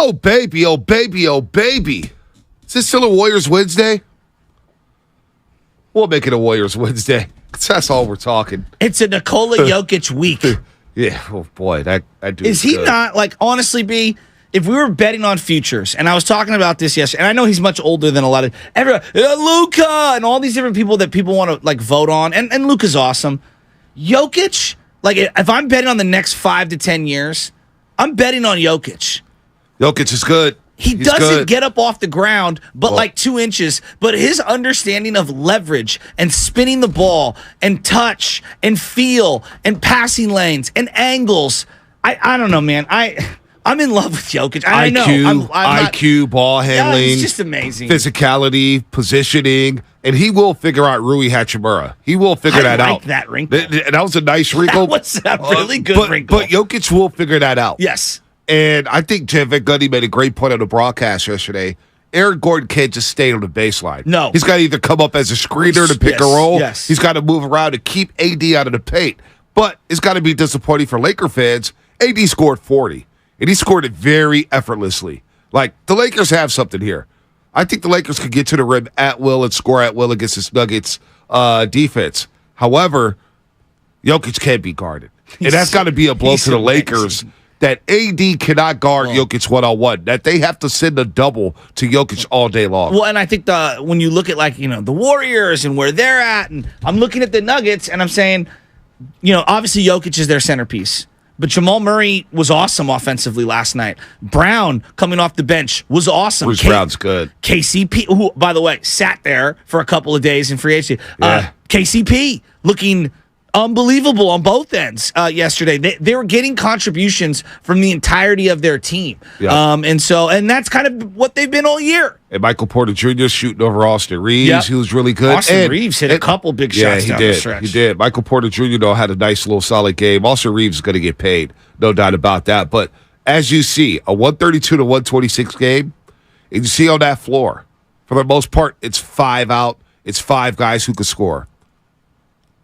Oh, baby, oh, baby, oh, baby. Is this still a Warriors Wednesday? We'll make it a Warriors Wednesday. That's all we're talking. It's a Nikola Jokic week. Yeah, oh boy, that dude is he good. not, like, honestly, B, if we were betting on futures, and I was talking about this yesterday, and I know he's much older than a lot of everyone, Luka, and all these different people that people want to, like, vote on, and Luka's awesome. Jokic, like, if I'm betting on the next 5 to 10 years, I'm betting on Jokic. Jokic is good. He He's doesn't good. get up off the ground, but like 2 inches. But his understanding of leverage and spinning the ball and touch and feel and passing lanes and angles, I don't know, man. I'm in love with Jokic. I know. I'm IQ, not, ball handling. He's just amazing. Physicality, positioning, and he will figure out Rui Hachimura. He will figure that I out. like that wrinkle. That was a nice wrinkle. That was a really good wrinkle. But Jokic will figure that out. Yes. And I think Jeff Van Gundy made a great point on the broadcast yesterday. Aaron Gordon can't just stay on the baseline. No. He's got to either come up as a screener to pick a roll. Yes. He's got to move around to keep AD out of the paint. But it's got to be disappointing for Laker fans. AD scored 40, and he scored it very effortlessly. Like, the Lakers have something here. I think the Lakers could get to the rim at will and score at will against this Nuggets defense. However, Jokic can't be guarded. And that's got to be a blow to the Lakers. That AD cannot guard Jokic one-on-one, that they have to send a double to Jokic all day long. Well, and I think when you look at, like, the Warriors and where they're at, and I'm looking at the Nuggets, and I'm saying, obviously Jokic is their centerpiece. But Jamal Murray was awesome offensively last night. Brown, coming off the bench, was awesome. Bruce Brown's good. KCP, who, by the way, sat there for a couple of days in free agency. Yeah. KCP looking unbelievable on both ends yesterday. They were getting contributions from the entirety of their team. Yeah. And that's kind of what they've been all year. And Michael Porter Jr. shooting over Austin Reeves. Yep. He was really good. Austin Reeves hit a couple big shots down the stretch. He did. Michael Porter Jr., though, had a nice little solid game. Austin Reeves is going to get paid. No doubt about that. But as you see, a 132 to 126 game, and you see on that floor, for the most part, it's 5 out. It's 5 guys who can score.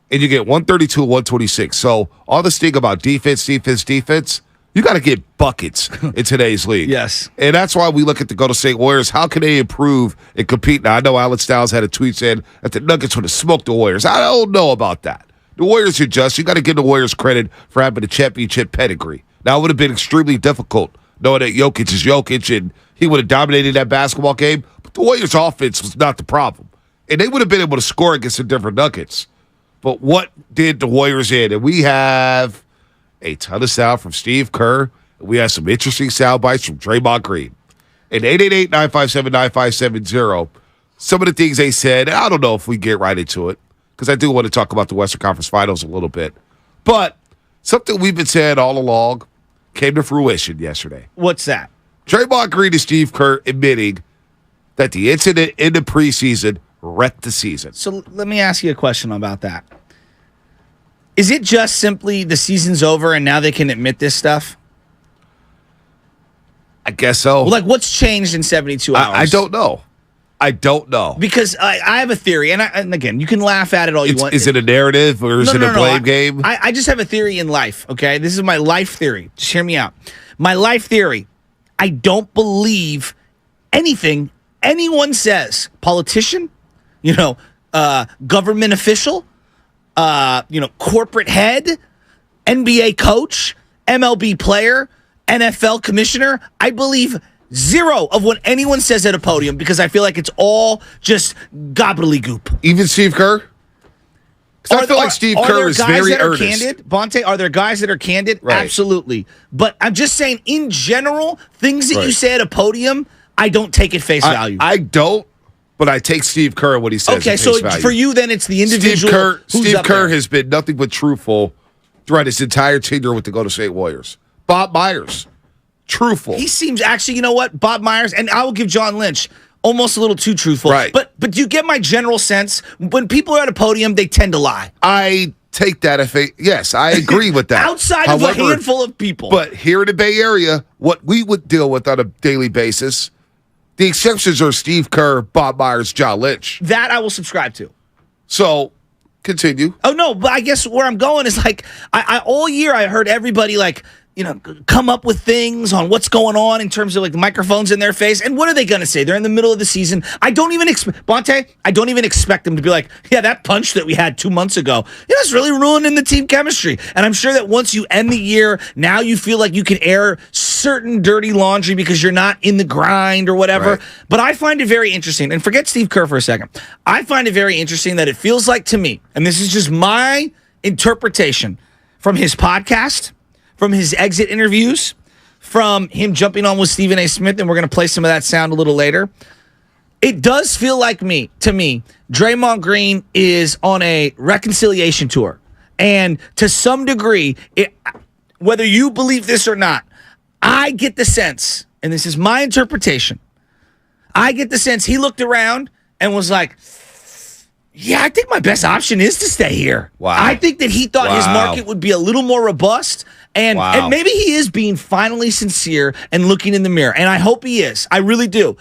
And you get 132 and 126. So all this thing about defense, you got to get buckets in today's league. Yes. And that's why we look at the Golden State Warriors. How can they improve and compete? Now, I know Alex Styles had a tweet saying that the Nuggets would have smoked the Warriors. I don't know about that. The Warriors are just. You got to give the Warriors credit for having a championship pedigree. Now, it would have been extremely difficult knowing that Jokic is Jokic and he would have dominated that basketball game. But the Warriors' offense was not the problem. And they would have been able to score against the different Nuggets. But what did the Warriors in? And we have a ton of sound from Steve Kerr. And we have some interesting sound bites from Draymond Green. And 888-957-9570, some of the things they said, I don't know if we get right into it, because I do want to talk about the Western Conference Finals a little bit. But something we've been saying all along came to fruition yesterday. What's that? Draymond Green and Steve Kerr admitting that the incident in the preseason wrecked the season. So let me ask you a question about that. Is it just simply the season's over and now they can admit this stuff? I guess so. Well, like, what's changed in 72 hours? I don't know. Because I have a theory, and again, you can laugh at it all you want. Is it a narrative or is it a blame game? I just have a theory in life, okay? This is my life theory. Just hear me out. My life theory, I don't believe anything anyone says. Politician, government official, corporate head, NBA coach, MLB player, NFL commissioner. I believe zero of what anyone says at a podium because I feel like it's all just gobbledygook. Even Steve Kerr? Because I feel like Steve Kerr is very earnest. Candid? Bonte, are there guys that are candid? Right. Absolutely. But I'm just saying, in general, things that you say at a podium, I don't take at face value. I don't. But I take Steve Kerr what he says. Okay, so for you, then it's the individual. Steve Kerr has been nothing but truthful throughout his entire tenure with the Golden State Warriors. Bob Myers, truthful. He seems actually, you know what, Bob Myers, and I will give John Lynch almost a little too truthful. Right. But do you get my general sense? When people are at a podium, they tend to lie. I take that yes, I agree with that. Outside of a handful of people. But here in the Bay Area, what we would deal with on a daily basis. The exceptions are Steve Kerr, Bob Myers, John Lynch. That I will subscribe to. So, continue. Oh, no, but I guess where I'm going is like, I all year I heard everybody like, come up with things on what's going on in terms of like the microphones in their face. And what are they going to say? They're in the middle of the season. I don't even expect them to be like, yeah, that punch that we had 2 months ago, it's really ruining the team chemistry. And I'm sure that once you end the year, now you feel like you can air certain dirty laundry because you're not in the grind or whatever. Right. But I find it very interesting. And forget Steve Kerr for a second. I find it very interesting that it feels like to me, and this is just my interpretation from his podcast, from his exit interviews, from him jumping on with Stephen A. Smith, and we're going to play some of that sound a little later. It does feel like to me, Draymond Green is on a reconciliation tour. And to some degree, whether you believe this or not, I get the sense, and this is my interpretation, I get the sense he looked around and was like, yeah, I think my best option is to stay here. Wow. I think that he thought his market would be a little more robust. And maybe he is being finally sincere and looking in the mirror. And I hope he is. I really do.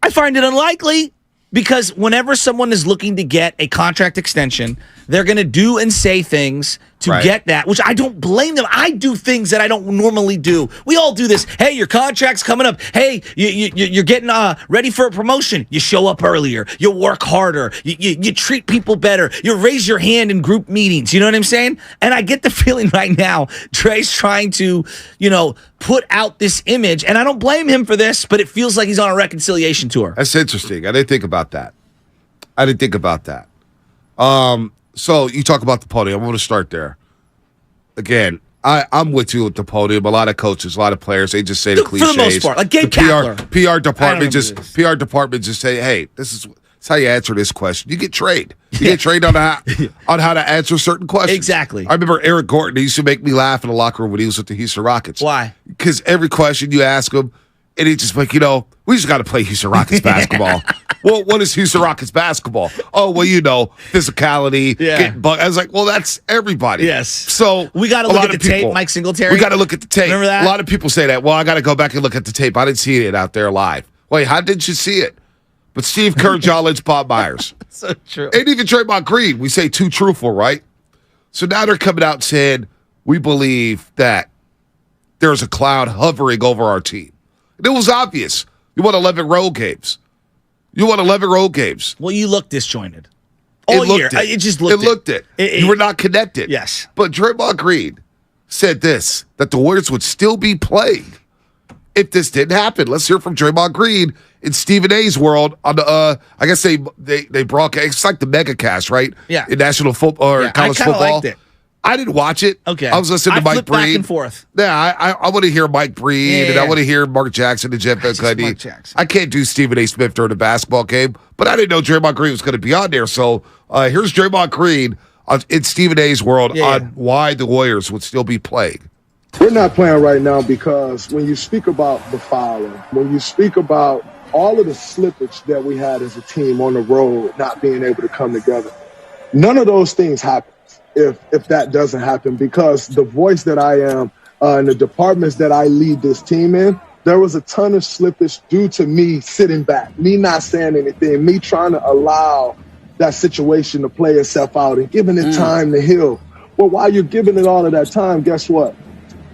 I find it unlikely because whenever someone is looking to get a contract extension, they're going to do and say things to get that, which I don't blame them. I do things that I don't normally do. We all do this. Hey, your contract's coming up. Hey, you're getting ready for a promotion. You show up earlier. You work harder. You treat people better. You raise your hand in group meetings. You know what I'm saying? And I get the feeling right now, Dre's trying to, put out this image. And I don't blame him for this, but it feels like he's on a reconciliation tour. That's interesting. I didn't think about that. So you talk about the podium. I'm going to start there. Again, I'm with you with the podium. A lot of coaches, a lot of players, they just say the cliches. For the most part, like Gabe Kapler. PR department just say, hey, this is how you answer this question. You get trained. You get trained on how to answer certain questions. Exactly. I remember Eric Gordon. He used to make me laugh in the locker room when he was with the Houston Rockets. Why? Because every question you ask him, and he's just like, we just got to play Houston Rockets basketball. Well, what is Houston Rockets basketball? Oh, well, physicality. Yeah. I was like, well, that's everybody. Yes. So we got to look at the tape, Mike Singletary. We got to look at the tape. Remember that? A lot of people say that. Well, I got to go back and look at the tape. I didn't see it out there live. Wait, how did you see it? But Steve Kerr, John Lynch, Bob Myers. So true. And even Draymond Green, we say too truthful, right? So now they're coming out and saying, we believe that there's a cloud hovering over our team. And it was obvious. You won 11 road games. Well, you look disjointed. All year. It just looked it. You were not connected. Yes. But Draymond Green said that the Warriors would still be playing if this didn't happen. Let's hear from Draymond Green in Stephen A's world on the I guess they broadcast. It's like the MegaCast, right? Yeah. In national football or college football. I liked it. I didn't watch it. Okay. I was listening to Mike Breen. Back and forth. Yeah, I want to hear Mike Breen, and I want to hear Mark Jackson and Jeff Van Gundy. I can't do Stephen A. Smith during a basketball game, but I didn't know Draymond Green was going to be on there. So here's Draymond Green in Stephen A.'s world on why the Warriors would still be playing. We're not playing right now because when you speak about the fouling, when you speak about all of the slippage that we had as a team on the road, not being able to come together, none of those things happen. If that doesn't happen, because the voice that I am and the departments that I lead this team in, there was a ton of slippage due to me sitting back, me not saying anything, me trying to allow that situation to play itself out and giving it time to heal. Well, while you're giving it all of that time, guess what?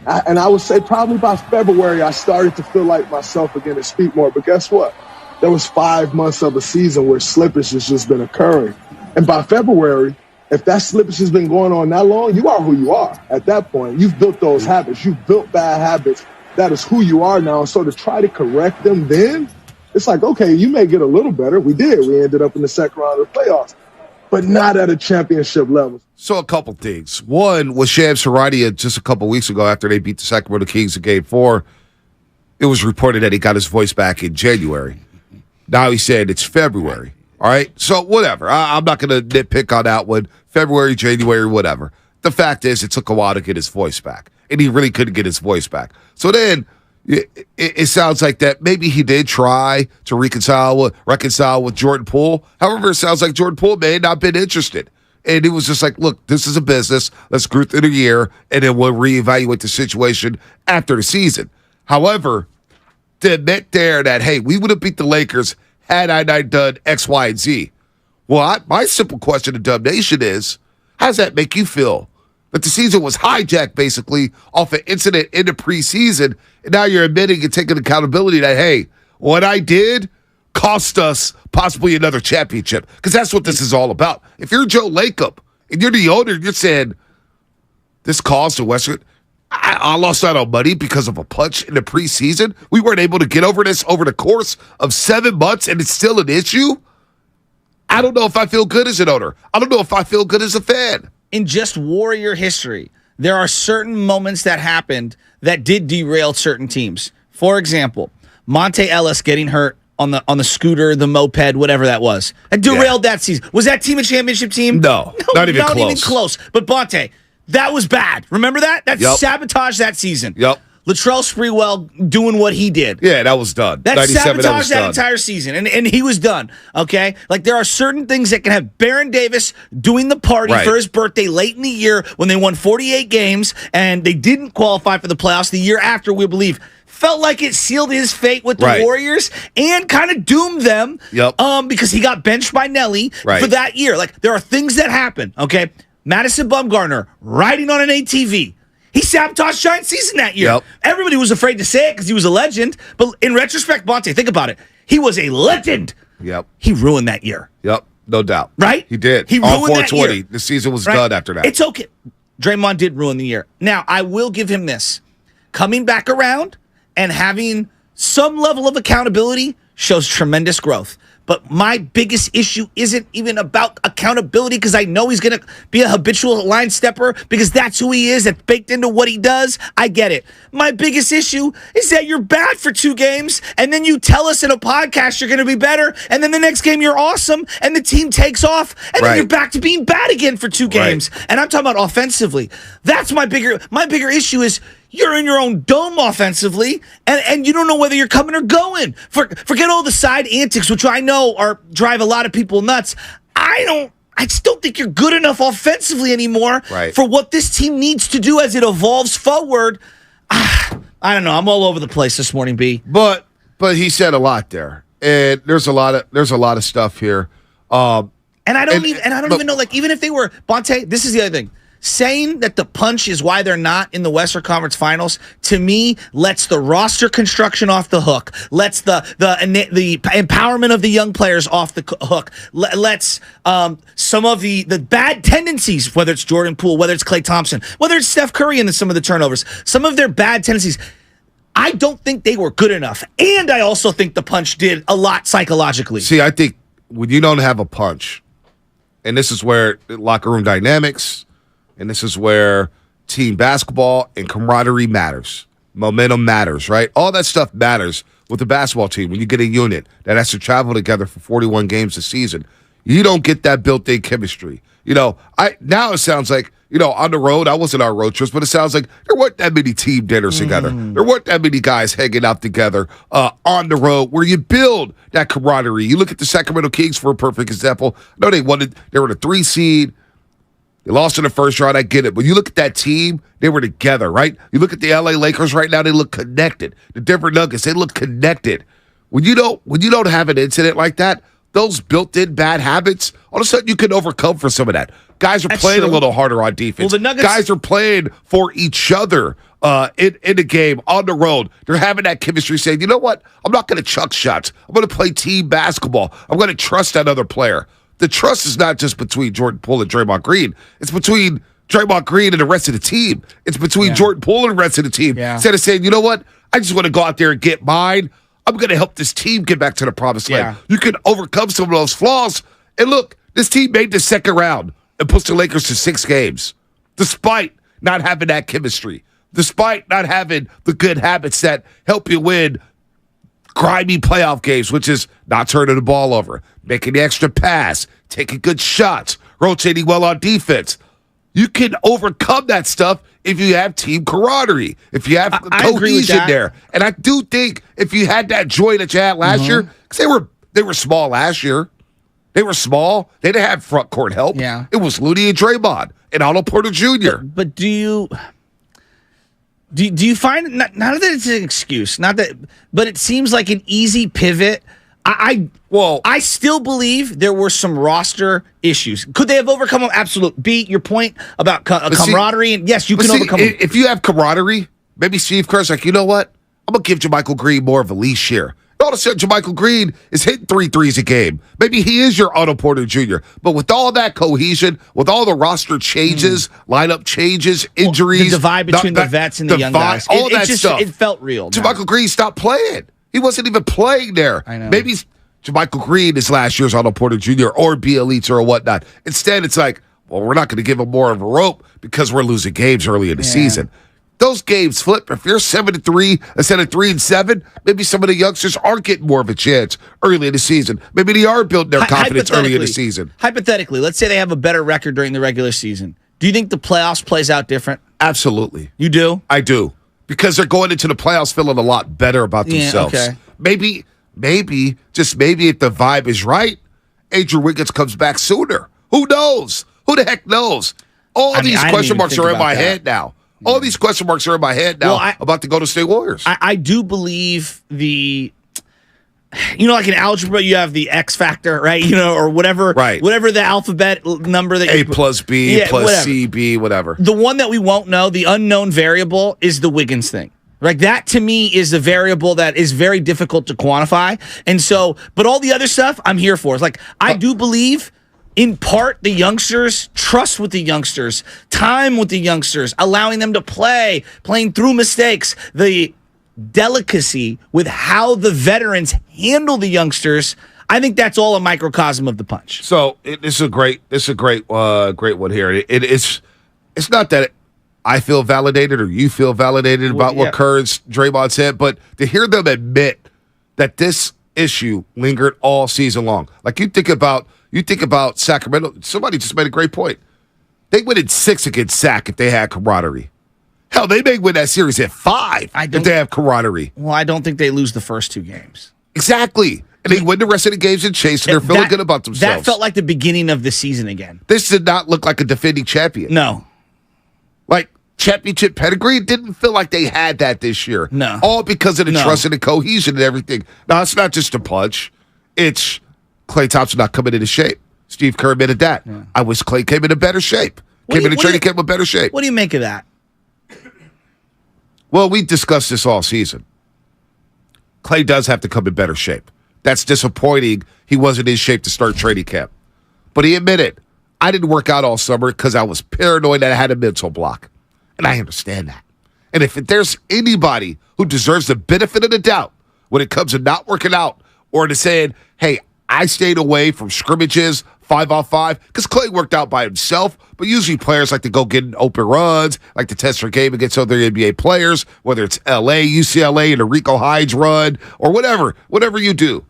I would say probably by February, I started to feel like myself again and speak more. But guess what? There was 5 months of a season where slippage has just been occurring. And by February, if that slippage has been going on that long, you are who you are. At that point, you've built those habits. You've built bad habits. That is who you are now. So to try to correct them then, it's like, okay, you may get a little better. We did. We ended up in the second round of the playoffs, but not at a championship level. So a couple things. One was Shams Charania just a couple weeks ago after they beat the Sacramento Kings in Game 4. It was reported that he got his voice back in January. Now he said it's February. All right, so whatever. I'm not going to nitpick on that one. February, January, whatever. The fact is, it took a while to get his voice back, and he really couldn't get his voice back. So then it sounds like that maybe he did try to reconcile with Jordan Poole. However, it sounds like Jordan Poole may not been interested. And it was just like, look, this is a business. Let's go through the year, and then we'll reevaluate the situation after the season. However, to admit there that, hey, we would have beat the Lakers had I not done X, Y, and Z. Well, my simple question to Dub Nation is, how does that make you feel That the season was hijacked basically off an incident in the preseason, and now you're admitting and taking accountability that, hey, what I did cost us possibly another championship. Because that's what this is all about. If you're Joe Lacob and you're the owner, you're saying, this caused the Western. I lost out on money because of a punch in the preseason. We weren't able to get over this over the course of 7 months, and it's still an issue. I don't know if I feel good as an owner. I don't know if I feel good as a fan. In just Warrior history, there are certain moments that happened that did derail certain teams. For example, Monte Ellis getting hurt on the scooter, the moped, whatever that was. It derailed that season. Was that team a championship team? No, not even close. But Monte, that was bad. Remember that? That sabotaged that season. Yep. Latrell Sprewell doing what he did. Yeah, that was done. That sabotaged that entire season, and he was done, okay? Like, there are certain things that can have Baron Davis doing the party for his birthday late in the year when they won 48 games, and they didn't qualify for the playoffs the year after, we believe. Felt like it sealed his fate with the Warriors and kind of doomed them because he got benched by Nelly for that year. Like, there are things that happen, okay? Madison Bumgarner riding on an ATV. He sabotaged Giant season that year. Everybody was afraid to say it because he was a legend. But in retrospect, Monte, think about it. He was a legend. He ruined that year. No doubt. Right? He did. He ruined that year. The season was done after that. It's okay. Draymond did ruin the year. Now, I will give him this. Coming back around and having some level of accountability shows tremendous growth. But my biggest issue isn't even about accountability because I know he's going to be a habitual line stepper because that's who he is. That's baked into what he does. I get it. My biggest issue is that you're bad for 2 games and then you tell us in a podcast you're going to be better and then the next game you're awesome and the team takes off and then you're back to being bad again for 2 games. And I'm talking about offensively. That's my bigger issue is you're in your own dome offensively, and you don't know whether you're coming or going. Forget all the side antics, which I know drive a lot of people nuts. I just don't think you're good enough offensively anymore for what this team needs to do as it evolves forward. I don't know. I'm all over the place this morning, B. But he said a lot there, and there's a lot of stuff here. And I don't even know. Like, even if they were Bonte, this is the other thing. Saying that the punch is why they're not in the Western Conference Finals, to me, lets the roster construction off the hook, lets the empowerment of the young players off the hook, lets some of the bad tendencies, whether it's Jordan Poole, whether it's Klay Thompson, whether it's Steph Curry and some of the turnovers, some of their bad tendencies. I don't think they were good enough. And I also think the punch did a lot psychologically. See, I think when you don't have a punch, and this is where locker room dynamics, and this is where team basketball and camaraderie matters. Momentum matters, right? All that stuff matters with the basketball team. When you get a unit that has to travel together for 41 games a season, you don't get that built-in chemistry. Now it sounds like, on the road, I wasn't on road trips, but it sounds like there weren't that many team dinners together. There weren't that many guys hanging out together on the road where you build that camaraderie. You look at the Sacramento Kings for a perfect example. I know they were the 3 seed. They lost in the first round, I get it. But you look at that team, they were together, right? You look at the LA Lakers right now, they look connected. The Denver Nuggets, they look connected. When you don't have an incident like that, those built-in bad habits, all of a sudden you can overcome for some of that. Guys are playing a little harder on defense. Well, the Nuggets, guys are playing for each other in the game, on the road. They're having that chemistry saying, you know what? I'm not going to chuck shots. I'm going to play team basketball. I'm going to trust that other player. The trust is not just between Jordan Poole and Draymond Green. It's between Draymond Green and the rest of the team. It's between Jordan Poole and the rest of the team. Instead of saying, you know what? I just want to go out there and get mine. I'm going to help this team get back to the promised land. You can overcome some of those flaws. And look, this team made the second round and pushed the Lakers to 6 games, despite not having that chemistry, despite not having the good habits that help you win grimy playoff games, which is not turning the ball over, making the extra pass, taking good shots, rotating well on defense. You can overcome that stuff if you have team camaraderie, if you have cohesion there. And I do think if you had that joy that you had last year, because they were small last year. They were small. They didn't have front court help. It was Looney and Draymond and Otto Porter Jr. But do you find, not that it's an excuse, but it seems like an easy pivot I still believe there were some roster issues. Could they have overcome them? Absolutely. B, your point about camaraderie, and yes, you can overcome them. If you have camaraderie, maybe Steve Kerr's like, you know what? I'm going to give JaMychal Green more of a leash here. All of a sudden, JaMychal Green is hitting 3 threes a game. Maybe he is your Otto Porter Jr. But with all that cohesion, with all the roster changes, lineup changes, injuries. The divide between the vets and the young guys. All that stuff. It felt real. JaMychal Green stopped playing. He wasn't even playing there. I know. Maybe JaMychal Green is last year's Otto Porter Jr. or Bielitsa or whatnot. Instead, it's like, well, we're not going to give him more of a rope because we're losing games early in the season. Those games flip. If you're 7-3 instead of 3-7, maybe some of the youngsters are getting more of a chance early in the season. Maybe they are building their confidence early in the season. Hypothetically, let's say they have a better record during the regular season. Do you think the playoffs plays out different? Absolutely. You do? I do. Because they're going into the playoffs feeling a lot better about themselves. Okay. Maybe, just maybe if the vibe is right, Andrew Wiggins comes back sooner. Who knows? Who the heck knows? All these question marks are in my head now. All these question marks are in my head now about the Golden State Warriors. I do believe like in algebra, you have the X factor, right? Or whatever, whatever the alphabet number that A plus B plus whatever. C, B, whatever. The one that we won't know, the unknown variable, is the Wiggins thing. Like that to me is a variable that is very difficult to quantify. And so, but all the other stuff I'm here for. It's like, I do believe in part the youngsters, trust with the youngsters, time with the youngsters, allowing them to playing through mistakes, the delicacy with how the veterans handle the youngsters. I think that's all a microcosm of the punch. So this is a great one here. It's not that I feel validated or you feel validated about what Kerr's Draymond said, but to hear them admit that this issue lingered all season long. Like you think about Sacramento. Somebody just made a great point. They win in 6 against Sac if they had camaraderie. Hell, they may win that series at 5 if they have camaraderie. Well, I don't think they lose the first 2 games. Exactly. And they win the rest of the games in chase, and they're feeling good about themselves. That felt like the beginning of the season again. This did not look like a defending champion. No. Like, championship pedigree didn't feel like they had that this year. No. All because of the trust and the cohesion and everything. Now, it's not just a punch. It's Klay Thompson not coming into shape. Steve Kerr admitted that. Yeah. I wish Klay came in better shape. Came in the training camp in better shape. What do you make of that? Well, we discussed this all season. Klay does have to come in better shape. That's disappointing. He wasn't in shape to start training camp. But he admitted, I didn't work out all summer because I was paranoid that I had a mental block. And I understand that. And if there's anybody who deserves the benefit of the doubt when it comes to not working out or to saying, hey, I stayed away from scrimmages 5-on-5, because Klay worked out by himself, but usually players like to go get open runs, like to test their game against other NBA players, whether it's LA, UCLA, and a Rico Hines run, or whatever you do.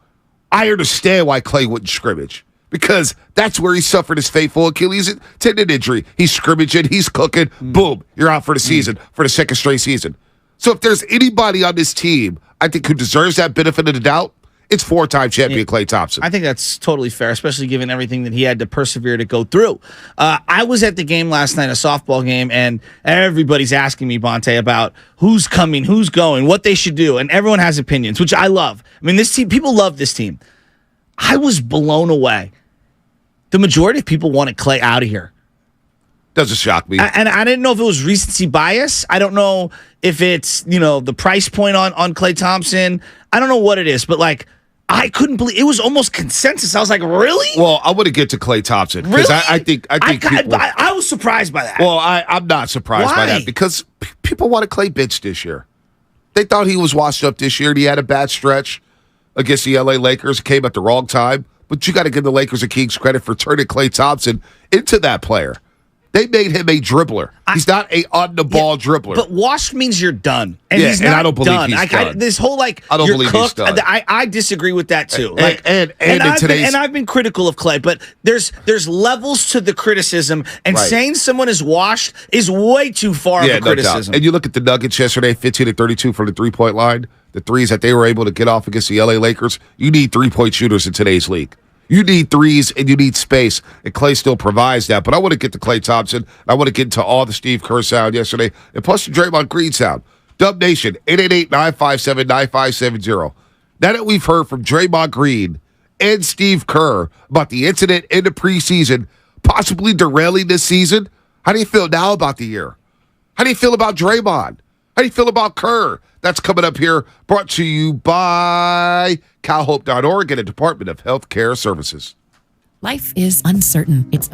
I understand why Klay wouldn't scrimmage, because that's where he suffered his fateful Achilles tendon injury. He's scrimmaging, he's cooking, boom, you're out for the season, for the second straight season. So if there's anybody on this team, I think, who deserves that benefit of the doubt, it's 4-time champion Klay Thompson. I think that's totally fair, especially given everything that he had to persevere to go through. I was at the game last night, a softball game, and everybody's asking me, Bonte, about who's coming, who's going, what they should do, and everyone has opinions, which I love. I mean, this team, people love this team. I was blown away. The majority of people wanted Klay out of here. Doesn't shock me. And I didn't know if it was recency bias. I don't know if it's, the price point on Klay Thompson. I don't know what it is, but I couldn't believe it was almost consensus. I was like, really? Well, I want to get to Klay Thompson because really? I think people, I was surprised by that. Well, I'm not surprised by that because people wanted Klay benched this year. They thought he was washed up this year, and he had a bad stretch against the LA Lakers. Came at the wrong time, but you got to give the Lakers and Kings credit for turning Klay Thompson into that player. They made him a dribbler. He's not a on-the-ball dribbler. But washed means you're done. And he's not I don't believe done. he's done. This whole, I don't believe cooked, he's done. I disagree with that, too. And I've been critical of Klay, but there's levels to the criticism, and saying someone is washed is way too far of a criticism. Doubt. And you look at the Nuggets yesterday, 15-32 from the three-point line, the threes that they were able to get off against the LA Lakers. You need three-point shooters in today's league. You need threes and you need space, and Klay still provides that. But I want to get to Klay Thompson. I want to get into all the Steve Kerr sound yesterday, and plus the Draymond Green sound. Dub Nation, 888-957-9570. now that we've heard from Draymond Green and Steve Kerr about the incident in the preseason, possibly derailing this season, how do you feel now about the year? How do you feel about Draymond? How do you feel about Kerr? That's coming up here, brought to you by calhope.org and the Department of Health Care Services. Life is uncertain. It's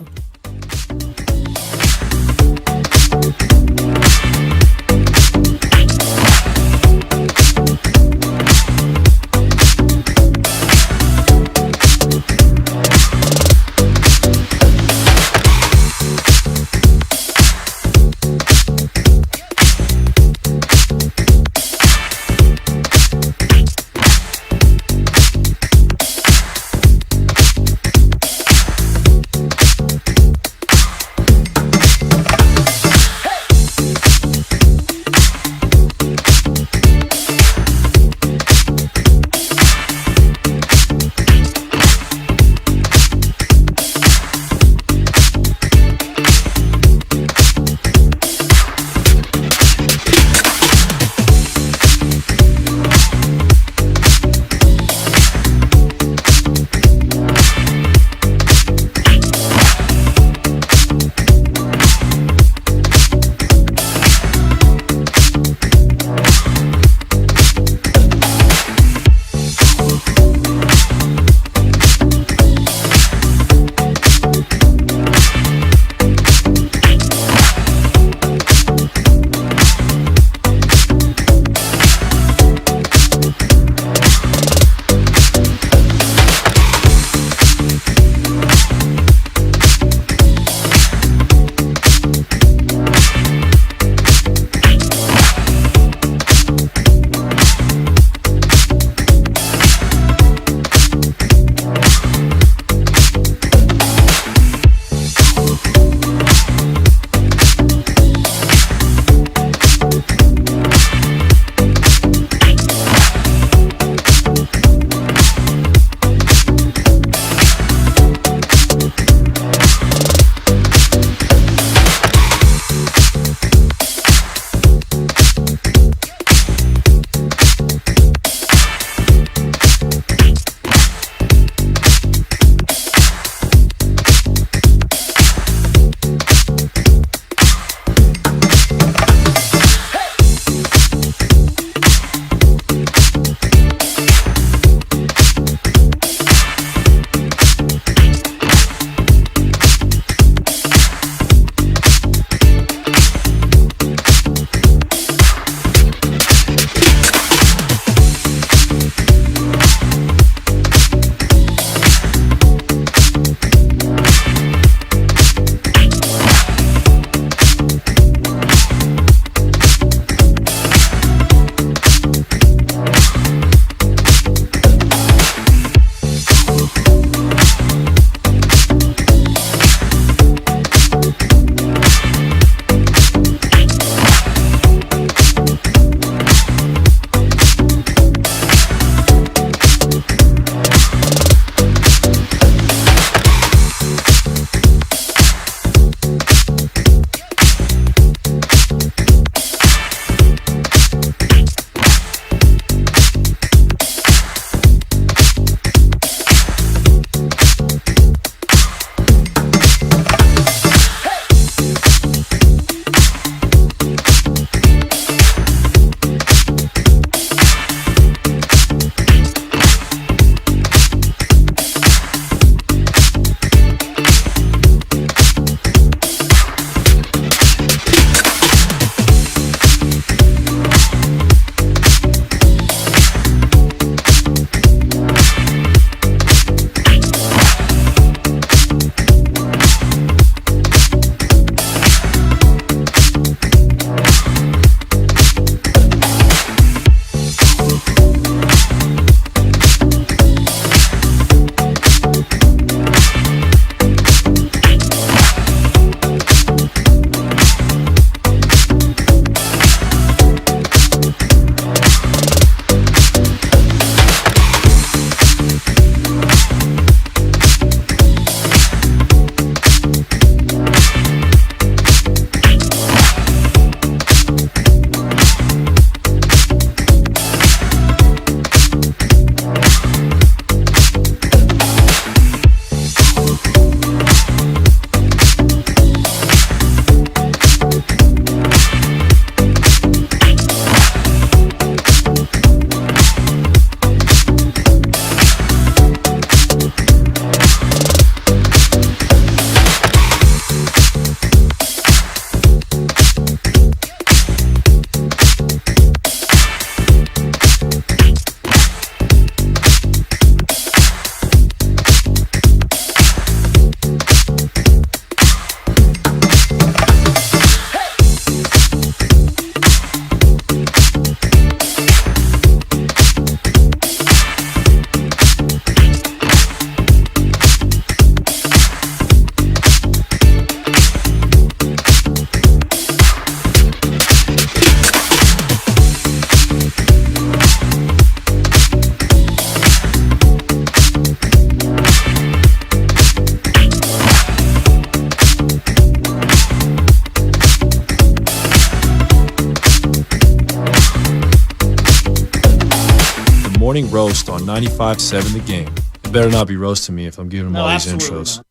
morning roast on 95.7 The Game. It better not be roasting me if I'm giving him all these intros.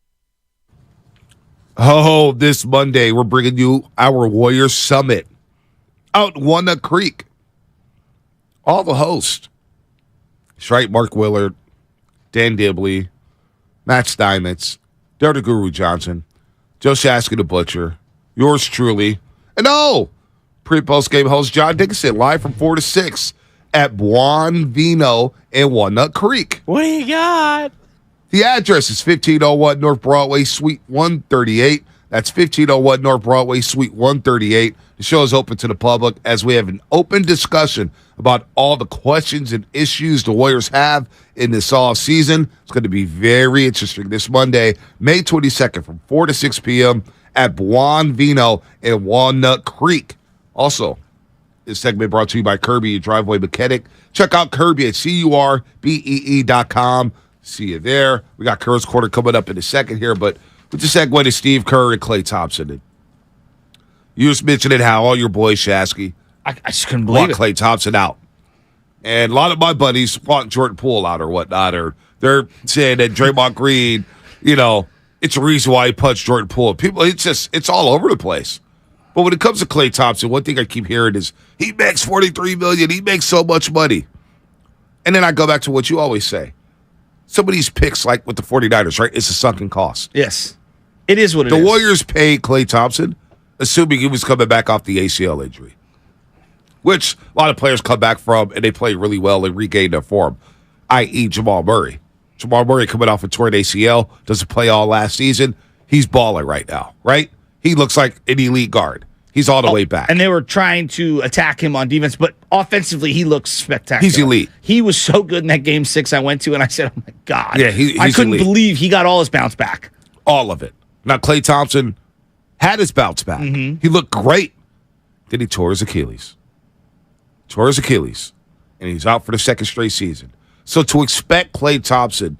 Oh, this Monday, we're bringing you our Warriors Summit out in Walnut Creek. All the hosts, Shrike Mark Willard, Dan Dibley, Matt Steinmetz, Delta Guru Johnson, Joe Shasky the Butcher, yours truly, and pre-post game host John Dickinson, live from 4 to 6 at Buon Vino in Walnut Creek. What do you got? The address is 1501 North Broadway, Suite 138. That's 1501 North Broadway, Suite 138. The show is open to the public as we have an open discussion about all the questions and issues the Warriors have in this off season. It's going to be very interesting this Monday, May 22nd from 4 to 6 p.m. at Buon Vino in Walnut Creek. Also, this segment brought to you by Kirby, your driveway mechanic. Check out Kirby at CURBEE.com. See you there. We got Kerr's Corner coming up in a second here, but we just segue to Steve Kerr and Klay Thompson. And you just mentioned it, how all your boys, Shasky, I just couldn't believe want it. Klay Thompson out. And a lot of my buddies want Jordan Poole out or whatnot, or they're saying that Draymond Green, it's a reason why he punched Jordan Poole. People, it's all over the place. But when it comes to Klay Thompson, one thing I keep hearing is he makes $43 million. He makes so much money. And then I go back to what you always say. Some of these picks, like with the 49ers, right, it's a sunken cost. Yes. It is what it is. The Warriors paid Klay Thompson, assuming he was coming back off the ACL injury, which a lot of players come back from, and they play really well and regain their form, i.e. Jamal Murray. Jamal Murray coming off a torn ACL, doesn't play all last season. He's balling right now, right? He looks like an elite guard. He's all the way back. And they were trying to attack him on defense, but offensively, he looks spectacular. He's elite. He was so good in that game 6 I went to, and I said, oh, my God. Yeah, he's I couldn't elite. believe he got all his bounce back. All of it. Now, Klay Thompson had his bounce back. Mm-hmm. He looked great. Then he tore his Achilles. And he's out for the second straight season. So to expect Klay Thompson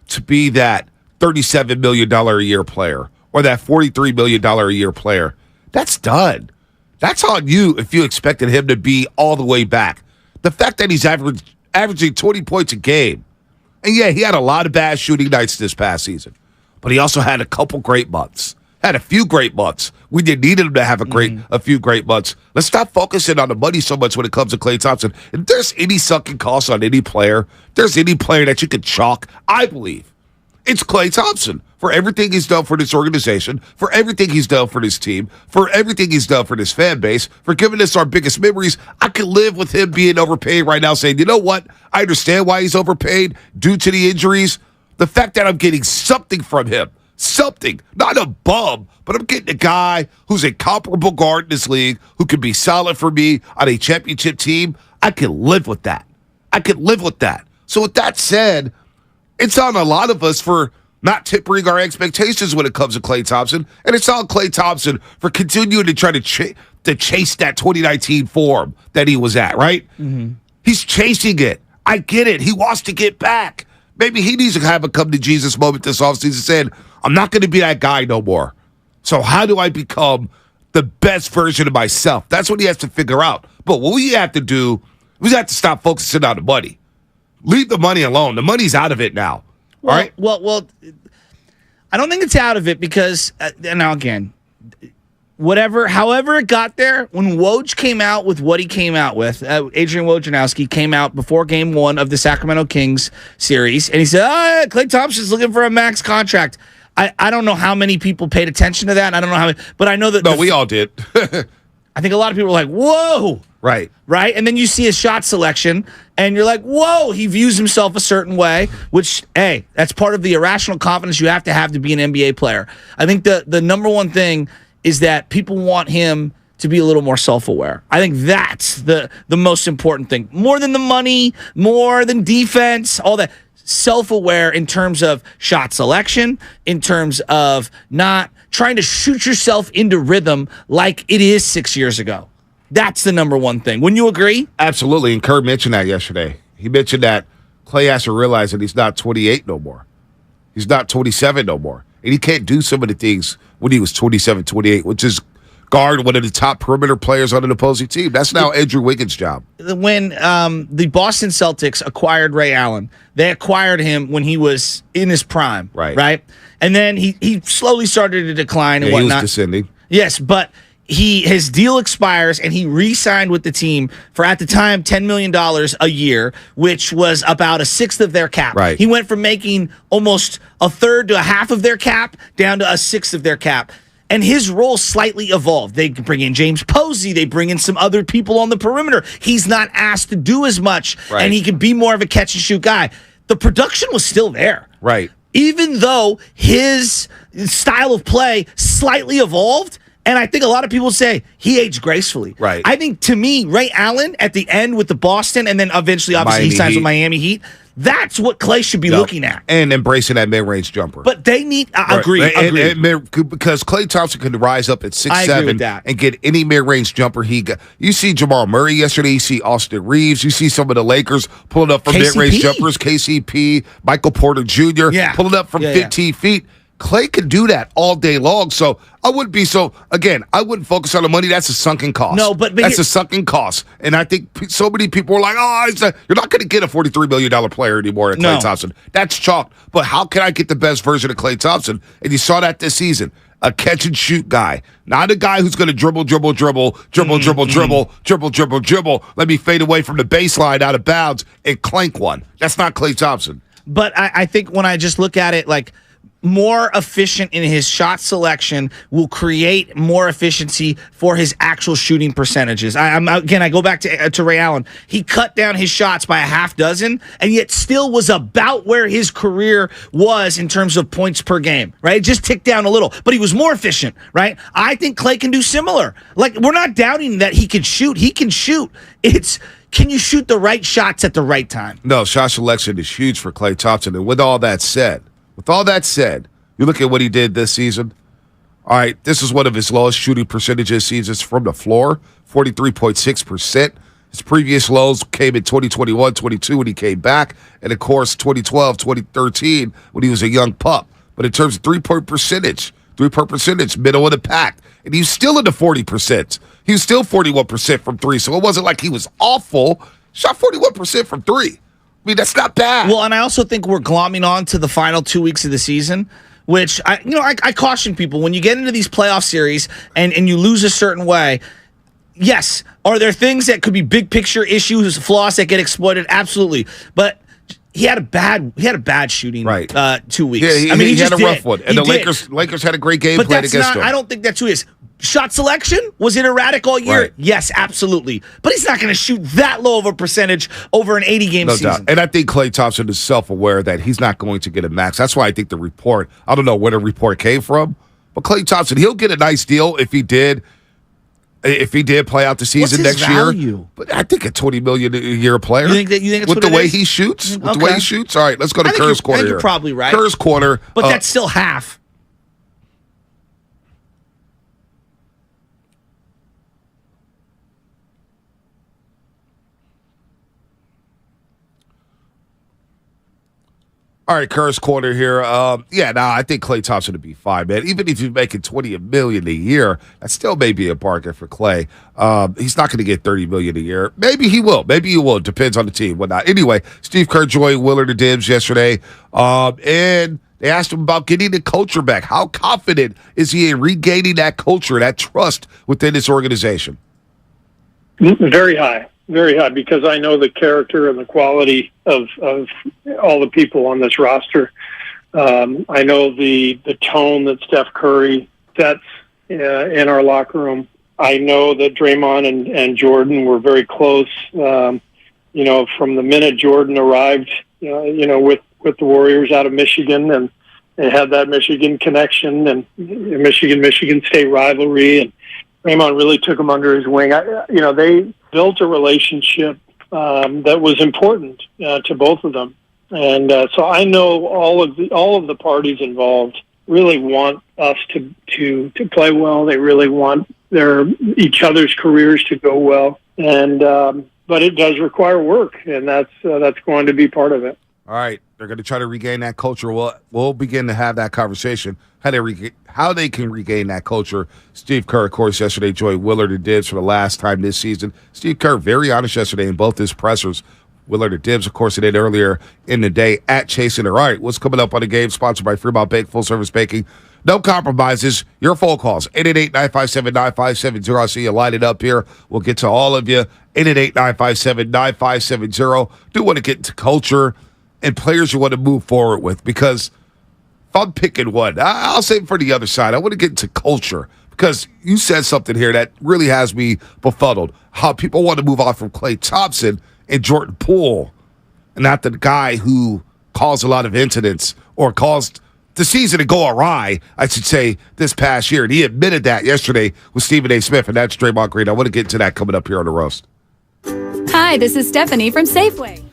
to be that $37 million a year player or that $43 million a year player, that's done. That's on you if you expected him to be all the way back. The fact that he's averaging 20 points a game, and yeah, he had a lot of bad shooting nights this past season, but he also had a couple great months. Had a few great months. We didn't need him to have a few great months. Let's stop focusing on the money so much when it comes to Klay Thompson. If there's any sunken cost on any player, if there's any player that you could chalk, I believe it's Klay Thompson for everything he's done for this organization, for everything he's done for this team, for everything he's done for this fan base, for giving us our biggest memories. I could live with him being overpaid right now, saying, you know what? I understand why he's overpaid due to the injuries. The fact that I'm getting something from him, something, not a bum, but I'm getting a guy who's a comparable guard in this league who can be solid for me on a championship team. I can live with that. So with that said, it's on a lot of us for not tempering our expectations when it comes to Klay Thompson, and it's on Klay Thompson for continuing to try to chase that 2019 form that he was at, right? Mm-hmm. He's chasing it. I get it. He wants to get back. Maybe he needs to have a come-to-Jesus moment this offseason saying, I'm not going to be that guy no more. So how do I become the best version of myself? That's what he has to figure out. But what we have to do, we have to stop focusing on the money. Leave the money alone. The money's out of it now. Well, all right? Well, I don't think it's out of it because, now again, however it got there, when Woj came out with what he came out with, Adrian Wojnarowski came out before game 1 of the Sacramento Kings series, and he said, Klay Thompson's looking for a max contract. I don't know how many people paid attention to that. I don't know how many, but I know that. No, we all did. I think a lot of people were like, whoa. Right. And then you see his shot selection, and you're like, whoa, he views himself a certain way, which, hey, that's part of the irrational confidence you have to be an NBA player. I think the number one thing is that people want him to be a little more self-aware. I think that's the most important thing. More than the money, more than defense, all that. Self-aware in terms of shot selection, in terms of not trying to shoot yourself into rhythm like it is 6 years ago. That's the number one thing. Wouldn't you agree? Absolutely. And Kerr mentioned that yesterday. He mentioned that Klay has to realize that he's not 28 no more. He's not 27 no more. And he can't do some of the things when he was 27, 28, which is guard one of the top perimeter players on an opposing team. That's now Andrew Wiggins' job. When the Boston Celtics acquired Ray Allen, they acquired him when he was in his prime, right? And then he slowly started to decline and whatnot. He was descending. Yes, but his deal expires and he re-signed with the team for, at the time, $10 million a year, which was about a sixth of their cap. Right. He went from making almost a third to a half of their cap down to a sixth of their cap. And his role slightly evolved. They bring in James Posey. They bring in some other people on the perimeter. He's not asked to do as much, and he can be more of a catch-and-shoot guy. The production was still there. Right. Even though his style of play slightly evolved, and I think a lot of people say he aged gracefully. Right. I think, to me, Ray Allen at the end with the Boston, and then eventually, obviously, he signs with Miami Heat. That's what Klay should be looking at. And embracing that mid-range jumper. But they need, agree. Because Klay Thompson can rise up at 6'7" and get any mid-range jumper he got. You see Jamal Murray yesterday. You see Austin Reeves. You see some of the Lakers pulling up from mid-range jumpers. KCP, Michael Porter Jr. Pulling up from 15 feet. Klay can do that all day long, so I wouldn't be I wouldn't focus on the money. That's a sunken cost. No, but that's a sunken cost. And I think so many people are like, you're not going to get a $43 million player anymore at Klay Thompson. That's chalk. But how can I get the best version of Klay Thompson? And you saw that this season. A catch-and-shoot guy. Not a guy who's going to dribble. Let me fade away from the baseline out of bounds and clank one. That's not Klay Thompson. But I think when I just look at it, like, more efficient in his shot selection will create more efficiency for his actual shooting percentages. I go back to Ray Allen. He cut down his shots by a half dozen, and yet still was about where his career was in terms of points per game, right? It just ticked down a little, but he was more efficient, right? I think Klay can do similar. Like, we're not doubting that he can shoot. He can shoot. Can you shoot the right shots at the right time? No, shot selection is huge for Klay Thompson. And with all that said, you look at what he did this season. All right, this is one of his lowest shooting percentages seasons from the floor, 43.6%. His previous lows came in 2021, 22 when he came back, and of course 2012, 2013 when he was a young pup. But in terms of three-point percentage, middle of the pack, and he's still in the 40%. He was still 41% from three, so it wasn't like he was awful. Shot 41% from three. I mean, that's not bad. Well, and I also think we're glomming on to the final 2 weeks of the season, which I caution people when you get into these playoff series and you lose a certain way. Yes, are there things that could be big picture issues, flaws that get exploited? Absolutely, but he had a bad shooting 2 weeks. Yeah, he had a rough one, and the Lakers had a great game plan against him. I don't think that's who he is. Shot selection, was it erratic all year? Right. Yes, absolutely. But he's not going to shoot that low of a percentage over an 80-game season. No doubt. And I think Klay Thompson is self-aware that he's not going to get a max. That's why I think the report, I don't know where the report came from, but Klay Thompson, he'll get a nice deal if he did play out the season next year. But I think a $20 million a year player. You think it's with the way he shoots? With the way he shoots? All right, let's go to Kerr's corner here. You're probably right. Kerr's corner. But that's still half. All right, Kerr's corner here. I think Klay Thompson would be fine, man. Even if you're making $20 million a year, that still may be a bargain for Klay. He's not going to get $30 million a year. Maybe he will. Maybe he will. It depends on the team, whatnot. Anyway, Steve Kerr joined Willard and Dibs yesterday, and they asked him about getting the culture back. How confident is he in regaining that culture, that trust within his organization? Very high. Very high, because I know the character and the quality of all the people on this roster. I know the tone that Steph Curry sets in our locker room. I know that Draymond and Jordan were very close. From the minute Jordan arrived, with the Warriors out of Michigan, and they had that Michigan connection and Michigan State rivalry, and Draymond really took him under his wing. They built a relationship that was important to both of them, and so I know all of the parties involved really want us to play well. They really want each other's careers to go well, and but it does require work, and that's going to be part of it. All right, they're going to try to regain that culture. We'll begin to have that conversation. How they can regain that culture. Steve Kerr, of course, yesterday joined Willard and Dibbs for the last time this season. Steve Kerr, very honest yesterday in both his pressers. Willard and Dibbs, of course, he did earlier in the day at Chasing It. All right, what's coming up on the game? Sponsored by Fremont Bank, full-service banking. No compromises. Your phone calls, 888-957-9570. I see you line it up here. We'll get to all of you. 888-957-9570. Do want to get into culture and players you want to move forward with, because if I'm picking one, I'll say for the other side, I want to get into culture, because you said something here that really has me befuddled. How people want to move on from Klay Thompson and Jordan Poole, and not the guy who caused a lot of incidents or caused the season to go awry, I should say, this past year. And he admitted that yesterday with Stephen A. Smith, and that's Draymond Green. I want to get into that coming up here on The Roast. Hi, this is Stephanie from Safeway.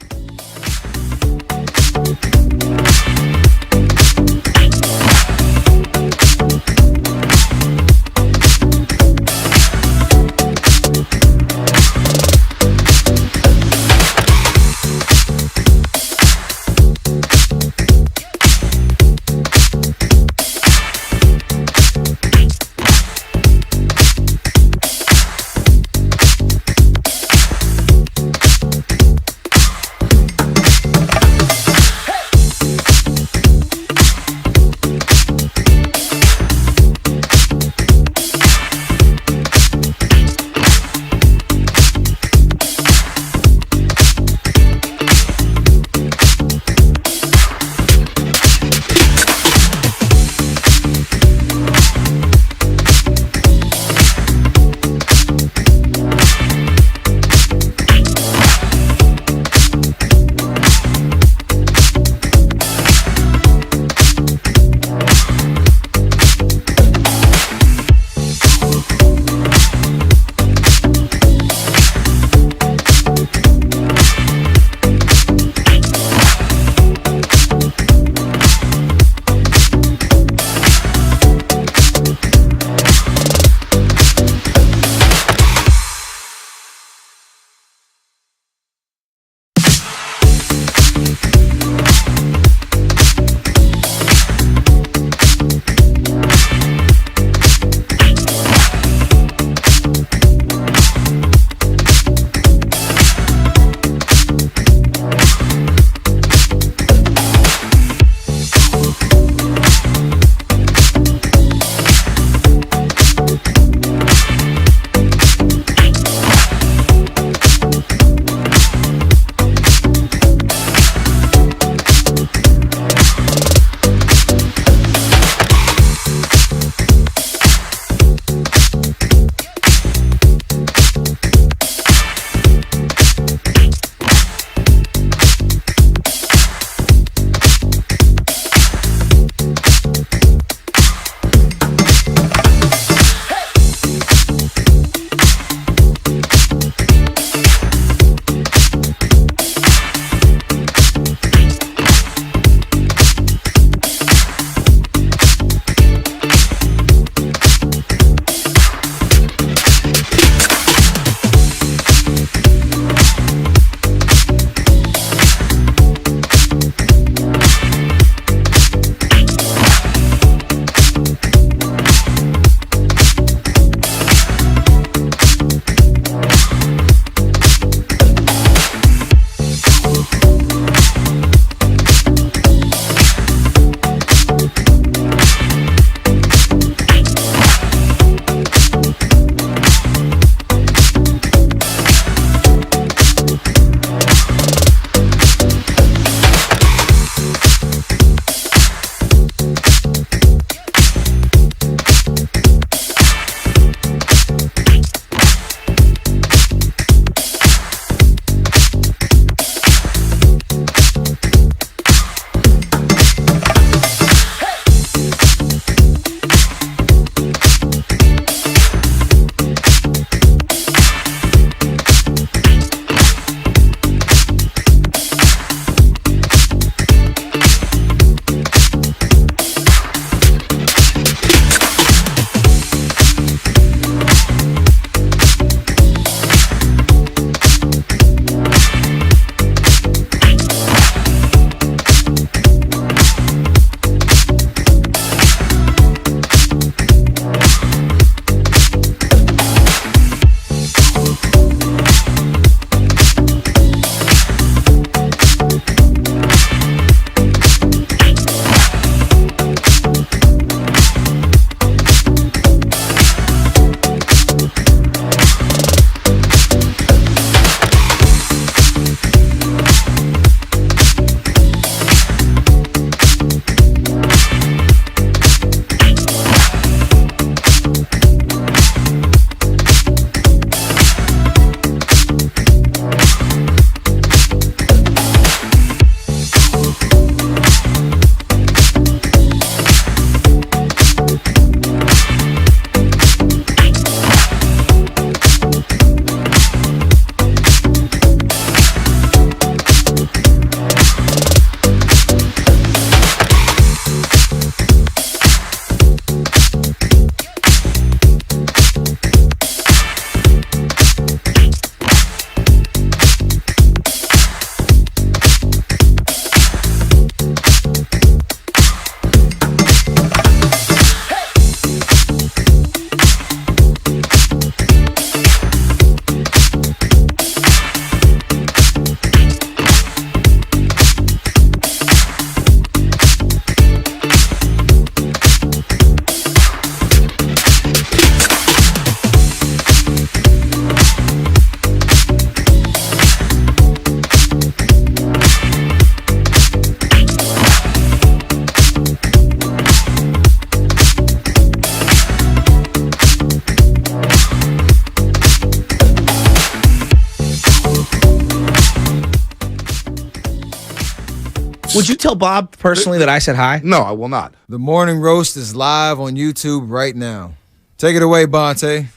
Would you tell Bob personally that I said hi? No, I will not. The morning roast is live on YouTube right now. Take it away, Bonte.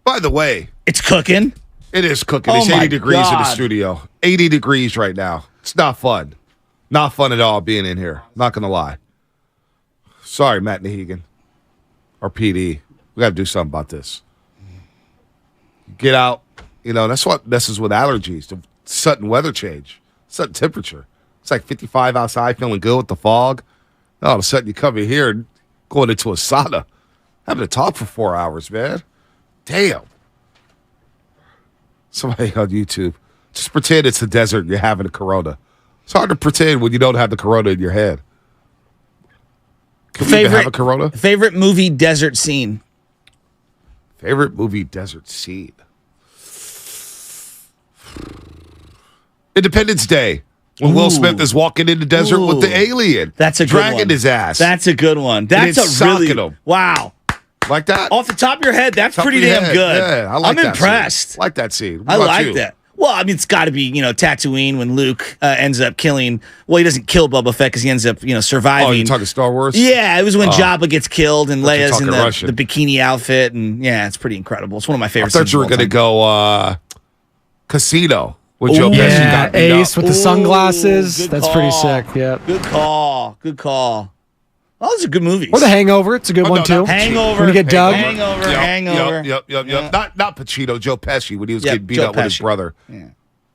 By the way, It's cooking. it is cooking. Oh It's my 80 degrees in the God. studio. 80 degrees right now. It's not fun. Not fun at all being in here. Not going to lie. Sorry, Matt Nahegan. Or PD. We got to do something about this. Get out. You know, that's what messes with allergies. The sudden weather change. Sudden temperature. It's like 55 outside, feeling good with the fog. All of a sudden, you come in here and going into a sauna. Having to talk for 4 hours, man. Damn. Somebody on YouTube. Just pretend it's the desert and you're having a corona. It's hard to pretend when you don't have the corona in your head. Can we even have a corona? Favorite movie desert scene? Favorite movie desert scene? Independence Day. When Will Smith is walking in the desert with the alien. That's a good dragging one. his ass. That's a good one. That's it's a really socking him. wow. Like that? Off the top of your head, that's Top pretty of your damn head. good. Yeah, I like I'm that impressed. Scene. Like that scene. What I about like you? that. Well, I mean, it's got to be, Tatooine when Luke ends up killing. Well, he doesn't kill Boba Fett because he ends up, surviving. Oh, you're talking Star Wars? Yeah, it was when Jabba gets killed and Thought you were Leia's in talking Russian. the bikini outfit, and yeah, it's pretty incredible. It's one of my I favorite. thought scenes you were of all going to time. go Casino with Joe Pesci Yeah, got beat Ace up. with the sunglasses. Good That's pretty call. sick. Yeah. Good call. Good call. Oh, those are good movies. Or The Hangover. It's a good Oh, one no, too. not Hangover. When you get Doug. Hangover. Hangover. Yep. Yeah. Not Pacino, Joe Pesci when he was Yep, getting beat Joe up with his Pesci. brother. Yeah.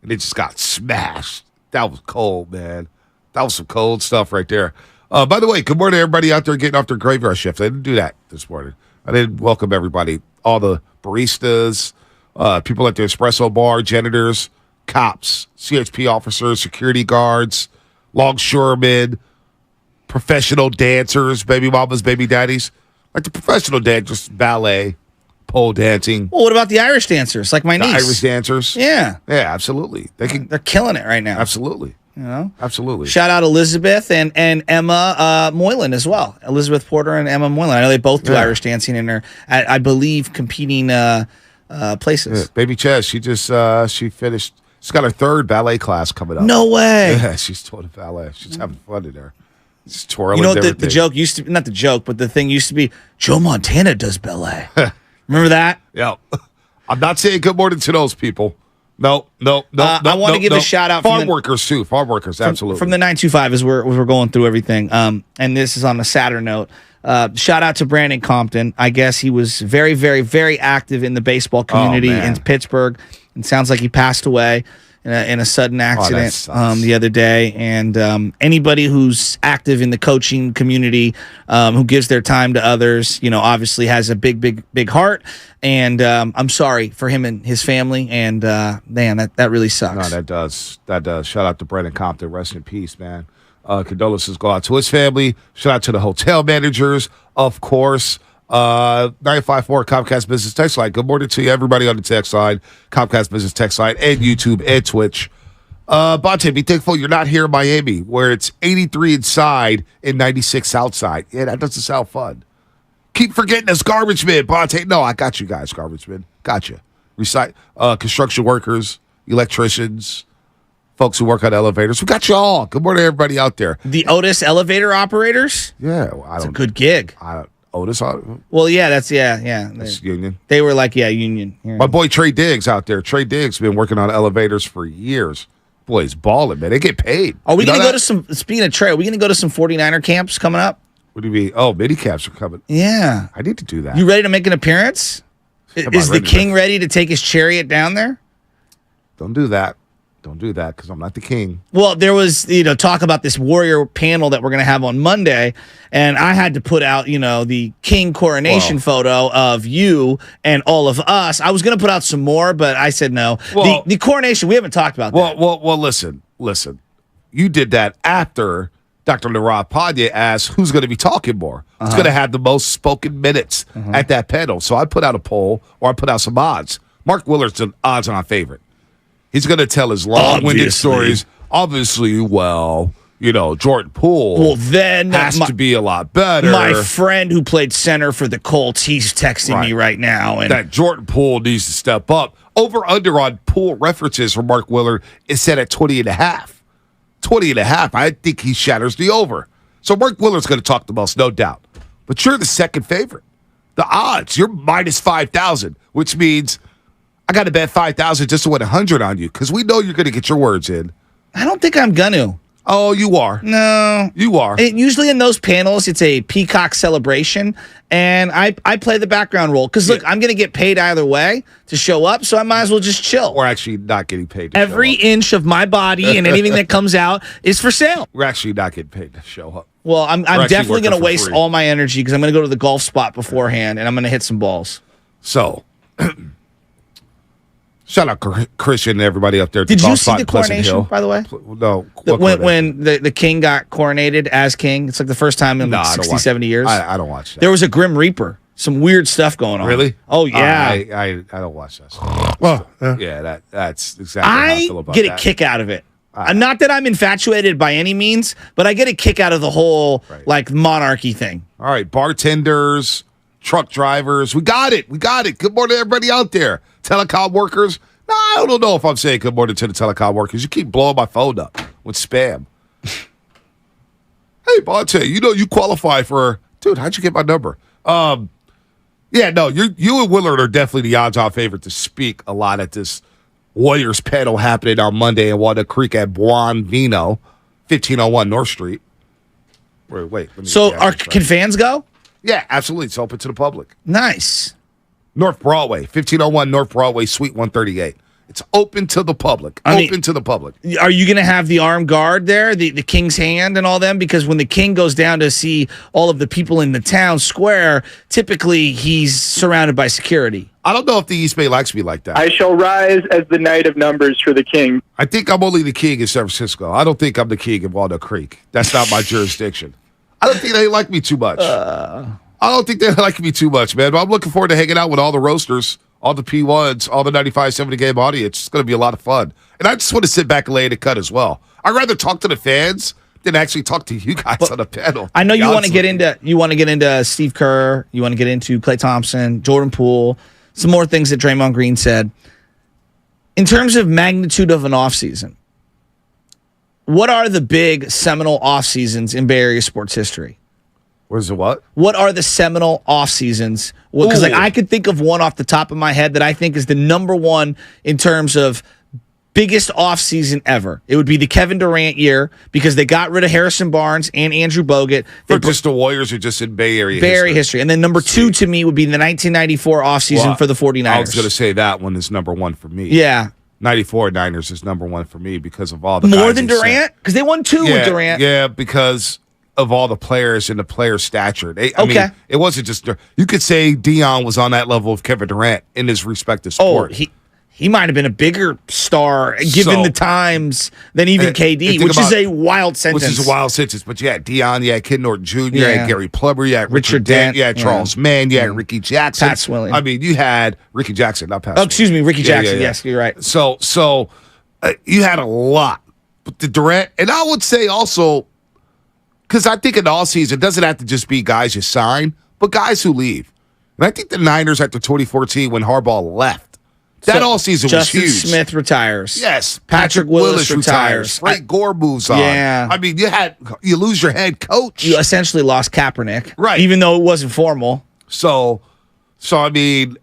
And it just got smashed. That was cold, man. That was some cold stuff right there. By the way, good morning to everybody out there getting off their graveyard shift. I didn't do that this morning. I didn't welcome everybody. All the baristas, people at the espresso bar, janitors, cops, CHP officers, security guards, longshoremen, professional dancers, baby mamas, baby daddies. Like the professional dancers, ballet, pole dancing, Well, what about the Irish dancers, like my the niece? Irish dancers. Yeah, Yeah, absolutely. They can they're killing it right now. absolutely. Absolutely. Shout out Elizabeth and Emma Moylan as well. Elizabeth Porter and Emma Moylan. I know they both do Yeah. Irish dancing and are, I believe, competing places. Yeah, Baby Chess, she just she finished. She's got her third ballet class coming up. No way. Yeah, she's doing the ballet. She's having fun in there. She's twirling. You know what the everything. joke used to be? Not the joke, but the thing used to be Joe Montana does ballet. Remember that? Yeah, I'm not saying good morning to those people. No. I want to give a shout out farm from the- workers too. Farm workers, absolutely. From the 925 as we're going through everything. And this is on a sadder note. Shout out to Brandon Compton. I guess he was very, very, very active in the baseball community man. in Pittsburgh. It sounds like he passed away in a sudden accident sucks. the other day. And anybody who's active in the coaching community, who gives their time to others, obviously has a big, big, big heart. And I'm sorry for him and his family. And man, that really sucks. No, that does. Shout out to Brandon Compton. Rest in peace, man. Condolences go out to his family. Shout out to the hotel managers, of course. 954 Comcast Business Text Line. Good morning to you, everybody on the text line, Comcast Business Text Line, and YouTube and Twitch. Bonte, be thankful you're not here in Miami, where it's 83 inside and 96 outside. Yeah, that doesn't sound fun. Keep forgetting us, garbage men, Bonte. No, I got you guys, garbage men. Got you. Construction workers, electricians, folks who work on elevators. We got you all. Good morning, everybody out there. The Otis elevator operators? Yeah, well, It's a good gig. Otis, Well, yeah, that's Union. They were like, Union. Yeah. My boy Trey Diggs out there. Trey Diggs been working on elevators for years. Boy, he's balling, man. They get paid. Are we You know going to go that? to some, speaking of Trey, are we going to go to some 49er camps coming up? What do you mean? Oh, mini caps are coming. Yeah. I need to do that. You ready to make an appearance? Am I Is the ready to king make- ready to take his chariot down there? Don't do that. Don't do that because I'm not the king. Well, there was, talk about this warrior panel that we're going to have on Monday, and I had to put out, the king coronation photo of you and all of us. I was going to put out some more, but I said no. Well- the coronation, we haven't talked about that. Well. Listen. You did that after Dr. Narad Pandya asked who's going to be talking more. Who's going to have the most spoken minutes at that panel? So I put out a poll, or I put out some odds. Mark Willard's an odds-on favorite. He's going to tell his long-winded Obviously. stories. Obviously, Jordan Poole Well, then has to be a lot better. My friend who played center for the Colts, he's texting me right now. And that Jordan Poole needs to step up. Over-under on Poole references from Mark Willard is set at 20.5. 20.5. I think he shatters the over. So Mark Willard's going to talk the most, no doubt. But you're the second favorite. The odds, you're minus 5,000, which means I got to bet 5,000 just to win 100 on you because we know you're going to get your words in. I don't think I'm gonna. Oh, you are. No. You are. Usually in those panels, it's a peacock celebration, and I play the background role. Because, look, I'm going to get paid either way to show up, so I might as well just chill. We're actually not getting paid to Every show up. inch of my body and anything that comes out is for sale. We're actually not getting paid to show up. Well, I'm definitely going to for waste free. all my energy because I'm going to go to the golf spot beforehand, and I'm going to hit some balls. So, shout out Christian and everybody up there at the Did you golf see spot the in Pleasant coronation, Hill. by the way? No. When the king got coronated as king, it's like the first time in like 60, 70 years. I don't watch that. There was a Grim Reaper. Some weird stuff going on. Really? Oh, yeah. I don't watch that. Well, Yeah, that's exactly how I feel I about get that. a kick out of it. Not that I'm infatuated by any means, but I get a kick out of the whole like monarchy thing. All right, bartenders, truck drivers, we got it. Good morning to everybody out there. Telecom workers. No, I don't know if I'm saying good morning to the telecom workers. You keep blowing my phone up with spam. Hey, Bonte, you qualify for... Dude, how'd you get my number? Yeah, no, you and Willard are definitely the odds-on favorite to speak a lot at this Warriors panel happening on Monday in Walnut Creek at Buon Vino, 1501 North Street. Wait. Let me So get can fans go? Yeah, absolutely. It's open to the public. Nice. North Broadway, 1501 North Broadway, Suite 138. It's open to the public. Are you going to have the armed guard there, the king's hand and all them? Because when the king goes down to see all of the people in the town square, typically he's surrounded by security. I don't know if the East Bay likes me like that. I shall rise as the knight of numbers for the king. I think I'm only the king in San Francisco. I don't think I'm the king in Walnut Creek. That's not my jurisdiction. I don't think they like me too much. I don't think they like me too much, man. But I'm looking forward to hanging out with all the roasters, all the P1s, all the 95-70 game audience. It's going to be a lot of fun. And I just want to sit back and lay in a cut as well. I'd rather talk to the fans than actually talk to you guys on the panel. I know you want to get into Steve Kerr, you want to get into Klay Thompson, Jordan Poole, some more things that Draymond Green said. In terms of magnitude of an offseason, what are the big seminal off seasons in Bay Area sports history? Where's the what? What are the seminal off seasons? Because I could think of one off the top of my head that I think is the number one in terms of biggest off season ever. It would be the Kevin Durant year because they got rid of Harrison Barnes and Andrew Bogut. For just the Warriors or just in Bay Area history. And then number two to me would be the 1994 offseason for the 49ers. I was going to say that one is number one for me. Yeah. 94 Niners is number one for me because of all the More guys than they Durant? Because they won two with Durant. Yeah, because of all the players and the player stature. I mean, it wasn't just... You could say Dion was on that level of Kevin Durant in his respective sport. Oh, he might have been a bigger star given the times than even KD, which is a wild sentence. Which is a wild sentence. But you had Dion, you had Ken Norton Jr., you had Gary Plummer, you had Richard Dent, you had Charles Mann, you had Ricky Jackson. Pat Swilling. I mean, you had Ricky Jackson, not Pat Swilling. Excuse me, Ricky Jackson. Yes, you're right. So you had a lot. But the Durant, and I would say also, because I think in the offseason, it doesn't have to just be guys you sign, but guys who leave. And I think the Niners after 2014 when Harbaugh left, that all season was huge. Justin Smith retires. Yes. Patrick Willis retires. Frank Gore moves on. Yeah. I mean, you lose your head coach. You essentially lost Kaepernick. Right. Even though it wasn't formal. So I mean,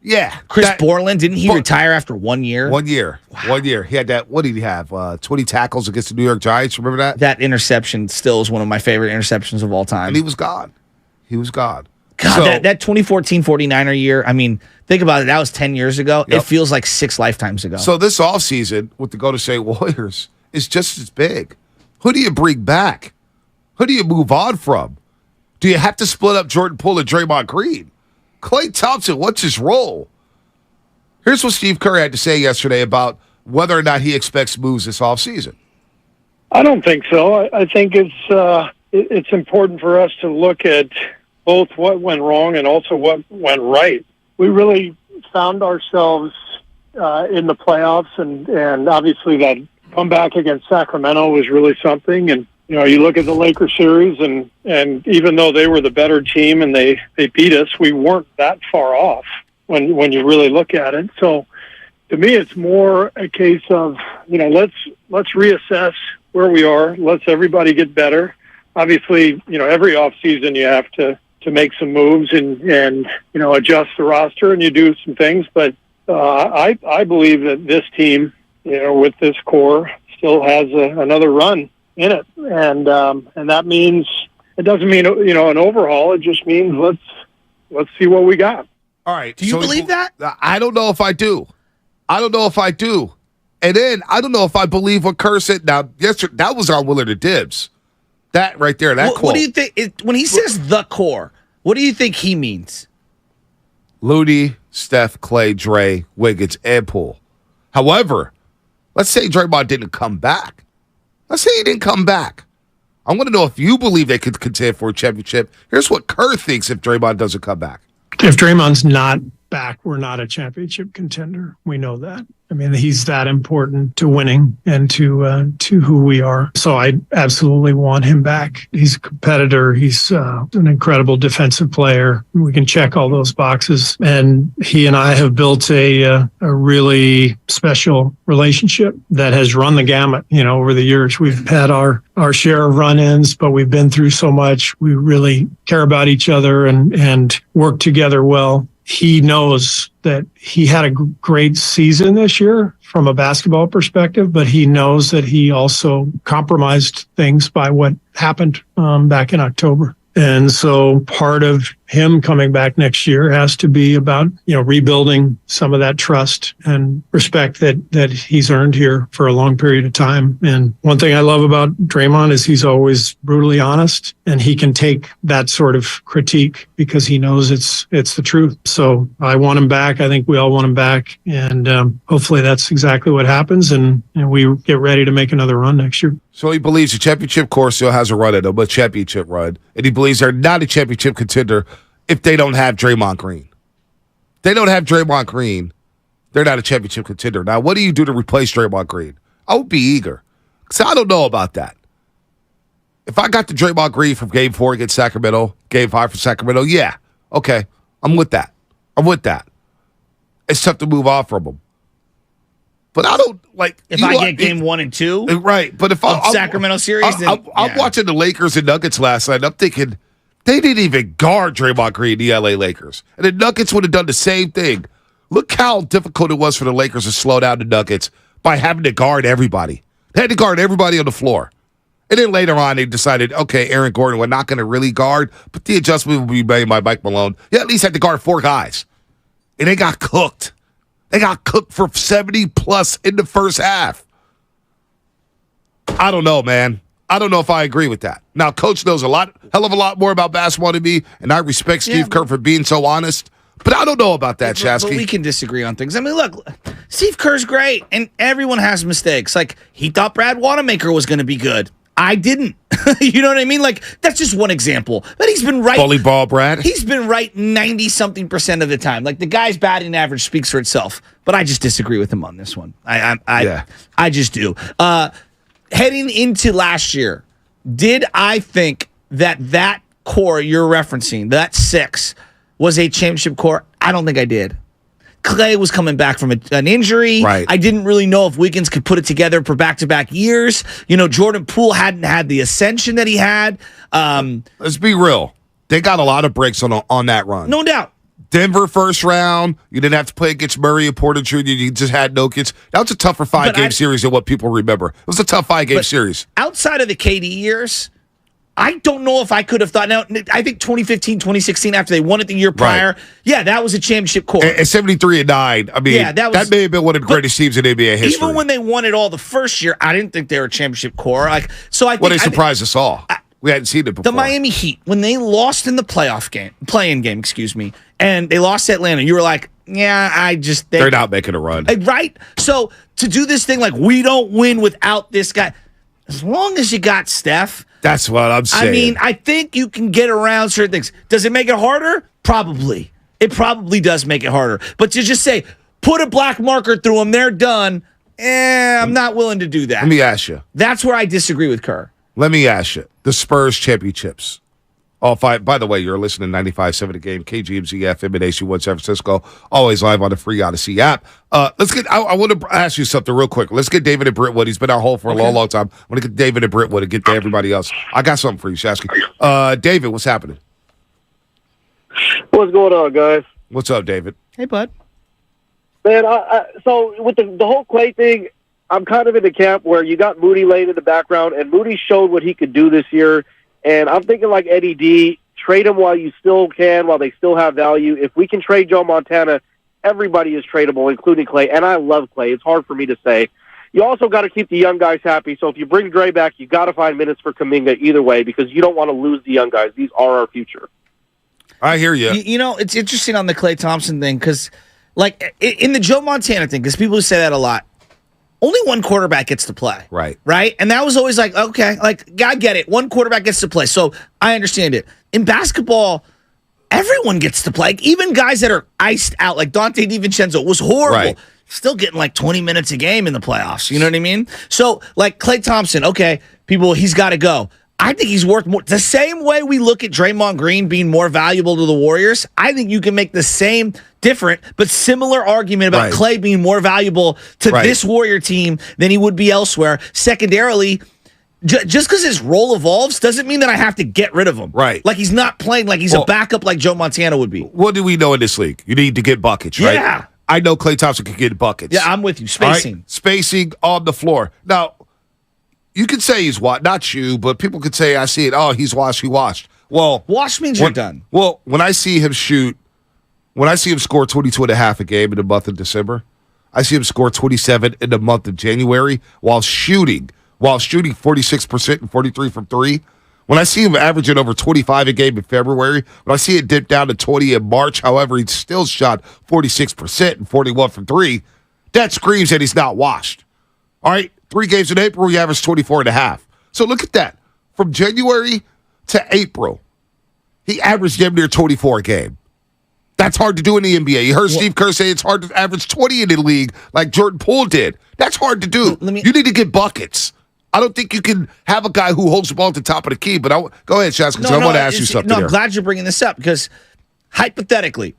yeah. Chris Borland, didn't he retire after 1 year? 1 year. Wow. 1 year. He had that, what did he have? 20 tackles against the New York Giants. Remember that? That interception still is one of my favorite interceptions of all time. And he was gone. God, that 2014 49er year, I mean, think about it. That was 10 years ago. Yep. It feels like 6 lifetimes ago. So this offseason with the Golden State Warriors is just as big. Who do you bring back? Who do you move on from? Do you have to split up Jordan Poole and Draymond Green? Klay Thompson, what's his role? Here's what Steve Kerr had to say yesterday about whether or not he expects moves this offseason. I don't think so. I think it's important for us to look at both what went wrong and also what went right. We really found ourselves in the playoffs, and obviously that comeback against Sacramento was really something. And you look at the Lakers series, and even though they were the better team and they beat us, we weren't that far off when you really look at it. So To me, it's more a case of, let's reassess where we are. Let's everybody get better. Obviously, every offseason you have to make some moves and adjust the roster, and you do some things. But I believe that this team, with this core, still has another run in it, and that means it doesn't mean an overhaul. It just means let's see what we got. All right. Do you believe that? I don't know if I do. And then I don't know if I believe what Kerr said. Now, yesterday, that was on Willard and Dibbs. That right there, that quote. What do you think when he says the core? What do you think he means? Looney, Steph, Klay, Dre, Wiggins, and Poole. However, let's say Draymond didn't come back. Let's say he didn't come back. I want to know if you believe they could contend for a championship. Here's what Kerr thinks if Draymond doesn't come back. If Draymond's not back, we're not a championship contender. We know that. I mean, he's that important to winning and to who we are. So I absolutely want him back. He's a competitor. He's an incredible defensive player. We can check all those boxes. And he and I have built a really special relationship that has run the gamut, over the years. We've had our share of run-ins, but we've been through so much. We really care about each other and work together well. He knows that he had a great season this year from a basketball perspective, but he knows that he also compromised things by what happened back in October. And so part of him coming back next year has to be about, rebuilding some of that trust and respect that he's earned here for a long period of time. And one thing I love about Draymond is he's always brutally honest, and he can take that sort of critique because he knows it's the truth. So I want him back. I think we all want him back. And hopefully that's exactly what happens. And we get ready to make another run next year. So he believes the championship core still has a run at them, a championship run. And he believes they're not a championship contender if they don't have Draymond Green. If they don't have Draymond Green, they're not a championship contender. Now, what do you do to replace Draymond Green? I would be eager. So I don't know about that. If I got the Draymond Green from Game 4 against Sacramento, Game 5 for Sacramento, yeah, okay, I'm with that. It's tough to move off from him. But I don't if I get Game 1 and 2, right? But if I'm Sacramento series, I'm watching the Lakers and Nuggets last night. I'm thinking they didn't even guard Draymond Green, the LA Lakers, and the Nuggets would have done the same thing. Look how difficult it was for the Lakers to slow down the Nuggets by having to guard everybody. They had to guard everybody on the floor, and then later on they decided, okay, Aaron Gordon, we're not going to really guard, but the adjustment will be made by Mike Malone. You at least had to guard 4 guys, and they got cooked. They got cooked for 70+ in the first half. I don't know, man. I don't know if I agree with that. Now, Coach knows hell of a lot more about basketball than me, and I respect Steve Kerr for being so honest. But I don't know about that, Chasky. But we can disagree on things. I mean, look, Steve Kerr's great, and everyone has mistakes. Like, he thought Brad Wanamaker was going to be good. I didn't. You know what I mean? Like, that's just one example. But he's been right. Bully ball, Brad. He's been right 90-something% of the time. Like, the guy's batting average speaks for itself. But I just disagree with him on this one. I just do. Heading into last year, did I think that core you're referencing, that 6, was a championship core? I don't think I did. Klay was coming back from an injury. Right. I didn't really know if Wiggins could put it together for back-to-back years. Jordan Poole hadn't had the ascension that he had. Let's be real. They got a lot of breaks on that run. No doubt. Denver first round. You didn't have to play against Murray and Porter Jr. You just had Jokic. That was a tougher 5-game series than what people remember. It was a tough 5-game series. Outside of the KD years, I don't know if I could have thought. Now, I think 2015, 2016, after they won it the year prior, that was a championship core. And 73-9, I mean, that may have been one of the greatest teams in NBA history. Even when they won it all the first year, I didn't think they were a championship core. They surprised us all. We hadn't seen it before. The Miami Heat, when they lost in the play-in game, and they lost to Atlanta, you were like, they're not making a run. Right? So to do this thing like, we don't win without this guy, as long as you got Steph. That's what I'm saying. I mean, I think you can get around certain things. Does it make it harder? Probably. It probably does make it harder. But to just say, put a black marker through them, they're done, I'm not willing to do that. Let me ask you. That's where I disagree with Kerr. Let me ask you. The Spurs championships. All five. By the way, you're listening to 95.7 The Game, KGMZ FM in AC1 San Francisco. Always live on the free Odyssey app. Let's get. I want to ask you something real quick. Let's get David and Brentwood. He's been our hole for a long, long time. I want to get David and Brentwood and get to everybody else. I got something for you, Shasky. David, what's happening? What's going on, guys? What's up, David? Hey, bud. Man, so with the whole Klay thing, I'm kind of in the camp where you got Moody laying in the background, and Moody showed what he could do this year. And I'm thinking like Eddie D, trade him while you still can, while they still have value. If we can trade Joe Montana, everybody is tradable, including Klay. And I love Klay. It's hard for me to say. You also got to keep the young guys happy. So if you bring Dre back, you got to find minutes for Kuminga either way, because you don't want to lose the young guys. These are our future. I hear you. You know, it's interesting on the Klay Thompson thing because, like, in the Joe Montana thing, because people say that a lot, only one quarterback gets to play. Right. Right? And that was always like, okay, like, I get it. One quarterback gets to play. So I understand it. In basketball, everyone gets to play. Like, even guys that are iced out, like Dante DiVincenzo was horrible. Right. Still getting like 20 minutes a game in the playoffs. You know what I mean? So, like, Klay Thompson, okay, people, he's got to go. I think he's worth more. The same way we look at Draymond Green being more valuable to the Warriors, I think you can make the same different but similar argument about Klay being more valuable to this Warrior team than he would be elsewhere. Secondarily, just because his role evolves doesn't mean that I have to get rid of him. Right. Like he's not playing like he's a backup like Joe Montana would be. What do we know in this league? You need to get buckets, right? Yeah. I know Klay Thompson can get buckets. Yeah, I'm with you. Spacing. Right? Spacing on the floor. Now, you could say he's washed. Not you, but people could say, I see it. Oh, he's washed. He washed. Well, washed means you're done. Well, when I see him score 22 and a half a game in the month of December, I see him score 27 in the month of January while shooting 46% and 43 from three. When I see him averaging over 25 a game in February, when I see it dip down to 20 in March, however, he still shot 46% and 41 from three, that screams that he's not washed. All right? 3 games in April, he averaged 24 and a half. So look at that. From January to April, he averaged damn near 24 a game. That's hard to do in the NBA. You heard Steve Kerr say it's hard to average 20 in the league like Jordan Poole did. That's hard to do. You need to get buckets. I don't think you can have a guy who holds the ball at the top of the key, but go ahead, Shaz, because I want to ask you something I'm glad you're bringing this up because hypothetically,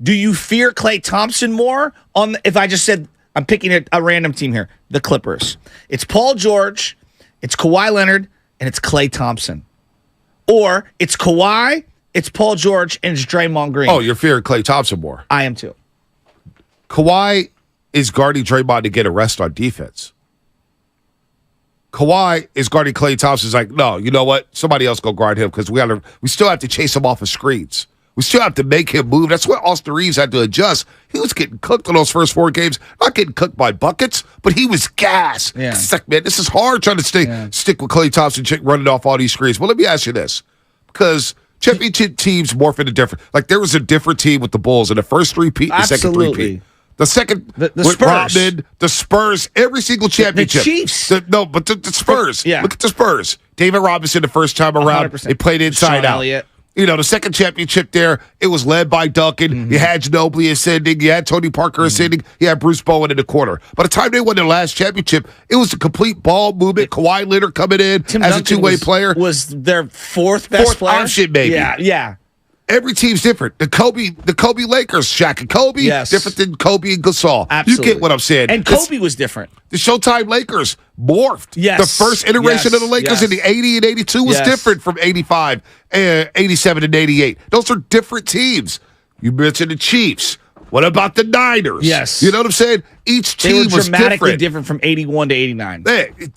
do you fear Klay Thompson more if I just said, I'm picking a random team here, the Clippers. It's Paul George, it's Kawhi Leonard, and it's Klay Thompson. Or it's Kawhi, it's Paul George, and it's Draymond Green. Oh, you're fearing Klay Thompson more. I am too. Kawhi is guarding Draymond to get a rest on defense. Kawhi is guarding Klay Thompson. Is like, no, you know what? Somebody else go guard him because we still have to chase him off of screens. We still have to make him move. That's what Austin Reeves had to adjust. He was getting cooked in those first 4 games. Not getting cooked by buckets, but he was gas. Yeah. It's like, man, this is hard trying to stick with Klay Thompson running off all these screens. Well, let me ask you this. Because championship teams morph into different. Like, there was a different team with the Bulls in the first three-peat and the second three-peat. The second, the with Spurs. Rodman, the Spurs, every single championship. The Chiefs. The Spurs. Yeah. Look at the Spurs. David Robinson the first time around. 100%. They played inside Sean out. Elliott. You know, the second championship there, it was led by Duncan. Mm-hmm. You had Ginobili ascending. You had Tony Parker ascending. You had Bruce Bowen in the corner. By the time they won their last championship, it was a complete ball movement. Kawhi Leonard coming in Tim as Duncan a two-way player. Was their fourth best player? Option, maybe. Yeah. Every team's different. The Kobe Lakers, Shaq and Kobe, different than Kobe and Gasol. Absolutely. You get what I'm saying. And Kobe was different. The Showtime Lakers morphed. Yes. The first iteration of the Lakers in the 80 and 82 was different from 85, 87, and 88. Those are different teams. You mentioned the Chiefs. What about the Niners? Yes. You know what I'm saying? Each team They were was dramatically different from 81 to 89.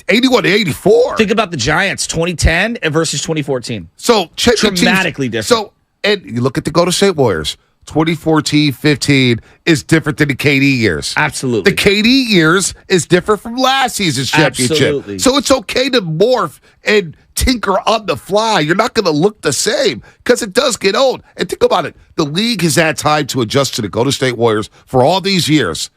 81 to 84. Think about the Giants, 2010 versus 2014. So dramatically different. So, and you look at the Golden State Warriors. 2014-15 is different than the KD years. Absolutely. The KD years is different from last season's championship. Absolutely. So it's okay to morph and tinker on the fly. You're not going to look the same because it does get old. And think about it. The league has had time to adjust to the Golden State Warriors for all these years.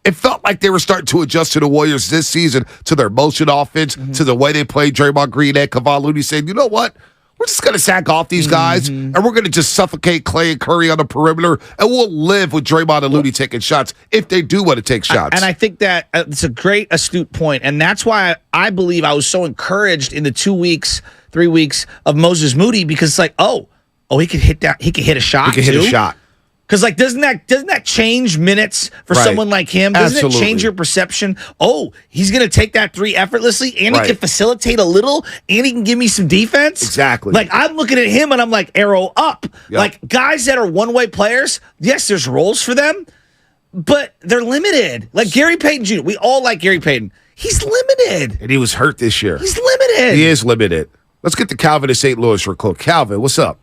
It felt like they were starting to adjust to the Warriors this season, to their motion offense, to the way they played Draymond Green and Kevon Looney, saying, you know what? We're just going to sack off these guys, and we're going to just suffocate Klay and Curry on the perimeter, and we'll live with Draymond and Looney taking shots if they do want to take shots. And I think that it's a great, astute point, and that's why I believe I was so encouraged in the 2 weeks, 3 weeks of Moses Moody, because it's like, oh, he could hit that. He could hit a shot. He could hit a shot. Because like doesn't that change minutes for someone like him? Doesn't it change your perception? Oh, he's going to take that three effortlessly, and he can facilitate a little, and he can give me some defense. Exactly. Like I'm looking at him, and I'm like, arrow up. Yep. Like guys that are one-way players, yes, there's roles for them, but they're limited. Like Gary Payton Jr. We all like Gary Payton. He's limited. And he was hurt this year. He's limited. He is limited. Let's get to Calvin in St. Louis real quick. Calvin, what's up?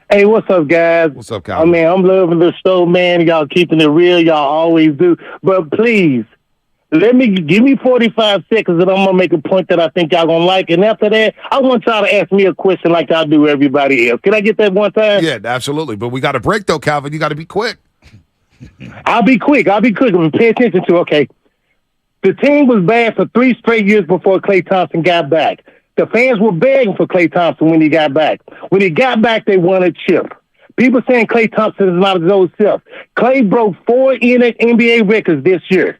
Hey, what's up, guys? What's up, Calvin? I mean, I'm loving the show, man. Y'all keeping it real. Y'all always do. But please, give me 45 seconds, and I'm going to make a point that I think y'all going to like. And after that, I want y'all to ask me a question like I do everybody else. Can I get that one time? Yeah, absolutely. But we got a break, though, Calvin. You got to be quick. I'll be quick. Pay attention to, okay. The team was bad for 3 straight years before Klay Thompson got back. The fans were begging for Klay Thompson when he got back. When he got back, they won a chip. People saying Klay Thompson is not his old self. Klay broke 4 NBA records this year.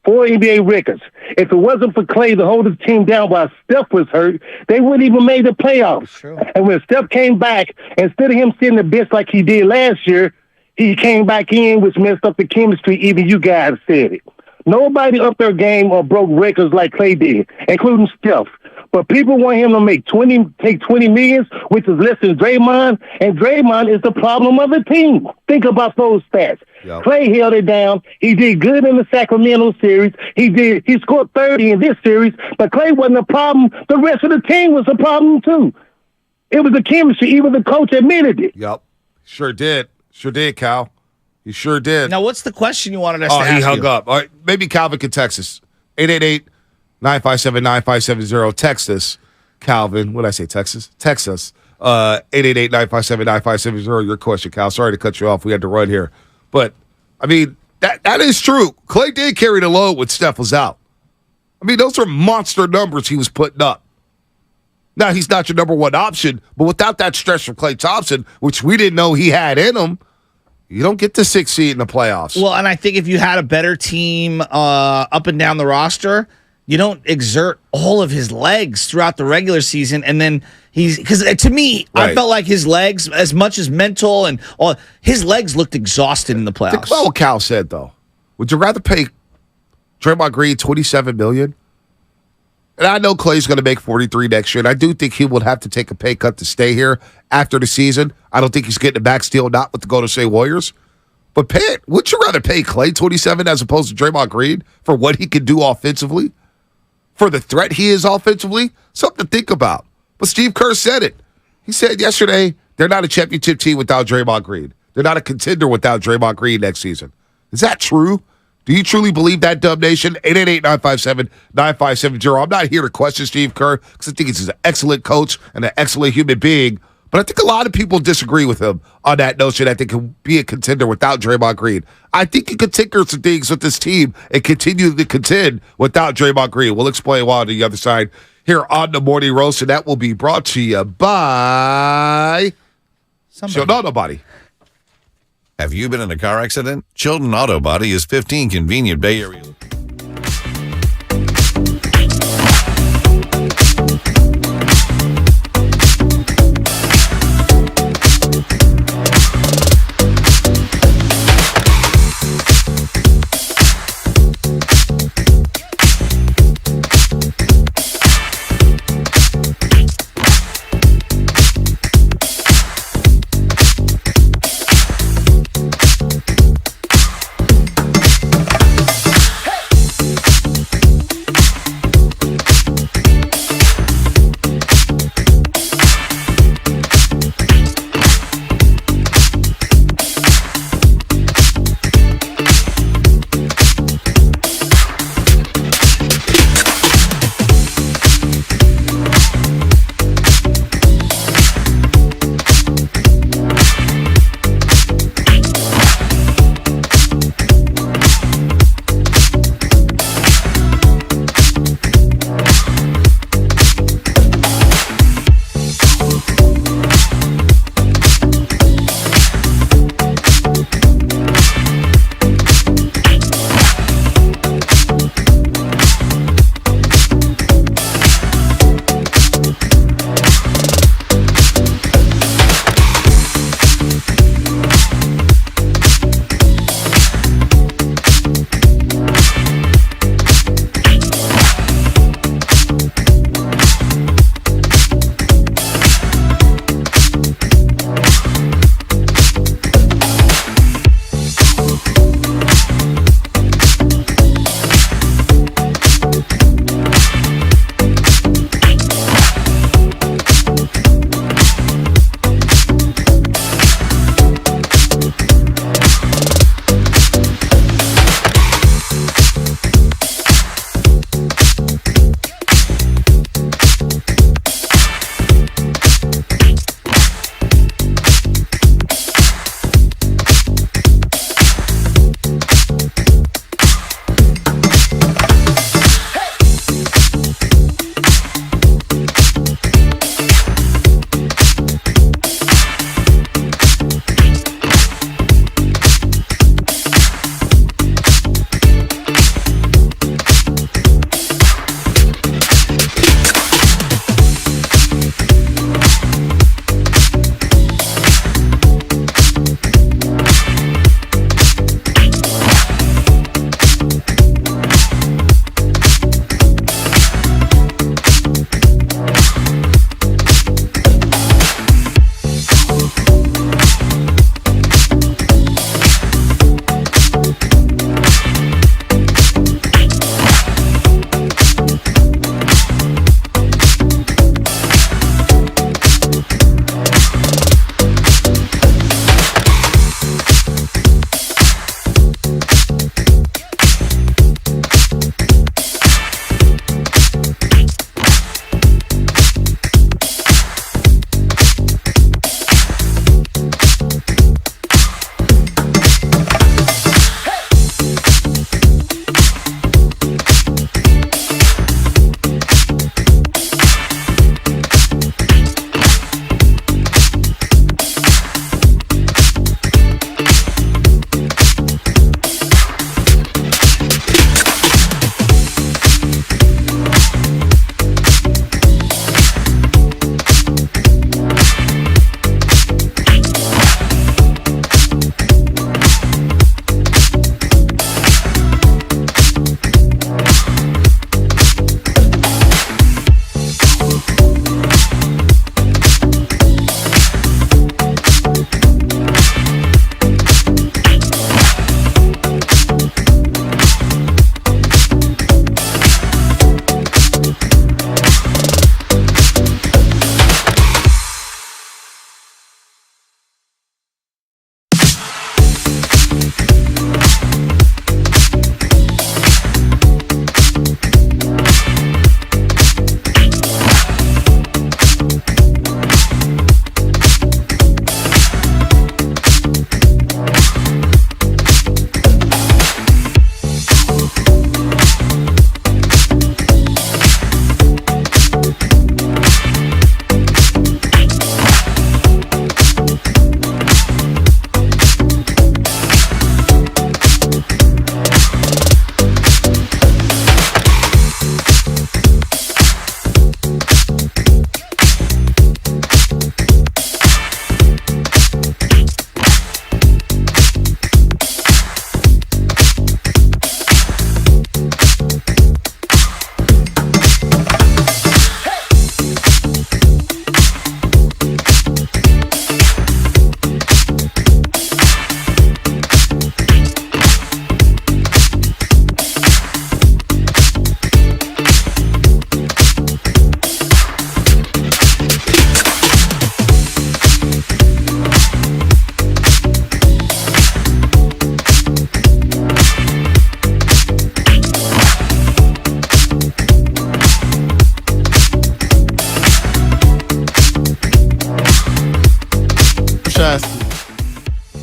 4 NBA records. If it wasn't for Klay to hold his team down while Steph was hurt, they wouldn't even made the playoffs. True. And when Steph came back, instead of him sitting the bench like he did last year, he came back in, which messed up the chemistry. Even you guys said it. Nobody upped their game or broke records like Klay did, including Steph. But people want him to take 20 million, which is less than Draymond, and Draymond is the problem of the team. Think about those stats. Yep. Klay held it down. He did good in the Sacramento series. He scored 30 in this series, but Klay wasn't the problem. The rest of the team was the problem too. It was the chemistry. Even the coach admitted it. Yep. Sure did, Cal. He sure did. Now, what's the question you wanted us to ask? Oh, he hung you? up. All right, maybe Calvin can text us. 888-957-9570. Text us, Calvin. What did I say, Texas? Text us. 888-957-9570. Your question, Cal. Sorry to cut you off. We had to run here. But, I mean, that is true. Klay did carry the load when Steph was out. I mean, those are monster numbers he was putting up. Now, he's not your number one option, but without that stretch from Klay Thompson, which we didn't know he had in him, you don't get the 6th seed in the playoffs. Well, and I think if you had a better team up and down the roster, you don't exert all of his legs throughout the regular season. And then because to me, I felt like his legs, as much as mental and all, his legs looked exhausted in the playoffs. Think about what Cal said, though. Would you rather pay Draymond Green $27 million? And I know Klay's going to make 43 next year, and I do think he will have to take a pay cut to stay here after the season. I don't think he's getting a back deal, not with the Golden State Warriors. But would you rather pay Klay 27 as opposed to Draymond Green for what he can do offensively? For the threat he is offensively? Something to think about. But Steve Kerr said it. He said yesterday, they're not a championship team without Draymond Green. They're not a contender without Draymond Green next season. Is that true? Do you truly believe that, Dub Nation? 888-957-9570. I'm not here to question Steve Kerr because I think he's an excellent coach and an excellent human being. But I think a lot of people disagree with him on that notion that they can be a contender without Draymond Green. I think he could tinker some things with this team and continue to contend without Draymond Green. We'll explain why on the other side here on the Morning Roast, and that will be brought to you by Nobody. Have you been in a car accident? Chilton Auto Body is 15 convenient Bay Area.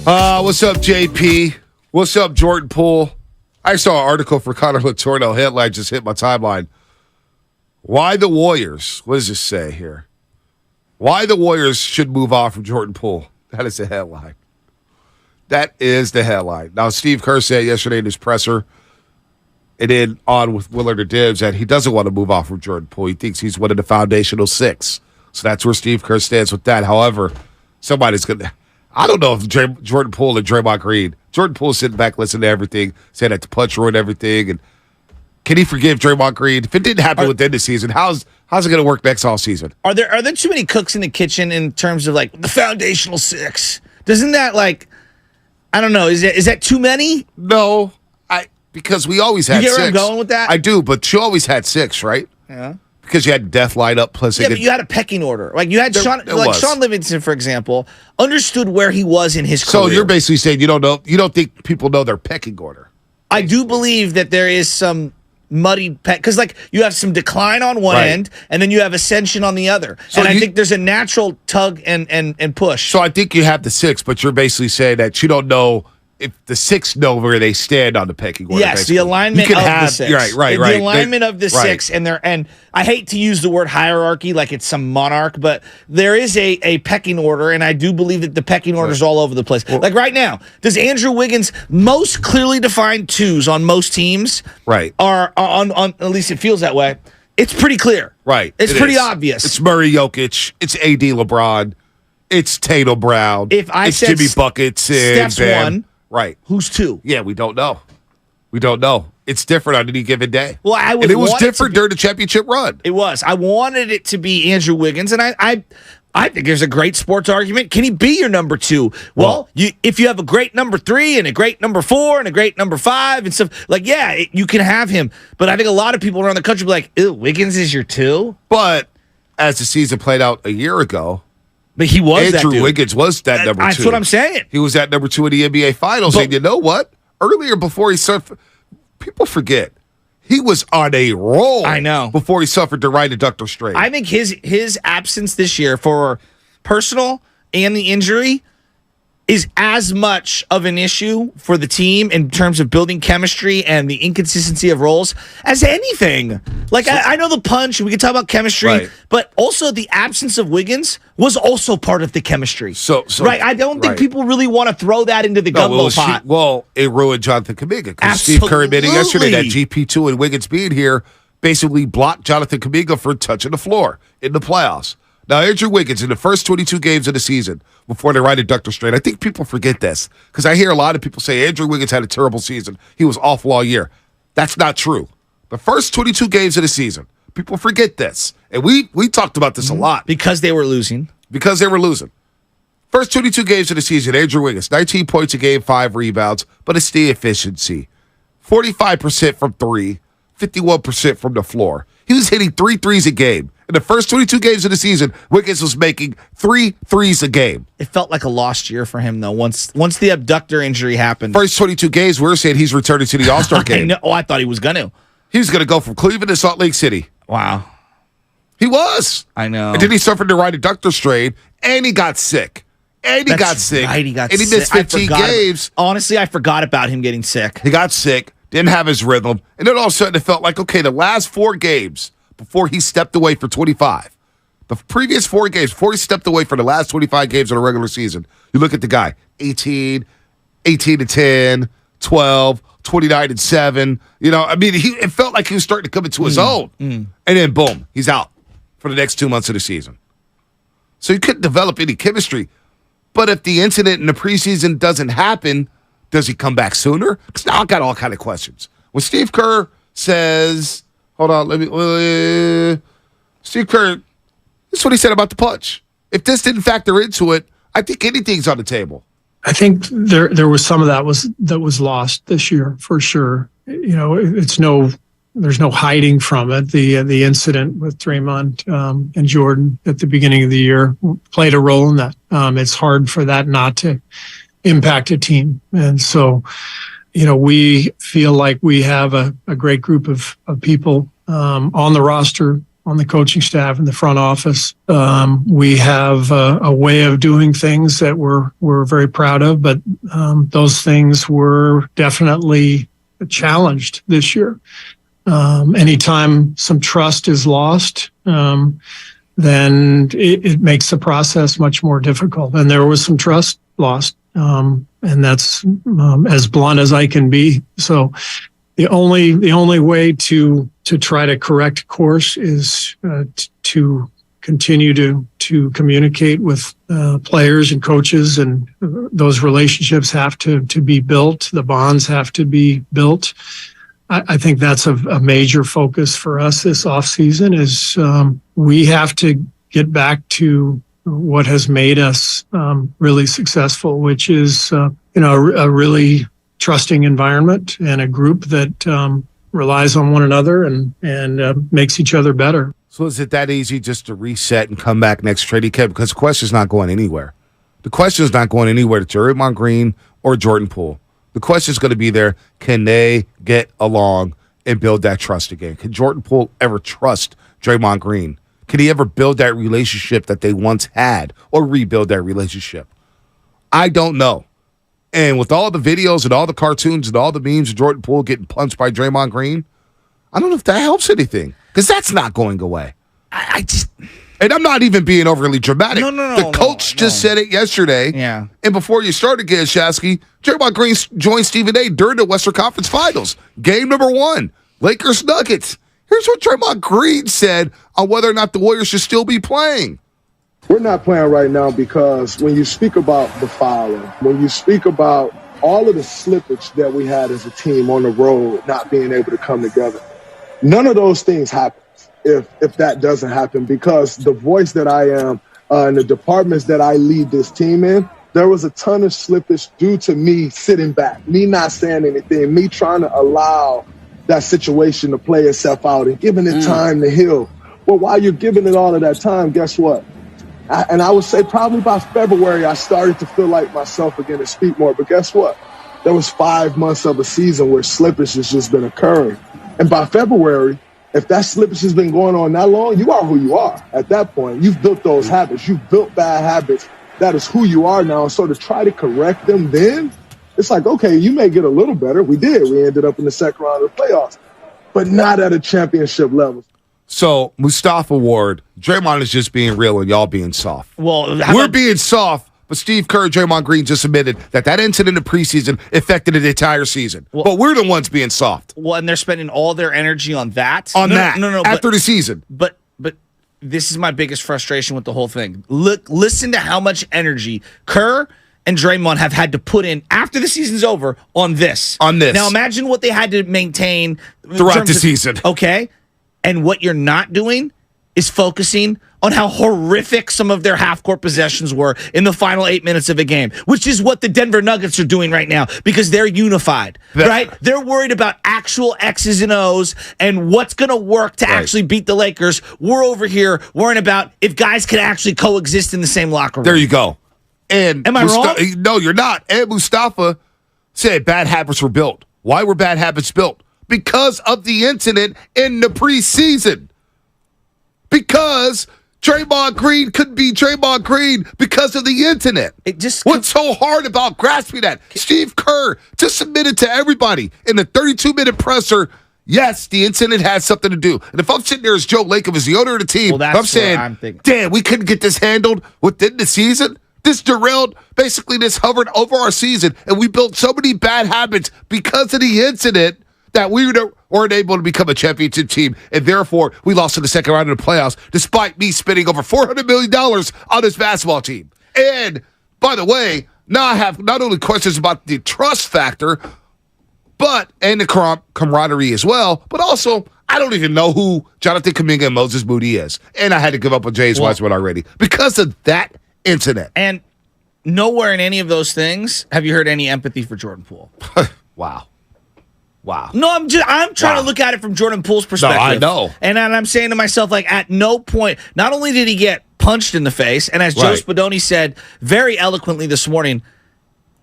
What's up, JP? What's up, Jordan Poole? I saw an article for Connor Latorno headline just hit my timeline. Why the Warriors? What does this say here? Why the Warriors should move on from Jordan Poole. That is the headline. That is the headline. Now, Steve Kerr said yesterday in his presser, and then on with Willard or Dibbs, that he doesn't want to move off from Jordan Poole. He thinks he's one of the foundational six. So that's where Steve Kerr stands with that. However, somebody's going to... I don't know if Jordan Poole and Draymond Green. Jordan Poole's sitting back listening to everything, saying that the punch ruined everything. And can he forgive Draymond Green? If it didn't happen within the season, how's it going to work next all season? Are there too many cooks in the kitchen in terms of like the foundational six? Doesn't that like... I don't know. Is that too many? No, because we always had you get six. Where I'm going with that? I do, but you always had six, right? Yeah. Because you had death lineup plus. Yeah, but you had a pecking order. Like you had Sean Livingston, for example, understood where he was in his career. So you're basically saying you don't know. You don't think people know their pecking order. I do believe that there is some muddied because like you have some decline on one end and then you have ascension on the other. So and I think there's a natural tug and push. So I think you have the six, but you're basically saying that you don't know if the six know where they stand on the pecking order. Yes, basically. The alignment of the six. Right. The alignment of the six, and I hate to use the word hierarchy like it's some monarch, but there is a pecking order, and I do believe that the pecking order is all over the place. Well, like right now, does Andrew Wiggins' most clearly defined twos on most teams are on at least it feels that way. It's pretty clear. Right. It's pretty obvious. It's Murray Jokic. It's AD LeBron. It's Tatum Brown. It's Jimmy Buckets. Steph's one. Right. Who's two? Yeah, we don't know. It's different on any given day. Well, and it was different during the championship run. It was. I wanted it to be Andrew Wiggins, and I think there's a great sports argument. Can he be your number two? Well, if you have a great number three and a great number four and a great number five and stuff, like, you can have him. But I think a lot of people around the country be like, ew, Wiggins is your two? But as the season played out a year ago, but he was Andrew Wiggins was that number two. That's what I'm saying. He was that number two in the NBA Finals. And you know what? Earlier, before he suffered, people forget, he was on a roll. I know. Before he suffered the right adductor strain. I think his absence this year for personal and the injury is as much of an issue for the team in terms of building chemistry and the inconsistency of roles as anything. Like, I know the punch, we can talk about chemistry, but also the absence of Wiggins was also part of the chemistry. Right? I don't think people really want to throw that into the gumbo pot. It ruined Jonathan Kuminga because Steve Kerr admitted yesterday that GP2 and Wiggins being here basically blocked Jonathan Kuminga from touching the floor in the playoffs. Now, Andrew Wiggins, in the first 22 games of the season, before the right adductor strain, I think people forget this, because I hear a lot of people say Andrew Wiggins had a terrible season. He was awful all year. That's not true. The first 22 games of the season, people forget this. And we talked about this a lot. Because they were losing. First 22 games of the season, Andrew Wiggins, 19 points a game, 5 rebounds, but it's the efficiency. 45% from three, 51% from the floor. He was hitting 3 threes a game. In the first 22 games of the season, Wiggins was making 3 threes a game. It felt like a lost year for him, though, once the abductor injury happened. First 22 games, we were saying he's returning to the All-Star game. I thought he was going to. He was going to go from Cleveland to Salt Lake City. Wow. He was. I know. And then he suffered the right adductor strain, and he got sick. Right, he got and he missed 15 games. Honestly, I forgot about him getting sick. He got sick, didn't have his rhythm, and then all of a sudden it felt like, okay, the last 4 games before he stepped away for 25. The previous 4 games, before he stepped away for the last 25 games of the regular season, you look at the guy, 18-10, 12, 29-7. You know, I mean, it felt like he was starting to come into his own. And then, boom, he's out for the next 2 months of the season. So he couldn't develop any chemistry. But if the incident in the preseason doesn't happen, does he come back sooner? Because now I got all kind of questions. When Steve Kerr says... Hold on, Steve Kerr, this is what he said about the punch. If this didn't factor into it, I think anything's on the table. I think there was some of that was lost this year for sure. You know, there's no hiding from it. The incident with Draymond and Jordan at the beginning of the year played a role in that. It's hard for that not to impact a team, and so. You know, we feel like we have a great group of people on the roster on the coaching staff and the front office. We have a way of doing things that we're very proud of, but those things were definitely challenged this year. Anytime some trust is lost, then it makes the process much more difficult. And there was some trust lost, and that's as blunt as I can be. So the only way to try to correct course is to continue to communicate with players and coaches, and those relationships have to be built. The bonds have to be built. I think that's a major focus for us this offseason is we have to get back to what has made us really successful, which is a really trusting environment and a group that relies on one another and makes each other better. So is it that easy just to reset and come back next training camp? Because the question's not going anywhere. The question is not going anywhere to Draymond Green or Jordan Poole. The question is going to be there, can they get along and build that trust again? Can Jordan Poole ever trust Draymond Green? Can he ever build that relationship that they once had or rebuild that relationship? I don't know. And with all the videos and all the cartoons and all the memes of Jordan Poole getting punched by Draymond Green, I don't know if that helps anything because that's not going away. And I'm not even being overly dramatic. No, the coach just said it yesterday. Yeah. And before you started again, Shasky, Draymond Green joined Stephen A. during the Western Conference Finals. Game number 1, Lakers Nuggets. Here's what Draymond Green said on whether or not the Warriors should still be playing. We're not playing right now because when you speak about the fouling, when you speak about all of the slippage that we had as a team on the road, not being able to come together, none of those things happen. If that doesn't happen, because the voice that I am and the departments that I lead this team in, there was a ton of slippage due to me sitting back, me not saying anything, me trying to allow that situation to play itself out and giving it time to heal. Well, while you're giving it all of that time, guess what? I would say probably by February, I started to feel like myself again and speak more. But guess what? There was 5 months of a season where slippage has just been occurring. And by February, if that slippage has been going on that long, you are who you are. At that point, you've built those habits. You've built bad habits. That is who you are now. So to try to correct them then, it's like, okay, you may get a little better. We did. We ended up in the second round of the playoffs, but not at a championship level. So, Mustafa Ward, Draymond is just being real and y'all being soft. Well, we're being soft, but Steve Kerr and Draymond Green just admitted that incident in the preseason affected the entire season. Well, but we're the ones being soft. Well, and they're spending all their energy on that. No, after the season. But this is my biggest frustration with the whole thing. Listen to how much energy Kerr and Draymond have had to put in after the season's over on this. Now imagine what they had to maintain throughout the season. Okay? And what you're not doing is focusing on how horrific some of their half-court possessions were in the final 8 minutes of a game, which is what the Denver Nuggets are doing right now because they're unified, right? They're worried about actual X's and O's and what's going to work to actually beat the Lakers. We're over here worrying about if guys can actually coexist in the same locker room. There you go. And am I wrong? No, you're not. And Mustafa said bad habits were built. Why were bad habits built? Because of the incident in the preseason. Because Draymond Green couldn't be Draymond Green because of the incident. What's so hard about grasping that? Steve Kerr just submitted to everybody in the 32-minute presser, yes, the incident had something to do. And if I'm sitting there as Joe Lacob, as the owner of the team, I'm saying, damn, we couldn't get this handled within the season. This derailed, basically this hovered over our season, and we built so many bad habits because of the incident that we weren't able to become a championship team, and therefore we lost in the second round of the playoffs, despite me spending over $400 million on this basketball team. And, by the way, now I have not only questions about the trust factor, and the camaraderie as well, but also I don't even know who Jonathan Kuminga and Moses Moody is. And I had to give up on James Wiseman already because of that incident. And nowhere in any of those things have you heard any empathy for Jordan Poole. Wow. No, I'm trying to look at it from Jordan Poole's perspective. No, I know. And I'm saying to myself, like, at no point, not only did he get punched in the face, and as Joe Spadoni said very eloquently this morning,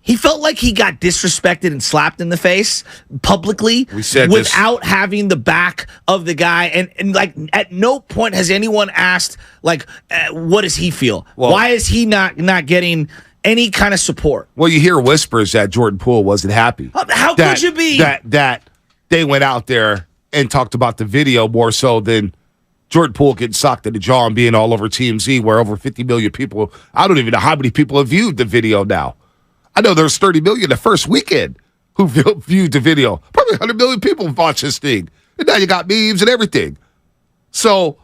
He felt like he got disrespected and slapped in the face publicly without having the back of the guy. And like, at no point has anyone asked, like, what does he feel? Well, why is he not getting any kind of support? Well, you hear whispers that Jordan Poole wasn't happy. How could you be? That they went out there and talked about the video more so than Jordan Poole getting socked in the jaw and being all over TMZ, where over 50 million people, I don't even know how many people have viewed the video now. I know there's 30 million the first weekend who viewed the video. Probably 100 million people watched this thing. And now you got memes and everything. So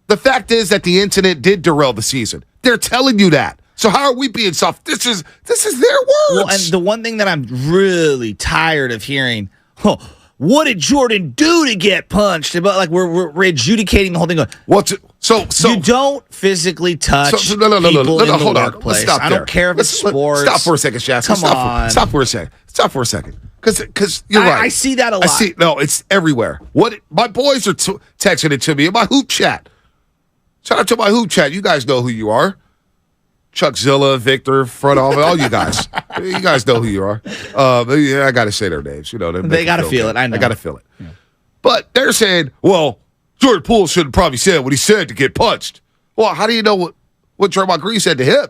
the fact is that the incident did derail the season. They're telling you that. So how are we being soft? This is their words. Well, and the one thing that I'm really tired of hearing, what did Jordan do to get punched? But like we're adjudicating the whole thing. So you don't physically touch people in the workplace. I don't care if it's sports. Stop for a second, Shasta. Stop for a second. Stop for a second. Because you're right. I see that a lot. No, it's everywhere. My boys are texting it to me in my hoop chat. Shout out to my hoop chat. You guys know who you are. Chuckzilla, Victor, front office, all you guys. You guys know who you are. I got to say their names. You know, they got to feel it. I know. I got to feel it. Yeah. But they're saying, well, Jordan Poole should have probably said what he said to get punched. Well, how do you know what Draymond Green said to him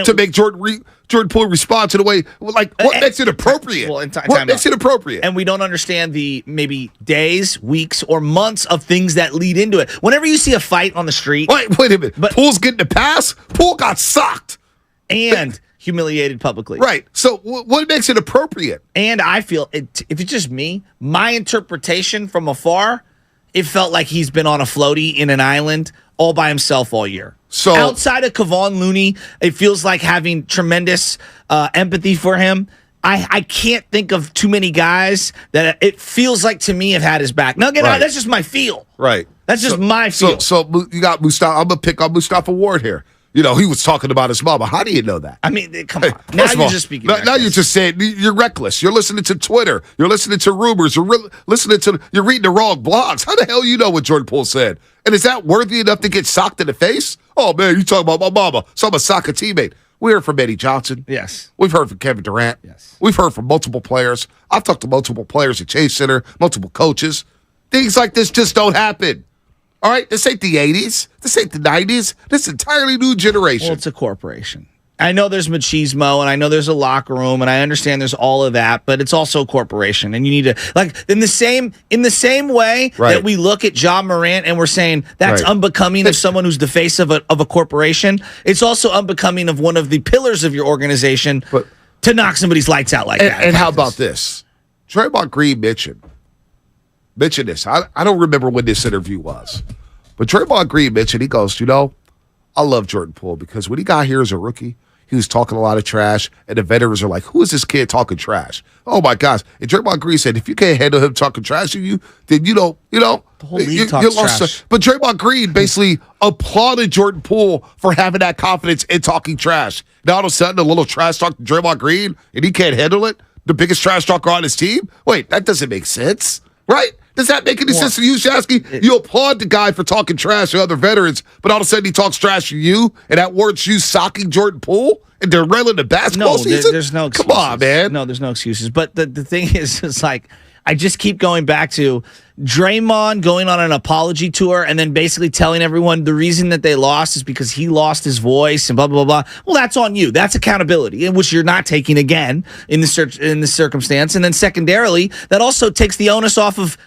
to make Jordan Poole respond to the way? Like, what makes it appropriate? Well, what makes it appropriate? And we don't understand the maybe days, weeks, or months of things that lead into it. Whenever you see a fight on the street, wait a minute. But Poole's getting a pass. Poole got socked and humiliated publicly. Right. So what makes it appropriate? And I feel if it's just me, my interpretation from afar, it felt like he's been on a floaty in an island all by himself all year. So outside of Kevon Looney, it feels like having tremendous empathy for him. I can't think of too many guys that it feels like to me have had his back. Now, again, that's just my feel. Right. That's just my feel. So you got Mustafa. I'm going to pick on Mustafa Ward here. You know, he was talking about his mama. How do you know that? I mean, come on. Now you're just speaking. Now you're just saying you're reckless. You're listening to Twitter. You're listening to rumors. You're reading the wrong blogs. How the hell you know what Jordan Poole said? And is that worthy enough to get socked in the face? Oh, man, you talking about my mama. So I'm a soccer teammate. We heard from Eddie Johnson. Yes. We've heard from Kevin Durant. Yes. We've heard from multiple players. I've talked to multiple players at Chase Center, multiple coaches. Things like this just don't happen. All right? This ain't the 80s. This ain't the 90s. This is an entirely new generation. Well, it's a corporation. I know there's machismo, and I know there's a locker room, and I understand there's all of that, but it's also a corporation, and you need to like in the same way that we look at Ja Morant and we're saying that's unbecoming of someone who's the face of a corporation. It's also unbecoming of one of the pillars of your organization to knock somebody's lights out like that. And how about this? Draymond Green mentioned this. I don't remember when this interview was, but Draymond Green mentioned, he goes, I love Jordan Poole because when he got here as a rookie, he was talking a lot of trash, and the veterans are like, who is this kid talking trash? Oh, my gosh. And Draymond Green said, if you can't handle him talking trash to you, then the whole league talks trash. But Draymond Green basically applauded Jordan Poole for having that confidence in talking trash. Now, all of a sudden, a little trash talk to Draymond Green, and he can't handle it? The biggest trash talker on his team? Wait, that doesn't make sense, right? Does that make any sense to you, Shasky? You applaud the guy for talking trash to other veterans, but all of a sudden he talks trash to you, and that warrants you socking Jordan Poole, and they're railing the basketball season? There's no excuses. Come on, man. No, there's no excuses. But the thing is, it's like, I just keep going back to Draymond going on an apology tour and then basically telling everyone the reason that they lost is because he lost his voice and blah, blah, blah, blah. Well, that's on you. That's accountability, which you're not taking again in this circumstance. And then secondarily, that also takes the onus off of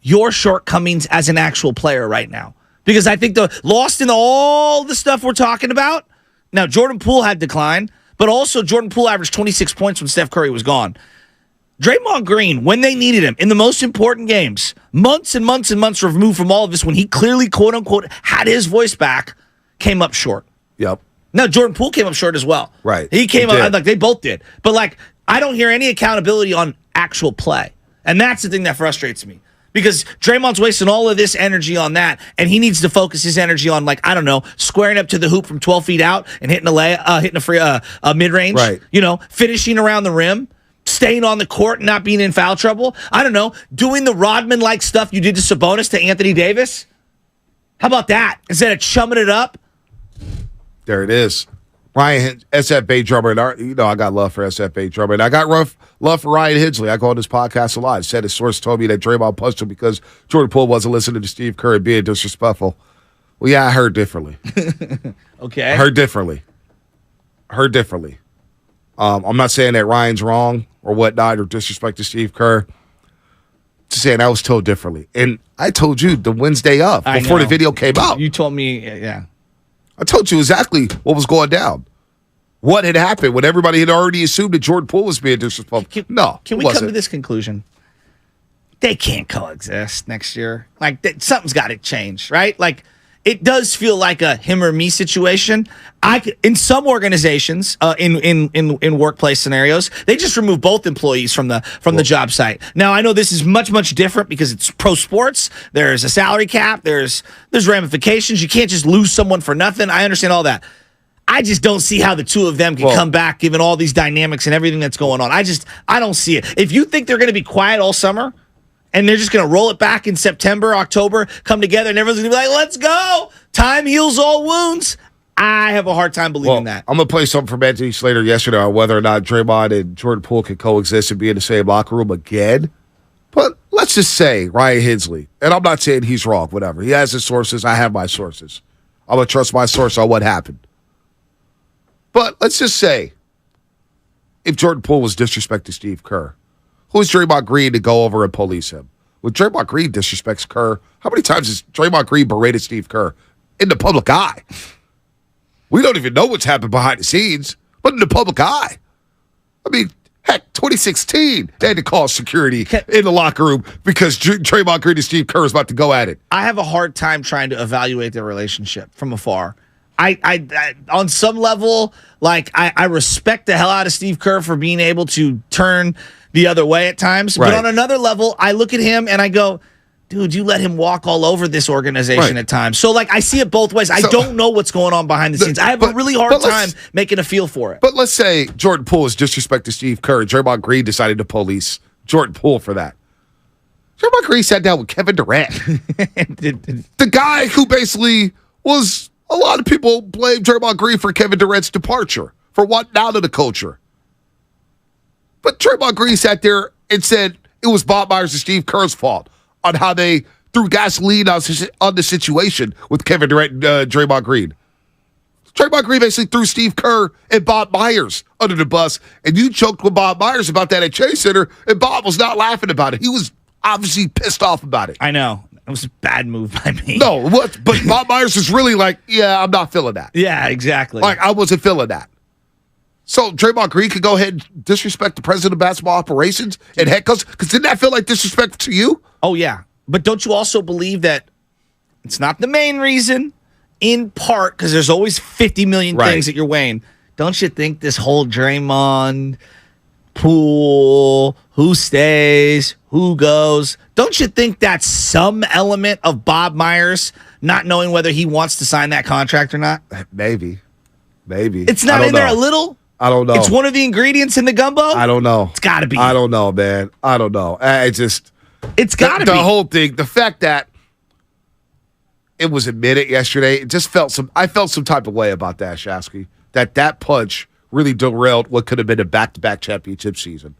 your shortcomings as an actual player right now. Because I think lost in all the stuff we're talking about, now Jordan Poole had declined, but also Jordan Poole averaged 26 points when Steph Curry was gone. Draymond Green, when they needed him in the most important games, months and months and months removed from all of this, when he clearly, quote unquote, had his voice back, came up short. Yep. Now, Jordan Poole came up short as well. Right. He came up, like they both did. But I don't hear any accountability on actual play. And that's the thing that frustrates me. Because Draymond's wasting all of this energy on that, and he needs to focus his energy on, squaring up to the hoop from 12 feet out and hitting a free mid-range. Right. Finishing around the rim, staying on the court and not being in foul trouble. I don't know, doing the Rodman-like stuff you did to Sabonis to Anthony Davis. How about that? Instead of chumming it up. There it is. Ryan SFA Drummer, and I got love for SFA Drummer, and I got love for Ryan Hensley. I go on this podcast a lot. Said his source told me that Draymond punched him because Jordan Poole wasn't listening to Steve Kerr and being disrespectful. Well, yeah, I heard differently. Okay. I heard differently. I'm not saying that Ryan's wrong or whatnot or disrespect to Steve Kerr. Just saying I was told differently. And I told you the Wednesday of, before the video came out. You told me, yeah. I told you exactly what was going down. What had happened when everybody had already assumed that Jordan Poole was being disrespectful. Can we come to this conclusion? They can't coexist next year. Like, something's got to change, right? Like, it does feel like a him or me situation. In some organizations, in workplace scenarios, they just remove both employees from the job site. Now, I know this is much different because it's pro sports. There's a salary cap. There's ramifications. You can't just lose someone for nothing. I understand all that. I just don't see how the two of them can come back given all these dynamics and everything that's going on. I don't see it. If you think they're going to be quiet all summer, and they're just going to roll it back in September, October, come together, and everyone's going to be like, let's go. Time heals all wounds. I have a hard time believing that. I'm going to play something from Anthony Slater yesterday on whether or not Draymond and Jordan Poole can coexist and be in the same locker room again. But let's just say Ryan Hensley, and I'm not saying he's wrong, whatever. He has his sources. I have my sources. I'm going to trust my source on what happened. But let's just say if Jordan Poole was disrespecting Steve Kerr, who is Draymond Green to go over and police him? When Draymond Green disrespects Kerr, how many times has Draymond Green berated Steve Kerr in the public eye? We don't even know what's happened behind the scenes, but in the public eye. I mean, heck, 2016, they had to call security in the locker room because Draymond Green and Steve Kerr is about to go at it. I have a hard time trying to evaluate their relationship from afar. I on some level, like I respect the hell out of Steve Kerr for being able to turn the other way at times. Right. But on another level, I look at him and I go, dude, you let him walk all over this organization at times. So, like, I see it both ways. I don't know what's going on behind the scenes. I have a really hard time making a feel for it. But let's say Jordan Poole is disrespecting Steve Kerr and Draymond Green decided to police Jordan Poole for that. Draymond Green sat down with Kevin Durant. The guy who basically was, a lot of people blame Draymond Green for Kevin Durant's departure, for wanting out of the culture. But Draymond Green sat there and said it was Bob Myers and Steve Kerr's fault on how they threw gasoline on the situation with Kevin Durant and Draymond Green. Draymond Green basically threw Steve Kerr and Bob Myers under the bus, and you joked with Bob Myers about that at Chase Center, and Bob was not laughing about it. He was obviously pissed off about it. I know. It was a bad move by me. No, but Bob Myers was really like, yeah, I'm not feeling that. Yeah, exactly. Like, I wasn't feeling that. So Draymond Green could go ahead and disrespect the president of basketball operations and head coach? Because didn't that feel like disrespect to you? Oh, yeah. But don't you also believe that it's not the main reason, in part, because there's always 50 million things that you're weighing. Don't you think this whole Draymond, Poole, who stays, who goes, don't you think that's some element of Bob Myers not knowing whether he wants to sign that contract or not? Maybe. It's not in there a little? I don't know. It's one of the ingredients in the gumbo? I don't know. It's got to be. I don't know, man. I don't know. It's got to be. The whole thing, the fact that it was admitted yesterday, it just I felt some type of way about that, Shasky. That punch really derailed what could have been a back-to-back championship season.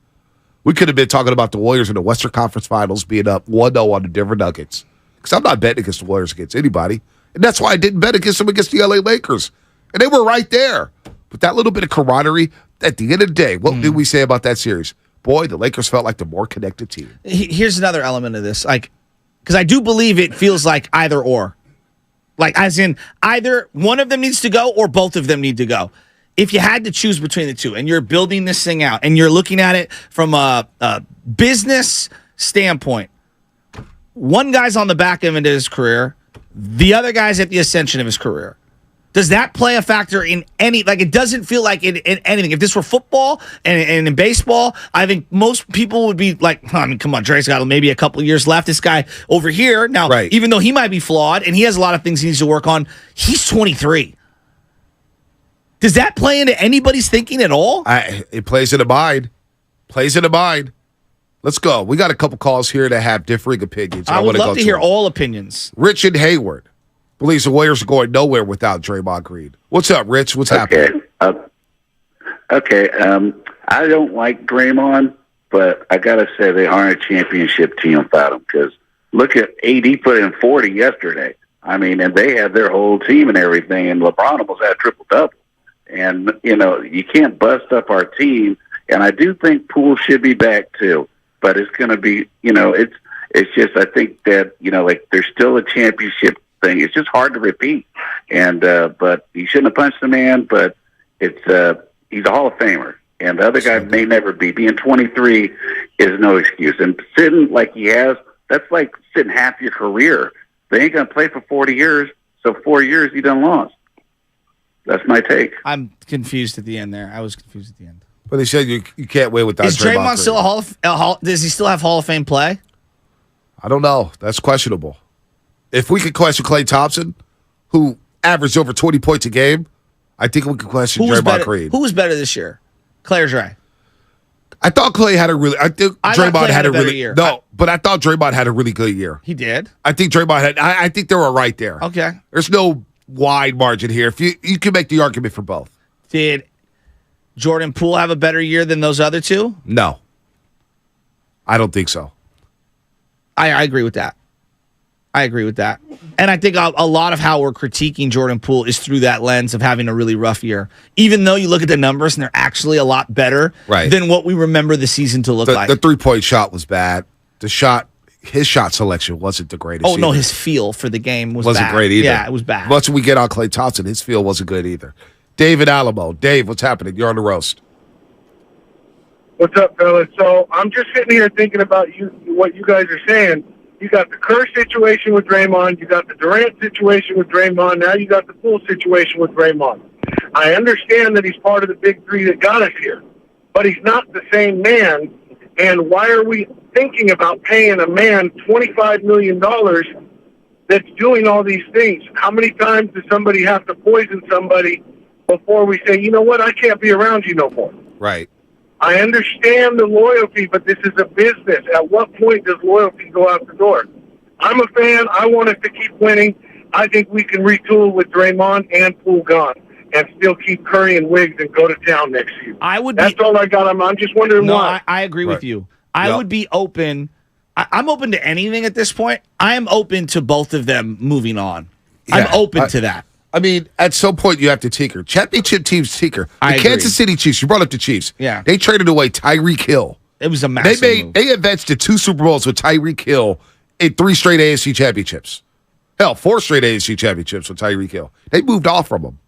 We could have been talking about the Warriors in the Western Conference Finals being up 1-0 on the Denver Nuggets. Because I'm not betting against the Warriors against anybody. And that's why I didn't bet against them against the LA Lakers. And they were right there. But that little bit of camaraderie, at the end of the day, what did we say about that series? Boy, the Lakers felt like the more connected team. Here's another element of this. Like, because I do believe it feels like either or. Like, as in, either one of them needs to go or both of them need to go. If you had to choose between the two and you're building this thing out and you're looking at it from a business standpoint, one guy's on the back end of his career, the other guy's at the ascension of his career. Does that play a factor in any, like, it doesn't feel like in anything. If this were football and in baseball, I think most people would be like, I mean, come on, Dre's got maybe a couple of years left. This guy over here, now, even though he might be flawed and he has a lot of things he needs to work on, he's 23. Does that play into anybody's thinking at all? It plays in the mind. Let's go. We got a couple calls here that have differing opinions. I would love to hear all opinions. Rich in Hayward believes the Warriors are going nowhere without Draymond Green. What's up, Rich? What's happening? Okay, I don't like Draymond, but I got to say they aren't a championship team without him, because look at AD put in 40 yesterday. I mean, and they had their whole team and everything, and LeBron almost had triple-double. And, you can't bust up our team, and I do think Poole should be back too, but it's going to be, it's just, I think that, there's still a championship thing. It's just hard to repeat. And, but he shouldn't have punched the man, but he's a Hall of Famer. And the other guy may never be. Being 23 is no excuse. And sitting like he has, that's like sitting half your career. They ain't going to play for 40 years, so 4 years he done lost. That's my take. I'm confused at the end there. I was confused at the end. But they said you can't win without Is Draymond still does he still have Hall of Fame play? I don't know. That's questionable. If we could question Klay Thompson, who averaged over 20 points a game, I think we could question Draymond Green. Who was better this year? Klay or Dre? I thought Klay had a really. I think Draymond had a really year. No, but I thought Draymond had a really good year. He did. I think Draymond had. I think they were right there. Okay. There's no wide margin here. If you can make the argument for both. Did Jordan Poole have a better year than those other two? No, I don't think so. I agree with that. And I think a lot of how we're critiquing Jordan Poole is through that lens of having a really rough year. Even though you look at the numbers and they're actually a lot better than what we remember the season to look like. The 3-point shot was bad. His shot selection wasn't the greatest. Oh, no, either. his feel for the game wasn't bad. great either. Yeah, it was bad. Once we get on Klay Thompson, his feel wasn't good either. David Alamo. Dave, what's happening? You're on the roast. What's up, fellas? So I'm just sitting here thinking about what you guys are saying. You got the Kerr situation with Draymond. You got the Durant situation with Draymond. Now you got the Poole situation with Draymond. I understand that he's part of the big three that got us here, but he's not the same man. And why are we thinking about paying a man $25 million that's doing all these things? How many times does somebody have to poison somebody before we say, you know what, I can't be around you no more? Right. I understand the loyalty, but this is a business. At what point does loyalty go out the door? I'm a fan. I want us to keep winning. I think we can retool with Draymond and Poole gone and still keep Curry and Wiggs and go to town next year. That's all I got. I'm just wondering why. I agree with you. I would be open. I'm open to anything at this point. I am open to both of them moving on. I'm open to that. I mean, at some point you have to tinker. Championship teams tinker. The Kansas City Chiefs, you brought up the Chiefs. Yeah. They traded away Tyreek Hill. It was a massive move. They advanced to 2 Super Bowls with Tyreek Hill in 3 straight AFC championships. Hell, 4 straight AFC championships with Tyreek Hill. They moved off from him.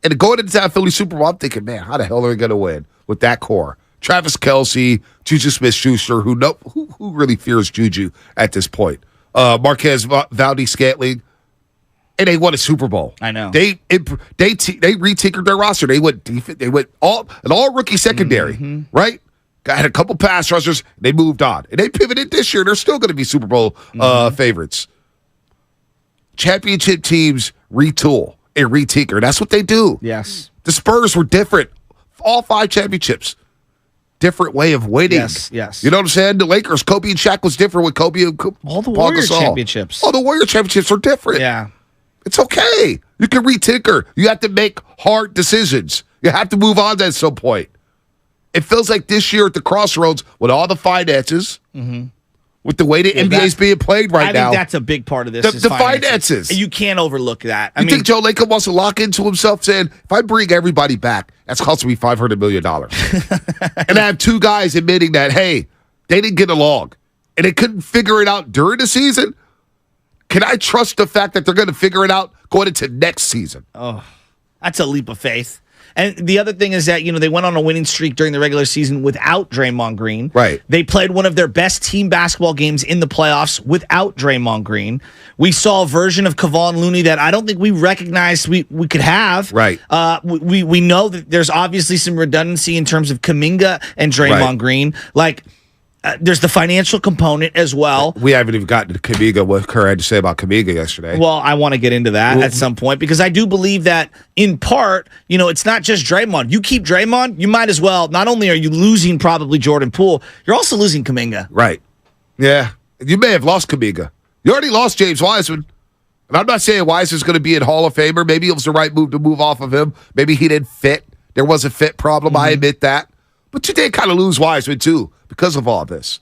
And going into that Philly Super Bowl, I'm thinking, man, how the hell are they going to win with that core? Travis Kelce, Juju Smith-Schuster, who really fears Juju at this point? Marquez Valdes-Scantling. And they won a Super Bowl. I know. They retinkered their roster. They went defense. They went all rookie secondary, right? Had a couple pass rushers. They moved on, and they pivoted this year. They're still going to be Super Bowl favorites. Championship teams retool and retinker. That's what they do. Yes. The Spurs were different. All 5 championships. Different way of winning. Yes. You know what I'm saying? The Lakers, Kobe and Shaq was different with Kobe and all the Paul Warrior Gasol. championships. All the Warrior championships are different. Yeah. It's okay. You can retinker. You have to make hard decisions. You have to move on at some point. It feels like this year at the crossroads with all the finances, with the way the NBA is being played right now. I think that's a big part of this. The finances. You can't overlook that. I think Joe Lacob wants to lock into himself saying, if I bring everybody back, that's costing me $500 million. And I have 2 guys admitting that, hey, they didn't get along. And they couldn't figure it out during the season. Can I trust the fact that they're going to figure it out going into next season? Oh, that's a leap of faith. And the other thing is that, they went on a winning streak during the regular season without Draymond Green. Right. They played one of their best team basketball games in the playoffs without Draymond Green. We saw a version of Kevon Looney that I don't think we recognized we could have. Right. We know that there's obviously some redundancy in terms of Kuminga and Draymond Green. There's the financial component as well. We haven't even gotten to Kuminga, what Kerr had to say about Kuminga yesterday. Well, I want to get into that at some point because I do believe that in part, it's not just Draymond. You keep Draymond, you might as well. Not only are you losing probably Jordan Poole, you're also losing Kuminga. Right. Yeah. You may have lost Kuminga. You already lost James Wiseman. And I'm not saying Wiseman's going to be in Hall of Famer. Maybe it was the right move to move off of him. Maybe he didn't fit There was a fit problem. I admit that. But you did kind of lose Wiseman, too, because of all this.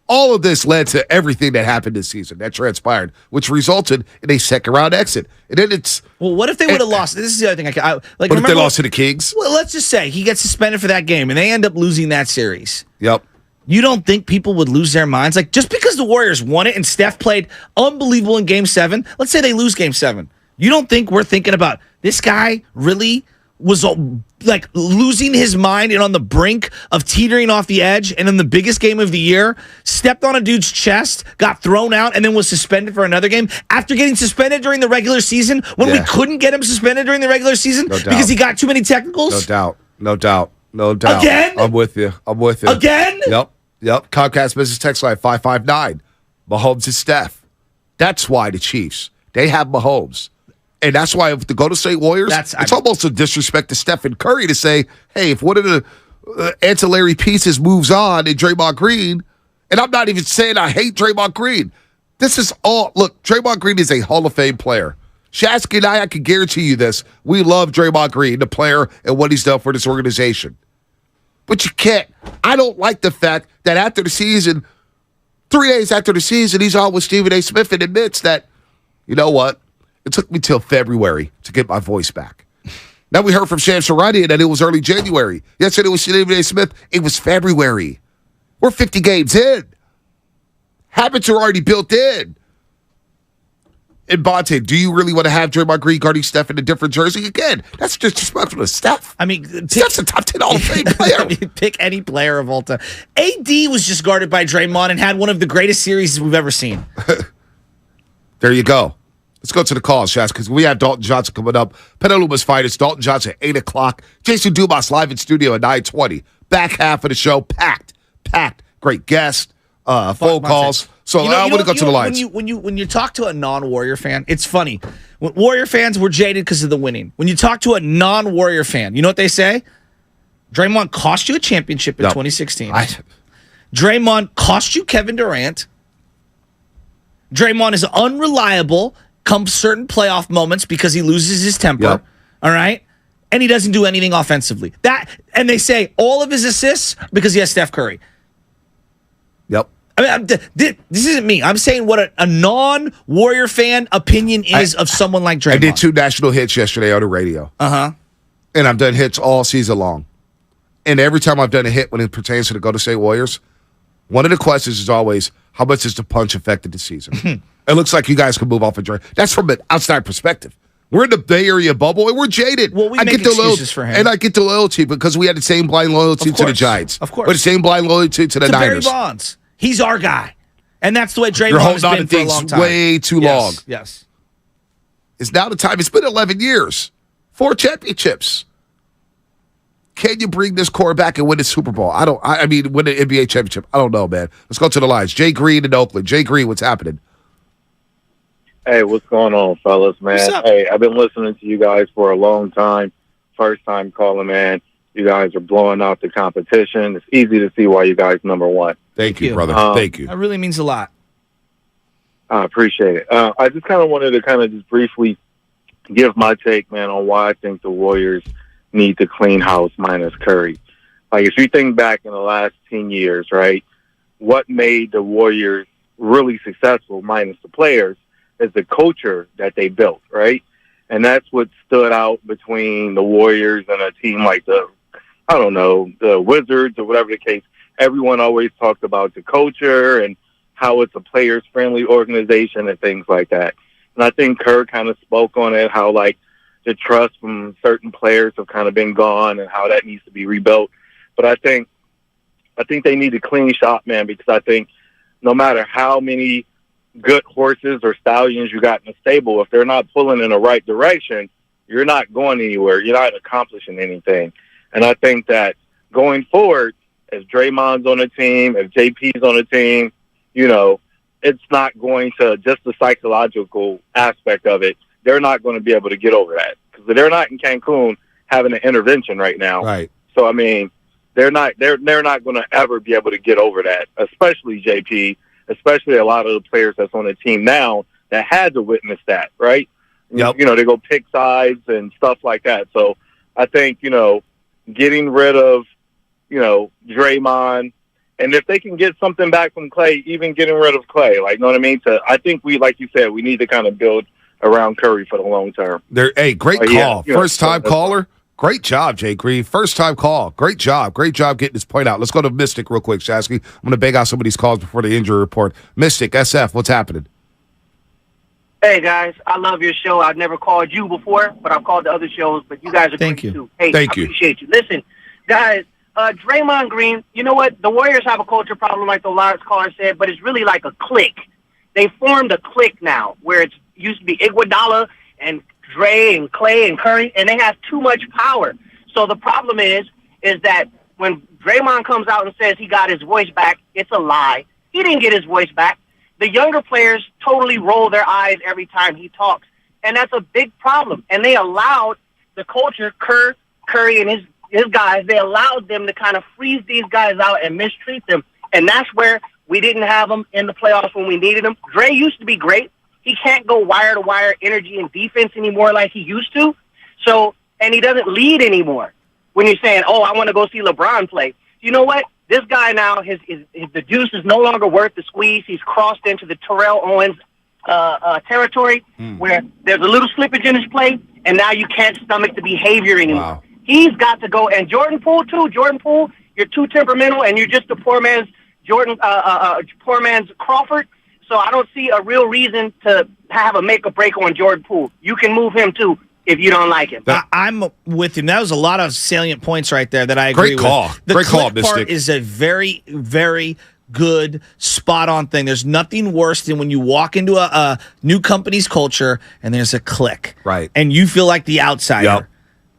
All of this led to everything that happened this season that transpired, which resulted in a second-round exit. And then it's... Well, what if they would have lost? This is the other thing. What if they lost to the Kings? Well, let's just say he gets suspended for that game, and they end up losing that series. Yep. You don't think people would lose their minds? Like, just because the Warriors won it and Steph played unbelievable in Game 7, let's say they lose Game 7. You don't think we're thinking about this guy really was like losing his mind and on the brink of teetering off the edge, and in the biggest game of the year, stepped on a dude's chest, got thrown out, and then was suspended for another game after getting suspended during the regular season when we couldn't get him suspended during the regular season because he got too many technicals? No doubt. Again? I'm with you. Again? Yep. Comcast Business Text Line 559. Mahomes and Steph. That's why the Chiefs, they have Mahomes. And that's why if the Golden State Warriors, it's almost a disrespect to Stephen Curry to say, hey, if one of the ancillary pieces moves on in Draymond Green, and I'm not even saying I hate Draymond Green. This is all, look, Draymond Green is a Hall of Fame player. Shasky and I can guarantee you this. We love Draymond Green, the player, and what he's done for this organization. But you can't. I don't like the fact that after the season, 3 days after the season, he's on with Stephen A. Smith and admits that, you know what? It took me till February to get my voice back. Now we heard from Shams Charania that it was early January. Yesterday it was Stephen A. Smith. It was February. We're 50 games in. Habits are already built in. And Bonte, do you really want to have Draymond Green guarding Steph in a different jersey? Again, that's just disrespectful to Steph. I mean, Steph's a top 10 Hall of Fame player. Pick any player of all time. AD was just guarded by Draymond and had one of the greatest series we've ever seen. There you go. Let's go to the calls, Shaz, because we have Dalton Johnson coming up. Petaluma's Finest, Dalton Johnson at 8 o'clock. Jason Dumas live in studio at 9:20. Back half of the show, packed. Great guest, phone calls. So I want to go to the lines. When you talk to a non-Warrior fan, it's funny. When Warrior fans were jaded because of the winning. When you talk to a non-Warrior fan, you know what they say? Draymond cost you a championship in 2016. Draymond cost you Kevin Durant. Draymond is unreliable come certain playoff moments because he loses his temper. All right? And he doesn't do anything offensively. And they say all of his assists because he has Steph Curry. Yep. I mean, this isn't me. I'm saying what a non-Warrior fan opinion is of someone like Draymond. I did 2 national hits yesterday on the radio. Uh-huh. And I've done hits all season long. And every time I've done a hit when it pertains to the Golden State Warriors, one of the questions is always, how much has the punch affected the season? It looks like you guys can move off of Dray. That's from an outside perspective. We're in the Bay Area bubble, and we're jaded. Well, we make excuses for him. And I get the loyalty because we had the same blind loyalty to the Giants. Of course. Or the same blind loyalty to the Niners. Barry Bonds. He's our guy. And that's the way Draymond has been for a long time. Way too long. Yes. It's now the time. It's been 11 years. 4 championships. Can you bring this core back and win the Super Bowl? I mean, win the NBA championship. I don't know, man. Let's go to the lines. Jay Green in Oakland. Jay Green, what's happening? Hey, what's going on, fellas, man? Hey, I've been listening to you guys for a long time. First time calling, man. You guys are blowing out the competition. It's easy to see why you guys number one. Thank you, brother. Thank you. That really means a lot. I appreciate it. I just kind of wanted to just briefly give my take, man, on why I think the Warriors need to clean house minus Curry. Like, if you think back in the last 10 years, right, what made the Warriors really successful minus the players is the culture that they built, right? And that's what stood out between the Warriors and a team like the Wizards or whatever the case. Everyone always talked about the culture and how it's a players-friendly organization and things like that. And I think Kerr kind of spoke on it, how, like, the trust from certain players have kind of been gone and how that needs to be rebuilt. But I think they need to clean shop, man, because I think no matter how many good horses or stallions you got in the stable, if they're not pulling in the right direction, you're not going anywhere. You're not accomplishing anything. And I think that going forward, if Draymond's on the team, if JP's on the team, it's not going to, just the psychological aspect of it, they're not going to be able to get over that because they're not in Cancun having an intervention right now. Right. So, I mean, they're not going to ever be able to get over that, especially JP, especially a lot of the players that's on the team now that had to witness that, right? Yep. They go pick sides and stuff like that. So I think, getting rid of, Draymond. And if they can get something back from Klay, even getting rid of Klay, like, know what I mean? I think like you said, we need to kind of build around Curry for the long term. Hey, great call. First-time caller. Great job, Jay Green. First-time call. Great job. Great job getting this point out. Let's go to Mystic real quick, Shasky. I'm going to bang out some of these calls before the injury report. Mystic, SF, what's happening? Hey, guys. I love your show. I've never called you before, but I've called the other shows, but you guys are great, too. Hey, I appreciate you. Listen, guys, Draymond Green, you know what? The Warriors have a culture problem, like the last caller said, but it's really like a clique. They formed a clique now, where it used to be Iguodala and Dre and Klay and Curry, and they have too much power. So the problem is that when Draymond comes out and says he got his voice back, it's a lie. He didn't get his voice back. The younger players totally roll their eyes every time he talks, and that's a big problem. And they allowed the culture, Curry and his guys, they allowed them to kind of freeze these guys out and mistreat them, and that's where we didn't have them in the playoffs when we needed them. Dre used to be great. He can't go wire-to-wire energy and defense anymore like he used to. So, and he doesn't lead anymore. When you're saying, oh, I want to go see LeBron play. You know what? This guy now, the juice is no longer worth the squeeze. He's crossed into the Terrell Owens territory where there's a little slippage in his play, and now you can't stomach the behavior anymore. Wow. He's got to go. And Jordan Poole, too. Jordan Poole, you're too temperamental, and you're just a poor man's poor man's Crawford. So I don't see a real reason to have a make or break on Jordan Poole. You can move him, too, if you don't like him. I'm with him. That was a lot of salient points right there that I agree with. Great call. The Great call, click part Mystic. is a very, very good, spot-on thing. There's nothing worse than when you walk into a new company's culture and there's a clique. Right. And you feel like the outsider.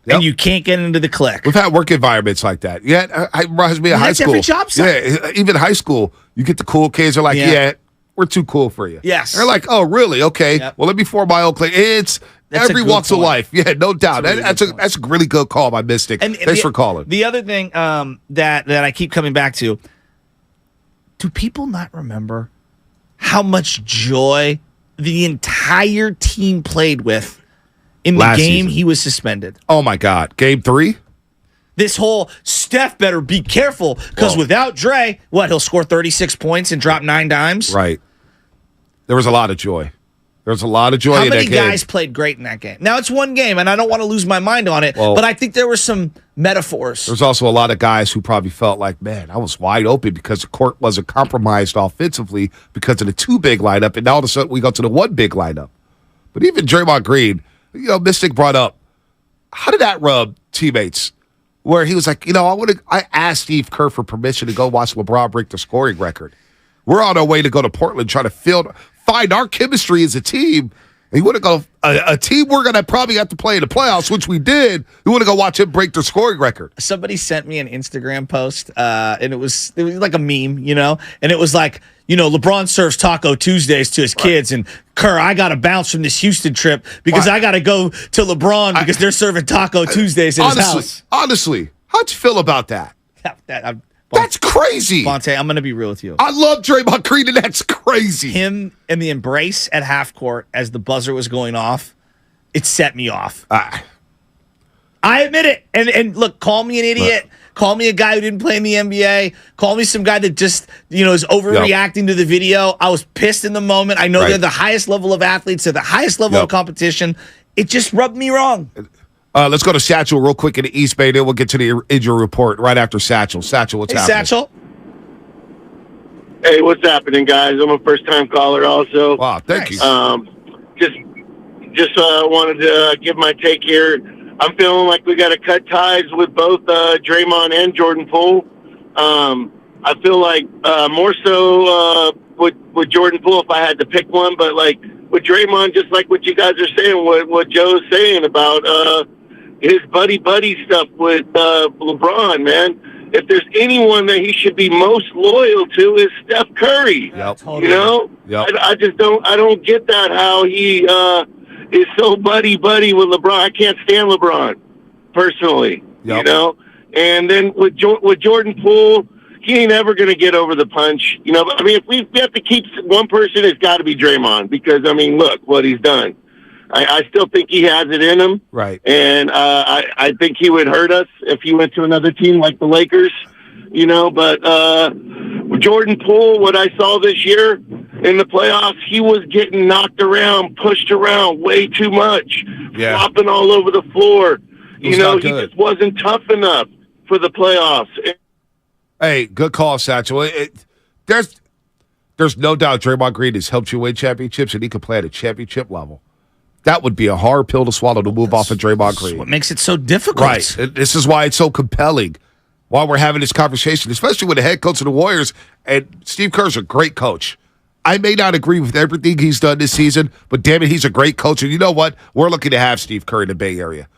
Yep. And you can't get into the clique. We've had work environments like that. Yeah, it reminds me of high That's school. every job site. Yeah, even high school, you get the cool kids are like, yeah, we're too cool for you. Yes. They're like, oh, really? Okay. Yep. Well, let me form my own clique. It's That's every walks of life. Yeah, no doubt. That's a really good call by Mystic. Thanks for calling. The other thing that I keep coming back to, do people not remember how much joy the entire team played with in the game he was suspended? Oh, my God. Game 3? This whole Steph better be careful because without Dre, he'll score 36 points and drop 9 dimes? Right. There was a lot of joy. There was a lot of joy in that game. How many guys played great in that game? Now, it's one game, and I don't want to lose my mind on it, but I think there were some metaphors. There's also a lot of guys who probably felt like, man, I was wide open because the court wasn't compromised offensively because of the 2 big lineup, and now all of a sudden we go to the 1 big lineup. But even Draymond Green, Mystic brought up, how did that rub teammates? Where he was like, I asked Steve Kerr for permission to go watch LeBron break the scoring record. We're on our way to go to Portland trying to find our chemistry as a team. And you want to go a team we're going to probably have to play in the playoffs, which we did. You want to go watch him break their scoring record. Somebody sent me an Instagram post, and it was like a meme, and it was like, LeBron serves Taco Tuesdays to his kids, and Kerr, I got to bounce from this Houston trip because I got to go to LeBron because they're serving Taco Tuesdays in his house. Honestly, how'd you feel about that? That's crazy. Bonte, I'm going to be real with you. I love Draymond Green, and that's crazy. Him and the embrace at half court as the buzzer was going off, it set me off. I admit it. And look, call me an idiot. Call me a guy who didn't play in the NBA. Call me some guy that just, is overreacting to the video. I was pissed in the moment. I know they're the highest level of athletes. They're the highest level of competition. It just rubbed me wrong. Let's go to Satchel real quick in the East Bay. Then we'll get to the injury report right after Satchel. Satchel, what's happening? Satchel. Hey, what's happening, guys? I'm a first-time caller also. Wow, thank you. Just wanted to give my take here. I'm feeling like we got to cut ties with both Draymond and Jordan Poole. I feel like more so with Jordan Poole if I had to pick one, but like with Draymond, just like what you guys are saying, what Joe's saying about his buddy stuff with LeBron, man. If there's anyone that he should be most loyal to is Steph Curry. Yep. Yep. I just don't get that, how he is so buddy with LeBron. I can't stand LeBron personally, And then with Jordan Poole, he ain't ever going to get over the punch. But, if we have to keep one person, it's got to be Draymond because, look what he's done. I still think he has it in him. Right. And I think he would hurt us if he went to another team like the Lakers, but Jordan Poole, what I saw this year in the playoffs, he was getting knocked around, pushed around way too much, flopping all over the floor. He just wasn't tough enough for the playoffs. Hey, good call, Satchel. There's no doubt Draymond Green has helped you win championships, and he could play at a championship level. That would be a hard pill to swallow to move off of Draymond Green. What makes it so difficult. Right. This is why it's so compelling while we're having this conversation, especially with the head coach of the Warriors. And Steve Kerr's a great coach. I may not agree with everything he's done this season, but damn it, he's a great coach. And you know what? We're looking to have Steve Kerr in the Bay Area.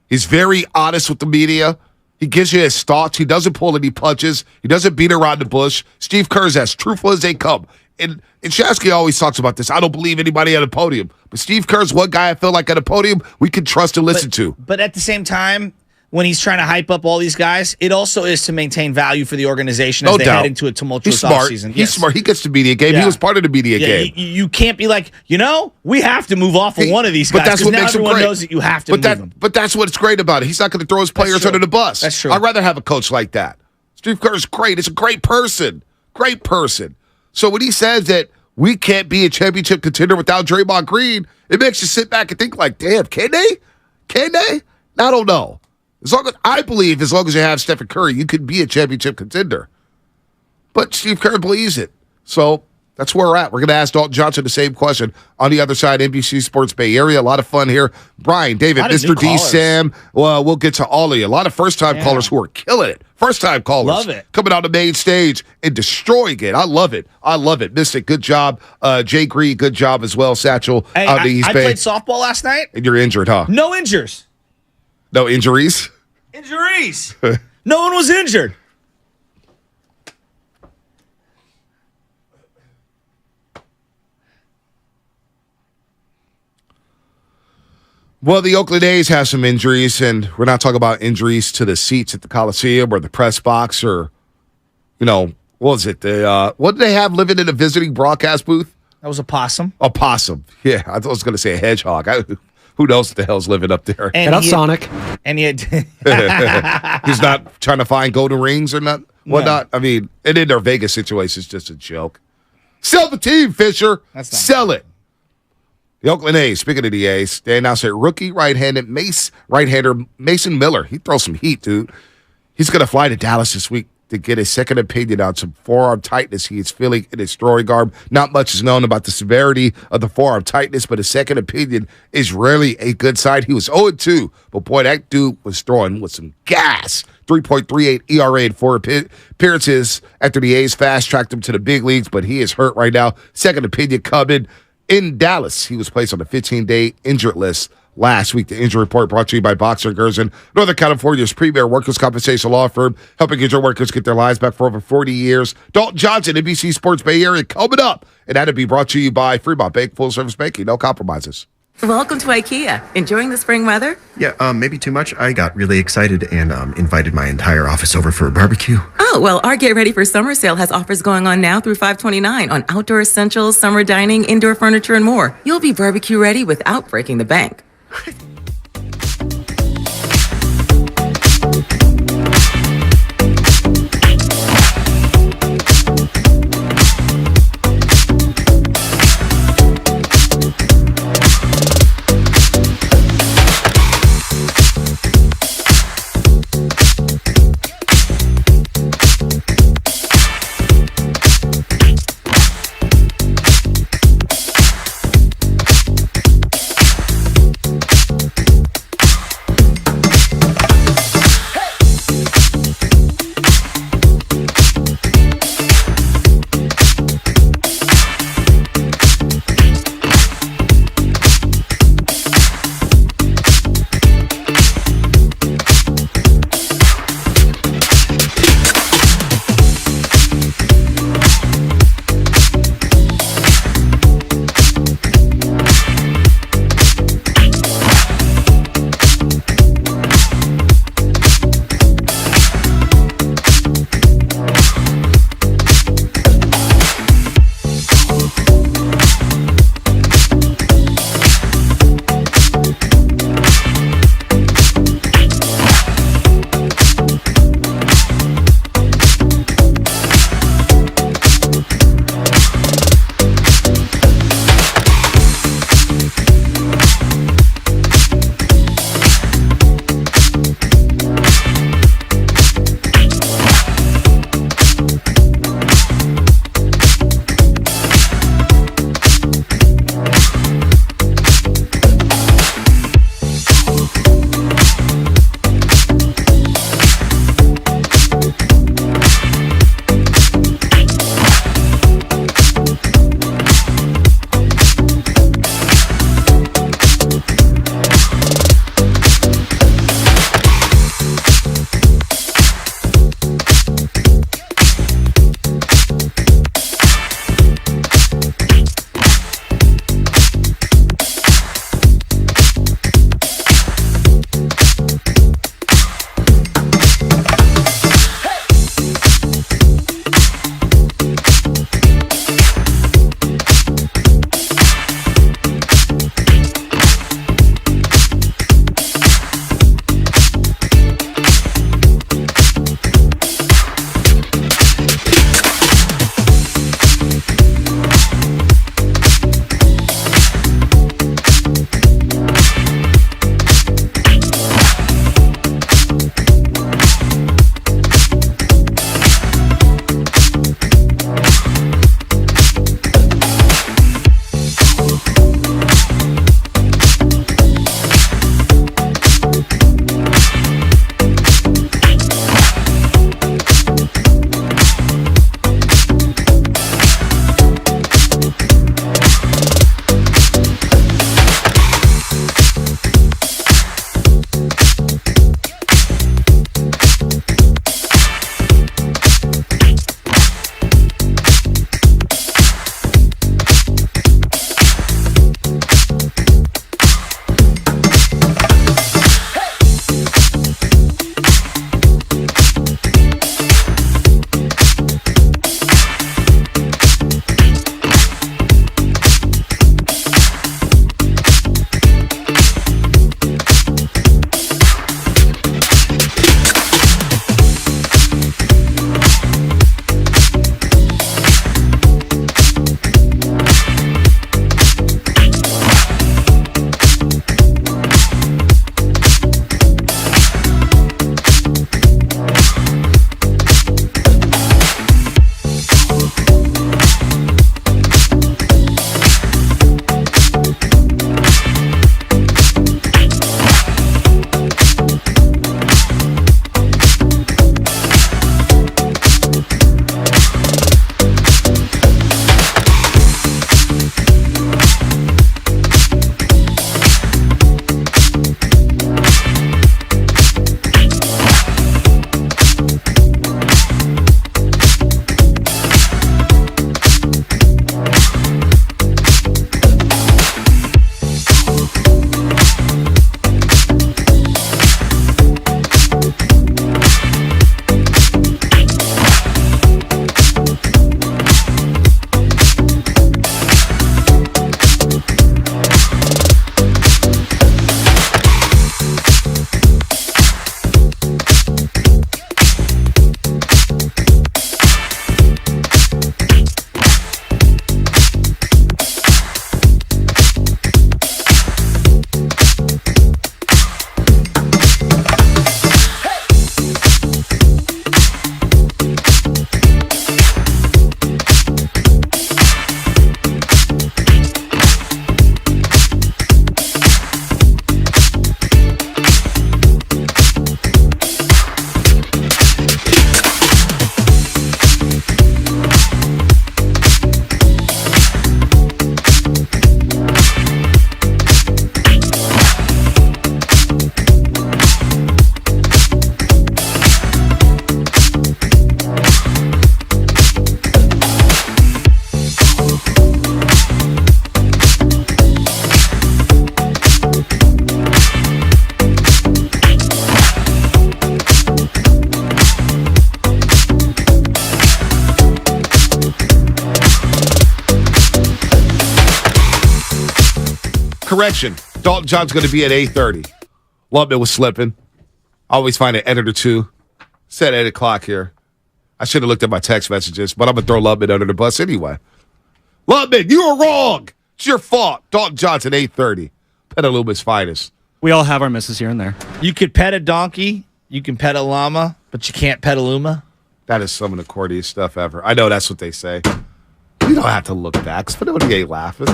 He's very honest with the media. He gives you his thoughts. He doesn't pull any punches. He doesn't beat around the bush. Steve Kerr's as truthful as they come. And Shasky always talks about this. I don't believe anybody at a podium. But Steve Kerr's one guy I feel like at a podium we can trust and listen to. But at the same time, when he's trying to hype up all these guys, it also is to maintain value for the organization as they head into a tumultuous offseason. He's smart. He gets the media game. Yeah. He was part of the media game. You can't be like, we have to move off of one of these guys. But that's what makes him great. Everyone knows that you have to move them. But that's what's great about it. He's not going to throw his players under the bus. That's true. I'd rather have a coach like that. Steve Kerr's great. He's a great person. Great person. So when he says that we can't be a championship contender without Draymond Green, it makes you sit back and think like, damn, can they? Can they? I don't know. I believe as long as you have Stephen Curry, you could be a championship contender. But Steve Kerr believes it. So that's where we're at. We're going to ask Dalton Johnson the same question on the other side, NBC Sports Bay Area. A lot of fun here. Brian, David, Mr. D, Sam. Well, we'll get to all of you. A lot of first-time callers who are killing it. First-time callers. Love it. Coming on the main stage and destroying it. I love it. I love it. Mystic, good job. Jay Green, good job as well. Satchel out of the East I Bay. played softball last night. And you're injured, huh? No injuries. No injuries? Injuries. No one was injured. Well, the Oakland A's have some injuries, and we're not talking about injuries to the seats at the Coliseum or the press box or, what was it? What did they have living in a visiting broadcast booth? That was a possum. A possum. Yeah, I was going to say a hedgehog. Who knows what the hell's living up there? And up Sonic. And he had he's not trying to find golden rings or whatnot. I mean, and in their Vegas situation, it's just a joke. Sell the team, Fisher. Sell it. The Oakland A's, speaking of the A's, they announced that rookie right-hander Mason Miller, he throws some heat, dude. He's going to fly to Dallas this week to get a second opinion on some forearm tightness he is feeling in his throwing arm. Not much is known about the severity of the forearm tightness, but a second opinion is rarely a good sign. He was 0-2, but boy, that dude was throwing with some gas. 3.38 ERA in 4 appearances after the A's fast-tracked him to the big leagues, but he is hurt right now. Second opinion coming in Dallas. He was placed on the 15-day injured list last week. The injury report brought to you by Boxer Gerson, Northern California's premier workers' compensation law firm, helping injured workers get their lives back for over 40 years. Dalton Johnson, NBC Sports Bay Area, coming up. And that'll be brought to you by Fremont Bank, full-service banking, no compromises. Welcome to IKEA. Enjoying the spring weather? Yeah, maybe too much. I got really excited and invited my entire office over for a barbecue. Oh, well, our Get Ready for Summer sale has offers going on now through $529 on outdoor essentials, summer dining, indoor furniture, and more. You'll be barbecue ready without breaking the bank. correction. Dalton Johnson's going to be at 8:30. Lubman was slipping. I always find an edit or two. Said 8 o'clock here. I should have looked at my text messages, but I'm going to throw Lubman under the bus anyway. Lubman, you were wrong. It's your fault. Dalton Johnson, 8:30. Petaluma's finest. We all have our misses here and there. You could pet a donkey, you can pet a llama, but you can't pet a luma. That is some of the corniest stuff ever. I know that's what they say. You don't have to look back. Nobody ain't laughing.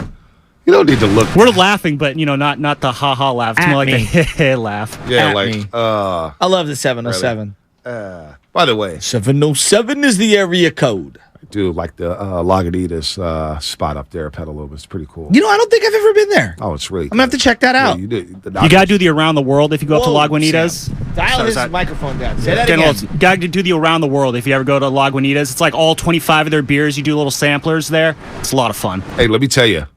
You don't need to look. We're laughing, but not the ha-ha laugh. It's more like the heh laugh. Yeah, At like, me. I love the 707. Really? By the way, 707 is the area code. I do like the Lagunitas spot up there at Petaluma. It's pretty cool. You know, I don't think I've ever been there. Oh, it's really I'm going to have to check that out. You do. You got to do the around the world if you go up to Whoa, Lagunitas. Sam. Dial his microphone down. Say that again. You got to do the around the world if you ever go to Lagunitas. It's like all 25 of their beers. You do little samplers there. It's a lot of fun. Hey, let me tell you,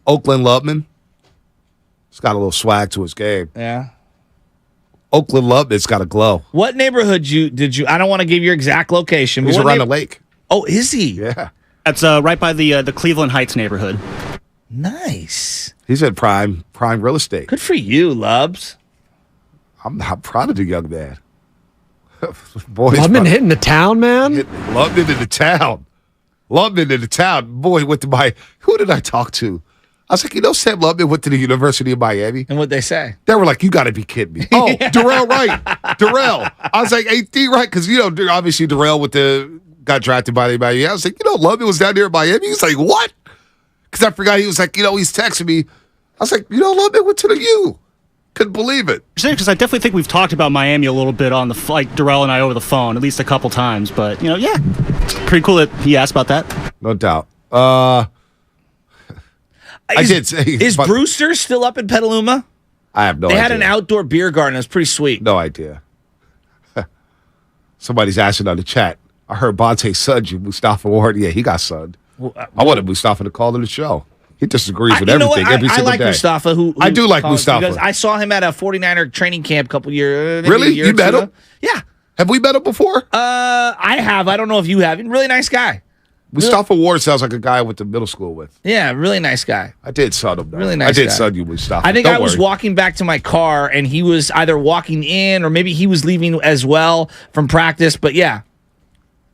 Oakland Lubman, it's got a little swag to his game. Yeah. Oakland Lubman's got a glow. What neighborhood did you? I don't want to give your exact location. He's around the lake. Oh, is he? Yeah. That's right by the Cleveland Heights neighborhood. Nice. He's at prime real estate. Good for you, Lubs. I'm proud of the young man. Boy, Lubman hitting the town, man. Lubman in the town. Lubman in the town. Boy, went to who did I talk to? I was like, Sam Lubman went to the University of Miami. And what'd they say? They were like, you got to be kidding me. Oh, Darrell Wright. Darrell. I was like, ain't he right? Because, obviously Darrell got drafted by the Miami. I was like, Lubman was down there in Miami. He was like, what? Because I forgot he was like, he's texting me. I was like, Lubman went to the U. Couldn't believe it. Because I definitely think we've talked about Miami a little bit on the Darrell and I over the phone, at least a couple times. But, yeah, pretty cool that he asked about that. No doubt. I did say. Is Brewster still up in Petaluma? I have no idea. They had an outdoor beer garden. It was pretty sweet. No idea. Somebody's asking on the chat. I heard Bonte sunned you, Mustafa Ward. Yeah, he got sunned. I wanted Mustafa to call in the show. He disagrees with everything every single day. I like Mustafa. Who I do like Mustafa. Because I saw him at a 49er training camp a couple years. Really? You met him? Yeah. Have we met him before? I have. I don't know if you have. Really nice guy. Mustafa Ward sounds like a guy I went to middle school with. Yeah, really nice guy. I did sun him, though. Really nice guy. I did guy. sun you, Mustafa. I think I was walking back to my car, and he was either walking in or maybe he was leaving as well from practice. But yeah.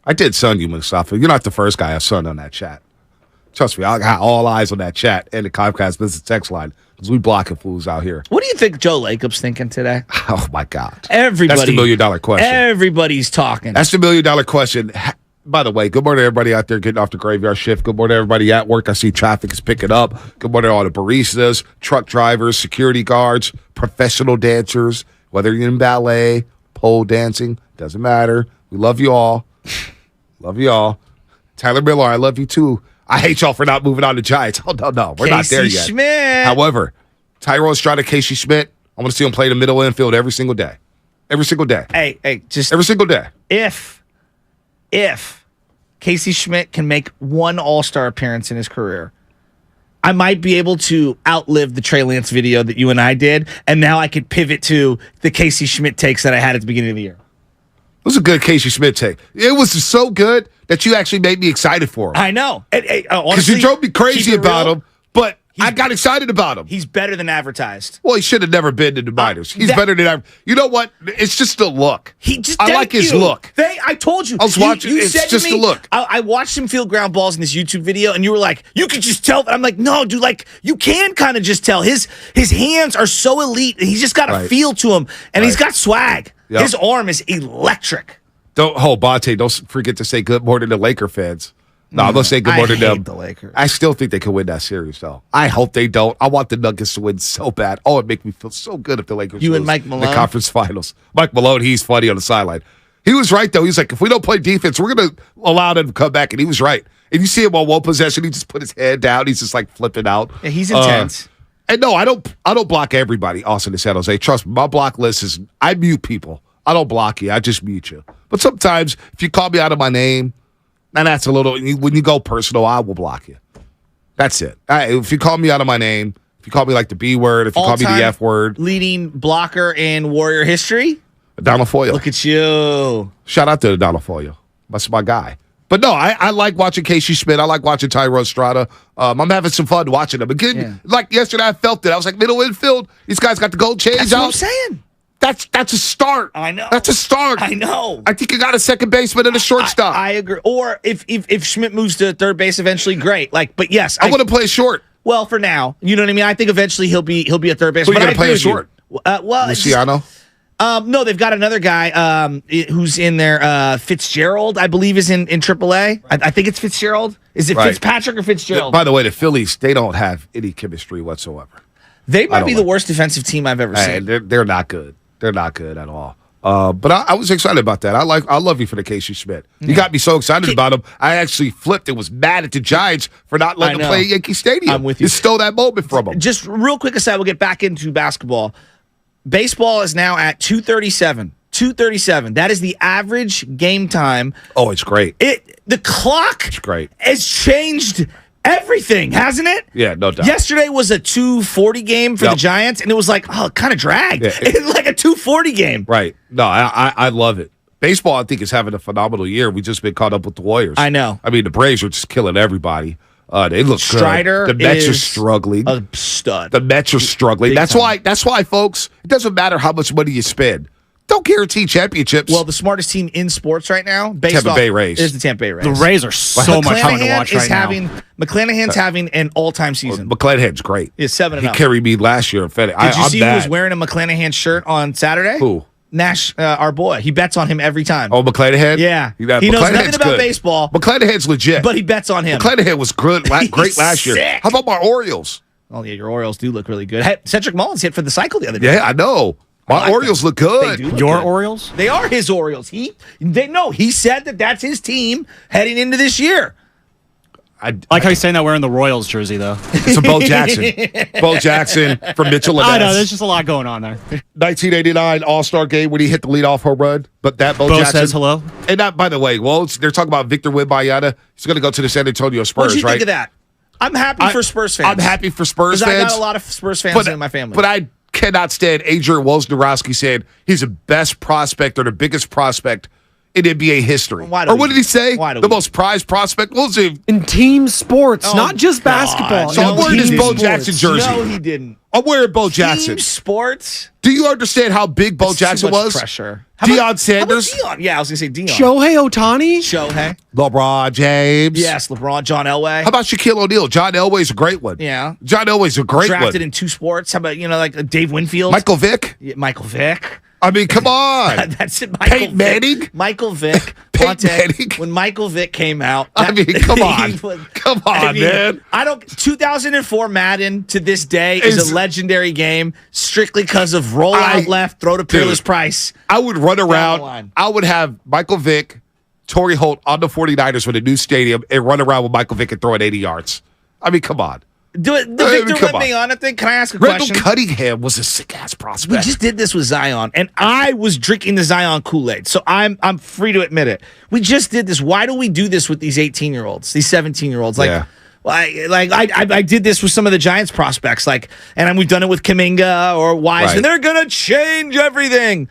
I did sun you, Mustafa. You're not the first guy I sunned on that chat. Trust me, I got all eyes on that chat and the Comcast business text line because we blocking fools out here. What do you think Joe Lacob's thinking today? Oh, my God. Everybody. That's the $1 million question. Everybody's talking. That's the $1 million question. By the way, good morning to everybody out there getting off the graveyard shift. Good morning to everybody at work. I see traffic is picking up. Good morning to all the baristas, truck drivers, security guards, professional dancers, whether you're in ballet, pole dancing, doesn't matter. We love you all. Love you all. Tyler Miller, I love you too. I hate y'all for not moving on to Giants. Oh, no. We're not there yet. Schmidt. However, Tyrone Strada, Casey Schmidt, I want to see him play the middle infield every single day. Every single day. Hey, just every single day. If Casey Schmidt can make one All-Star appearance in his career, I might be able to outlive the Trey Lance video that you and I did, and now I could pivot to the Casey Schmidt takes that I had at the beginning of the year. It was a good Casey Schmidt take. It was so good that you actually made me excited for him. I know. Because you drove me crazy about him, but I got excited about him. He's better than advertised. Well, he should have never been in the minors. He's better than ever. You know what? It's just the look. I like his look. I told you. I was watching. It's just the look. I watched him field ground balls in this YouTube video, and you were like, you could just tell. I'm like, no, dude, like, you can kind of just tell. His hands are so elite. He's just got a feel to him, and he's got swag. Yep. His arm is electric. Bonte, don't forget to say good morning to Laker fans. No, I'm going to say good morning to them. The Lakers. I still think they can win that series, though. I hope they don't. I want the Nuggets to win so bad. Oh, it'd make me feel so good if the Lakers You lose and Mike Malone? in the conference finals. Mike Malone, he's funny on the sideline. He was right, though. He's like, if we don't play defense, we're going to allow them to come back. And he was right. And you see him on one possession, he just put his head down. He's just like flipping out. Yeah, he's intense. And no, I don't block everybody, Austin and San Jose. Trust me, my block list is, I mute people. I don't block you. I just mute you. But sometimes, if you call me out of my name, and that's a little, when you go personal, I will block you. That's it. If you call me out of my name, if you call me like the B word, if you call me the F word. Leading blocker in Warrior history? Donald Foyle. Look at you. Shout out to Donald Foyle. That's my guy. But no, I like watching Casey Schmidt. I like watching Tyrone Strada. I'm having some fun watching them. Again, like yesterday, I felt it. I was like, middle infield, these guys got the gold change That's out. what I'm saying. That's a start. I know. That's a start. I know. I think you got a second baseman and a shortstop. I agree. Or if Schmidt moves to third base eventually, great. But yes, I want to play short. Well, for now, you know what I mean. I think eventually he'll be a third base. Who are you but going to play short? Luciano. No, they've got another guy who's in there. Fitzgerald, I believe, is in AAA. I think it's Fitzgerald. Is it Fitzpatrick or Fitzgerald? By the way, the Phillies, they don't have any chemistry whatsoever. They might be the worst defensive team I've ever seen. They're not good. They're not good at all. But I was excited about that. I love you for the Casey Schmidt. You got me so excited about him. I actually flipped and was mad at the Giants for not letting him play at Yankee Stadium. I'm with you. You stole that moment from him. Just real quick aside, we'll get back into basketball. Baseball is now at 2:37. 2:37. That is the average game time. Oh, it's great. The clock has changed everything, hasn't it? Yeah, no doubt. Yesterday was a 2:40 game for the Giants, and it was like, it kind of dragged. Yeah, It's like a 2:40 game. Right. No, I love it. Baseball, I think, is having a phenomenal year. We've just been caught up with the Warriors. I know. I mean, the Braves are just killing everybody. They look Strider good. The Mets are is struggling. a stud. The Mets are struggling. That's why, folks, it doesn't matter how much money you spend. Don't guarantee championships. Well, the smartest team in sports right now, Tampa Bay Rays, is the Tampa Bay Rays. The Rays are so much fun to watch right now. McClanahan's having an all-time season. McClanahan's great. He's 7-0. He carried me last year in FedEx. Did you see who was wearing a McClanahan shirt on Saturday? Who? Nash, our boy. He bets on him every time. Oh, McClanahan? Yeah. He knows McClanahan's nothing about good. baseball. McClanahan's legit. But he bets on him. McClanahan was great last year. Sick. How about my Orioles? Oh, yeah, your Orioles do look really good. Hey, Cedric Mullins hit for the cycle the other day. Yeah, I know. My Orioles look good. Your Orioles? They are his Orioles. He said that's his team heading into this year. I like how he's saying that wearing the Royals jersey, though. It's a Bo Jackson. Bo Jackson from Mitchell Lanes. I know, there's just a lot going on there. 1989 All-Star game when he hit the leadoff home run. But that Bo Jackson says hello. And that, by the way, they're talking about Victor Wembanyama. He's going to go to the San Antonio Spurs, What did you right? think of that? I'm happy for Spurs fans. I'm happy for Spurs fans. I fans. got a lot of Spurs fans in my family. But I cannot stand Adrian Wojnarowski saying he's the best prospect or the biggest prospect in NBA history. Or what did he say? The most prized prospect? What was it? In team sports, not just basketball. So I'm wearing his Bo Jackson jersey. No, he didn't. I'm wearing Bo Jackson. Team sports? Do you understand how big Bo Jackson was? Pressure. Deion Sanders? How about Deion? Yeah, I was going to say Deion. Shohei Ohtani? Shohei. LeBron James. Yes, LeBron, John Elway. How about Shaquille O'Neal? John Elway's a great one. Yeah. John Elway's a great one. Drafted in 2 sports. How about, like Dave Winfield? Michael Vick? Yeah, Michael Vick. I mean, come on. That's it. Peyton Manning? Michael Vick. Manning? When Michael Vick came out. I mean, come on. Come on, man. 2004 Madden to this day is a legendary game strictly because of roll out left, throw to Peerless Price. I would run around. I would have Michael Vick, Torrey Holt on the 49ers with a new stadium and run around with Michael Vick and throw it 80 yards. I mean, come on. The Victor Wembanyama thing, can I ask a question? Randall Cunningham was a sick-ass prospect. We just did this with Zion, and I was drinking the Zion Kool-Aid, so I'm free to admit it. We just did this. Why do we do this with these 18-year-olds, these 17-year-olds? I did this with some of the Giants prospects, and we've done it with Kuminga or Wiseman. They're going to change everything.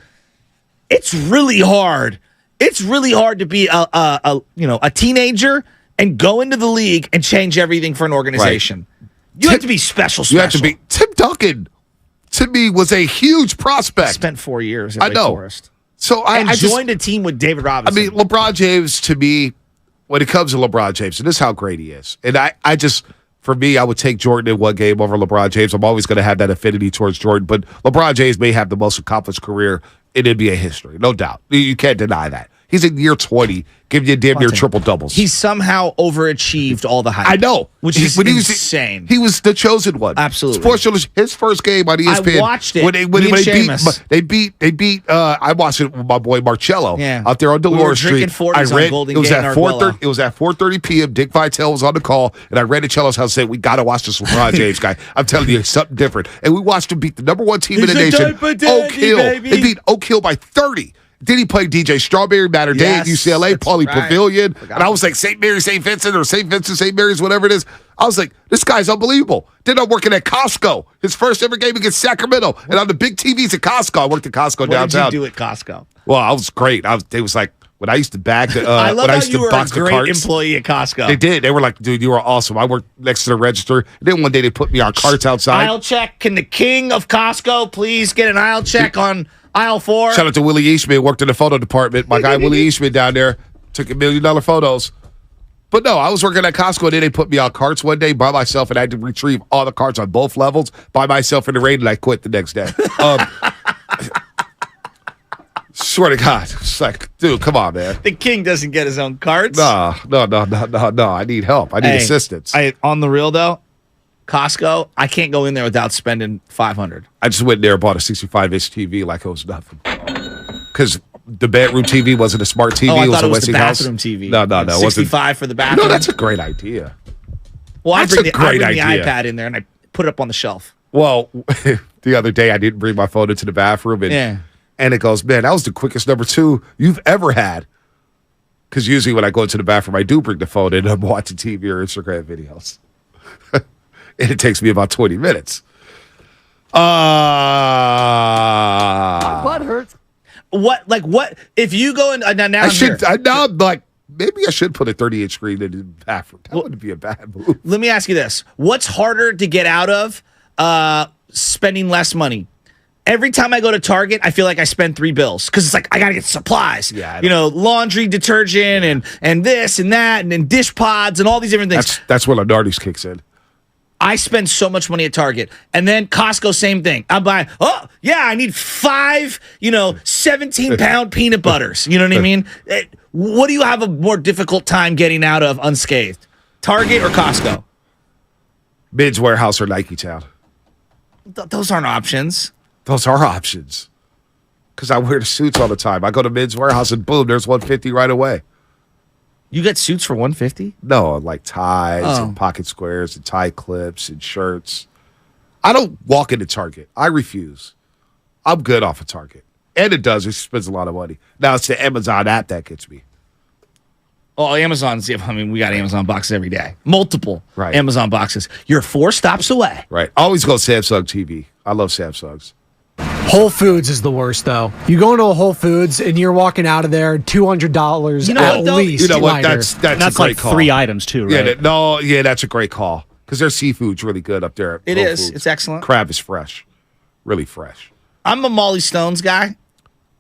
It's really hard. It's really hard to be a teenager and go into the league and change everything for an organization. You have to be special. You have to be. Tim Duncan, to me, was a huge prospect. Spent 4 years at Wake Forest. So I joined a team with David Robinson. I mean, LeBron James, to me, when it comes to LeBron James, and this is how great he is. And for me, I would take Jordan in one game over LeBron James. I'm always going to have that affinity towards Jordan. But LeBron James may have the most accomplished career in NBA history. No doubt. You can't deny that. He's in year 20, giving you damn near triple doubles. He somehow overachieved all the hype. I know, which is insane. He was the chosen one. Absolutely. Sports Challenge, his first game on ESPN. I watched it. When they beat. I watched it with my boy Marcello out there on Dolores Street. I read it was at 4:30. It was at 4:30 p.m. Dick Vitale was on the call, and I ran to Cello's house and said, "We got to watch this LeBron James guy. I'm telling you, it's something different." And we watched him beat the number 1 team in the nation, Oak Hill. They beat Oak Hill by 30. Then he played DJ Strawberry, Matter Day at UCLA, Paulie Pavilion. And I was like, St. Mary, St. Vincent, or St. Vincent, St. Mary's, whatever it is. I was like, this guy's unbelievable. Then I'm working at Costco. His first ever game against Sacramento. And on the big TVs at Costco. I worked at Costco downtown. What did you do at Costco? Well, I was great. It was like When I used to bag the, I love when I how used you to were a box the great carts, employee at Costco. they did. They were like, dude, you were awesome. I worked next to the register. And then one day they put me on carts outside. Aisle check. Can the king of Costco please get an aisle check on aisle 4? Shout out to Willie Eastman, worked in the photo department. My guy Willie Eastman down there took $1 million photos. But no, I was working at Costco, and then they put me on carts one day by myself, and I had to retrieve all the carts on both levels by myself in the rain, and I quit the next day. Swear to God. It's like, dude, come on, man. The king doesn't get his own carts. No. I need help. I need assistance. On the real, though, Costco, I can't go in there without spending $500. I just went there and bought a 65-inch TV like it was nothing. Because the bedroom TV wasn't a smart TV. I thought it was the Westinghouse. bathroom TV. No. It 65 for the bathroom. No, that's a great idea. Well, I bring the idea. iPad in there, and I put it up on the shelf. Well, the other day I didn't bring my phone into the bathroom, and it goes, man, that was the quickest number 2 you've ever had. Because usually when I go into the bathroom, I do bring the phone in and I'm watching TV or Instagram videos. And it takes me about 20 minutes. My butt hurts. What if you go in now? Maybe I should put a 30-inch screen in the bathroom. That wouldn't be a bad move. Let me ask you this: what's harder to get out of spending less money? Every time I go to Target, I feel like I spend 3 bills because it's like I gotta get supplies. Yeah, laundry detergent and this and that and dish pods and all these different things. That's where Lenardi's kicks in. I spend so much money at Target. And then Costco, same thing. I'm buying, I need 5, 17-pound peanut butters. You know what I mean? What do you have a more difficult time getting out of unscathed? Target or Costco? Mid's Warehouse or Nike Town. Those aren't options. Those are options. Because I wear the suits all the time. I go to Mid's Warehouse and boom, there's $150 right away. You get suits for $150? No, like ties and pocket squares and tie clips and shirts. I don't walk into Target. I refuse. I'm good off of Target. And it spends a lot of money. Now it's the Amazon app that gets me. Oh, Amazon's, we got Amazon boxes every day. Multiple Right. Amazon boxes. You're 4 stops away. Right. I always go Samsung TV. I love Samsungs. Whole Foods is the worst, though. You go into a Whole Foods and you're walking out of there $200 at least. You know what? lighter. That's a great like call. 3 items too, right? That's a great call because their seafood's really good up there. It is. It's excellent. Crab is fresh, really fresh. I'm a Molly Stone's guy.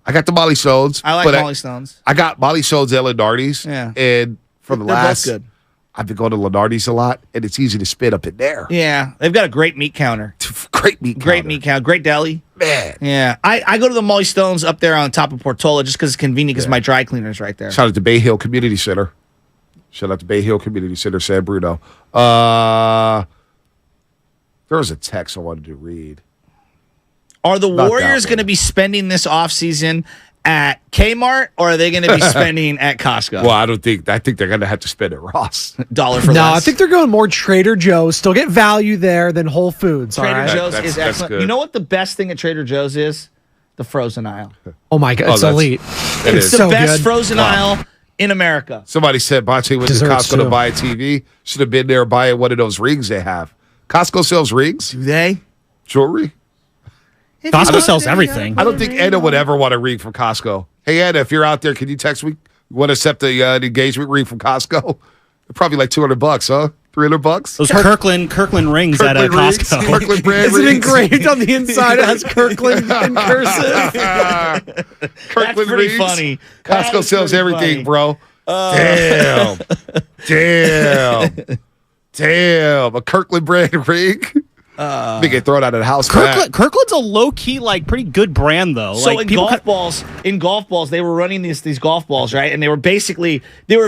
I got the Molly Stones. I like Molly Stones. I got Molly Stones and Lenardi's. Yeah. And for the They're last, both good. I've been going to Lenardi's a lot, and it's easy to spit up in there. Yeah, they've got a great meat counter. Great meat counter. Great deli. Man. Yeah, I go to the Molly Stones up there on top of Portola just because it's convenient because my dry cleaner's right there. Shout out to Bay Hill Community Center. San Bruno. There was a text I wanted to read. Are the Warriors going to be spending this offseason at Kmart, or are they going to be spending at Costco? Well, I think they're going to have to spend at Ross. Dollar for less. I think they're going more Trader Joe's. Still get value there than Whole Foods. Trader Joe's That's is excellent. good. You know what the best thing at Trader Joe's is? The frozen aisle. Oh my God, it's elite. It's the best frozen aisle in America. Somebody said Bonte went to Costco to buy a TV. Should have been there buying one of those rings they have. Costco sells rings. Do they? Jewelry. Costco sells everything. I don't think Anna would ever want a ring from Costco. Hey, Anna, if you're out there, can you text me? You want to accept the engagement ring from Costco? Probably like $200, huh? $300? Those Kirkland rings at Costco. Kirkland brand Is it engraved on the inside? It has Kirkland in cursive. Kirkland That's pretty rings. funny. Costco sells everything, bro. Damn. A Kirkland brand ring. They get thrown out of the house. Kirkland's a low key, pretty good brand though. So like, in golf balls, they were running these golf balls, right? And they were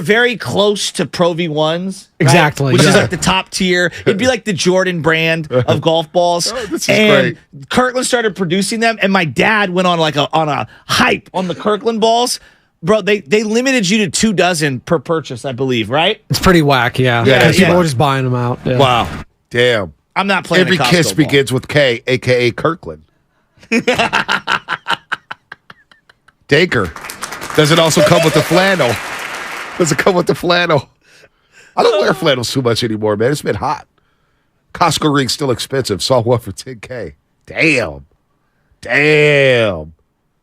very close to Pro V1s. Exactly. Right? Which is like the top tier. It'd be like the Jordan brand of golf balls. This is and great. Kirkland started producing them, and my dad went on a hype on the Kirkland balls. Bro, they limited you to 2 dozen per purchase, I believe, right? It's pretty whack, yeah. Yeah, People are just buying them out. Yeah. Wow. Damn. I'm not playing Every a Costco kiss ball. begins with K, a.k.a. Kirkland. Daker. Does it also come with the flannel? Does it come with the flannel? I don't wear flannels too much anymore, man. It's been hot. Costco ring's still expensive. Saw one for $10K. Damn.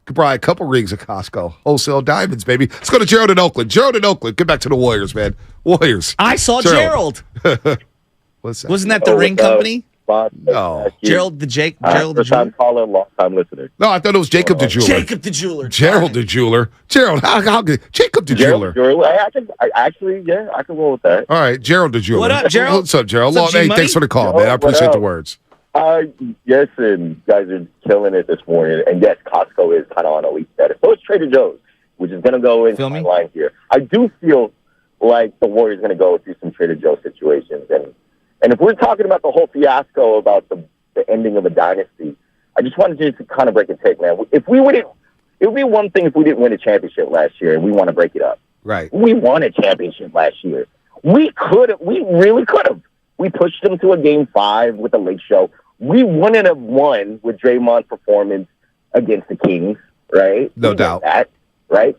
Could buy a couple rings at Costco. Wholesale diamonds, baby. Let's go to Gerald in Oakland. Gerald in Oakland. Get back to the Warriors, man. Warriors. I saw Gerald. What's that? Wasn't that the ring company? No. Gerald the Gerald the first time caller, long time listener. No, I thought it was Jacob the Jeweler. Jacob the Jeweler. Gerald the Jeweler. Gerald, how good? Jacob the Jeweler. I can roll with that. All right, Gerald the Jeweler. What up, Gerald? What's up, Gerald? What's up, Hey, G-Money? thanks for the call, Yo, man. I appreciate what the up? words. Yes, and you guys are killing it this morning. And yes, Costco is kind of on elite status. So is Trader Joe's, which is going to go into my line here. I do feel like the Warriors are going to go through some Trader Joe's situations. And if we're talking about the whole fiasco about the ending of a dynasty, I just wanted to just kind of break a take, man. If we wouldn't, it would be one thing if we didn't win a championship last year and we want to break it up. Right. We won a championship last year. We really could have. We pushed them to a game 5 with a late show. We wouldn't have won with Draymond's performance against the Kings, right? No doubt. That, right?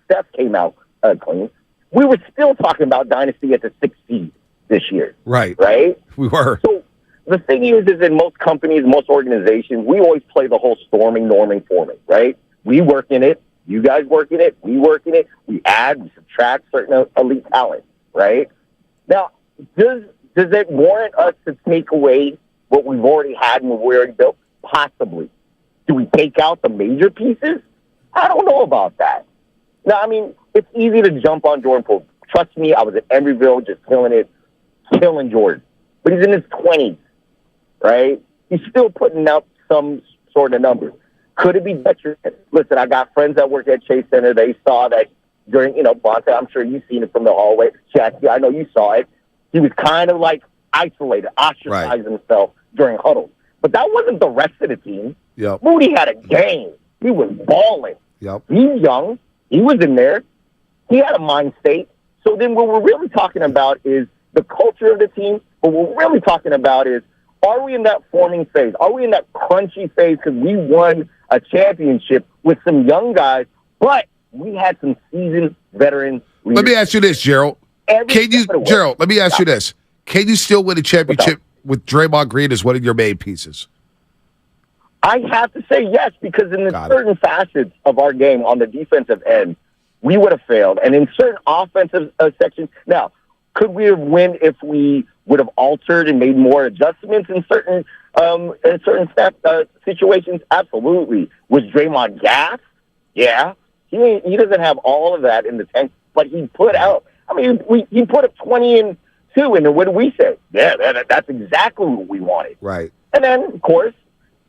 Steph came out clean. We were still talking about dynasty at the 6th seed this year. Right. Right? We were. So the thing is in most companies, most organizations, we always play the whole storming, norming, forming, right? We work in it. You guys work in it. We work in it. We add, we subtract certain elite talent, right? Now, does it warrant us to take away what we've already had and what we already built? Possibly. Do we take out the major pieces? I don't know about that. Now, I mean, it's easy to jump on Jordan Poole. Trust me, I was at Emeryville just killing Jordan. But he's in his 20s, right? He's still putting out some sort of numbers. Could it be better? Listen, I got friends that work at Chase Center. They saw that during, Bonta, I'm sure you've seen it from the hallway. Jackie, I know you saw it. He was kind of like isolated, ostracized himself during huddles. But that wasn't the rest of the team. Yep. Moody had a game. He was balling. Yep. He's young. He was in there. He had a mind state. So then what we're really talking about is the culture of the team. What we're really talking about is, are we in that forming phase? Are we in that crunchy phase because we won a championship with some young guys, but we had some seasoned veterans? Let me ask you this, Gerald. Gerald, let me ask you this. Can you still win a championship with Draymond Green as one of your main pieces? I have to say yes, because in certain facets of our game on the defensive end, we would have failed. And in certain offensive sections, now, could we have won if we would have altered and made more adjustments in certain situations? Absolutely. Was Draymond gas? Yeah. He doesn't have all of that in the tank, but he put out, he put up 20 and 2, and then what did we say? Yeah, that's exactly what we wanted. Right. And then, of course,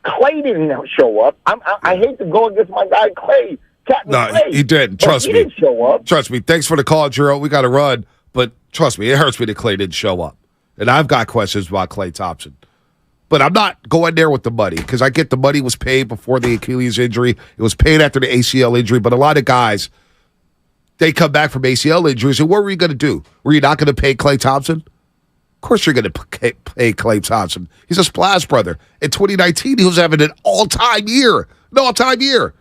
Klay didn't show up. I hate to go against my guy Klay. Captain Klay, he didn't. Trust me. He didn't show up. Trust me. Thanks for the call, Gerald. We got to run, but trust me, it hurts me that Klay didn't show up. And I've got questions about Klay Thompson. But I'm not going there with the money because I get the money was paid before the Achilles injury. It was paid after the ACL injury. But a lot of guys, they come back from ACL injuries, and what were you going to do? Were you not going to pay Klay Thompson? Of course you're going to pay Klay Thompson. He's a splash brother. In 2019, he was having an all-time year. An all-time year.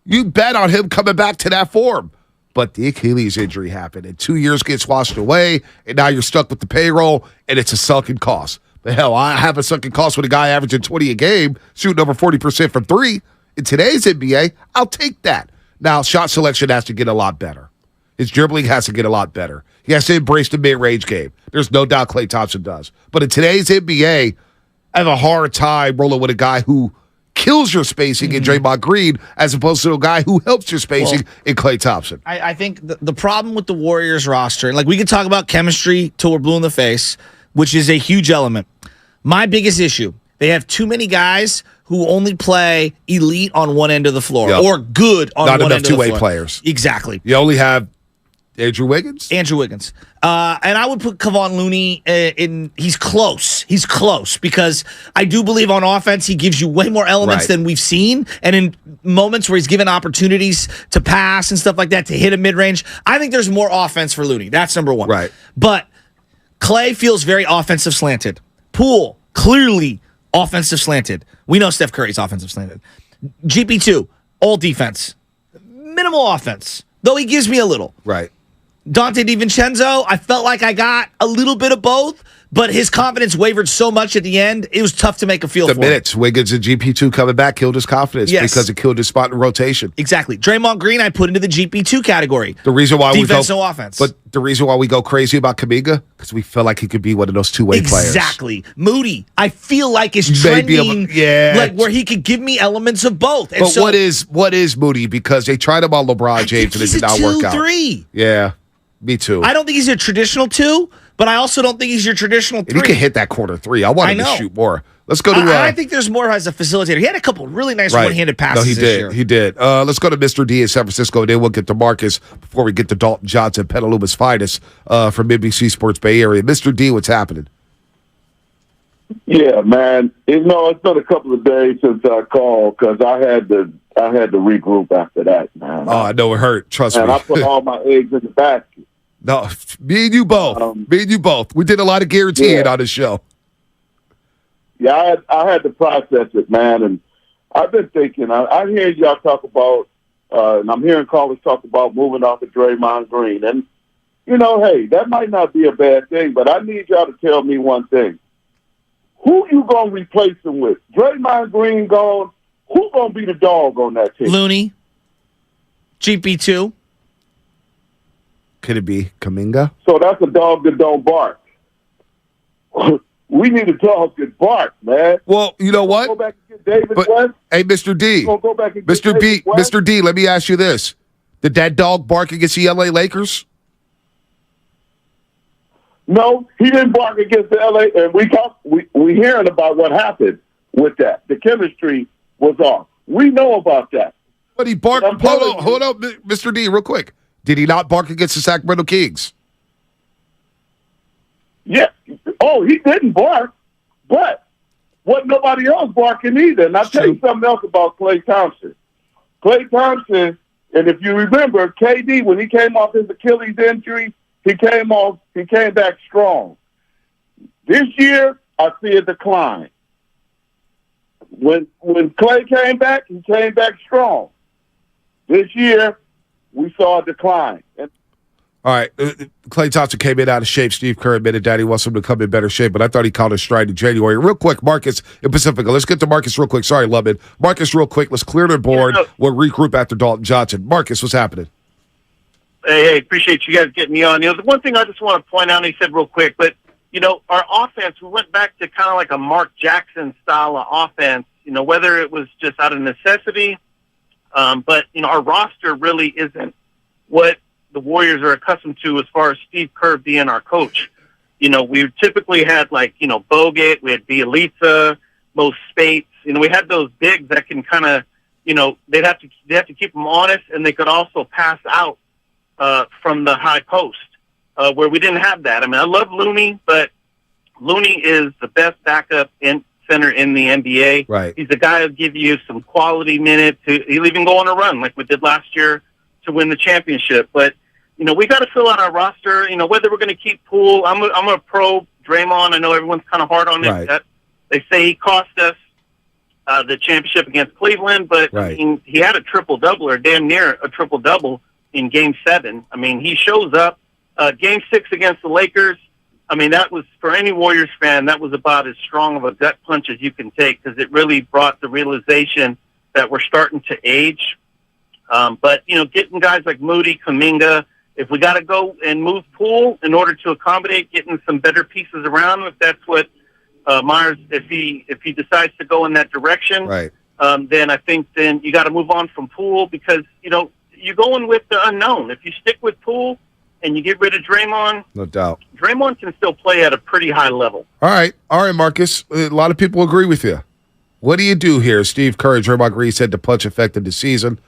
You bet on him coming back to that form. But the Achilles injury happened, and 2 years gets washed away, and now you're stuck with the payroll, and it's a sunken cost. But hell, I have a sunken cost with a guy averaging 20 a game, shooting over 40% from 3. In today's NBA, I'll take that. Now, shot selection has to get a lot better. His dribbling has to get a lot better. He has to embrace the mid-range game. There's no doubt Klay Thompson does. But in today's NBA, I have a hard time rolling with a guy who kills your spacing in Draymond Green as opposed to a guy who helps your spacing in Klay Thompson. I think the problem with the Warriors roster, like we could talk about chemistry till we're blue in the face, which is a huge element. My biggest issue, they have too many guys who only play elite on one end of the floor or good on Not one end of the floor. Not enough two-way players. Exactly. You only have Andrew Wiggins? And I would put Kevon Looney in. He's close. He's close because I do believe on offense he gives you way more elements than we've seen. And in moments where he's given opportunities to pass and stuff like that, to hit a mid-range, I think there's more offense for Looney. That's number one. Right. But Klay feels very offensive slanted. Poole, clearly offensive slanted. We know Steph Curry's offensive slanted. GP2, all defense. Minimal offense, though he gives me a little. Right. Dante DiVincenzo, I felt like I got a little bit of both, but his confidence wavered so much at the end, it was tough to make a feel The for minutes, Wiggins and GP2 coming back killed his confidence because it killed his spot in rotation. Exactly. Draymond Green, I put into the GP2 category. The reason why defense, no offense. But the reason why we go crazy about Kuminga, because we feel like he could be one of those two-way players. Exactly. Moody, I feel like is trending like where he could give me elements of both. And but what is Moody? Because they tried him on LeBron James and it did not work out. 2-3. Yeah, me too. I don't think he's a traditional 2, but I also don't think he's your traditional 3. And he can hit that corner 3. I want him to shoot more. Let's go to. I think there's more as a facilitator. He had a couple really nice one-handed passes. No, he this did. year. He did. Let's go to Mr. D in San Francisco. Then we'll get to Marcus before we get to Dalton Johnson, Petaluma's finest from NBC Sports Bay Area. Mr. D, what's happening? Yeah, man. It's been a couple of days since I called because I had to regroup after that, man. Oh, I know it hurt. Trust me. And I put all my eggs in the basket. No, me and you both. We did a lot of guaranteeing on the show. Yeah, I had to process it, man, and I've been thinking. I hear y'all talk about, and I'm hearing callers talk about moving off of Draymond Green, and hey, that might not be a bad thing, but I need y'all to tell me one thing: who you gonna replace him with? Draymond Green gone. Who gonna be the dog on that team? Looney, GP2. Could it be Kuminga? So that's a dog that don't bark. We need a dog that bark, man. Well, you know what? Go back and get David West. Hey, Mr. D. Go back and get Mr. David West? Mr. D, let me ask you this. Did that dog bark against the LA Lakers? No, he didn't bark against the LA, and we hearing about what happened with that. The chemistry was off. We know about that. But he barked. Hold on, Mr. D, real quick. Did he not bark against the Sacramento Kings? Yeah. Oh, he didn't bark, but wasn't nobody else barking either. And I'll tell you something else about Klay Thompson. Klay Thompson, and if you remember, KD, when he came off his Achilles injury, he came back strong. This year, I see a decline. When Klay came back, he came back strong. This year, we saw a decline. All right. Klay Thompson came in out of shape. Steve Kerr admitted that he wants him to come in better shape, but I thought he caught his stride in January. Real quick, Marcus in Pacifica. Let's get to Marcus real quick. Sorry, Lubman. Marcus, real quick. Let's clear the board. We'll regroup after Dalton Johnson. Marcus, what's happening? Hey, appreciate you guys getting me on. The one thing I just want to point out, and he said real quick, but, our offense, we went back to kind of like a Mark Jackson style of offense, whether it was just out of necessity, but, our roster really isn't what the Warriors are accustomed to as far as Steve Kerr being our coach. We typically had Bogut, we had Bielitsa, Mo Spates. We had those bigs that can kind of, they have to keep them honest, and they could also pass out from the high post, where we didn't have that. I mean, I love Looney, but Looney is the best backup center in the NBA. Right. He's the guy who'll give you some quality minutes. He'll even go on a run like we did last year to win the championship. But, we got to fill out our roster, whether we're going to keep Poole. I'm a pro Draymond. I know everyone's kind of hard on it. Right. They say he cost us the championship against Cleveland, but right. I mean, he had a triple-double or damn near a triple-double in Game 7. I mean, he shows up. Game 6 against the Lakers, I mean, that was, for any Warriors fan, that was about as strong of a gut punch as you can take because it really brought the realization that we're starting to age. But, getting guys like Moody, Kuminga, if we got to go and move Poole in order to accommodate getting some better pieces around, if that's what Myers, if he decides to go in that direction, right. Then I think then you got to move on from Poole because, you're going with the unknown. If you stick with Poole and you get rid of Draymond, no doubt, Draymond can still play at a pretty high level. All right, Marcus. A lot of people agree with you. What do you do here? Steve Kerr and Draymond Green said the punch affected the season.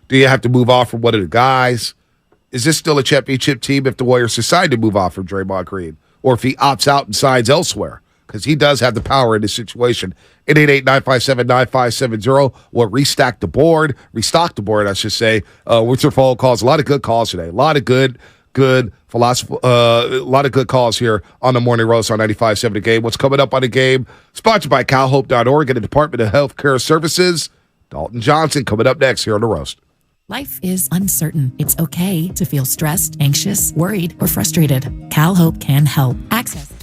Do you have to move off from one of the guys? Is this still a championship team if the Warriors decide to move off from Draymond Green, or if he opts out and signs elsewhere? Because he does have the power in this situation. 888-957-9570. We'll restock the board, I should say, with your phone calls. A lot of good calls today. A lot of good philosophy. A lot of good calls here on the Morning Roast on 95.7 The Game. What's coming up on the game? Sponsored by CalHope.org and the Department of Healthcare Services. Dalton Johnson coming up next here on The Roast. Life is uncertain. It's okay to feel stressed, anxious, worried, or frustrated. CalHope can help. Access.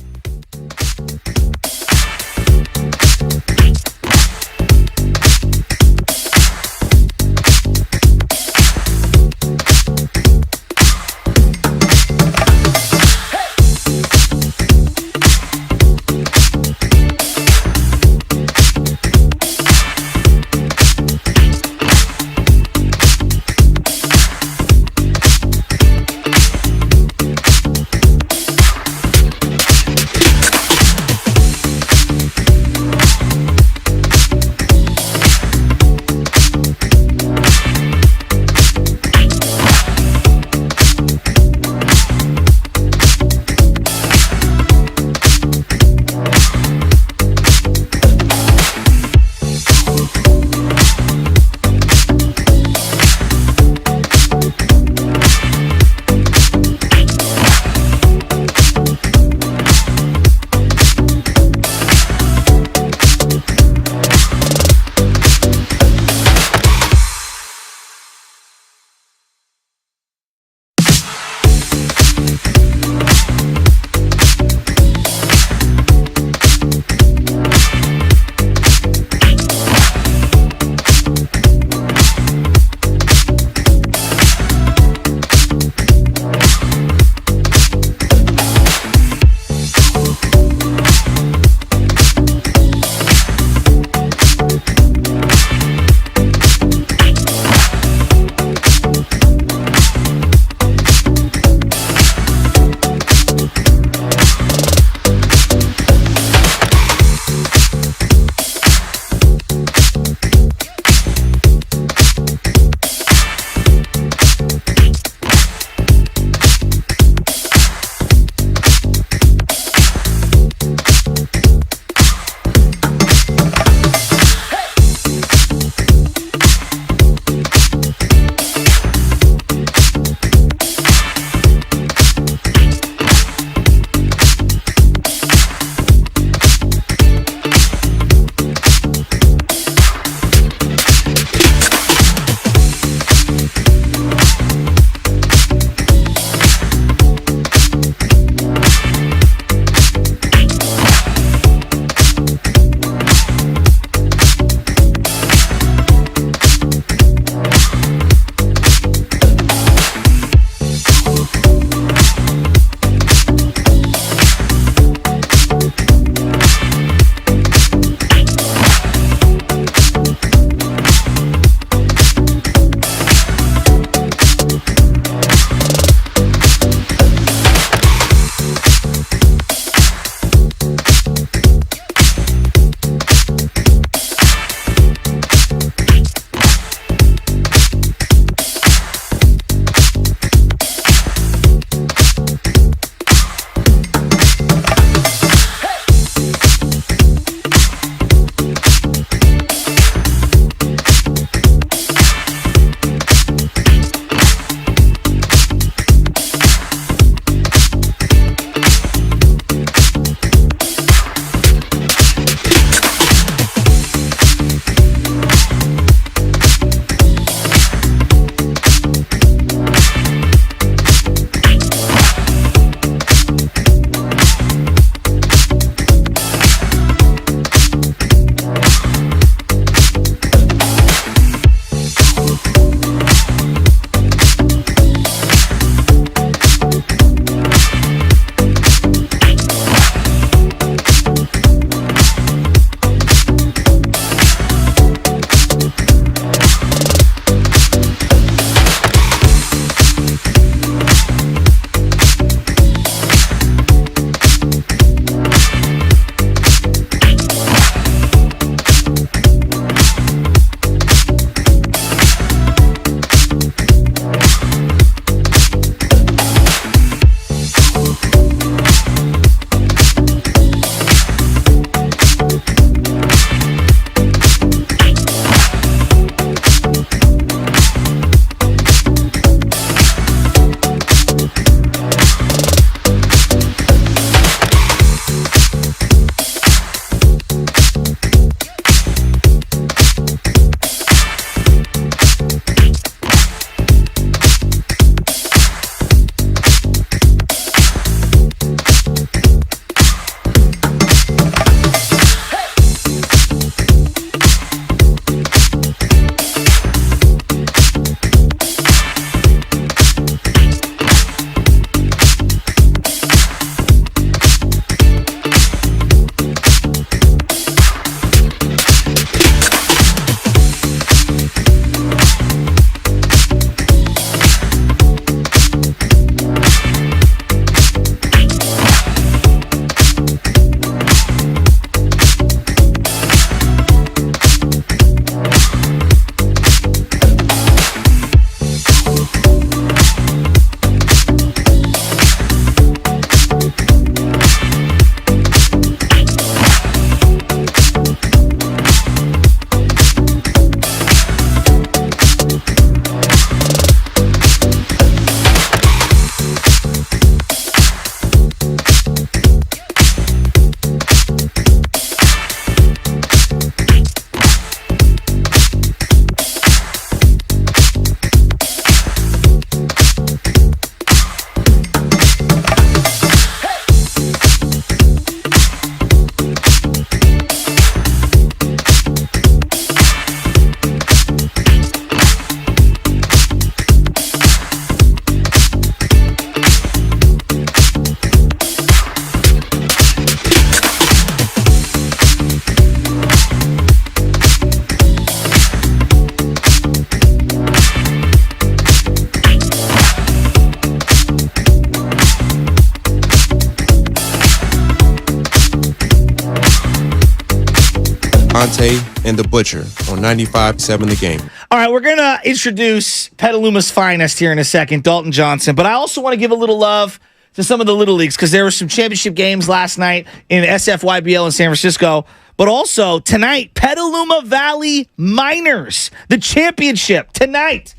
and The Butcher on 95.7 The Game. All right, we're going to introduce Petaluma's finest here in a second, Dalton Johnson. But I also want to give a little love to some of the Little Leagues because there were some championship games last night in SFYBL in San Francisco. But also tonight, Petaluma Valley Miners, the championship tonight.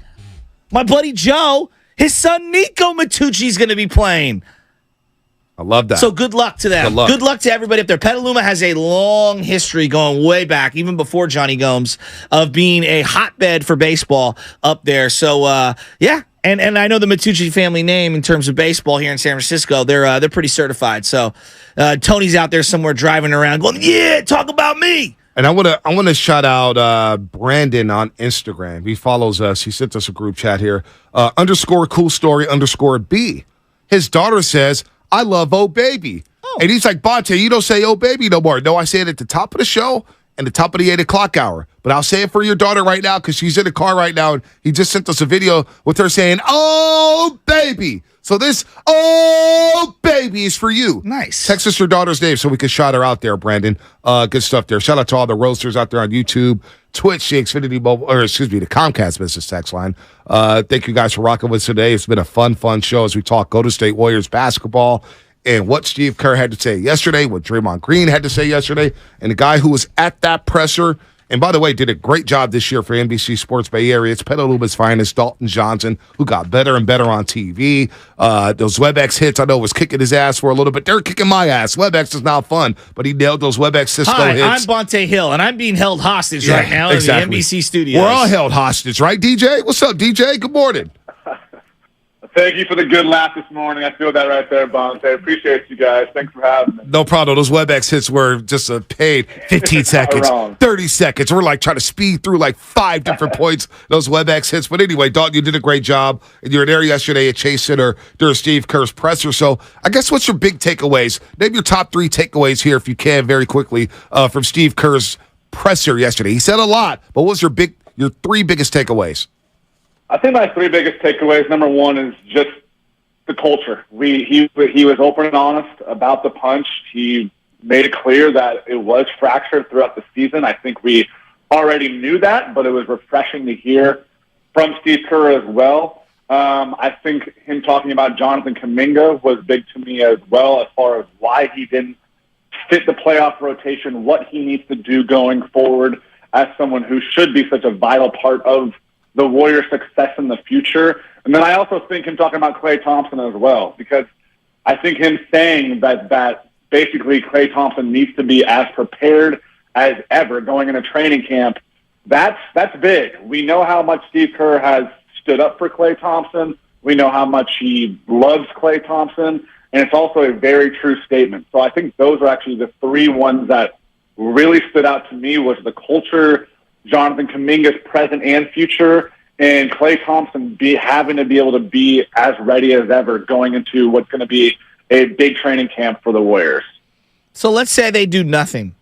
My buddy Joe, his son Nico Matucci is going to be playing. I love that. So good luck to them. Good luck to everybody up there. Petaluma has a long history going way back, even before Johnny Gomes, of being a hotbed for baseball up there. So, yeah. And I know the Matucci family name in terms of baseball here in San Francisco. They're pretty certified. So Tony's out there somewhere driving around going, yeah, talk about me. And I want to shout out Brandon on Instagram. He follows us. He sent us a group chat here. _coolstory_B. His daughter says, I love Oh Baby. Oh. And he's like, Bonte, you don't say Oh Baby no more. No, I say it at the top of the show and the top of the 8 o'clock hour. But I'll say it for your daughter right now because she's in the car right now. And he just sent us a video with her saying, Oh Baby. So this Oh Baby is for you. Nice. Text us your daughter's name so we can shout her out there, Brandon. Good stuff there. Shout out to all the roasters out there on YouTube, Twitch, the Xfinity Mobile, the Comcast Business Text Line. Thank you guys for rocking with us today. It's been a fun show as we talk Golden State Warriors basketball and what Steve Kerr had to say yesterday, what Draymond Green had to say yesterday, and the guy who was at that presser, and by the way, did a great job this year for NBC Sports Bay Area. It's Petaluma's finest, Dalton Johnson, who got better and better on TV. Those WebEx hits, I know, was kicking his ass for a little bit. They're kicking my ass. WebEx is not fun, but he nailed those WebEx Cisco hits. I'm Bonte Hill, and I'm being held hostage right now in the NBC studios. We're all held hostage, right, DJ? What's up, DJ? Good morning. Thank you for the good laugh this morning. I feel that right there, Bonte. I appreciate you guys. Thanks for having me. No problem. Those WebEx hits were just a paid 15 seconds, 30 seconds. We're like trying to speed through like 5 different points, those WebEx hits. But anyway, Dalton, you did a great job. And you were there yesterday at Chase Center during Steve Kerr's presser. So I guess what's your big takeaways? Name your top 3 takeaways here if you can very quickly from Steve Kerr's presser yesterday. He said a lot, but what was your 3 biggest takeaways? I think my 3 biggest takeaways, number 1 is just the culture. He was open and honest about the punch. He made it clear that it was fractured throughout the season. I think we already knew that, but it was refreshing to hear from Steve Kerr as well. I think him talking about Jonathan Kuminga was big to me as well as far as why he didn't fit the playoff rotation, what he needs to do going forward as someone who should be such a vital part of the Warriors' success in the future. And then I also think him talking about Klay Thompson as well, because I think him saying that basically Klay Thompson needs to be as prepared as ever going into training camp, that's big. We know how much Steve Kerr has stood up for Klay Thompson. We know how much he loves Klay Thompson, and it's also a very true statement. So I think those are actually the 3 ones that really stood out to me was the culture, Jonathan Kuminga's present and future, and Klay Thompson having to be able to be as ready as ever going into what's going to be a big training camp for the Warriors. So let's say they do nothing,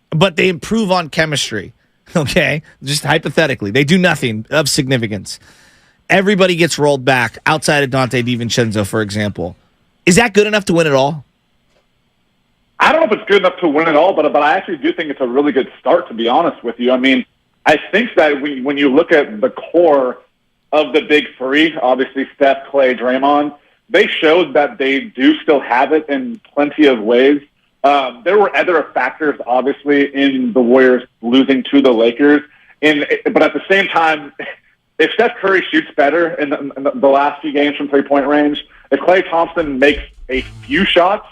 but they improve on chemistry, okay? Just hypothetically. They do nothing of significance. Everybody gets rolled back outside of Dante DiVincenzo, for example. Is that good enough to win it all? I don't know if it's good enough to win it all, but I actually do think it's a really good start, to be honest with you. I mean, I think that when you look at the core of the big 3, obviously Steph, Klay, Draymond, they showed that they do still have it in plenty of ways. There were other factors, obviously, in the Warriors losing to the Lakers. But at the same time, if Steph Curry shoots better in the last few games from three-point range, if Klay Thompson makes a few shots,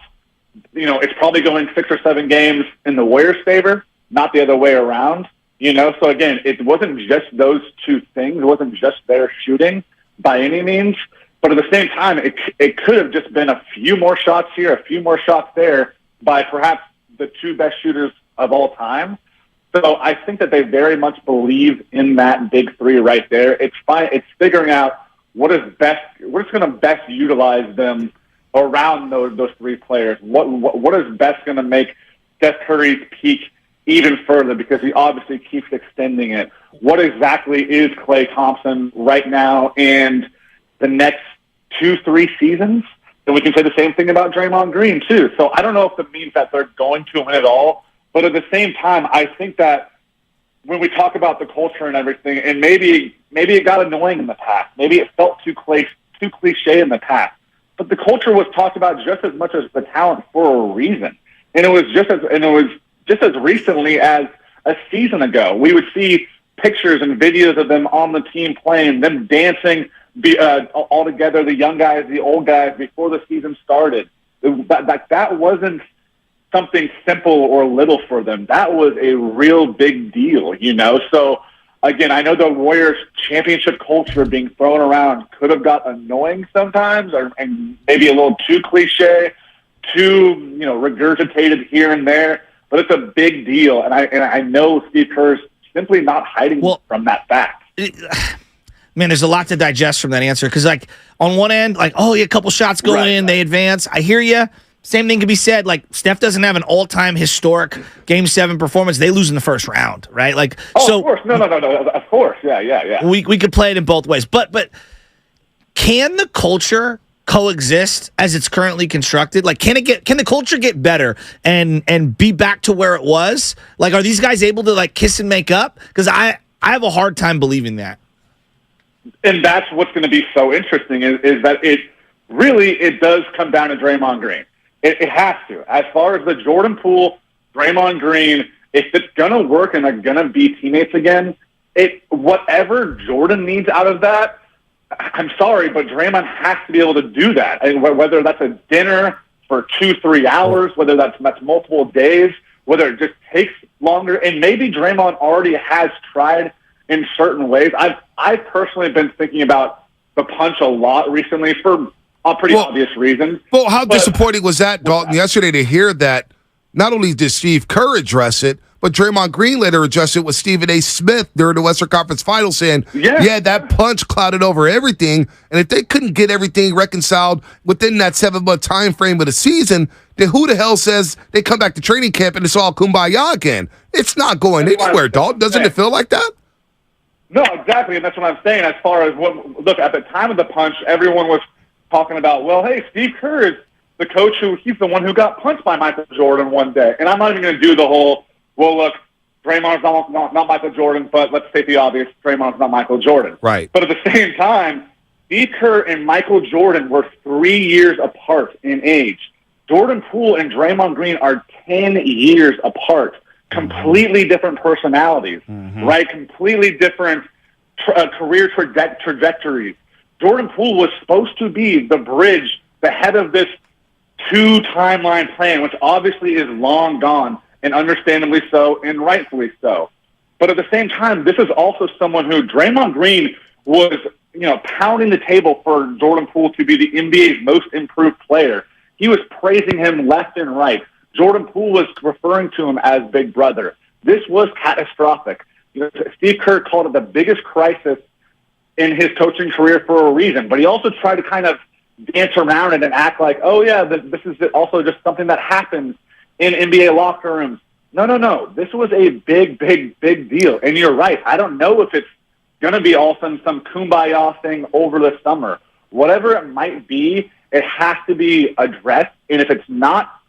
it's probably going 6 or 7 games in the Warriors' favor, not the other way around. So again, it wasn't just those 2 things. It wasn't just their shooting by any means. But at the same time, it could have just been a few more shots here, a few more shots there by perhaps the 2 best shooters of all time. So I think that they very much believe in that big 3 right there. It's figuring out what is going to best utilize them around those 3 players. What is best going to make Steph Curry's peak even further, because he obviously keeps extending it. What exactly is Klay Thompson right now and the next 2-3 seasons? And we can say the same thing about Draymond Green too. So I don't know if it means that they're going to win it all, but at the same time, I think that when we talk about the culture and everything, and maybe it got annoying in the past. Maybe it felt too cliche in the past. But the culture was talked about just as much as the talent for a reason. And it was just as recently as a season ago. We would see pictures and videos of them on the team playing, them dancing all together, the young guys, the old guys, before the season started. That wasn't something simple or little for them. That was a real big deal, you know? So, again, I know the Warriors' championship culture being thrown around could have got annoying sometimes, and maybe a little too cliche, too regurgitated here and there. But it's a big deal, and I know Steve Kerr's simply not hiding from that fact. Man, there's a lot to digest from that answer because, like, on one end, like, oh, yeah, a couple shots go in, they advance. I hear you. Same thing can be said. Like, Steph doesn't have an all-time historic Game 7 performance. They lose in the first round, right? Like, of course. No. Of course. Yeah. We could play it in both ways. But can the culture coexist as it's currently constructed? Like, can the culture get better and be back to where it was? Like, are these guys able to, like, kiss and make up? Because I have a hard time believing that. And that's what's going to be so interesting is that it does come down to Draymond Green. It has to. As far as the Jordan Poole, Draymond Green, if it's going to work and they're going to be teammates again, whatever Jordan needs out of that, I'm sorry, but Draymond has to be able to do that. And whether that's a dinner for 2-3 hours, whether that's multiple days, whether it just takes longer, and maybe Draymond already has tried in certain ways. I've personally been thinking about the punch a lot recently for pretty obvious reasons. Well, how disappointing was that, Dalton, yesterday to hear that not only did Steve Kerr address it, but Draymond Green later addressed it with Stephen A. Smith during the Western Conference Finals saying, yeah, that punch clouded over everything, and if they couldn't get everything reconciled within that 7-month time frame of the season, then who the hell says they come back to training camp and it's all kumbaya again? It's not going anywhere, Dalton. Doesn't it feel like that? No, exactly, and that's what I'm saying. As far as look, at the time of the punch, everyone was talking about, well, hey, Steve Kerr is the coach he's the one who got punched by Michael Jordan one day. And I'm not even going to do the whole, well, look, Draymond's not Michael Jordan, but let's state the obvious, Draymond's not Michael Jordan. Right. But at the same time, Steve Kerr and Michael Jordan were 3 years apart in age. Jordan Poole and Draymond Green are 10 years apart. Completely different personalities, right? Completely different career trajectories. Jordan Poole was supposed to be the bridge, the head of this 2-timeline plan, which obviously is long gone, and understandably so, and rightfully so. But at the same time, this is also someone who Draymond Green was, pounding the table for Jordan Poole to be the NBA's most improved player. He was praising him left and right. Jordan Poole was referring to him as Big Brother. This was catastrophic. Steve Kerr called it the biggest crisis in his coaching career for a reason, but he also tried to kind of dance around it and act like, oh yeah, this is also just something that happens in NBA locker rooms. No. This was a big deal. And you're right. I don't know if it's going to be all of a sudden some kumbaya thing over the summer. Whatever it might be, it has to be addressed. And if it's not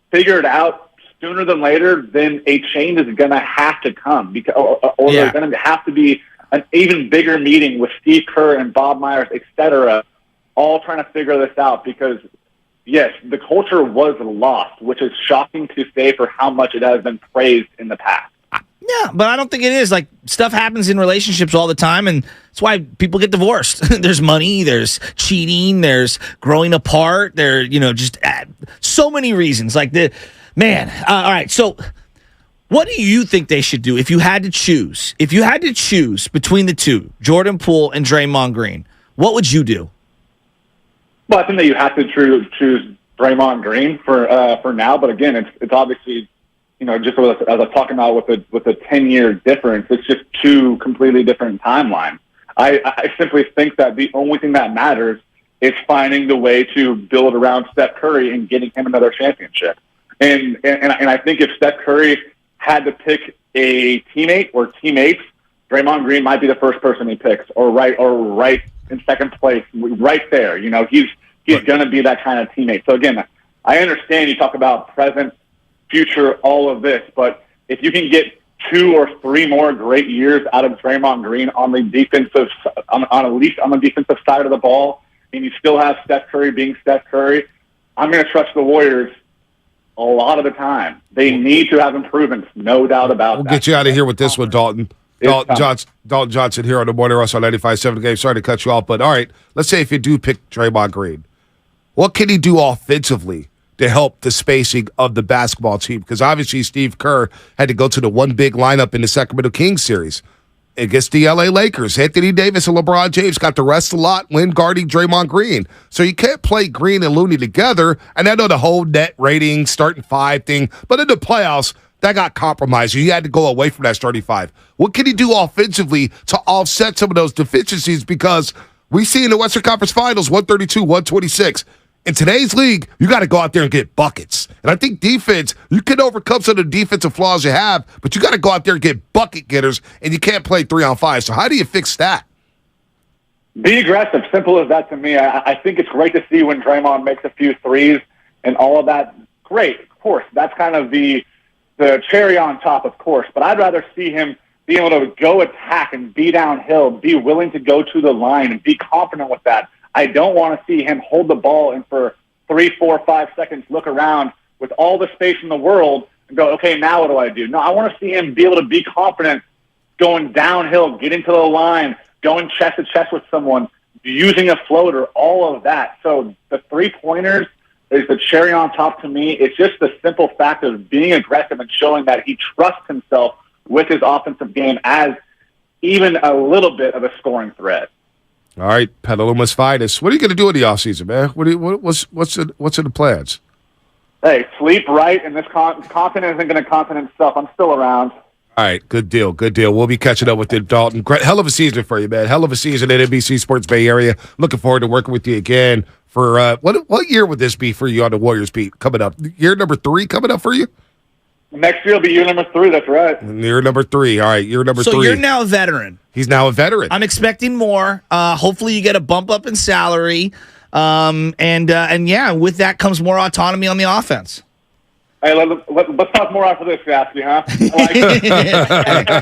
figured out sooner than later, then a change is going to have to come or there's going to have to be an even bigger meeting with Steve Kerr and Bob Myers, etc., all trying to figure this out because, yes, the culture was lost, which is shocking to say for how much it has been praised in the past. Yeah, but I don't think it is. Like, stuff happens in relationships all the time, and that's why people get divorced. There's money, there's cheating, there's growing apart, just so many reasons. Like, all right, so what do you think they should do if you had to choose? If you had to choose between the two, Jordan Poole and Draymond Green, what would you do? Well, I think that you have to choose Draymond Green for now. But again, it's obviously, just as I was talking about with a 10-year difference, it's just two completely different timelines. I simply think that the only thing that matters is finding the way to build around Steph Curry and getting him another championship. And I think if Steph Curry had to pick a teammate or teammates, Draymond Green might be the first person he picks, or right in second place, right there. He's going to be that kind of teammate. So again, I understand you talk about present, future, all of this, but if you can get 2 or 3 more great years out of Draymond Green on the defensive, at least on the defensive side of the ball, and you still have Steph Curry being Steph Curry, I'm going to trust the Warriors a lot of the time. They need to have improvements, no doubt about that. We'll get you out of here with this one, Dalton. Dalton Johnson here on the Morning Rush on 95.7 The Game. Sorry to cut you off, but all right, let's say if you do pick Draymond Green, what can he do offensively to help the spacing of the basketball team? Because obviously Steve Kerr had to go to the one big lineup in the Sacramento Kings series against the LA Lakers. Anthony Davis and LeBron James got to rest a lot when guarding Draymond Green. So you can't play Green and Looney together. And I know the whole net rating, starting 5 thing, but in the playoffs, that got compromised. You had to go away from that starting 5. What can he do offensively to offset some of those deficiencies? Because we see in the Western Conference Finals, 132, 126. In today's league, you got to go out there and get buckets. And I think defense, you can overcome some of the defensive flaws you have, but you got to go out there and get bucket getters, and you can't play 3-on-5. So how do you fix that? Be aggressive. Simple as that to me. I think it's great to see when Draymond makes a few threes and all of that. Great, of course. That's kind of the cherry on top, of course. But I'd rather see him be able to go attack and be downhill, be willing to go to the line and be confident with that. I don't want to see him hold the ball and for 3, 4, 5 seconds look around with all the space in the world and go, okay, now what do I do? No, I want to see him be able to be confident going downhill, getting to the line, going chest to chest with someone, using a floater, all of that. So the 3-pointers is the cherry on top to me. It's just the simple fact of being aggressive and showing that he trusts himself with his offensive game as even a little bit of a scoring threat. All right, Petaluma's finest. What are you going to do in the offseason, man? What's in the plans? Hey, sleep right, and this continent isn't going to continent stuff. I'm still around. All right, good deal. We'll be catching up with you, Dalton. Great, hell of a season for you, man. Hell of a season at NBC Sports Bay Area. Looking forward to working with you again for what year would this be for you on the Warriors beat coming up? Year number 3 coming up for you? Next year will be year number 3. That's right. Year number 3. All right, year number 3. So you're now a veteran. He's now a veteran. I'm expecting more. Hopefully you get a bump up in salary. And yeah, with that comes more autonomy on the offense. Hey, let's talk more after this, Gatsby, huh?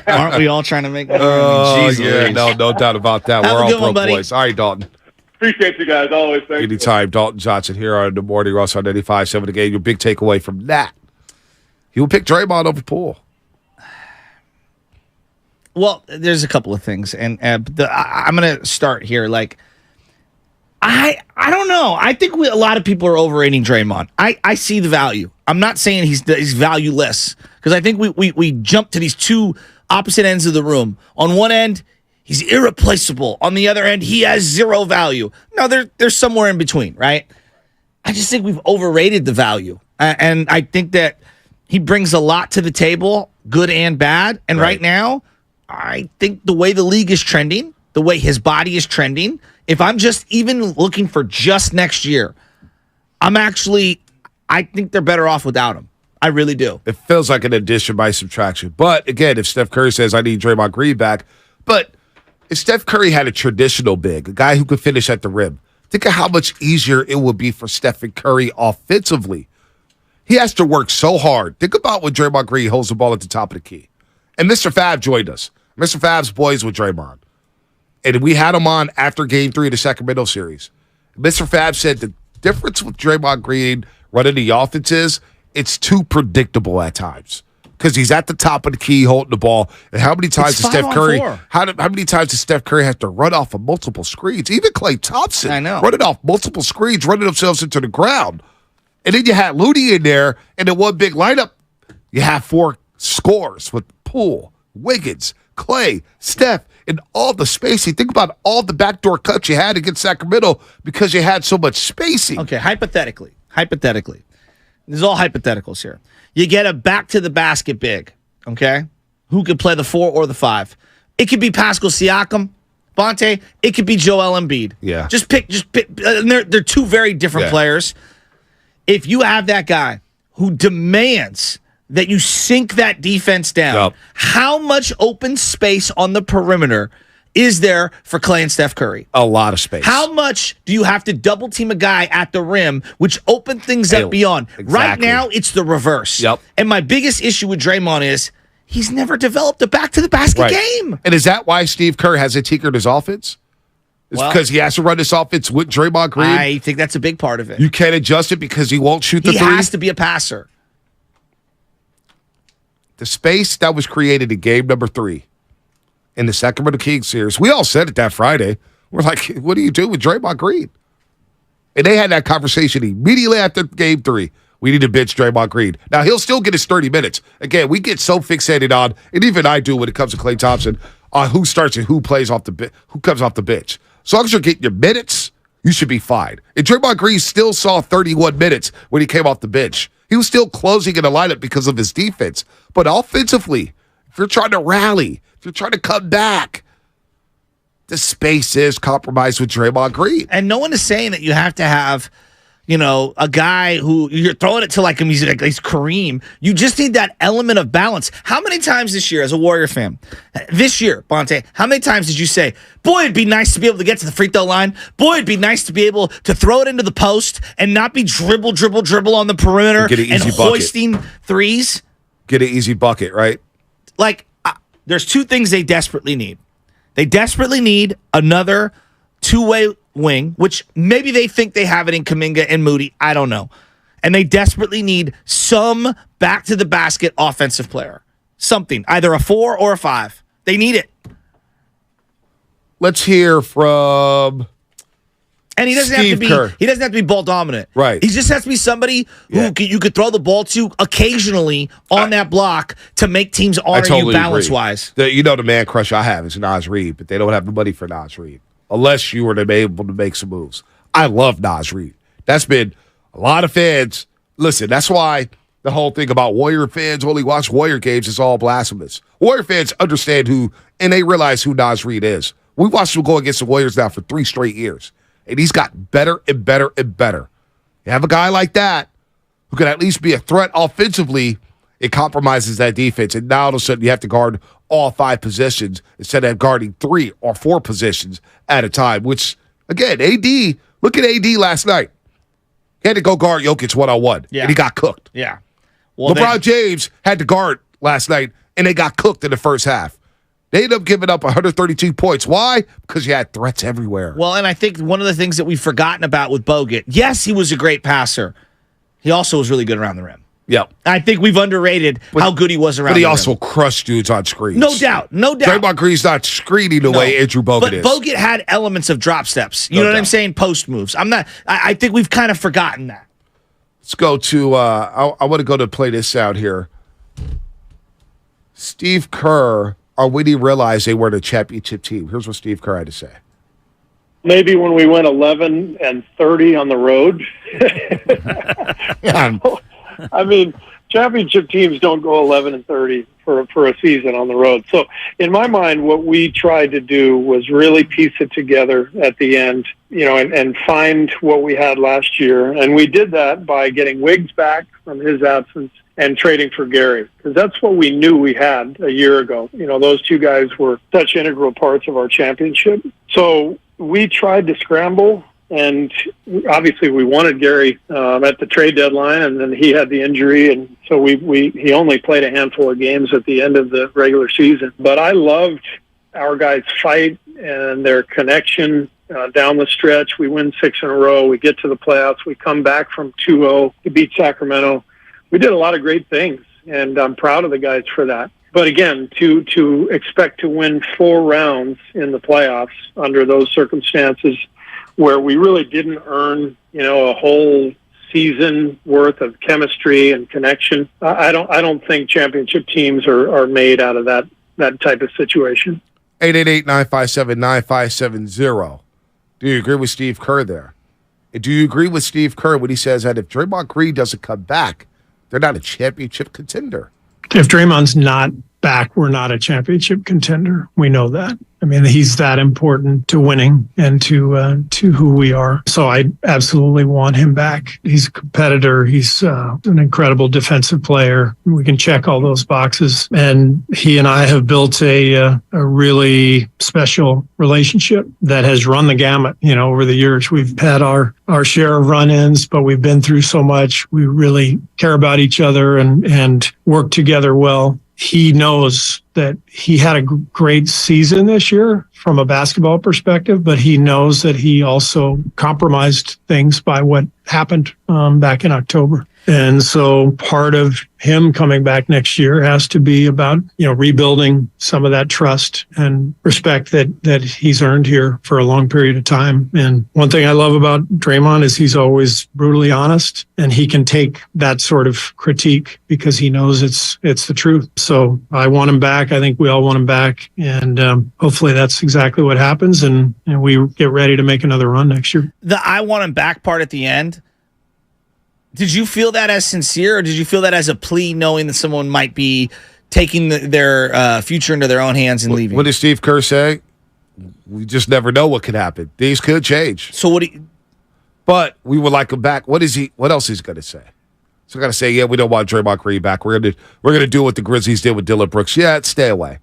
Aren't we all trying to make that? Yeah, no doubt about that. We're all pro boys. All right, Dalton. Appreciate you guys always. Thank Anytime, Dalton Johnson here on the Morning Rush on 95.7 The Game. Your big takeaway from that. He will pick Draymond over Poole. Well, there's a couple of things, and I'm going to start here. Like, I don't know. I think a lot of people are overrating Draymond. I see the value. I'm not saying he's valueless, because I think we jump to these two opposite ends of the room. On one end, he's irreplaceable. On the other end, he has zero value. No, there's somewhere in between, right? I just think we've overrated the value, and I think that he brings a lot to the table, good and bad. And right now, I think the way the league is trending, the way his body is trending, if I'm just even looking for just next year, I think they're better off without him. I really do. It feels like an addition by subtraction. But again, if Steph Curry says, I need Draymond Green back, but if Steph Curry had a traditional big, a guy who could finish at the rim, think of how much easier it would be for Stephen Curry offensively. He has to work so hard. Think about when Draymond Green holds the ball at the top of the key. And Mr. Fab joined us. Mr. Fab's boys with Draymond. And we had him on after Game 3 of the Sacramento series. Mr. Fab said the difference with Draymond Green running the offense is it's too predictable at times. Because he's at the top of the key holding the ball. And how many times does Steph Curry have to run off of multiple screens? Even Klay Thompson running off multiple screens, running themselves into the ground. And then you had Looney in there, and in one big lineup, you have 4 scores with Poole, Wiggins, Klay, Steph, and all the spacing. Think about all the backdoor cuts you had against Sacramento because you had so much spacing. Okay, hypothetically, this is all hypotheticals here. You get a back-to-the-basket big, okay, who could play the 4 or the 5. It could be Pascal Siakam, Bonte. It could be Joel Embiid. Yeah. Just pick. They're 2 very different players. If you have that guy who demands that you sink that defense down, how much open space on the perimeter is there for Klay and Steph Curry? A lot of space. How much do you have to double team a guy at the rim, which open things up beyond? Exactly. Right now, it's the reverse. Yep. And my biggest issue with Draymond is he's never developed a back-to-the-basket game. And is that why Steve Kerr hasn't tinkered his offense? It's because he has to run this offense with Draymond Green? I think that's a big part of it. You can't adjust it because he won't shoot the three? He has to be a passer. The space that was created in game number 3 in the Sacramento Kings series, we all said it that Friday. We're like, what do you do with Draymond Green? And they had that conversation immediately after game 3. We need to bench Draymond Green. Now, he'll still get his 30 minutes. Again, we get so fixated on, and even I do when it comes to Klay Thompson, on who starts and who plays off the who comes off the bench. As long as you're getting your minutes, you should be fine. And Draymond Green still saw 31 minutes when he came off the bench. He was still closing in the lineup because of his defense. But offensively, if you're trying to rally, if you're trying to come back, the space is compromised with Draymond Green. And no one is saying that you have to have, a guy who you're throwing it to like he's Kareem. You just need that element of balance. How many times this year, as a Warrior fan, this year, Bonte, how many times did you say, boy, it'd be nice to be able to get to the free throw line. Boy, it'd be nice to be able to throw it into the post and not be dribble on the perimeter and hoisting threes. Get an easy bucket, right? There's 2 things they desperately need. They desperately need another two-way wing, which maybe they think they have it in Kuminga and Moody. I don't know. And they desperately need some back-to-the-basket offensive player. Something, either a 4 or a 5. They need it. Let's hear from And he doesn't Steve have to be Kerr. He doesn't have to be ball dominant. Right. He just has to be somebody who you could throw the ball to occasionally on that block to make teams honor you balance-wise. The man crush I have is Naz Reid, but they don't have the money for Naz Reid unless you were to be able to make some moves. I love Naz Reid. That's been a lot of fans. Listen, that's why the whole thing about Warrior fans only watch Warrior games is all blasphemous. Warrior fans understand who, and they realize who Naz Reid is. We watched him go against the Warriors now for 3 straight years, and he's got better and better and better. You have a guy like that who can at least be a threat offensively, it compromises that defense, and now all of a sudden you have to guard all 5 positions instead of guarding 3 or 4 positions at a time, which, again, look at AD last night. He had to go guard Jokic one-on-one, and he got cooked. Yeah. Well, LeBron James had to guard last night, and they got cooked in the first half. They ended up giving up 132 points. Why? Because you had threats everywhere. Well, and I think one of the things that we've forgotten about with Bogut, yes, he was a great passer. He also was really good around the rim. Yep. I think we've underrated how good he was around the rim. But he also crushed dudes on screens. No doubt. Draymond Green's not screening the way Andrew Bogut is. But Bogut had elements of drop steps. You know what I'm saying? Post moves. I think we've kind of forgotten that. Let's go to, I want to go to play this sound here. Steve Kerr, or when he realized they were the championship team. Here's what Steve Kerr had to say. Maybe when we went 11-30 on the road. I mean, championship teams don't go 11-30 for a season on the road. So in my mind, what we tried to do was really piece it together at the end, and find what we had last year. And we did that by getting Wiggs back from his absence and trading for Gary, because that's what we knew we had a year ago. Those 2 guys were such integral parts of our championship. So we tried to scramble, and obviously we wanted Gary at the trade deadline, and then he had the injury, and so he only played a handful of games at the end of the regular season. But I loved our guys' fight and their connection down the stretch. We win 6 in a row. We get to the playoffs. We come back from 2-0 to beat Sacramento. We did a lot of great things, and I'm proud of the guys for that. But again, to expect to win 4 rounds in the playoffs under those circumstances, where we really didn't earn, a whole season worth of chemistry and connection, I don't think championship teams are made out of that type of situation. 888-957-9570. Do you agree with Steve Kerr there? Do you agree with Steve Kerr when he says that if Draymond Green doesn't come back, they're not a championship contender? If Draymond's not back, we're not a championship contender. We know that. I mean, he's that important to winning and to who we are. So I absolutely want him back. He's a competitor. He's an incredible defensive player. We can check all those boxes. And he and I have built a really special relationship that has run the gamut. Over the years, we've had our share of run-ins, but we've been through so much. We really care about each other and work together well. he knows that he had a great season this year from a basketball perspective, but he knows that he also compromised things by what happened back in October. And so part of him coming back next year has to be about, rebuilding some of that trust and respect that he's earned here for a long period of time. And one thing I love about Draymond is he's always brutally honest, and he can take that sort of critique because he knows it's the truth. So I want him back. I think we all want him back. And hopefully that's exactly what happens. And we get ready to make another run next year. The I want him back part at the end, did you feel that as sincere, or did you feel that as a plea, knowing that someone might be taking their future into their own hands and leaving? What did Steve Kerr say? We just never know what could happen. Things could change. So but we would like him back. What else is he going to say? So I got to say, yeah, we don't want Draymond Green back. We're gonna do what the Grizzlies did with Dillon Brooks. Yeah, stay away.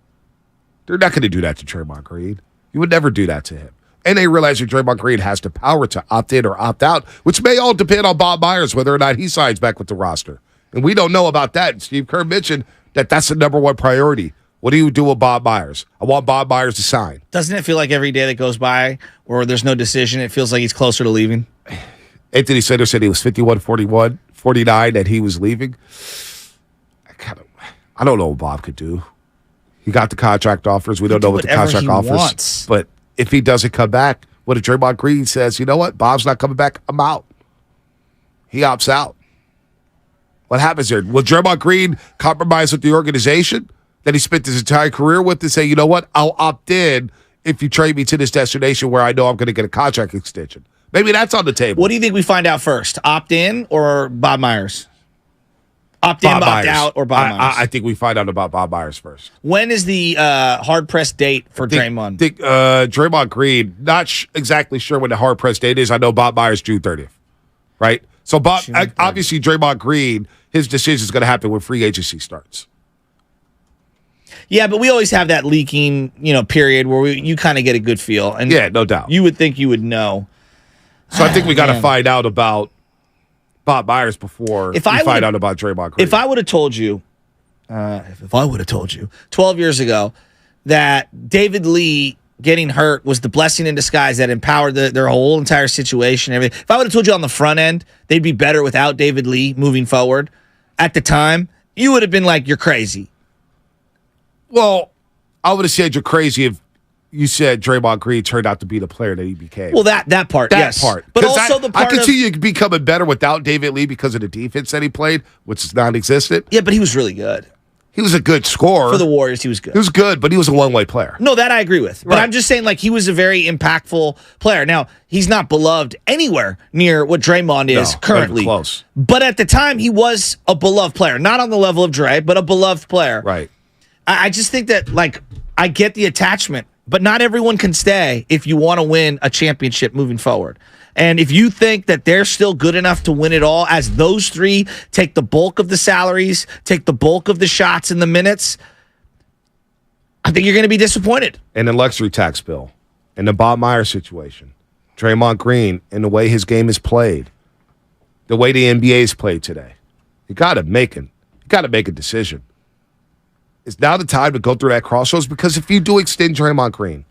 They're not going to do that to Draymond Green. You would never do that to him. And they realize that Draymond Green has the power to opt in or opt out, which may all depend on Bob Myers, whether or not he signs back with the roster. And we don't know about that. And Steve Kerr mentioned that that's the number one priority. What do you do with Bob Myers? I want Bob Myers to sign. Doesn't it feel like every day that goes by or there's no decision, it feels like he's closer to leaving? Anthony Sander said he was 51-49 that he was leaving. I don't know what Bob could do. He got the contract offers. We don't know what the contract offers. Wants. But if he doesn't come back, what if Draymond Green says, you know what, Bob's not coming back, I'm out. He opts out. What happens there? Will Draymond Green compromise with the organization that he spent his entire career with and say, you know what, I'll opt in if you trade me to this destination where I know I'm going to get a contract extension? Maybe that's on the table. What do you think we find out first? Opt in or Bob Myers? Opt in, opt out, or Bob Myers? I think we find out about Bob Myers first. When is the hard-pressed date for Draymond? Draymond Green, not exactly sure when the hard-pressed date is. I know Bob Myers, June 30th, right? So obviously Draymond Green, his decision is going to happen when free agency starts. Yeah, but we always have that leaking, period where you kind of get a good feel. And yeah, no doubt. You would think you would know. So I think we got to find out about Bob Myers before we find out about Draymond Green. If I would have told you, 12 years ago, that David Lee getting hurt was the blessing in disguise that empowered their whole entire situation. Everything. If I would have told you on the front end they'd be better without David Lee moving forward, at the time, you would have been like, you're crazy. Well, I would have said you're crazy if you said Draymond Green turned out to be the player that he became. Well, that part, yes. But also the part I could see you becoming better without David Lee because of the defense that he played, which is non-existent. Yeah, but he was really good. He was a good scorer. For the Warriors, he was good. He was good, but he was a one-way player. No, that I agree with. But I'm just saying, he was a very impactful player. Now, he's not beloved anywhere near what Draymond is currently. Not even close. But at the time, he was a beloved player. Not on the level of Dre, but a beloved player. Right. I just think that, I get the attachment, but not everyone can stay if you want to win a championship moving forward. And if you think that they're still good enough to win it all, as those three take the bulk of the salaries, take the bulk of the shots and the minutes, I think you're going to be disappointed. And the luxury tax bill, and the Bob Myers situation, Draymond Green, and the way his game is played, the way the NBA is played today, you got to make a decision. It's now the time to go through that crossroads, because if you do extend Draymond Green,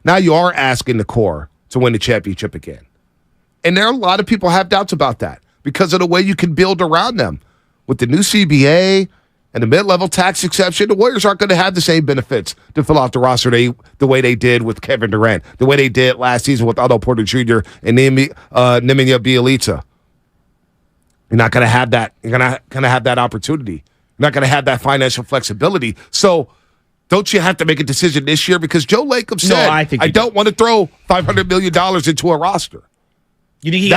now you are asking the core to win the championship again. And there are a lot of people have doubts about that because of the way you can build around them. With the new CBA and the mid-level tax exception, the Warriors aren't going to have the same benefits to fill out the roster the way they did with Kevin Durant, the way they did last season with Otto Porter Jr. and Nemanja Bjelica. You're not going to have that. You're going to have that opportunity. You're not going to have that financial flexibility. So don't you have to make a decision this year? Because Joe Lacob said, I don't want to throw $500 million into a roster. You think You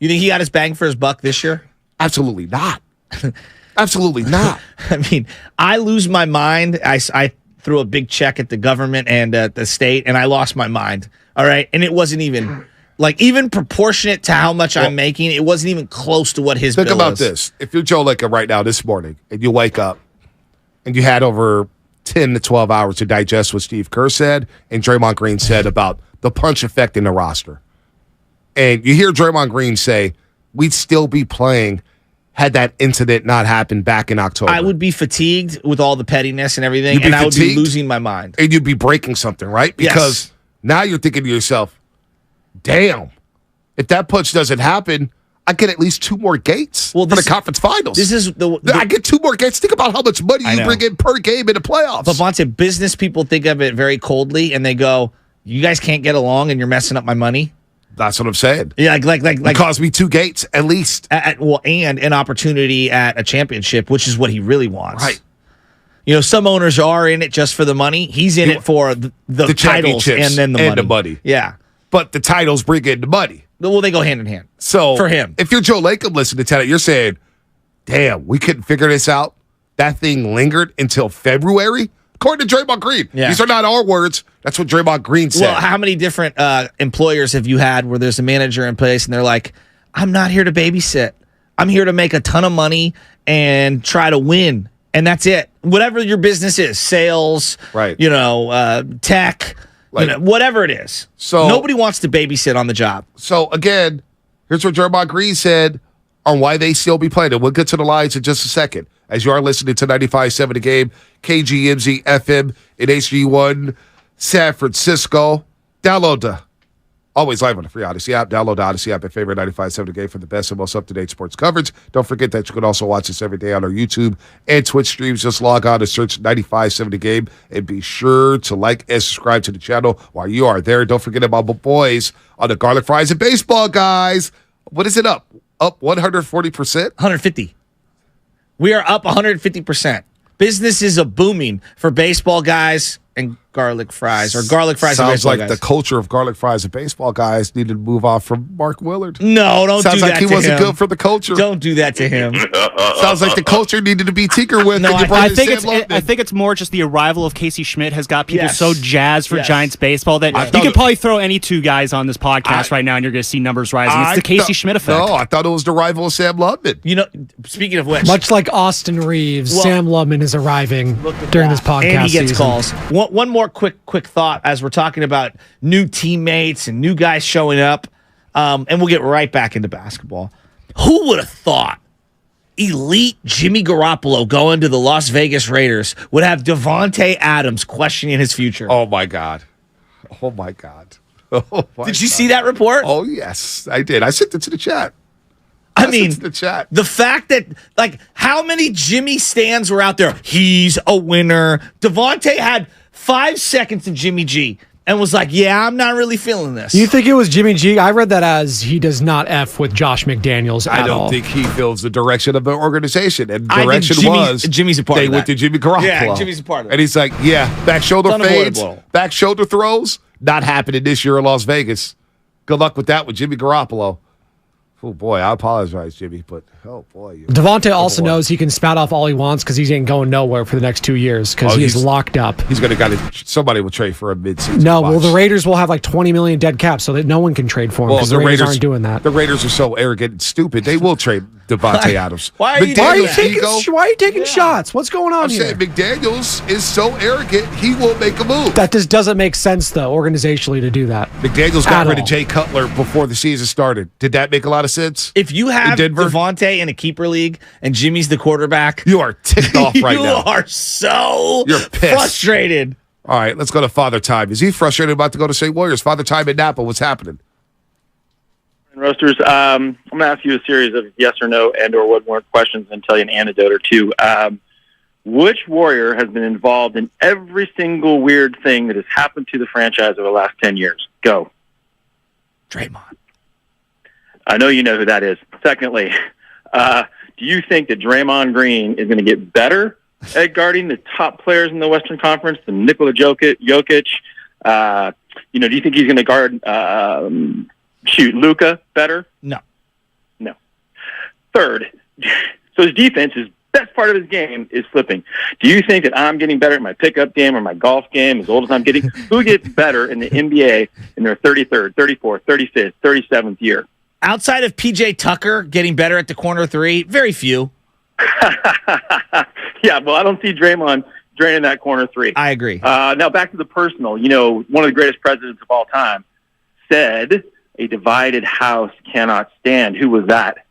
think he got his bang for his buck this year? Absolutely not. Absolutely not. I mean, I lose my mind. I threw a big check at the government and at the state, and I lost my mind. All right? And it wasn't even... even proportionate to how much I'm making, it wasn't even close to what his bill is. Think about this. If you're Joe Lacob right now this morning, and you wake up, and you had over 10 to 12 hours to digest what Steve Kerr said and Draymond Green said about the punch effect in the roster, and you hear Draymond Green say, we'd still be playing had that incident not happen back in October? I would be fatigued with all the pettiness and everything, and I would be losing my mind. And you'd be breaking something, right? Because now you're thinking to yourself, damn, if that push doesn't happen, I get at least 2 more gates for the conference finals. This is I get 2 more gates. Think about how much money you bring in per game in the playoffs. But Vontae, business people think of it very coldly, and they go, you guys can't get along, and you're messing up my money. That's what I'm saying. Yeah, like it cost me 2 gates at least. And an opportunity at a championship, which is what he really wants. Right. You know, some owners are in it just for the money. He's in it for the titles and then the money. Yeah. But the titles bring in the money. Well, they go hand in hand. So for him, if you're Joe Lacob listening to that, you're saying, damn, we couldn't figure this out. That thing lingered until February. According to Draymond Green. Yeah. These are not our words. That's what Draymond Green said. Well, how many different employers have you had where there's a manager in place and they're like, I'm not here to babysit. I'm here to make a ton of money and try to win. And that's it. Whatever your business is, sales, right? Tech, whatever it is. So nobody wants to babysit on the job. So again, here's what Draymond Green said on why they still be playing. And we'll get to the lines in just a second. As you are listening to 95.7 The Game, KGMZ FM in HD1, San Francisco. Download the always live on the free Odyssey app. Download the Odyssey app and favorite 95.7 The Game for the best and most up-to-date sports coverage. Don't forget that you can also watch us every day on our YouTube and Twitch streams. Just log on and search 95.7 The Game and be sure to like and subscribe to the channel while you are there. Don't forget about my boys on the Garlic Fries and Baseball, guys. What is it up? Up 140%? 150. We are up 150%. Business is booming for baseball guys and garlic fries, or garlic fries and baseball guys. Sounds like the culture of garlic fries and baseball guys needed to move off from Mark Willard. No, don't do that to him. Sounds like he wasn't good for the culture. Don't do that to him. Sounds like the culture needed to be tinkered with. No, I think it's more just the arrival of Casey Schmidt has got people so jazzed for Giants baseball that you could probably throw any 2 guys on this podcast right now and you're going to see numbers rising. It's the Casey Schmidt effect. No, I thought it was the arrival of Sam Lubman. You know, speaking of which, much like Austin Reeves, Sam Lubman is arriving during this podcast and he gets season. calls. One more quick thought as we're talking about new teammates and new guys showing up, and we'll get right back into basketball. Who would have thought elite Jimmy Garoppolo going to the Las Vegas Raiders would have Davante Adams questioning his future? Oh, my God. Oh, my God. Did you see that report? Oh, yes, I did. I sent it to the chat. I mean, the chat. The fact that, like, how many Jimmy stands were out there? He's a winner. Davante had 5 seconds of Jimmy G and was like, yeah, I'm not really feeling this. You think it was Jimmy G? I read that as he does not F with Josh McDaniels at all. I don't think he feels the direction of the organization. And the direction was Jimmy's a part they of that. went to Jimmy Garoppolo. Yeah, Jimmy's a part of it. And he's like, yeah, back shoulder fades, unavoidable. back shoulder throws, not happening this year in Las Vegas. Good luck with that with Jimmy Garoppolo. Oh, boy, I apologize, Jimmy, but, oh, boy. Davante also knows he can spout off all he wants because he ain't going nowhere for the next 2 years because he's locked up. He's going to somebody will trade for a midseason. No, well, the Raiders will have like $20 million dead cap so that no one can trade for him because the Raiders aren't doing that. The Raiders are so arrogant and stupid. They will trade Davante Adams. Why are you taking shots? What's going on here? I'm saying McDaniels is so arrogant, he will make a move. That just doesn't make sense, though, organizationally, to do that. McDaniels got rid of Jay Cutler before the season started. Did that make a lot of sense? If you have Davante in a keeper league and Jimmy's the quarterback, you are ticked off right now. You are so frustrated. All right, let's go to Father Time. Is he frustrated about to go to St. Warriors? Father Time in Napa, what's happening? Roasters, I'm going to ask you a series of yes or no and or what more questions and tell you an anecdote or two. Which Warrior has been involved in every single weird thing that has happened to the franchise over the last 10 years? Go. Draymond. I know you know who that is. Secondly, do you think that Draymond Green is going to get better at guarding the top players in the Western Conference, the Nikola Jokic? Do you think he's going to guard Luka better? No. Third, so his defense, his best part of his game is flipping. Do you think that I'm getting better at my pickup game or my golf game as old as I'm getting? Who gets better in the NBA in their 33rd, 34th, 35th, 37th year? Outside of PJ Tucker getting better at the corner three, very few. Yeah, well, I don't see Draymond draining that corner three. I agree. Now back to the personal. One of the greatest presidents of all time said, "A divided house cannot stand." Who was that?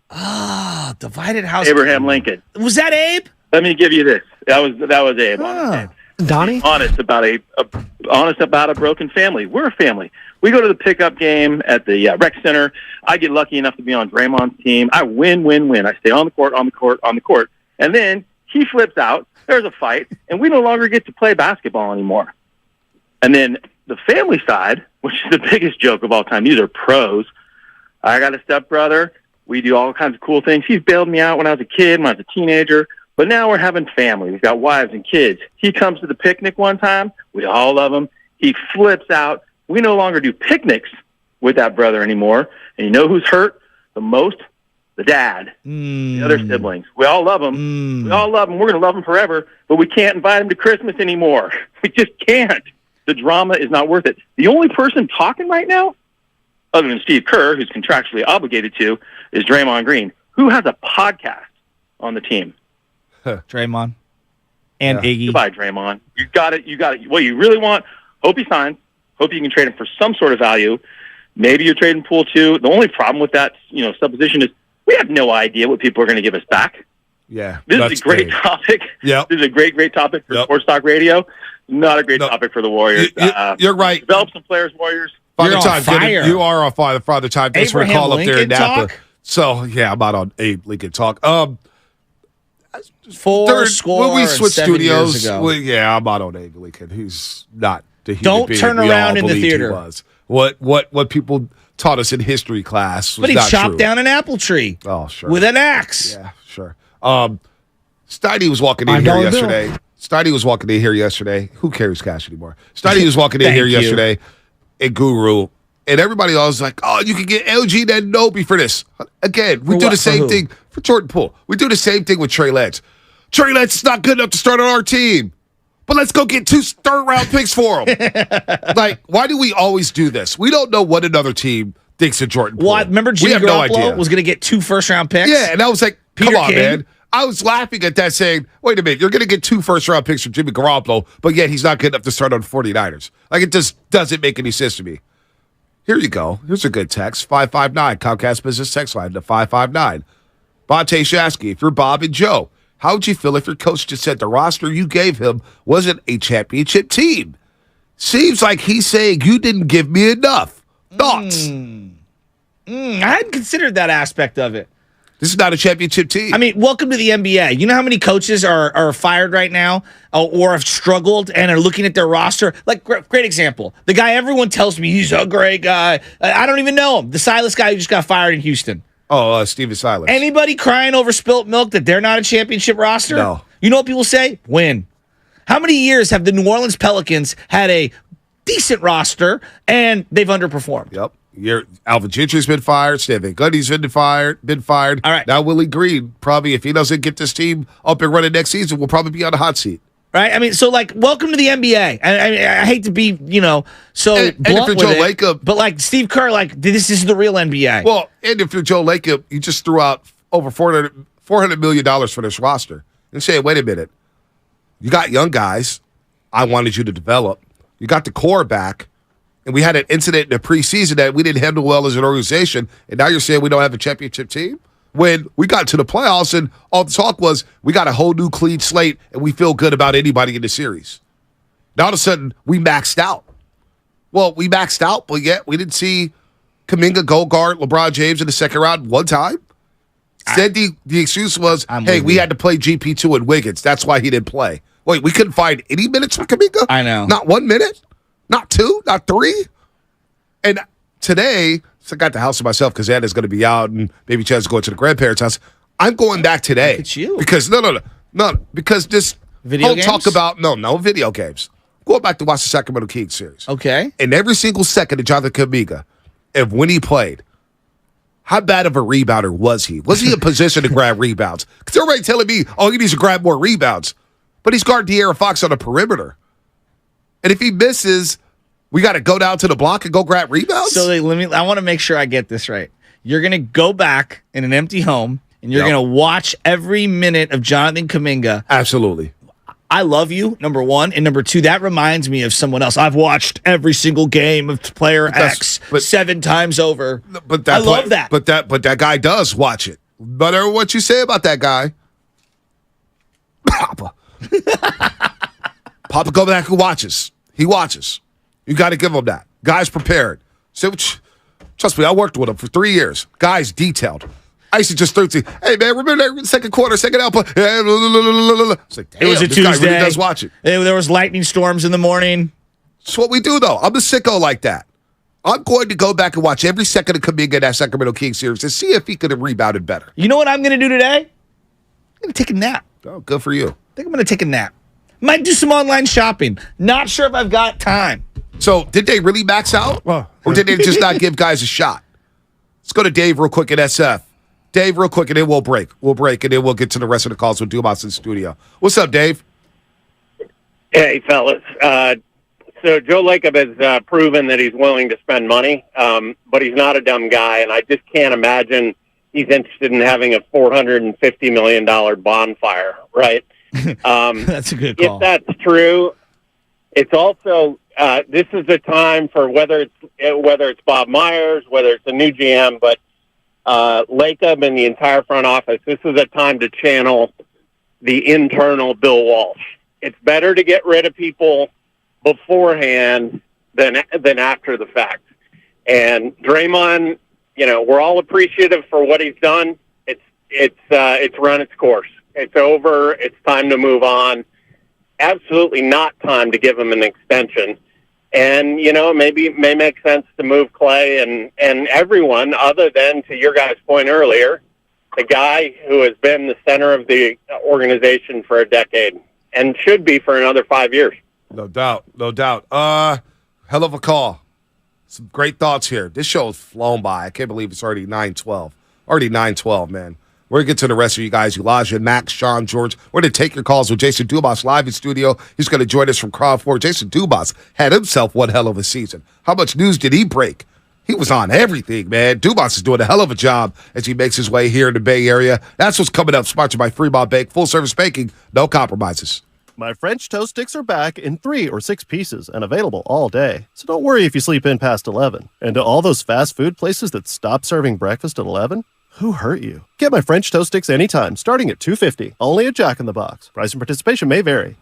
Divided house. Abraham Lincoln. Was that Abe? Let me give you this. That was Abe. Donnie? Honest about a broken family. We're a family. We go to the pickup game at the rec center. I get lucky enough to be on Draymond's team. I win. I stay on the court. And then he flips out. There's a fight, and we no longer get to play basketball anymore. And then the family side, which is the biggest joke of all time, these are pros. I got a stepbrother. We do all kinds of cool things. He's bailed me out when I was a kid, when I was a teenager. But now we're having family. We've got wives and kids. He comes to the picnic one time. We all love him. He flips out. We no longer do picnics with that brother anymore. And you know who's hurt the most? The dad. The other siblings. We all love him. We all love him. We're going to love him forever. But we can't invite him to Christmas anymore. We just can't. The drama is not worth it. The only person talking right now, other than Steve Kerr, who's contractually obligated to, is Draymond Green, who has a podcast on the team. Draymond and Iggy. Goodbye, Draymond. You got it. What you really want, hope he signs. Hope you can trade him for some sort of value. Maybe you're trading Poole too. The only problem with that, supposition is we have no idea what people are going to give us back. Yeah. This is a great topic. Yeah. This is a great topic for Sports Talk Radio. Not a great topic for the Warriors. You're right. Develop some players, Warriors. Father Time, fire. You are on fire. Father Time. Thanks for the call up there in Napa. Talk? So, yeah, I'm out on Abe Lincoln Talk. Four score when we switched 7 years studios, ago. I'm out on Abe Lincoln. He's not the human Don't being turn we around all in the believed he theater. was. What people taught us in history class was But he not chopped true. down an apple tree. Oh, sure. With an axe. Yeah, sure. Steiny was walking in here yesterday. Steiny was walking in here yesterday. Who carries cash anymore? Steiny was walking in here yesterday at Guru, and everybody was like, oh, you can get LG and Nobi for this. Again, we do the same thing for Jordan Poole. We do the same thing with Trey Lance. Trey Lance is not good enough to start on our team, but let's go get 2 third-round picks for him. Like, why do we always do this? We don't know what another team thinks of Jordan Poole. Well, remember Jimmy Garoppolo was going to get 2 first-round picks? Yeah, and I was like, Peter come on, King? man. I was laughing at that saying, wait a minute, you're going to get 2 first-round picks from Jimmy Garoppolo, but yet he's not good enough to start on 49ers. Like, it just doesn't make any sense to me. Here you go. Here's a good text. 559, Comcast Business Text Line to 559. Bonte Shasky, if you're Bob and Joe, how would you feel if your coach just said the roster you gave him wasn't a championship team? Seems like he's saying you didn't give me enough. Thoughts? I hadn't considered that aspect of it. This is not a championship team. I mean, welcome to the NBA. You know how many coaches are fired right now or have struggled and are looking at their roster? Like, great example. The guy everyone tells me he's a great guy. I don't even know him. The Silas guy who just got fired in Houston. Oh, Steven Silas. Anybody crying over spilt milk that they're not a championship roster? No. You know what people say? Win. How many years have the New Orleans Pelicans had a decent roster and they've underperformed? Yep. Alvin Gentry's been fired. Stan Van Gundy's been fired. All right. Now Willie Green, probably, if he doesn't get this team up and running next season, will probably be on the hot seat. Right? I mean, so, like, welcome to the NBA. I hate to be, so and blunt if you're with Joe it, Lacob, but, like, Steve Kerr, like, this is the real NBA. Well, and if you're Joe Lacob, you just threw out over $400 million for this roster and say, wait a minute, you got young guys I wanted you to develop. You got the core back, and we had an incident in the preseason that we didn't handle well as an organization, and now you're saying we don't have a championship team? When we got to the playoffs and all the talk was we got a whole new clean slate and we feel good about anybody in the series. Now all of a sudden we maxed out. Well, we maxed out, but yet we didn't see Kuminga go guard LeBron James in the second round one time. Said the excuse was, hey, we had to play GP2 and Wiggins. That's why he didn't play. Wait, we couldn't find any minutes for Kuminga? I know. Not 1 minute? Not 2? Not 3? And today, so I got the house to myself because Anna's going to be out and maybe Chad's going to the grandparents' house. I'm going back today. Look at you. Because, no, because this Video whole games? talk about, no video games. Going back to watch the Sacramento Kings series. Okay. And every single second of Jonathan Kuminga, and when he played, how bad of a rebounder was he? Was he in position to grab rebounds? Because everybody telling me, oh, he needs to grab more rebounds. But he's guarding De'Aaron Fox on the perimeter. And if he misses, we got to go down to the block and go grab rebounds? So I want to make sure I get this right. You're going to go back in an empty home, and you're going to watch every minute of Jonathan Kuminga. Absolutely. I love you, number one. And number two, that reminds me of someone else. I've watched every single game of player X 7 times over. But I love that. But that guy does watch it. Whatever what you say about that guy. Papa. Papa go back and watches. He watches. You got to give him that. Guy's prepared. So, trust me, I worked with him for 3 years. Guy's detailed. I used to just 13. Hey, man, remember that second quarter, second output? It's like, damn, it was a this Tuesday. guy really does watch it. There was lightning storms in the morning. That's what we do, though. I'm a sicko like that. I'm going to go back and watch every second of Kuminga in that Sacramento Kings series to see if he could have rebounded better. You know what I'm going to do today? I'm going to take a nap. Oh, good for you. I think I'm going to take a nap. Might do some online shopping. Not sure if I've got time. So, did they really max out? Or did they just not give guys a shot? Let's go to Dave real quick at SF. Dave, real quick, and then we'll break. We'll break, and then we'll get to the rest of the calls with Dumas in the studio. What's up, Dave? Hey, fellas. So Joe Lacob has proven that he's willing to spend money, but he's not a dumb guy, and I just can't imagine he's interested in having a $450 million bonfire, right? That's a good call. If that's true, it's also this is a time for whether it's Bob Myers, whether it's a new GM, but Lacob and the entire front office, this is a time to channel the internal Bill Walsh. It's better to get rid of people beforehand than after the fact. And Draymond, we're all appreciative for what he's done. It's run its course. It's over. It's time to move on. Absolutely not time to give him an extension. And, maybe it may make sense to move Klay and everyone other than, to your guys' point earlier, the guy who has been the center of the organization for a decade and should be for another 5 years. No doubt. No doubt. Hell of a call. Some great thoughts here. This show has flown by. I can't believe it's already 9:12. Already 9:12, man. We're going to get to the rest of you guys. Elijah, Max, Sean, George. We're going to take your calls with Jason Dubas live in studio. He's going to join us from Crawford. Jason Dubas had himself one hell of a season. How much news did he break? He was on everything, man. Dubas is doing a hell of a job as he makes his way here in the Bay Area. That's what's coming up. Sponsored by Fremont Bank. Full-service banking. No compromises. My French toast sticks are back in 3 or 6 pieces and available all day. So don't worry if you sleep in past 11. And to all those fast food places that stop serving breakfast at 11, who hurt you? Get my French toast sticks anytime, starting at $2.50. Only at Jack in the Box. Price and participation may vary.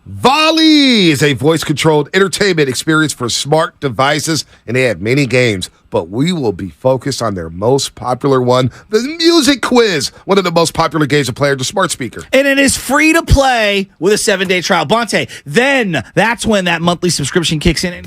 Volley is a voice-controlled entertainment experience for smart devices, and they have many games, but we will be focused on their most popular one, the Music Quiz, one of the most popular games to play on the smart speaker. And it is free to play with a 7-day trial. Bonte, then that's when that monthly subscription kicks in.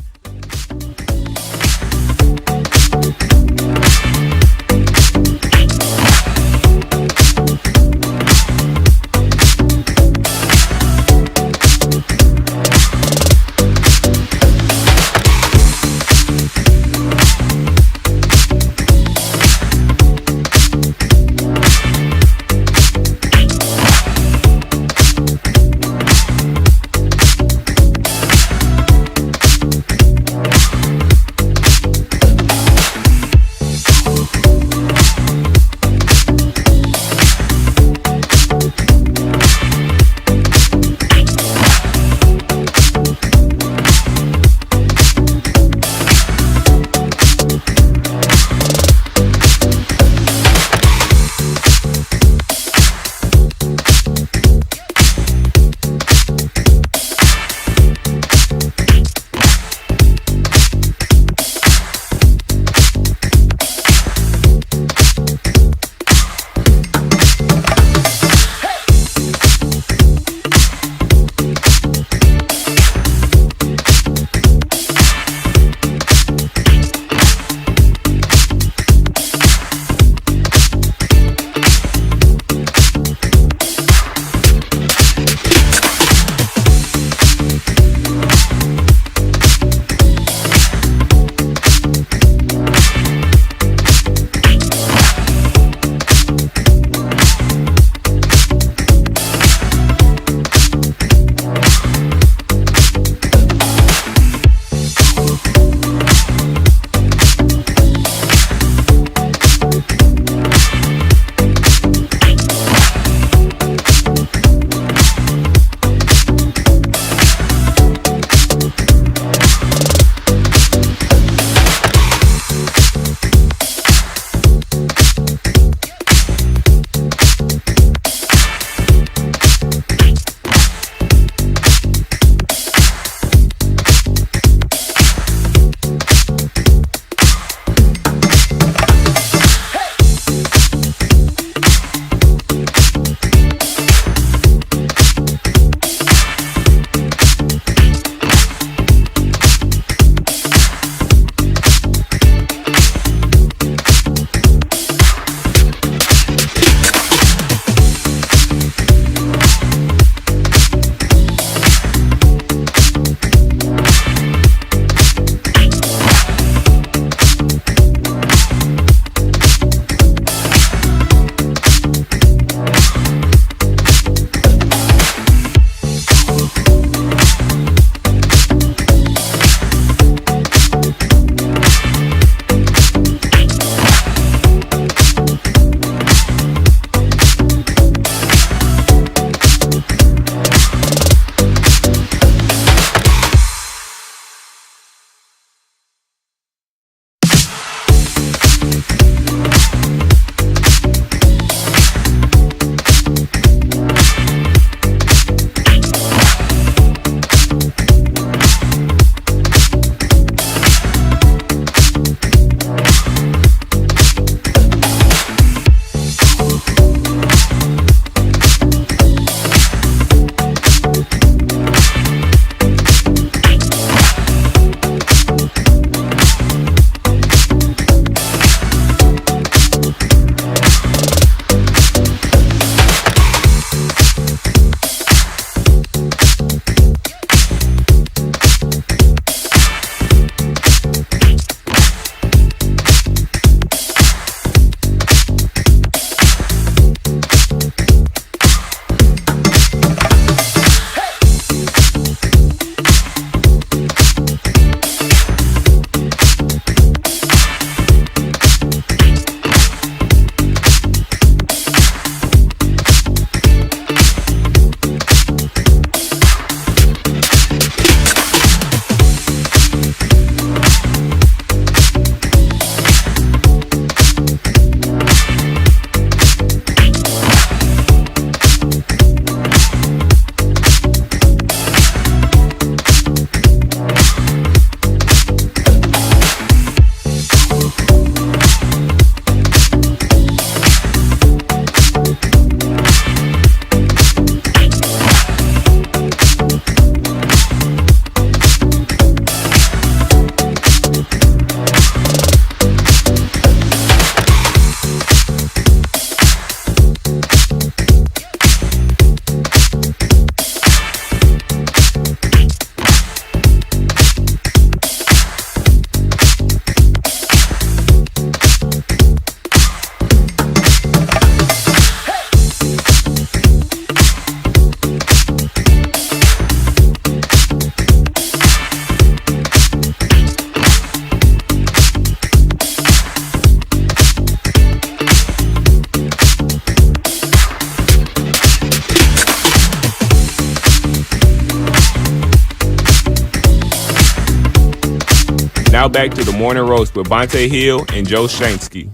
Now back to the Morning Roast with Bonte Hill and Joe Shansky.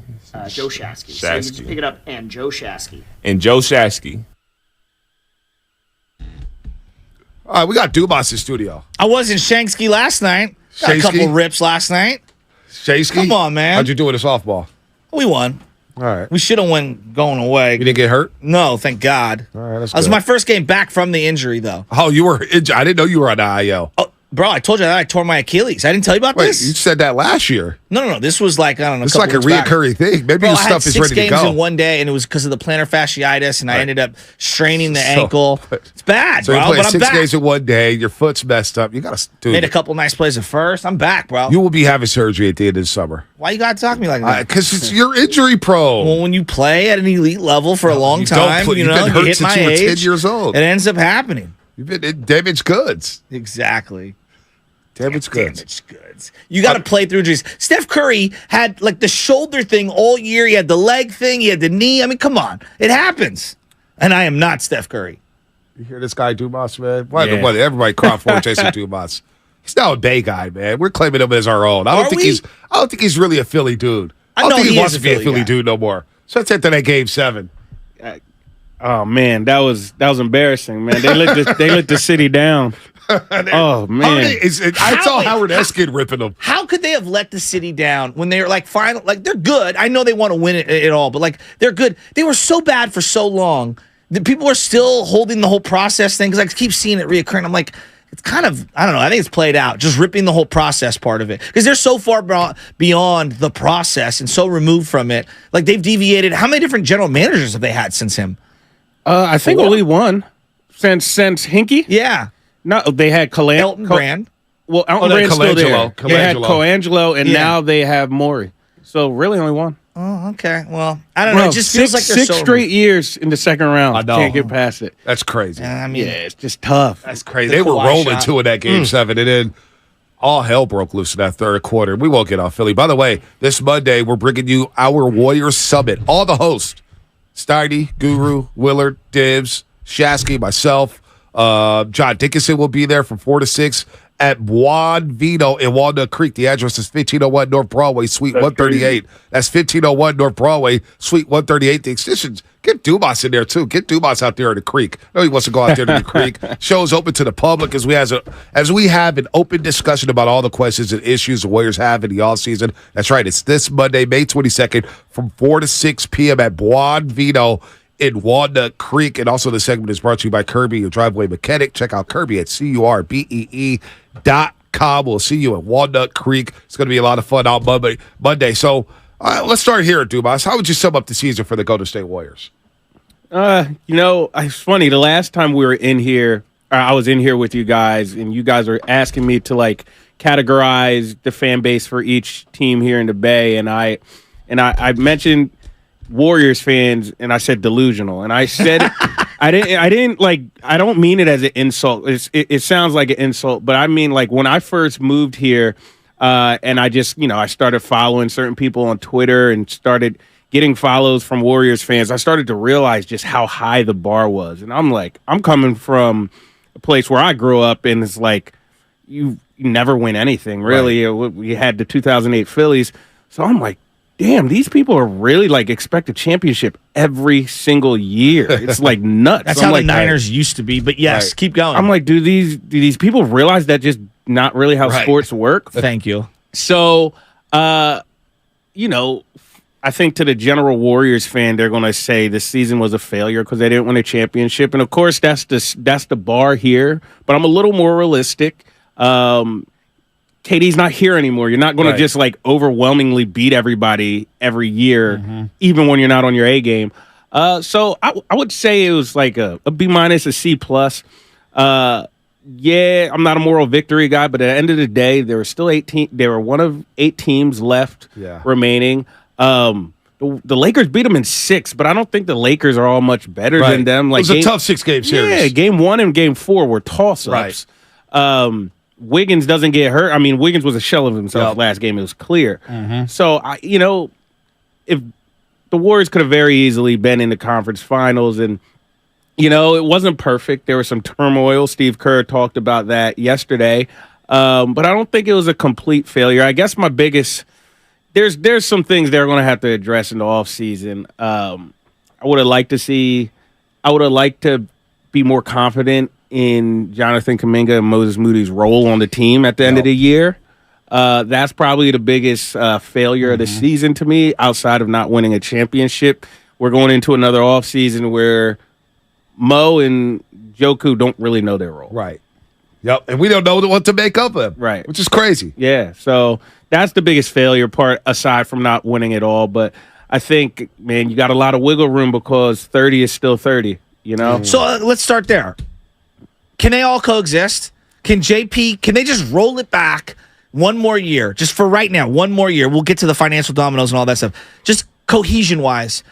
Joe Shasky. So you just pick it up and Joe Shasky. And Joe Shasky. All right, we got Dumas in studio. I was in Shanksky last night. Got a couple rips last night. Shansky? Come on, man. How'd you do in the softball? We won. All right. We should have went going away. You didn't get hurt? No, thank God. All right, that's That was good. my first game back from the injury, though. Oh, you were injured. I didn't know you were on the IL. Oh, bro, I told you that I tore my Achilles. I didn't tell you about this? You said that last year. No. This was like, I don't know. It's like a reoccurring thing. Maybe your stuff is ready to go. I had 6 games in one day, and it was because of the plantar fasciitis, and I ended up straining the ankle. It's bad, So bro. you're playing But I'm 6 back. games in one day. Your foot's messed up. You got to do Made it. a couple nice plays at first. I'm back, bro. You will be having surgery at the end of the summer. Why you got to talk to me like that? Because you're injury prone. Well, when you play at an elite level for a long time, You've you been hurt hit since my you were age, 10 years old. It ends up happening. You've been in damaged goods. Exactly. Damaged goods. Damaged goods. You got to play through injuries. Steph Curry had like the shoulder thing all year. He had the leg thing. He had the knee. I mean, come on. It happens. And I am not Steph Curry. You hear this guy Dumas, man? Why Yeah. everybody crop for Jason Dumas? He's now a Bay guy, man. We're claiming him as our own. I don't think he's really a Philly dude. I don't think he wants to be a Philly dude no more. So that's after that Game 7. Oh man, that was embarrassing, man. They lit the city down. Oh man, I saw Howard Eskin ripping them. How could they have let the city down when they're like final? Like they're good. I know they want to win it all, but like they're good. They were so bad for so long that people are still holding the whole process thing because I keep seeing it reoccurring. I'm like, it's kind of, I don't know. I think it's played out, just ripping the whole process part of it because they're so far beyond the process and so removed from it. Like they've deviated. How many different general managers have they had since him? I think only one since Hinkie. Yeah. No, they had Elton Brand. Well, Elton Brand's still there. They had Colangelo, and now they have Morey. So really only one. Oh, okay. Well, I don't know. It just feels like they're six straight years in the second round. I can't get past it. That's crazy. I mean, it's just tough. That's crazy. They were rolling too in that Game 7, and then all hell broke loose in that third quarter. We won't get off Philly. By the way, this Monday, we're bringing you our Warriors Summit. All the hosts, Steiny, Guru, Willard, Dibs, Shasky, myself, John Dickinson will be there from 4 to 6 at Juan Vino in Walnut Creek. The address is 1501 North Broadway, Suite 138. That's 1501 North Broadway, Suite 138. The extensions, get Dumas in there, too. Get Dumas out there in the creek. I know he wants to go out there to the creek. Show's open to the public as we have an open discussion about all the questions and issues the Warriors have in the offseason. That's right. It's this Monday, May 22nd from 4 to 6 p.m. at Juan Vino in Walnut Creek. And also the segment is brought to you by Kirby, your driveway mechanic. Check out Kirby at CURBEE.com. We'll see you at Walnut Creek. It's going to be a lot of fun on Monday. So let's start here at Dumas. How would you sum up the season for the Golden State Warriors? It's funny. The last time we were in here, I was in here with you guys, and you guys are asking me to like categorize the fan base for each team here in the Bay, and I mentioned Warriors fans, and I said delusional, and I said I didn't like, I don't mean it as an insult. It sounds like an insult, but I mean like when I first moved here, and I just I started following certain people on Twitter and started getting follows from Warriors fans. I started to realize just how high the bar was, and I'm like, I'm coming from a place where I grew up, and it's like you never win anything really. Right. We had the 2008 Phillies, so I'm like, damn, these people are really like expect a championship every single year. It's like nuts. That's how the Niners used to be. But yes, keep going. I'm like, do these people realize that just not really how sports work? Thank you. So, I think to the general Warriors fan, they're going to say the season was a failure because they didn't win a championship, and of course that's the bar here. But I'm a little more realistic. KD's not here anymore. You're not going to just like overwhelmingly beat everybody every year, even when you're not on your A game. So I would say it was like a B minus, a C plus. I'm not a moral victory guy, but at the end of the day, there were still 18. There were one of 8 teams left remaining. The Lakers beat them in 6, but I don't think the Lakers are all much better than them. Like, it was a tough 6-game series. Yeah, game 1 and game 4 were toss-ups. Wiggins doesn't get hurt. I mean, Wiggins was a shell of himself last game. It was clear. So, if the Warriors could have very easily been in the conference finals, and, it wasn't perfect. There was some turmoil. Steve Kerr talked about that yesterday. But I don't think it was a complete failure. I guess my biggest there's some things they're going to have to address in the offseason. I would have liked to be more confident in Jonathan Kuminga and Moses Moody's role on the team at the end of the year. That's probably the biggest failure of the season to me, outside of not winning a championship. We're going into another offseason where Mo and Joku don't really know their role. Right. Yep. And we don't know what to make of him. Right. Which is crazy. Yeah. So that's the biggest failure part, aside from not winning it all. But I think, man, you got a lot of wiggle room because 30 is still 30, you know? So let's start there. Can they all coexist? Can they just roll it back one more year? Just for right now, one more year. We'll get to the financial dominoes and all that stuff. Just cohesion-wise,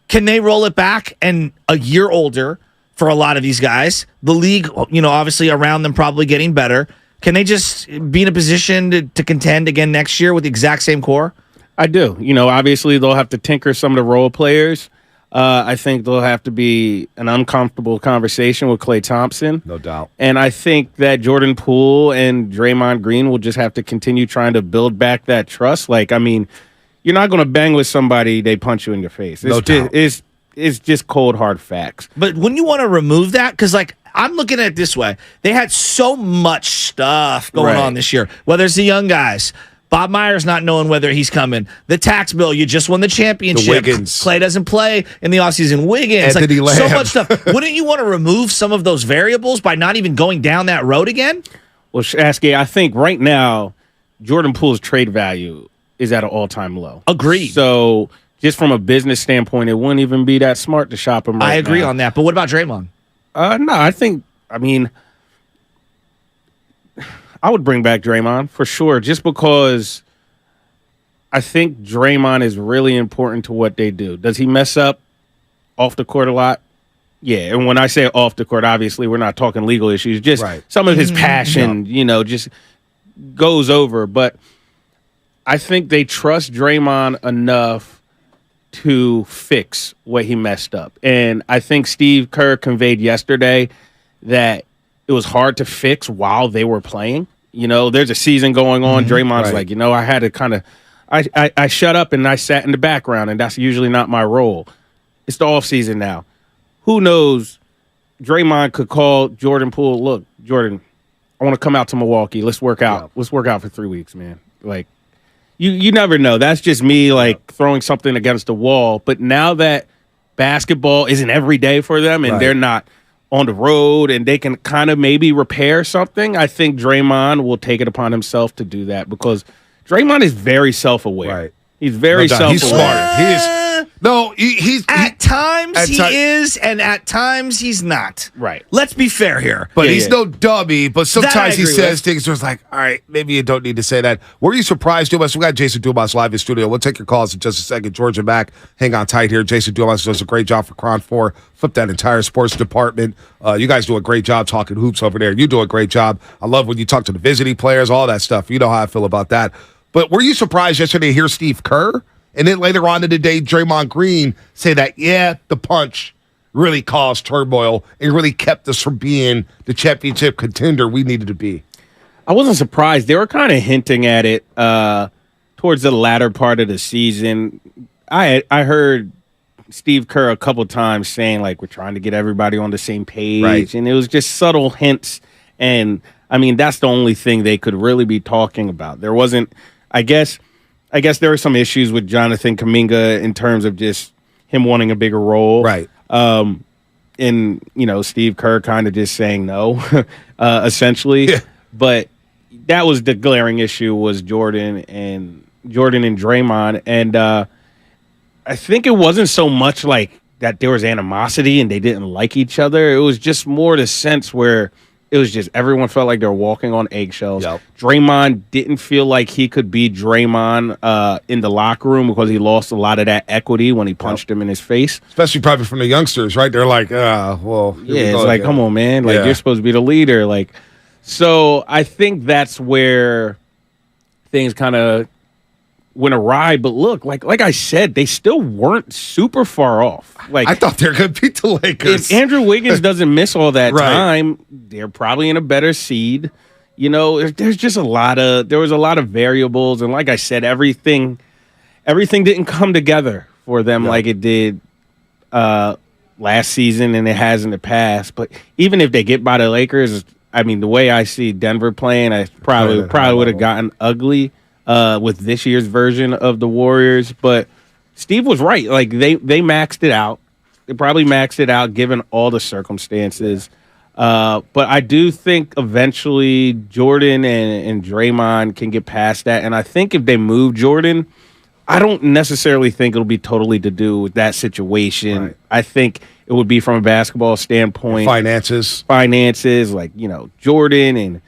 can they roll it back and a year older for a lot of these guys? The league, obviously around them probably getting better. Can they just be in a position to contend again next year with the exact same core? I do. Obviously they'll have to tinker some of the role players. I think there'll have to be an uncomfortable conversation with Klay Thompson. No doubt. And I think that Jordan Poole and Draymond Green will just have to continue trying to build back that trust. You're not going to bang with somebody, they punch you in your face. It's just cold, hard facts. But when you want to remove that, because, I'm looking at it this way. They had so much stuff going on this year, whether it's the young guys, Bob Myers not knowing whether he's coming, the tax bill, you just won the championship. The Wiggins. Klay doesn't play in the offseason. Wiggins. Anthony Lamb. So much stuff. Wouldn't you want to remove some of those variables by not even going down that road again? Well, Shasky, I think right now, Jordan Poole's trade value is at an all-time low. Agreed. So just from a business standpoint, it wouldn't even be that smart to shop him right now. I agree on that. But what about Draymond? No, I would bring back Draymond for sure, just because I think Draymond is really important to what they do. Does he mess up off the court a lot? Yeah, and when I say off the court, obviously we're not talking legal issues. Just some of his passion, just goes over. But I think they trust Draymond enough to fix what he messed up. And I think Steve Kerr conveyed yesterday that it was hard to fix while they were playing. There's a season going on. Draymond's I had to kind of I shut up and I sat in the background, and that's usually not my role. It's the offseason now. Who knows? Draymond could call Jordan Poole, look, Jordan, I want to come out to Milwaukee. Let's work out. Yeah. Let's work out for 3 weeks, man. You never know. That's just me throwing something against the wall. But now that basketball isn't every day for them and they're not on the road and they can kind of maybe repair something, I think Draymond will take it upon himself to do that, because Draymond is very self-aware. Right. He's very self-aware. He's smart. He is. No, he's at times he is, and at times he's not. Right. Let's be fair here. But he's no dummy. But sometimes he says things where it's like, all right, maybe you don't need to say that. Were you surprised, Dumas? We got Jason Dumas live in studio. We'll take your calls in just a second. George and Mac, hang on tight here. Jason Dumas does a great job for Cron 4. Flip that entire sports department. You guys do a great job talking hoops over there. You do a great job. I love when you talk to the visiting players, all that stuff. You know how I feel about that. But were you surprised yesterday to hear Steve Kerr? And then later on in the day, Draymond Green say that, the punch really caused turmoil and really kept us from being the championship contender we needed to be. I wasn't surprised. They were kind of hinting at it towards the latter part of the season. I heard Steve Kerr a couple times saying, we're trying to get everybody on the same page. Right. And it was just subtle hints. And, that's the only thing they could really be talking about. There wasn't, I guess there were some issues with Jonathan Kuminga in terms of just him wanting a bigger role. Right. And, Steve Kerr kind of just saying no, essentially. Yeah. But that was the glaring issue, was Jordan and Draymond. And I think it wasn't so much that there was animosity and they didn't like each other. It was just more the sense where it was just everyone felt like they were walking on eggshells. Yep. Draymond didn't feel like he could be Draymond in the locker room because he lost a lot of that equity when he punched him in his face. Especially probably from the youngsters, right? They're like, it's come on, man. You're supposed to be the leader. So I think that's where things kind of went awry. But look, like I said, they still weren't super far off. I thought they were going to beat the Lakers. If Andrew Wiggins doesn't miss all that time, they're probably in a better seed. there's just there was a lot of variables, and like I said, everything didn't come together for them like it did last season and it has in the past. But even if they get by the Lakers, I mean, the way I see Denver playing, I probably would have gotten ugly with this year's version of the Warriors. But Steve was right. Like they maxed it out. They probably maxed it out given all the circumstances. But I do think eventually Jordan and Draymond can get past that. And I think if they move Jordan, I don't necessarily think it'll be totally to do with that situation. Right. I think it would be from a basketball standpoint. Finances, like, Jordan and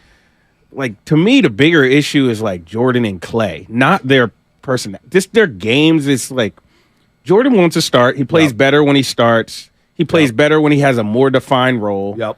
like, to me, the bigger issue is like Jordan and Klay, not their person. Just their games. It's like Jordan wants to start. He plays better when he starts. He plays better when he has a more defined role. Yep.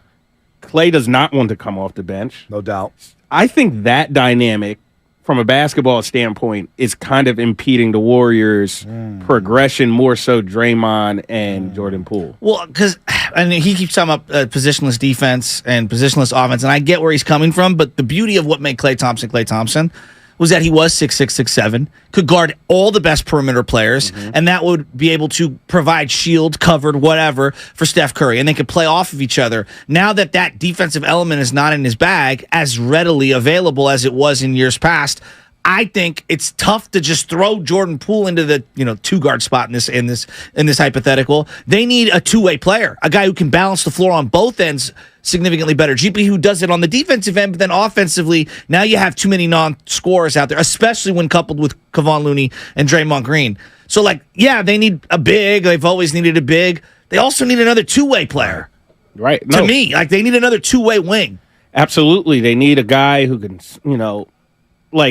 Klay does not want to come off the bench. No doubt. I think that dynamic from a basketball standpoint is kind of impeding the Warriors' progression, more so Draymond and Jordan Poole. Well, because he keeps talking about positionless defense and positionless offense, and I get where he's coming from, but the beauty of what made Klay Thompson was that he was 6'6", 6'7", could guard all the best perimeter players, and that would be able to provide shield, covered, whatever, for Steph Curry, and they could play off of each other. Now that defensive element is not in his bag as readily available as it was in years past, I think it's tough to just throw Jordan Poole into the two-guard spot in this hypothetical. They need a two-way player, a guy who can balance the floor on both ends significantly better. GP who does it on the defensive end, but then offensively, now you have too many non-scorers out there, especially when coupled with Kevon Looney and Draymond Green. So, they need a big. They've always needed a big. They also need another two-way player. Right. To me, they need another two-way wing. Absolutely. They need a guy who can,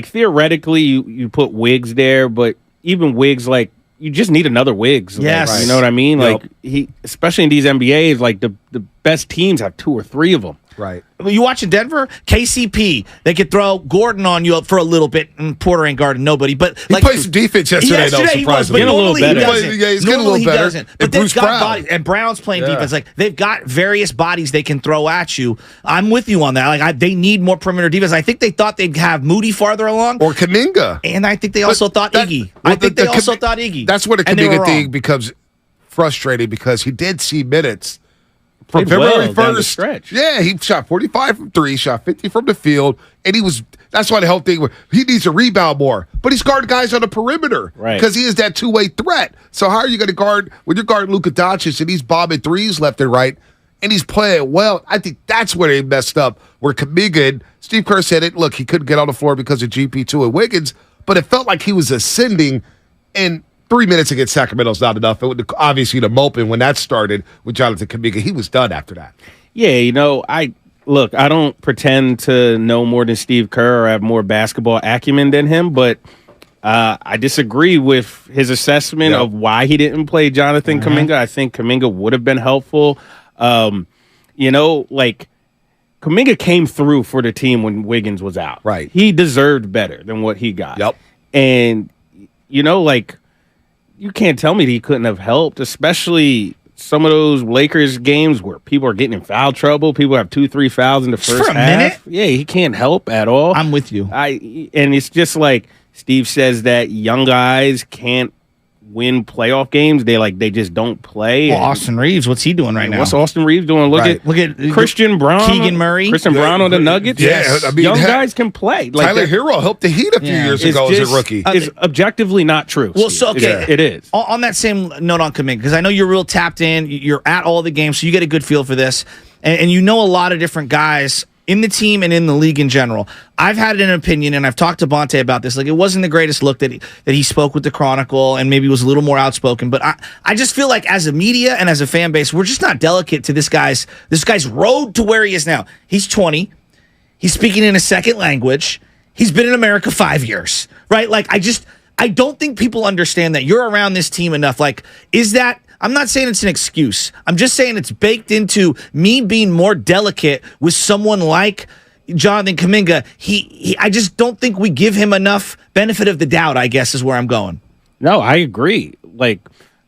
theoretically, you put Wiggs there, but even Wiggs, you just need another Wiggs. Yes. You know what I mean? Yep. Especially in these NBAs, the best teams have 2 or 3 of them. Right. You watching Denver? KCP. They could throw Gordon on you for a little bit, and Porter ain't guarding nobody. But he played some defense yesterday, though, surprisingly. But normally he doesn't. He's getting a little better. But they've got bodies, and Brown's playing defense. They've got various bodies they can throw at you. I'm with you on that. They need more perimeter defense. I think they thought they'd have Moody farther along. Or Kuminga. And I think they also thought Iggy. That's where the Kuminga thing becomes frustrating because he did see minutes. From February 1st, he shot 45 from 3, shot 50 from the field, and that's why the whole thing, he needs to rebound more. But he's guarding guys on the perimeter because he is that two-way threat. So how are you going to guard, when you're guarding Luka Doncic and he's bombing threes left and right, and he's playing well? I think that's where they messed up, where Kuminga, and Steve Kerr said it, look, he couldn't get on the floor because of GP2 and Wiggins, but it felt like he was ascending, and 3 minutes against Sacramento is not enough. Obviously, the moping when that started with Jonathan Kuminga, he was done after that. Yeah, I don't pretend to know more than Steve Kerr or have more basketball acumen than him, but I disagree with his assessment of why he didn't play Jonathan Kuminga. I think Kuminga would have been helpful. Kuminga came through for the team when Wiggins was out. Right. He deserved better than what he got. Yep. And, you can't tell me that he couldn't have helped, especially some of those Lakers games where people are getting in foul trouble. People have 2-3 fouls in the first half. Minute? Yeah, he can't help at all. I'm with you. And it's just like Steve says that young guys can't win playoff games. They just don't play. Well, Austin Reeves, what's he doing right now? What's Austin Reeves doing? Look at Christian Brown, Keegan Murray, Christian Brown on the Nuggets. Yeah, I mean, young guys can play. Tyler Hero helped the Heat a few years ago as a rookie. It's objectively not true. Well, so okay, it is. On that same note on Kuminga, because I know you're real tapped in. You're at all the games, so you get a good feel for this, and you know a lot of different guys in the team and in the league in general. I've had an opinion, and I've talked to Bonte about this. It wasn't the greatest look that he spoke with the Chronicle and maybe was a little more outspoken. But I just feel like as a media and as a fan base, we're just not delicate to this guy's road to where he is now. He's 20. He's speaking in a second language. He's been in America 5 years, right? I don't think people understand that you're around this team enough. Is that... I'm not saying it's an excuse. I'm just saying it's baked into me being more delicate with someone like Jonathan Kuminga. I just don't think we give him enough benefit of the doubt, I guess, is where I'm going. No, I agree.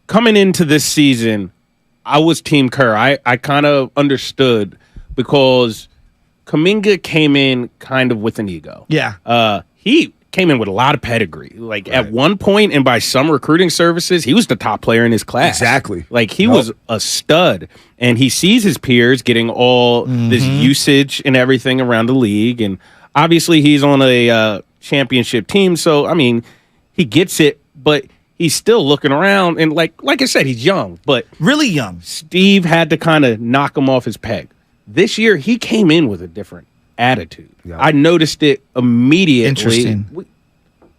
Coming into this season, I was Team Kerr. I kind of understood because Kuminga came in kind of with an ego. Yeah. He came in with a lot of pedigree. Like at one point, and by some recruiting services, he was the top player in his class. Exactly. Like he was a stud, and he sees his peers getting all this usage and everything around the league, and obviously he's on a championship team, so I mean, he gets it, but he's still looking around, and like I said, he's young, but really young. Steve had to kind of knock him off his peg. This year, he came in with a different attitude. Yeah. I noticed it immediately. Interesting.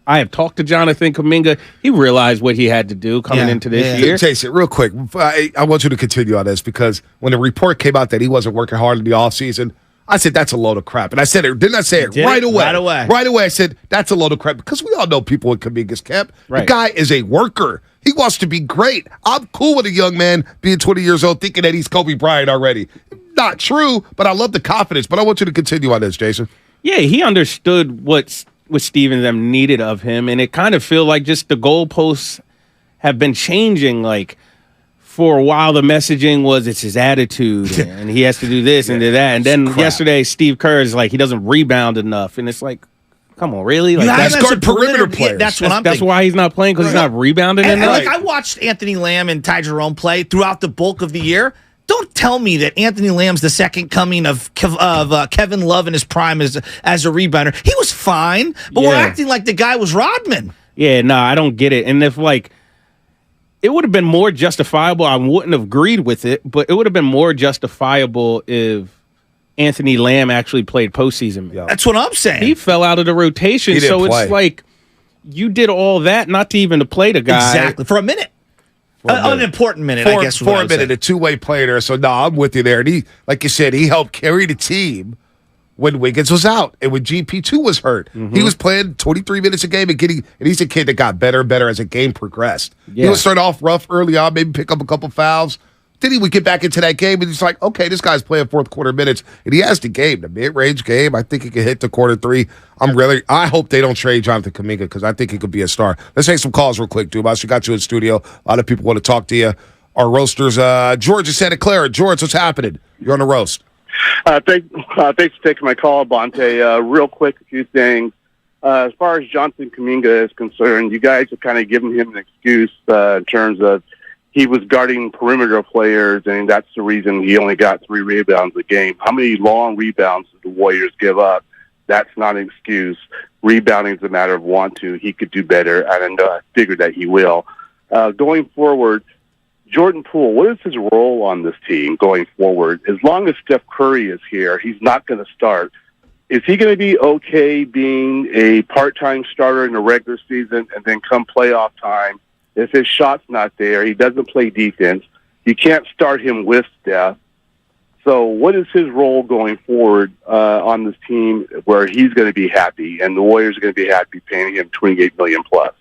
I have talked to Jonathan Kuminga. He realized what he had to do coming into this year. Jason, real quick, I want you to continue on this because when the report came out that he wasn't working hard in the offseason, I said, that's a load of crap. And I said it, didn't I say it right away? Right away, I said, that's a load of crap because we all know people in Kuminga's camp. Right. The guy is a worker. He wants to be great. I'm cool with a young man being 20 years old thinking that he's Kobe Bryant already. Not true, but I love the confidence. But I want you to continue on this, Jason. Yeah, he understood what Steve and them needed of him, and it kind of feel like just the goalposts have been changing. Like for a while, the messaging was it's his attitude, and he has to do this and do that. And then yesterday, Steve Kerr is like he doesn't rebound enough, and it's like, come on, really? Like that's guard perimeter players. That's what I'm thinking. That's why he's not playing because he's not rebounding enough. Like I watched Anthony Lamb and Ty Jerome play throughout the bulk of the year. Don't tell me that Anthony Lamb's the second coming of Kevin Love in his prime as a rebounder. He was fine, but we're acting like the guy was Rodman. Yeah, no, I don't get it. And if it would have been more justifiable. I wouldn't have agreed with it, but it would have been more justifiable if Anthony Lamb actually played postseason. Yeah. That's what I'm saying. He fell out of the rotation, so it's like you did all that not to even to play the guy. Exactly, for a minute. An important minute, I guess. For a minute, a two-way player there. So, no, I'm with you there. And he, like you said, he helped carry the team when Wiggins was out and when GP2 was hurt. He was playing 23 minutes a game and he's a kid that got better and better as the game progressed. Yeah. He would start off rough early on, maybe pick up a couple fouls. Then he would get back into that game and he's like, okay, this guy's playing fourth quarter minutes. And he has the game, the mid-range game. I think he can hit the quarter three. I hope they don't trade Jonathan Kuminga because I think he could be a star. Let's take some calls real quick, Dumas. We got you in studio. A lot of people want to talk to you. Our roasters, George in Santa Clara. George, what's happening? You're on the roast. Thanks for taking my call, Bonte. Real quick, a few things. As far as Jonathan Kuminga is concerned, you guys have kind of given him an excuse in terms of he was guarding perimeter players, and that's the reason he only got 3 rebounds a game. How many long rebounds did the Warriors give up? That's not an excuse. Rebounding is a matter of want to. He could do better, and I figured that he will. Going forward, Jordan Poole, what is his role on this team going forward? As long as Steph Curry is here, he's not going to start. Is he going to be okay being a part-time starter in the regular season and then come playoff time, if his shot's not there, he doesn't play defense, you can't start him with Steph. So what is his role going forward on this team where he's going to be happy and the Warriors are going to be happy paying him $28 million plus?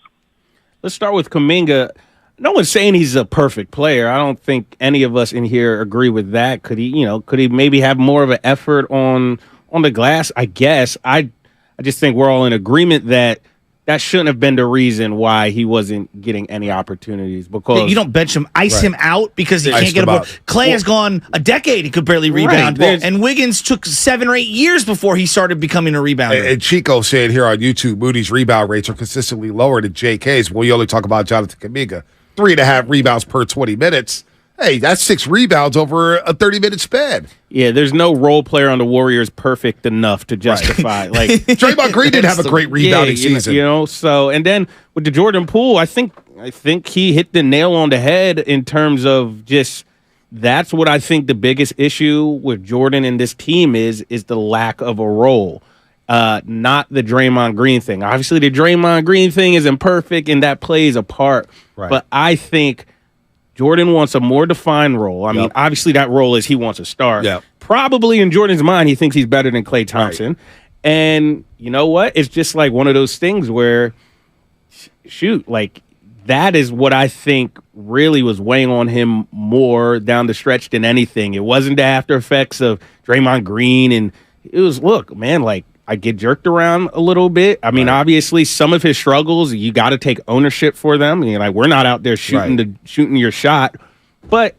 Let's start with Kuminga. No one's saying he's a perfect player. I don't think any of us in here agree with that. Could he maybe have more of an effort on the glass? I guess. I just think we're all in agreement that shouldn't have been the reason why he wasn't getting any opportunities. Because you don't bench him, ice him out because he can't get a ball. Klay has gone a decade; he could barely rebound. And Wiggins took 7 or 8 years before he started becoming a rebounder. And Chico said here on YouTube, Moody's rebound rates are consistently lower than JK's. Well, you only talk about Jonathan Kuminga, 3.5 rebounds per 20 minutes. Hey, that's 6 rebounds over a 30-minute span. Yeah, there's no role player on the Warriors perfect enough to justify. Like Draymond Green didn't have a great rebounding season. So and then with the Jordan Poole, I think he hit the nail on the head in terms of just that's what I think the biggest issue with Jordan and this team is the lack of a role. Not the Draymond Green thing. Obviously, the Draymond Green thing isn't perfect, and that plays a part. Right. But I think Jordan wants a more defined role. I mean, obviously that role is he wants to start. Yep. Probably in Jordan's mind, he thinks he's better than Klay Thompson. Right. And you know what? It's just like one of those things where, that is what I think really was weighing on him more down the stretch than anything. It wasn't the after effects of Draymond Green. And it was, I get jerked around a little bit. I mean, obviously, some of his struggles, you got to take ownership for them. We're not out there shooting your shot. But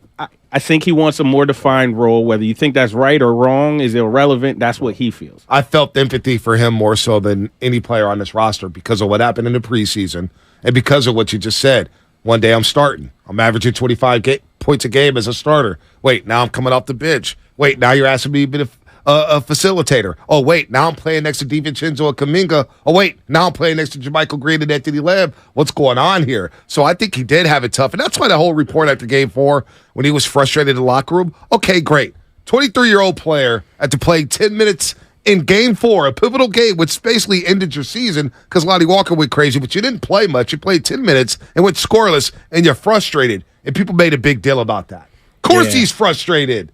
I think he wants a more defined role. Whether you think that's right or wrong is irrelevant. That's what he feels. I felt empathy for him more so than any player on this roster because of what happened in the preseason and because of what you just said. One day I'm starting. I'm averaging 25 points a game as a starter. Wait, now I'm coming off the bench. Wait, now you're asking me to be a facilitator. Oh, wait, now I'm playing next to DiVincenzo and Kuminga. Oh, wait, now I'm playing next to JaMychal Green and Anthony Lamb. What's going on here? So I think he did have it tough, and that's why the whole report after Game 4, when he was frustrated in the locker room, okay, great. 23-year-old player after playing 10 minutes in Game 4, a pivotal game, which basically ended your season because Lonnie Walker went crazy, but you didn't play much. You played 10 minutes and went scoreless, and you're frustrated, and people made a big deal about that. Of course he's frustrated.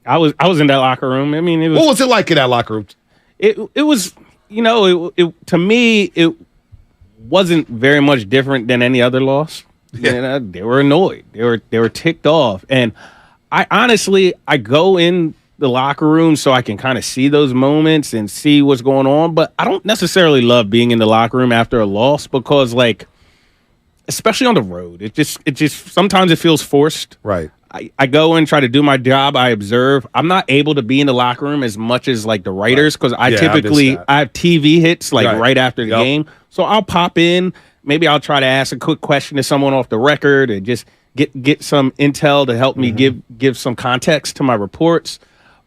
I was in that locker room. I mean, what was it like in that locker room? It was, to me, it wasn't very much different than any other loss. Yeah. They were annoyed. They were ticked off. And I honestly go in the locker room so I can kind of see those moments and see what's going on. But I don't necessarily love being in the locker room after a loss because, especially on the road, it just sometimes it feels forced. Right. I go and try to do my job. I observe. I'm not able to be in the locker room as much as the writers because I typically I have TV hits right after the game. So I'll pop in. Maybe I'll try to ask a quick question to someone off the record and just get some intel to help me give some context to my reports.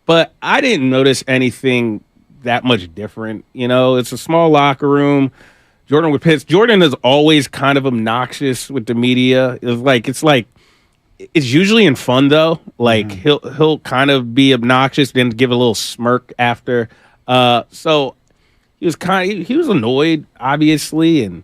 But I didn't notice anything that much different. It's a small locker room. Jordan with Pitts. Jordan is always kind of obnoxious with the media. It's usually in fun though. He'll kind of be obnoxious, then give a little smirk after. So he was annoyed, obviously, and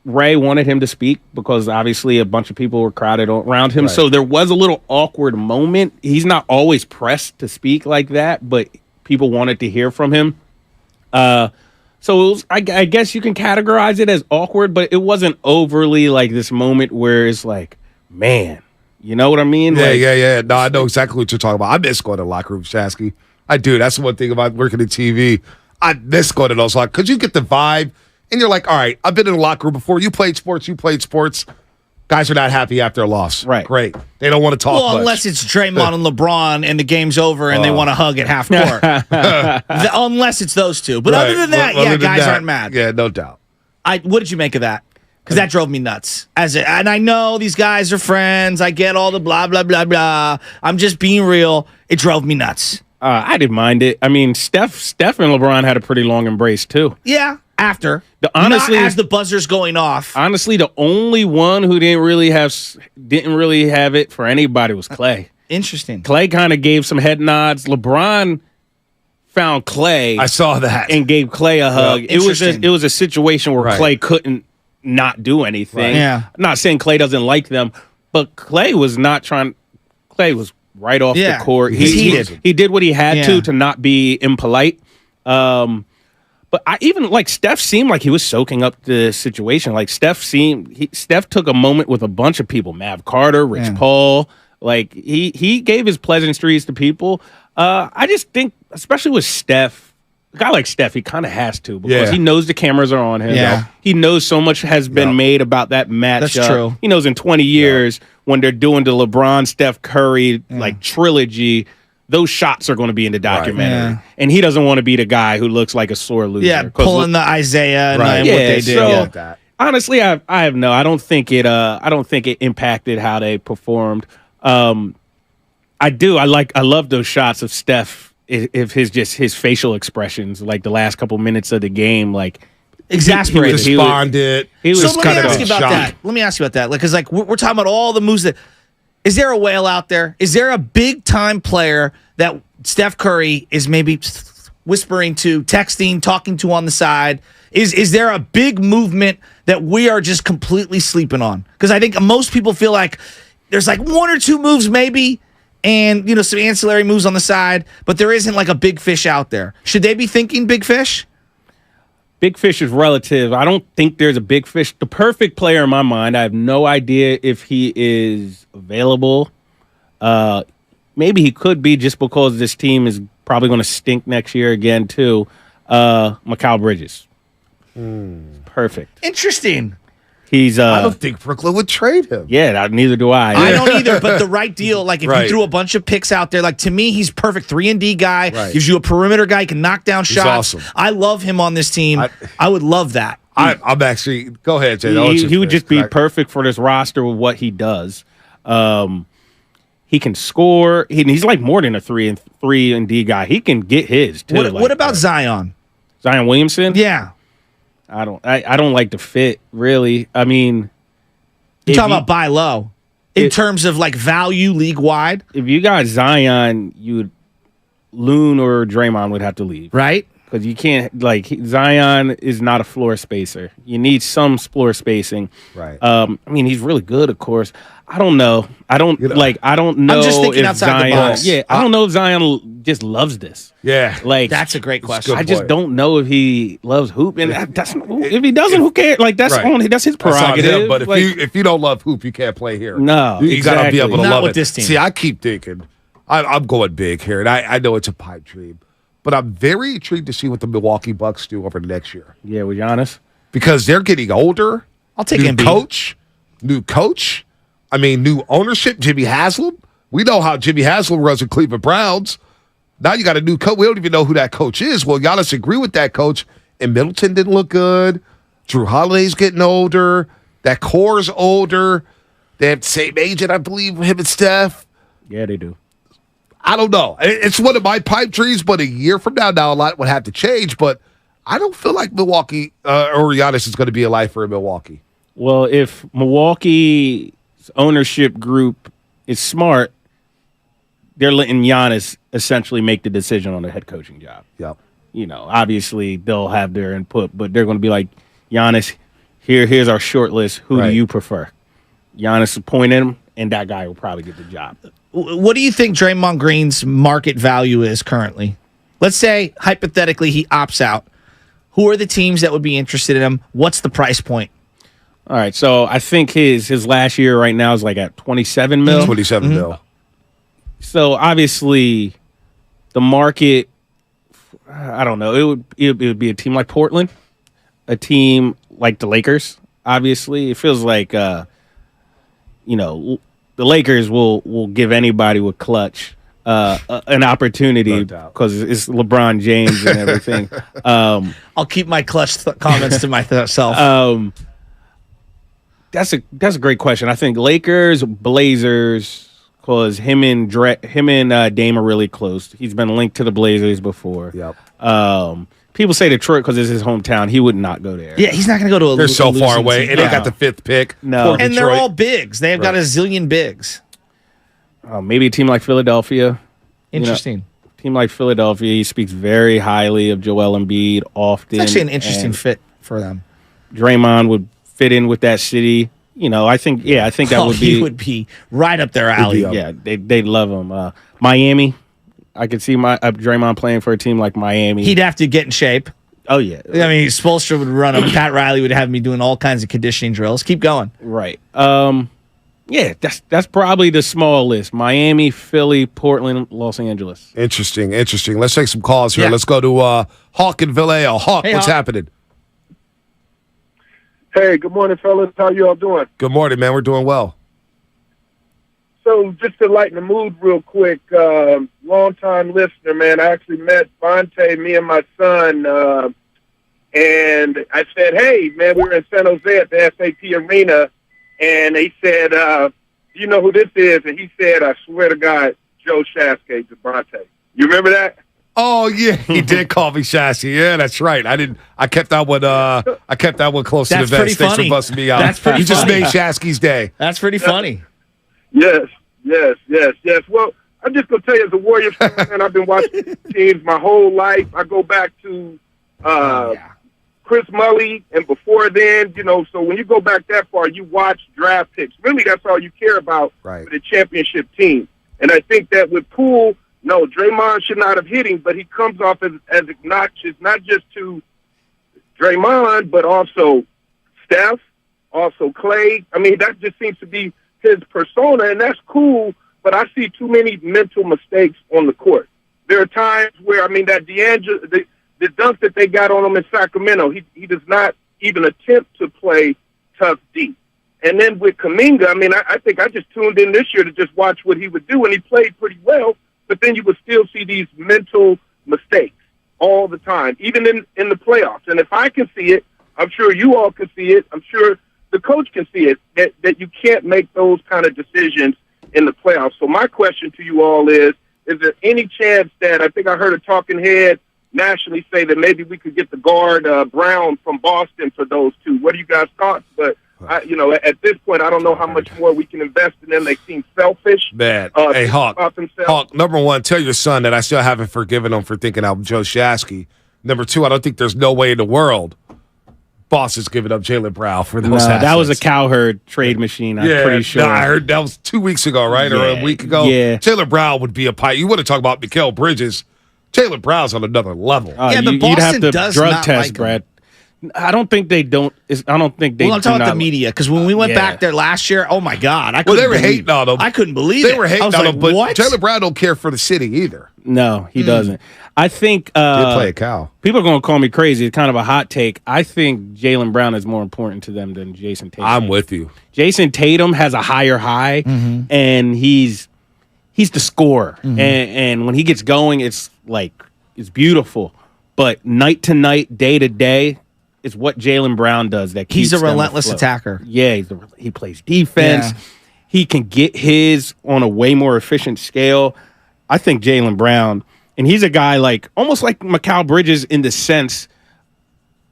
Ray wanted him to speak because obviously a bunch of people were crowded around him. Right. So there was a little awkward moment. He's not always pressed to speak like that, but people wanted to hear from him. So it was, I guess you can categorize it as awkward, but it wasn't overly this moment where it's man. You know what I mean? Yeah. No, I know exactly what you're talking about. I miss going to the locker room, Shasky. I do. That's the one thing about working in TV. I miss going to those locker because you get the vibe, and you're like, all right, I've been in a locker room before. You played sports. Guys are not happy after a loss. Right. Great. They don't want to talk much. Unless it's Draymond and LeBron and the game's over and they want to hug at half court. Unless it's those two. But other than that, guys aren't mad. Yeah, no doubt. What did you make of that? Because that drove me nuts. And I know these guys are friends. I get all the blah, blah, blah, blah. I'm just being real. It drove me nuts. I didn't mind it. I mean, Steph and LeBron had a pretty long embrace, too. Yeah, after. Honestly, not as the buzzer's going off. Honestly, the only one who didn't really have it for anybody was Klay. Interesting. Klay kind of gave some head nods. LeBron found Klay. I saw that. And gave Klay a hug. It was a situation where Klay couldn't not do anything. Right. Yeah. I'm not saying Klay doesn't like them, but Klay was not trying. Klay was right off the court. He did what he had to not be impolite. But I even Steph seemed like he was soaking up the situation. Steph took a moment with a bunch of people. Mav Carter, Rich Paul. He gave his pleasantries to people. I just think, especially with Steph, a guy like Steph, he kind of has to because he knows the cameras are on him. Yeah. He knows so much has been made about that matchup. That's true. He knows in 20 years when they're doing the LeBron, Steph Curry trilogy, those shots are going to be in the documentary. Right. And he doesn't want to be the guy who looks like a sore loser. Yeah, pulling the Isaiah and what they did. So, honestly, I don't think it impacted how they performed. I love those shots of Steph. If his facial expressions, the last couple minutes of the game, exasperated, he responded. He was so kind of shocked. Let me ask you about that. Because we're talking about all the moves that. Is there a whale out there? Is there a big time player that Steph Curry is maybe whispering to, texting, talking to on the side? Is there a big movement that we are just completely sleeping on? Because I think most people feel like there's one or two moves maybe. And, some ancillary moves on the side, but there isn't a big fish out there. Should they be thinking big fish? Big fish is relative. I don't think there's a big fish. The perfect player in my mind, I have no idea if he is available. Maybe he could be just because this team is probably going to stink next year again, too. Mikal Bridges. Perfect. Interesting. I don't think Brooklyn would trade him. Yeah, neither do I. I don't either, but the right deal, like if you threw a bunch of picks out there, like to me, he's perfect 3-and-D guy, gives you a perimeter guy, can knock down shots. Awesome. I love him on this team. I would love that. I'm actually, go ahead, Jay. He would just be perfect for this roster with what he does. He can score. He's like more than a 3-and-D guy. He can get his too. What about Zion? Zion Williamson? Yeah. I don't like the fit, really. I mean, you're talking about buy low in terms of like value league wide. If you got Zion, Loon or Draymond would have to leave, right? Because you can't Zion is not a floor spacer. You need some floor spacing, right? I mean, he's really good, of course. I don't know. I don't know. I'm just thinking if outside Zion, the box. Yeah, I don't know if Zion just loves this. Yeah, that's a great question. I just don't know if he loves hoop, and if he doesn't, who cares? That's his prerogative. But if you don't love hoop, you can't play here. No, you gotta be able to love with it. This team. See, I keep thinking I'm going big here, and I know it's a pipe dream, but I'm very intrigued to see what the Milwaukee Bucks do over the next year. Yeah, with Giannis, because they're getting older. I'll take new coach. I mean, new ownership, Jimmy Haslam. We know how Jimmy Haslam runs the Cleveland Browns. Now you got a new coach. We don't even know who that coach is. Well, Giannis agree with that coach. And Middleton didn't look good. Drew Holiday's getting older. That core's older. They have the same agent, I believe, him and Steph. Yeah, they do. I don't know. It's one of my pipe dreams, but a year from now, a lot would have to change. But I don't feel like Milwaukee or Giannis is going to be a lifer in Milwaukee. Well, if Milwaukee ownership group is smart, they're letting Giannis essentially make the decision on the head coaching job. Yep. Obviously they'll have their input, but they're going to be like, Giannis, here's our short list. Who do you prefer? Giannis appointed him, and that guy will probably get the job. What do you think Draymond Green's market value is currently? Let's say, hypothetically, he opts out. Who are the teams that would be interested in him? What's the price point? All right, so I think his last year right now is like at 27 mil. 27 mil. So obviously, the market, I don't know. It would be a team like Portland, a team like the Lakers. Obviously, it feels like the Lakers will give anybody with clutch an opportunity because it's LeBron James and everything. I'll keep my clutch comments to myself. That's a great question. I think Lakers, Blazers, because him and Dame are really close. He's been linked to the Blazers before. Yep. People say Detroit because it's his hometown. He would not go there. Yeah, he's not going to go to a They're so far away, team. and they got the 5th pick. No, and they're all bigs. They've got a zillion bigs. Maybe a team like Philadelphia. Interesting. Team like Philadelphia. He speaks very highly of Joel Embiid often. It's actually an interesting fit for them. Draymond would fit in with that city. I think that would be. He would be right up their alley. Yeah, they love him. Miami. I could see Draymond playing for a team like Miami. He'd have to get in shape. Oh, yeah. I mean, Spoelstra would run him. Pat Riley would have me doing all kinds of conditioning drills. Keep going. Right. Yeah, that's probably the small list. Miami, Philly, Portland, Los Angeles. Interesting. Let's take some calls here. Yeah. Let's go to Hawk in Vallejo. Hawk, Hey, what's Hawk. happening? Hey, good morning, fellas. How you all doing? Good morning, man. We're doing well. So just to lighten the mood real quick, long-time listener, man, I actually met Bonte, me and my son, and I said, hey, man, we were in San Jose at the SAP Arena, and they said, do you know who this is? And he said, I swear to God, Joe Shasky to Bonte. You remember that? Oh yeah, he did call me Shasky. Yeah, that's right. I kept that one. I kept that one close to the vest. Thanks for busting me out. That's pretty You just funny. made Shasky's day. That's pretty funny. Yes. Well, I'm just going to tell you, as a Warriors fan, man, I've been watching teams my whole life. I go back to Chris Mulley, and before then, so when you go back that far, you watch draft picks. Really, that's all you care about for the championship team. And I think that with Poole, no, Draymond should not have hit him, but he comes off as obnoxious, not just to Draymond, but also Steph, also Klay. I mean, that just seems to be his persona, and that's cool, but I see too many mental mistakes on the court. There are times where, that D'Angelo, the dunk that they got on him in Sacramento, he does not even attempt to play tough D. And then with Kuminga, I mean, I think I just tuned in this year to just watch what he would do, and he played pretty well, but then you would still see these mental mistakes all the time, even in the playoffs. And if I can see it, I'm sure you all can see it, I'm sure the coach can see it, that you can't make those kind of decisions in the playoffs. So my question to you all is there any chance that, I think I heard a talking head nationally say that maybe we could get the guard Brown from Boston for those two? What are you guys' thoughts? But at this point, I don't know how much more we can invest in them. They seem selfish. Man, hey, Hawk, number one, tell your son that I still haven't forgiven him for thinking out Joe Shasky. Number two, I don't think there's no way in the world Boston's giving up Jaylen Brown for those assets. That was a Cowherd trade machine, I'm pretty sure. I heard that was 2 weeks ago, right? Or a week ago. Yeah. Jaylen Brown would be a pipe. You want to talk about Mikal Bridges. Jaylen Brown's on another level. But you'd Boston have to does drug not test, like Brad. I don't think they don't. I don't think they. Well, I'm talking about the media, because when we went back there last year, oh my God, they were hating on him. I couldn't believe it. They were hating on him, but what? Jaylen Brown don't care for the city either. No, he doesn't. I think Did play a cow. People are going to call me crazy. It's kind of a hot take. I think Jaylen Brown is more important to them than Jason Tatum. I'm with you. Jason Tatum has a higher high, and he's the scorer. And when he gets going, it's beautiful. But night to night, day to day, is what Jaylen Brown does. That keeps he's a them relentless afloat. attacker. Yeah, he plays defense. Yeah. He can get his on a way more efficient scale. I think Jaylen Brown, and he's a guy almost like Mikal Bridges in the sense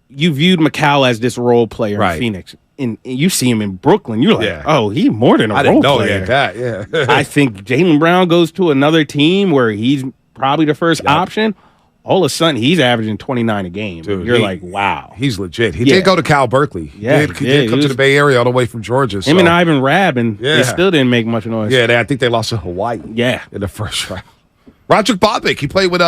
you viewed Mikal as this role player in Phoenix. And you see him in Brooklyn, you're like, oh, he's more than a role player. I think Jaylen Brown goes to another team where he's probably the first option. All of a sudden, he's averaging 29 a game. Dude, you're like, wow. He's legit. He did go to Cal Berkeley. He did come to the Bay Area all the way from Georgia. Him and Ivan Rabb, and they still didn't make much noise. Yeah, I think they lost to Hawaii. Yeah. In the first round. Roderick Bobbitt, he played with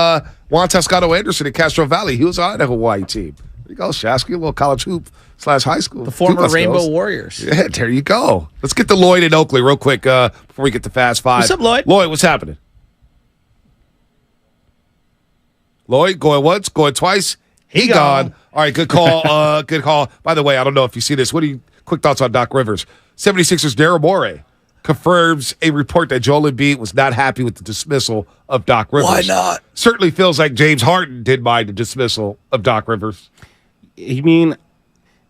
Juan Toscano Anderson in Castro Valley. He was on the Hawaii team. There you go, Shasky, a little college hoop / high school. The former Rainbow Warriors. Yeah, there you go. Let's get to Lloyd in Oakley real quick before we get to Fast Five. What's up, Lloyd? Lloyd, what's happening? Lloyd, going once, going twice. He gone. All right, good call. Good call. By the way, I don't know if you see this. Quick thoughts on Doc Rivers. 76ers Daryl Morey confirms a report that Joel Embiid was not happy with the dismissal of Doc Rivers. Why not? Certainly feels like James Harden did mind the dismissal of Doc Rivers. I mean,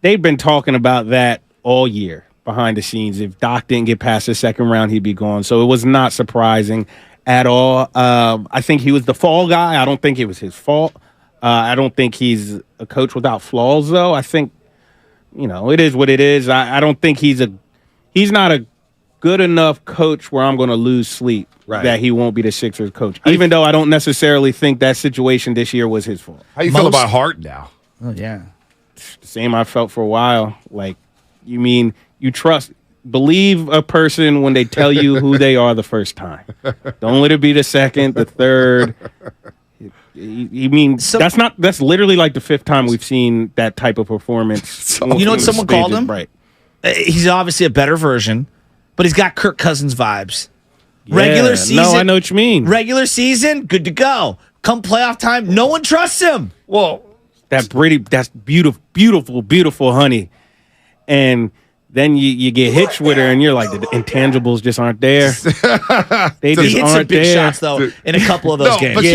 they've been talking about that all year behind the scenes. If Doc didn't get past the second round, he'd be gone. So it was not surprising at all. I think he was the fall guy. I don't think it was his fault. I don't think he's a coach without flaws, though. I think, it is what it is. I don't think he's not a good enough coach where I'm going to lose sleep that he won't be the Sixers coach, even though I don't necessarily think that situation this year was his fault. How you feel about Harden now? Oh, yeah. The same I felt for a while. Believe a person when they tell you who they are the first time. Don't let it be the second, the third. That's literally like the fifth time we've seen that type of performance. You know what someone called him? Right. He's obviously a better version, but he's got Kirk Cousins vibes. Yeah, Regular season. No, I know what you mean. Regular season, good to go. Come playoff time, no one trusts him. Well, that's beautiful, beautiful, beautiful honey. And then you get hitched with her, and you're like, the intangibles just aren't there. They just he hit aren't some big there. shots, though, in a couple of those games. But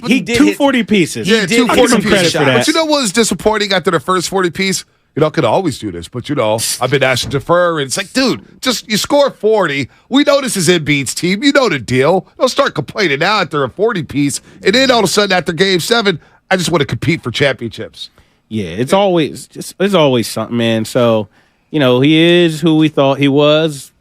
he did 240 pieces. Yeah, 240 pieces. For that. But you know what was disappointing after the first 40 piece? I could always do this, but I've been asked to defer, and it's like, dude, just you score 40. We know this is Embiid's team. You know the deal. Don't start complaining now after a 40 piece, and then all of a sudden after Game 7, I just want to compete for championships. Yeah, it's always something, man. So, he is who we thought he was.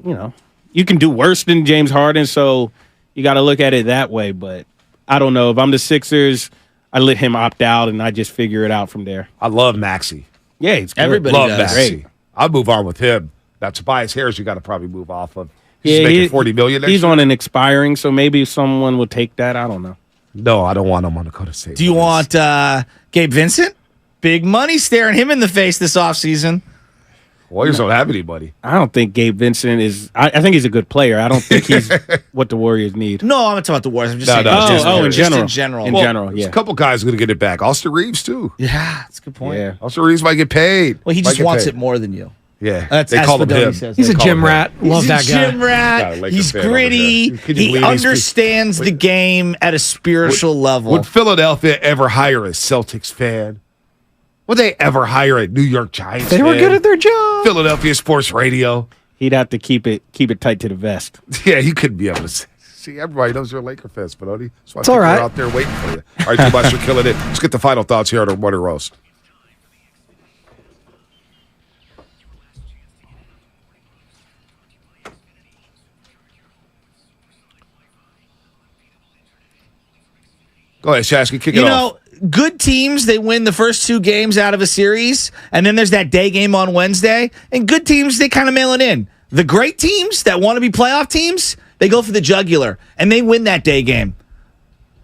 You can do worse than James Harden, so you got to look at it that way. But I don't know. If I'm the Sixers, I let him opt out, and I just figure it out from there. I love Maxey. Yeah, he's good. Everybody love does. Maxey. I'll move on with him. Now, Tobias Harris, you got to probably move off of. He's making $40 million next He's year. on an expiring, so maybe someone will take that. I don't know. No, I don't want him on Dakota State. Do you want Gabe Vincent? Big money staring him in the face this offseason. Warriors don't have anybody. I don't think Gabe Vincent is. I think he's a good player. I don't think he's what the Warriors need. No, I'm not talking about the Warriors. I'm just saying. In general. In general, yeah. There's a couple guys going to get it back. Austin Reeves, too. Yeah, that's a good point. Yeah. Austin Reeves might get paid. Well, he just wants it more than you. Yeah, they call him him. He's a gym rat. Love that guy. He's a gym rat. He's gritty. He understands the game at a spiritual level. Would Philadelphia ever hire a Celtics fan? Would they ever hire a New York Giants fan? They were good at their job. Philadelphia Sports Radio. He'd have to keep it tight to the vest. Yeah, you couldn't be able to see. Everybody knows you're a Laker fan, Spinoni. So it's all right. We're out there waiting for you. All right, Tobias, you're killing it. Let's get the final thoughts here on our Morning Roast. Go ahead, Shasky. Kick it off. Good teams, they win the first 2 games out of a series, and then there's that day game on Wednesday. And good teams, they kind of mail it in. The great teams that want to be playoff teams, they go for the jugular, and they win that day game.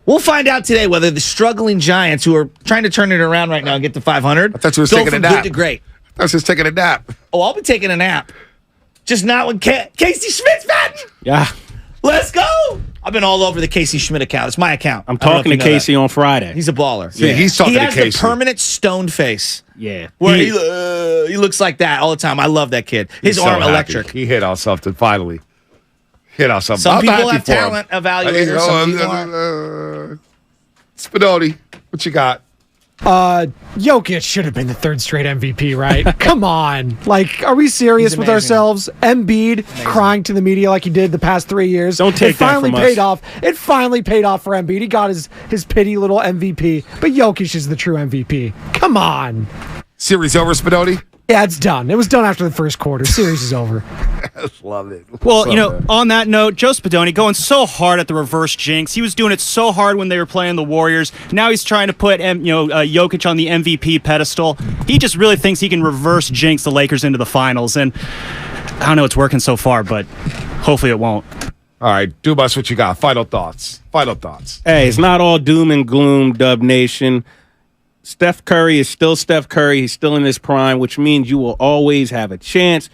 We'll find out today whether the struggling Giants, who are trying to turn it around right now and get to 500, I thought you were go taking from a nap. good to great. I was just taking a nap. Oh, I'll be taking a nap. Just not when Casey Schmidt's batting. Yeah. Let's go. I've been all over the Casey Schmidt account. It's my account. I'm talking to Casey on Friday. He's a baller. Yeah, he's talking to Casey. He has the permanent stoned face. Yeah. Where he looks like that all the time. I love that kid. His arm electric. He hit on something finally. Hit on something. Some people have talent evaluators. Some people aren't. Spinoni, what you got? Jokic should have been the 3rd straight MVP, right? Come on. Like, are we serious with ourselves? Embiid crying to the media like he did the past 3 years. Don't take that from us. It finally paid off for Embiid. He got his pity little MVP. But Jokic is the true MVP. Come on. Series over, Spinoni? Yeah, it's done. It was done after the first quarter. Series is over. Love it. Well, on that note, Joe Spadoni going so hard at the reverse jinx. He was doing it so hard when they were playing the Warriors. Now he's trying to put Jokic on the MVP pedestal. He just really thinks he can reverse jinx the Lakers into the finals. And I don't know it's working so far, but hopefully it won't. All right, Dubas, what you got? Final thoughts. Hey, it's not all doom and gloom, Dub Nation. Steph Curry is still Steph Curry. He's still in his prime, which means you will always have a chance.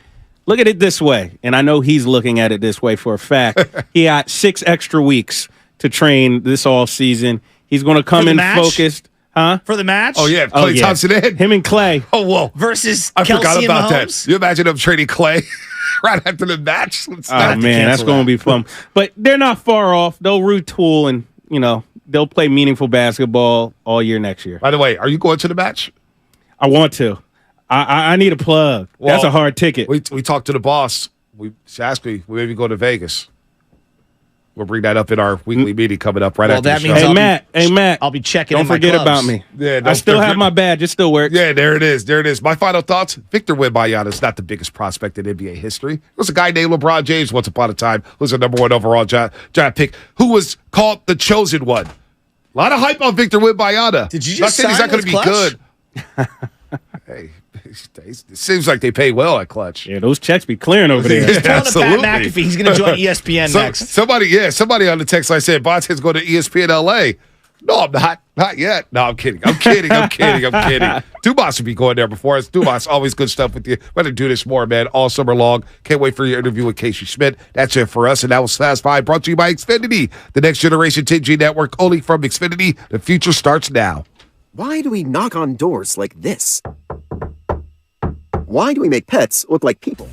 Look at it this way, and I know he's looking at it this way for a fact. He got 6 extra weeks to train this off season. He's going to come in focused. Huh? For the match? Oh, yeah. Klay Thompson in. Him and Klay. Oh, whoa. Versus I Kelsey forgot about and that. You imagine them trading Klay right after the match? Oh, man, that's going to be fun. But they're not far off. They'll retool and, they'll play meaningful basketball all year next year. By the way, are you going to the match? I want to. I need a plug. Well, that's a hard ticket. We talked to the boss. We maybe go to Vegas. We'll bring that up in our weekly meeting coming up right after the show. Hey, Matt. I'll be checking. Don't forget about me. Yeah, I still have my badge. It still works. Yeah, there it is. My final thoughts. Victor Wembanyama is not the biggest prospect in NBA history. There was a guy named LeBron James once upon a time who was a number 1 overall draft pick who was called the chosen one. A lot of hype on Victor Wembanyama. Did you just saying he's sign not going to be with good. Hey, it seems like they pay well at Clutch. Yeah, those checks be clearing over there. He's pulling a Pat McAfee. He's going to join ESPN next. Somebody on the text line said Bonte's going to ESPN LA. No, I'm not. Not yet. No, I'm kidding. Dubas would be going there before us. Dubas, always good stuff with you. We're going to do this more, man, all summer long. Can't wait for your interview with Casey Schmidt. That's it for us, and that was Fast 5 brought to you by Xfinity, the next generation 10G network, only from Xfinity. The future starts now. Why do we knock on doors like this? Why do we make pets look like people?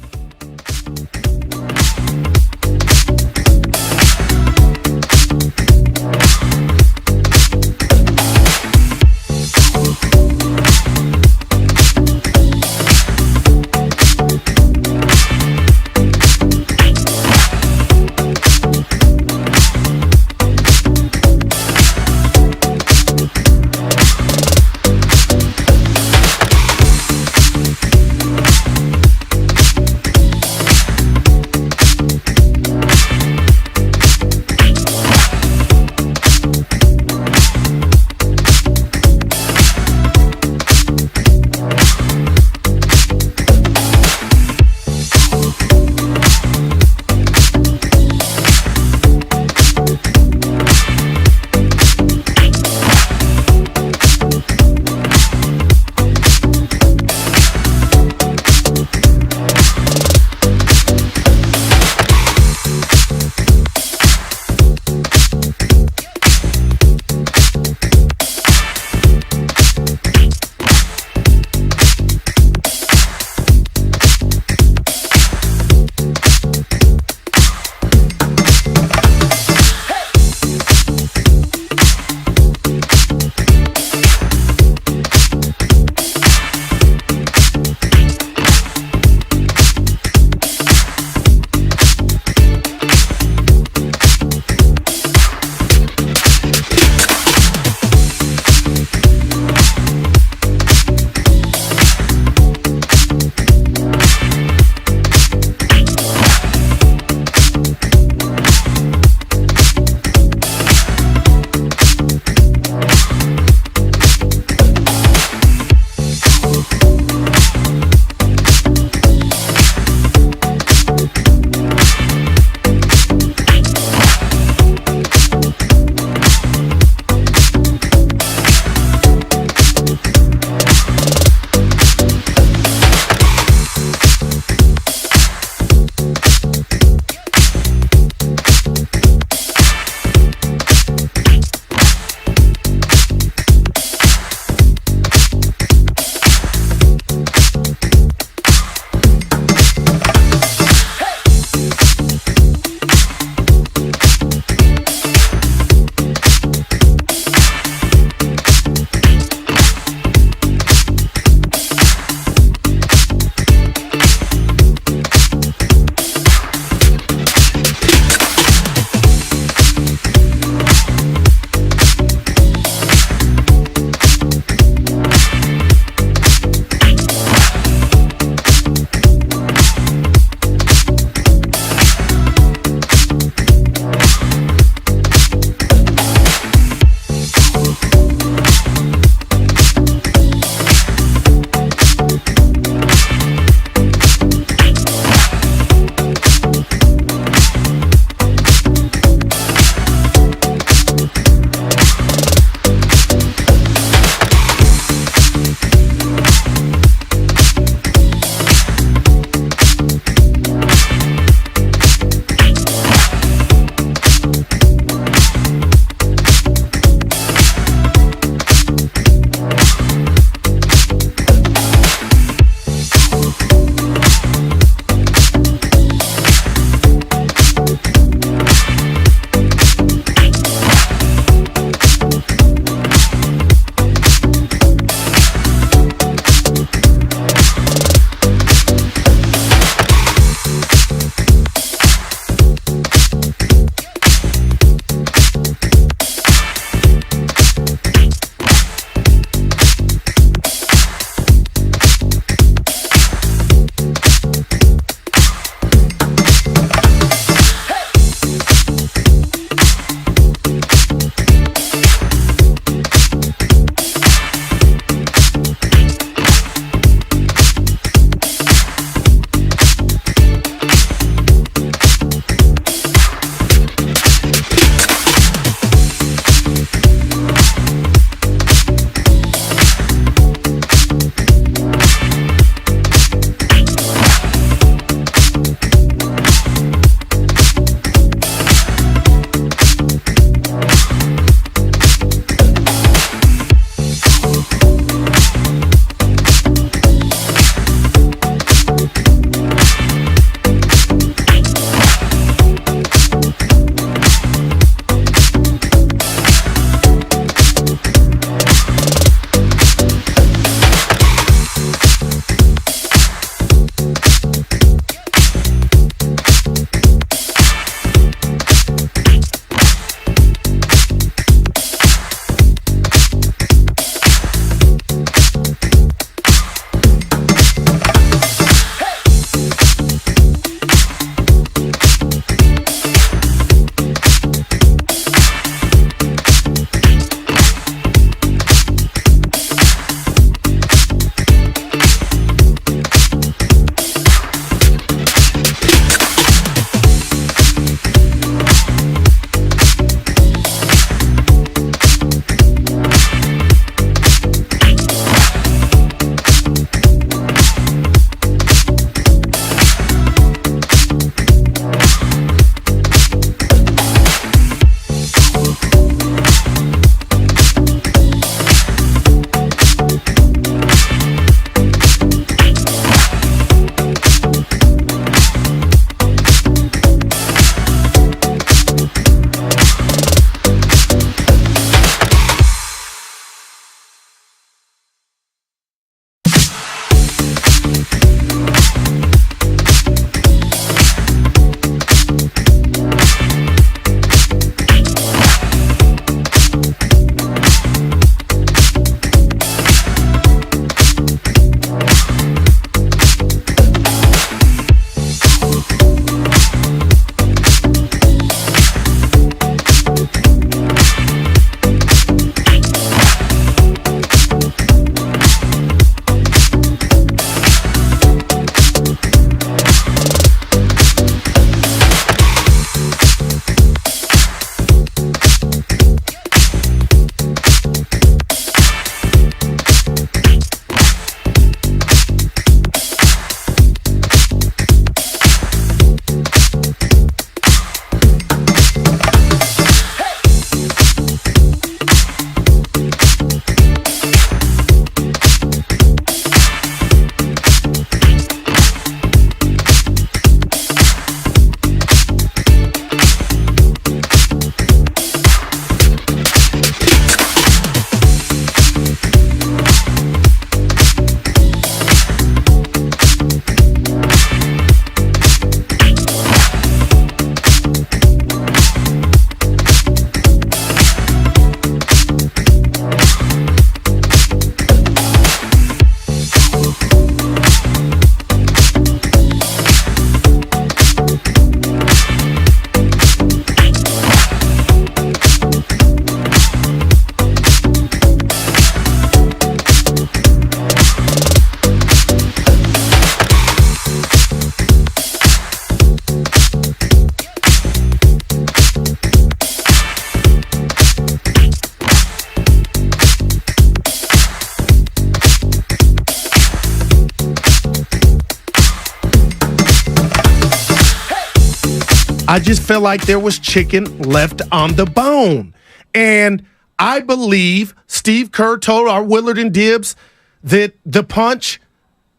I just felt like there was chicken left on the bone. And I believe Steve Kerr told our Willard and Dibbs that the punch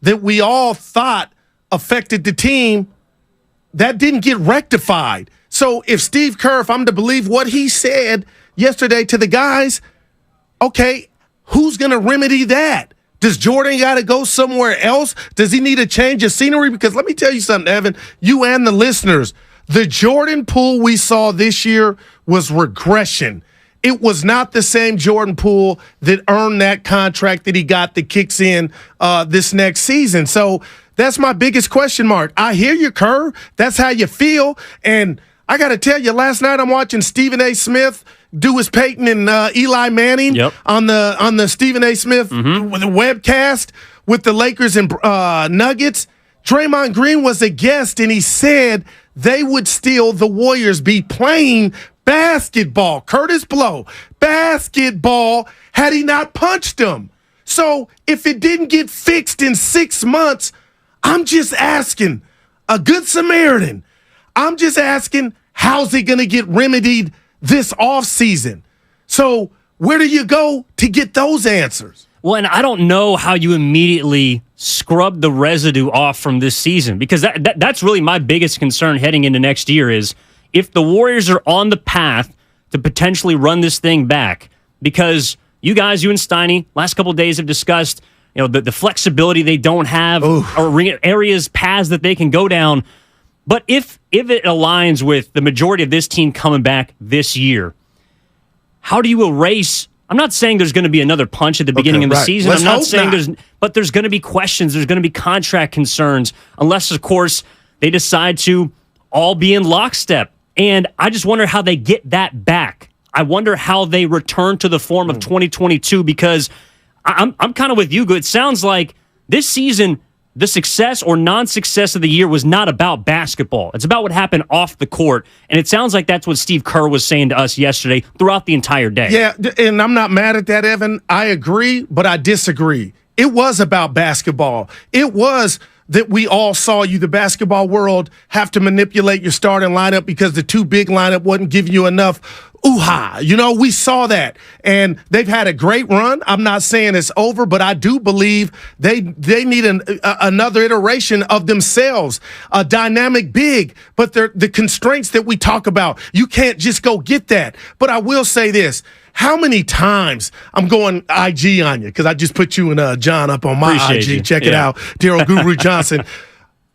that we all thought affected the team, that didn't get rectified. So if Steve Kerr, if I'm to believe what he said yesterday to the guys, okay, who's going to remedy that? Does Jordan got to go somewhere else? Does he need a change of scenery? Because let me tell you something, Evan, you and the listeners, the Jordan Poole we saw this year was regression. It was not the same Jordan Poole that earned that contract that he got that kicks in this next season. So that's my biggest question mark. I hear you, Kerr. That's how you feel. And I got to tell you, last night I'm watching Stephen A. Smith do his Peyton and Eli Manning on the Stephen A. Smith with the webcast with the Lakers and Nuggets. Draymond Green was a guest, and he said they would still, the Warriors, be playing basketball. Curtis Blow, basketball, had he not punched them. So if it didn't get fixed in 6 months, I'm just asking, a good Samaritan, I'm just asking, how's it going to get remedied this offseason? So where do you go to get those answers? Well, and I don't know how you immediately scrub the residue off from this season, because that's really my biggest concern heading into next year is if the Warriors are on the path to potentially run this thing back, because you guys, you and Steiny, last couple of days have discussed, the flexibility they don't have, or areas, paths that they can go down. But if it aligns with the majority of this team coming back this year, how do you erase? I'm not saying there's going to be another punch at the beginning of the season. I'm not saying but there's going to be questions. There's going to be contract concerns, unless, of course, they decide to all be in lockstep. And I just wonder how they get that back. I wonder how they return to the form of 2022, because I'm kind of with you, Good. It sounds like this season, the success or non-success of the year was not about basketball. It's about what happened off the court. And it sounds like that's what Steve Kerr was saying to us yesterday throughout the entire day. Yeah, and I'm not mad at that, Evan. I agree, but I disagree. It was about basketball. It was that we all saw you, the basketball world, have to manipulate your starting lineup because the too big lineup wasn't giving you enough ooh-ha. We saw that. And they've had a great run. I'm not saying it's over, but I do believe they need another iteration of themselves, a dynamic big. But the constraints that we talk about, you can't just go get that. But I will say this. How many times I'm going IG on you, because I just put you and John up on my Appreciate IG. you. Check it out. Daryl Guru Johnson.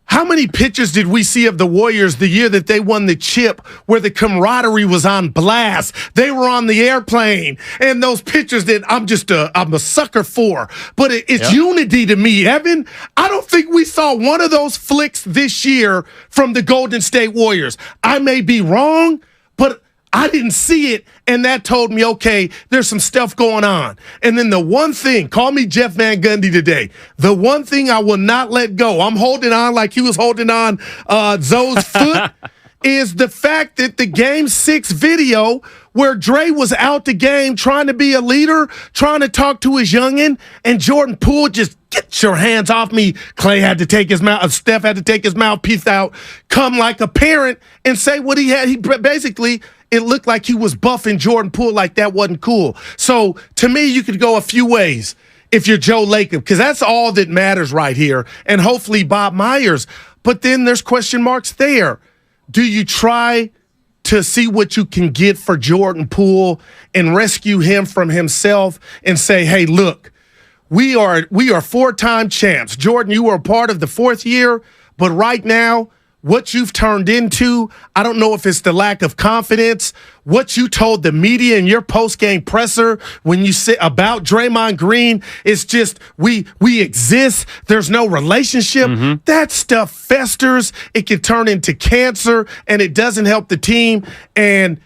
How many pictures did we see of the Warriors the year that they won the chip where the camaraderie was on blast? They were on the airplane, and those pictures that I'm a sucker for. But it's unity to me, Evan. I don't think we saw one of those flicks this year from the Golden State Warriors. I may be wrong, but I didn't see it, and that told me, okay, there's some stuff going on. And then the one thing, call me Jeff Van Gundy today, the one thing I will not let go, I'm holding on like he was holding on Zoe's foot, is the fact that the Game 6 video where Dre was out the game trying to be a leader, trying to talk to his youngin', and Jordan Poole just, get your hands off me. Klay had to take his mouth, Steph had to take his mouthpiece out, come like a parent and say what he had. He basically, it looked like he was buffing Jordan Poole like that wasn't cool. So to me, you could go a few ways if you're Joe Lacob, because that's all that matters right here. And hopefully Bob Myers. But then there's question marks there. Do you try to see what you can get for Jordan Poole and rescue him from himself and say, hey, look, we are 4-time champs. Jordan, you were a part of the 4th year, but right now, what you've turned into, I don't know if it's the lack of confidence, what you told the media in your post-game presser when you said about Draymond Green, it's just we exist, there's no relationship. Mm-hmm. That stuff festers, it can turn into cancer, and it doesn't help the team. And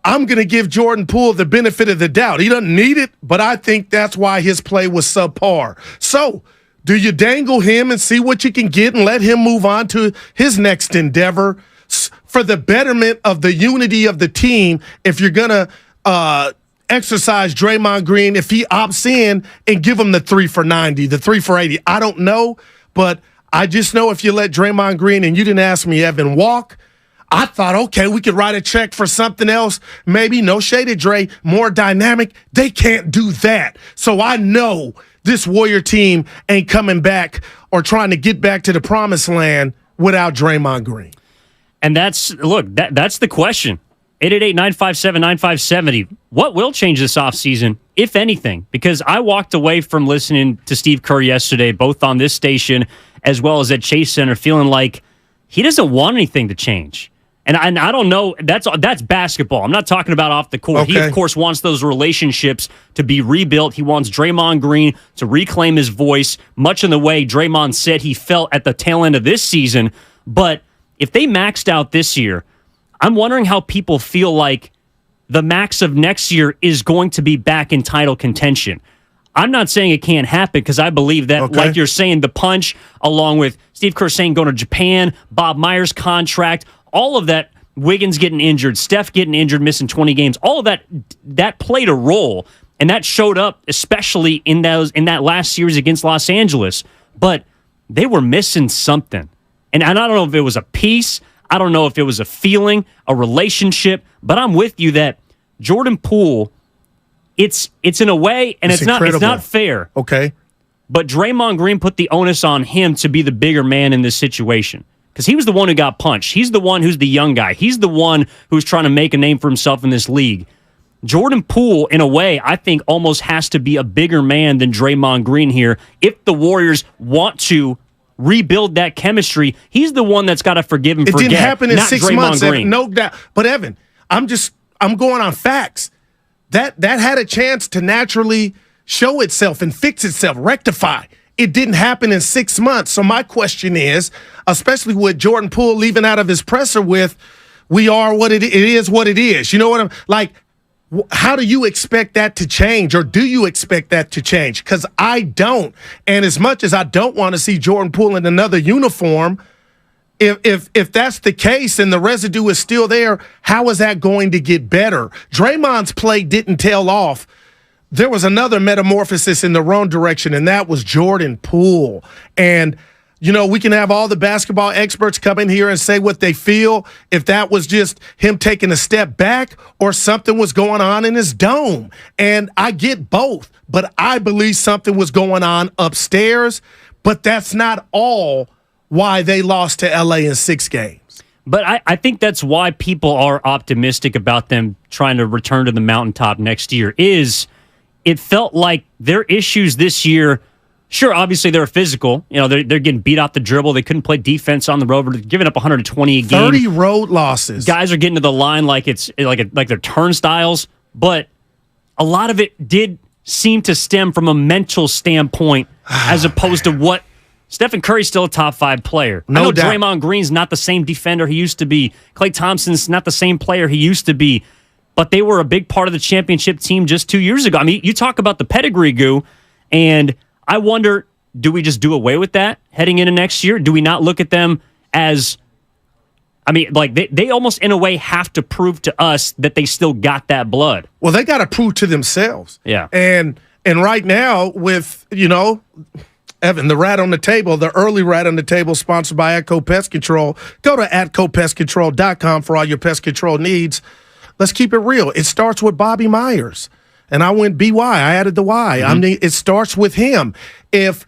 I'm going to give Jordan Poole the benefit of the doubt. He doesn't need it, but I think that's why his play was subpar. So, do you dangle him and see what you can get and let him move on to his next endeavor for the betterment of the unity of the team? If you're going to exercise Draymond Green, if he opts in, and give him the 3 for 90, the 3 for 80, I don't know, but I just know if you let Draymond Green, and you didn't ask me, Evan, walk, I thought, okay, we could write a check for something else. Maybe, no shade at Dre, more dynamic. They can't do that. So I know this Warrior team ain't coming back or trying to get back to the promised land without Draymond Green. And that's the question. 888-957-9570. What will change this offseason, if anything? Because I walked away from listening to Steve Kerr yesterday, both on this station as well as at Chase Center, feeling like he doesn't want anything to change. And I don't know, that's basketball. I'm not talking about off the court. Okay. He, of course, wants those relationships to be rebuilt. He wants Draymond Green to reclaim his voice, much in the way Draymond said he felt at the tail end of this season. But if they maxed out this year, I'm wondering how people feel like the max of next year is going to be back in title contention. I'm not saying it can't happen because I believe that, like you're saying, the punch, along with Steve Kerr saying going to Japan, Bob Myers' contract, all of that, Wiggins getting injured, Steph getting injured, missing 20 games, all of that played a role, and that showed up especially in that last series against Los Angeles. But they were missing something. And I don't know if it was a piece, I don't know if it was a feeling, a relationship, but I'm with you that Jordan Poole, it's in a way, and it's not fair. Okay. But Draymond Green put the onus on him to be the bigger man in this situation. Because he was the one who got punched. He's the one who's the young guy. He's the one who's trying to make a name for himself in this league. Jordan Poole, in a way, I think almost has to be a bigger man than Draymond Green here. If the Warriors want to rebuild that chemistry, he's the one that's got to forgive and forget. It didn't happen in 6 months, Green. Evan, no doubt. But Evan, I'm going on facts. That had a chance to naturally show itself and fix itself, rectify. It didn't happen in 6 months. So my question is, especially with Jordan Poole leaving out of his presser with, we are what it is what it is. You know what I'm like? How do you expect that to change, or do you expect that to change? Because I don't. And as much as I don't want to see Jordan Poole in another uniform, if that's the case and the residue is still there, how is that going to get better? Draymond's play didn't tail off. There was another metamorphosis in the wrong direction, and that was Jordan Poole. And, you know, we can have all the basketball experts come in here and say what they feel, if that was just him taking a step back or something was going on in his dome. And I get both, but I believe something was going on upstairs, but that's not all why they lost to LA in 6 games. But I think that's why people are optimistic about them trying to return to the mountaintop next year, is it felt like their issues this year, sure, obviously they're physical. You know, they're getting beat off the dribble. They couldn't play defense on the road. They're giving up 120 a game. 30 road losses. Guys are getting to the line like it's like they're turnstiles. But a lot of it did seem to stem from a mental standpoint as opposed to what Stephen Curry's still a top 5 player. No I know doubt. Draymond Green's not the same defender he used to be. Klay Thompson's not the same player he used to be. But they were a big part of the championship team just 2 years ago. I mean, you talk about the pedigree, Goo, and I wonder, do we just do away with that heading into next year? Do we not look at them as, I mean, like they almost in a way have to prove to us that they still got that blood? Well, they got to prove to themselves. Yeah. And right now with, you know, Evan, the rat on the table, the early rat on the table, sponsored by Atco Pest Control. Go to atcopestcontrol.com for all your pest control needs. Let's keep it real. It starts with Bobby Myers. And I went BY. I added the Y. I mean, it starts with him. If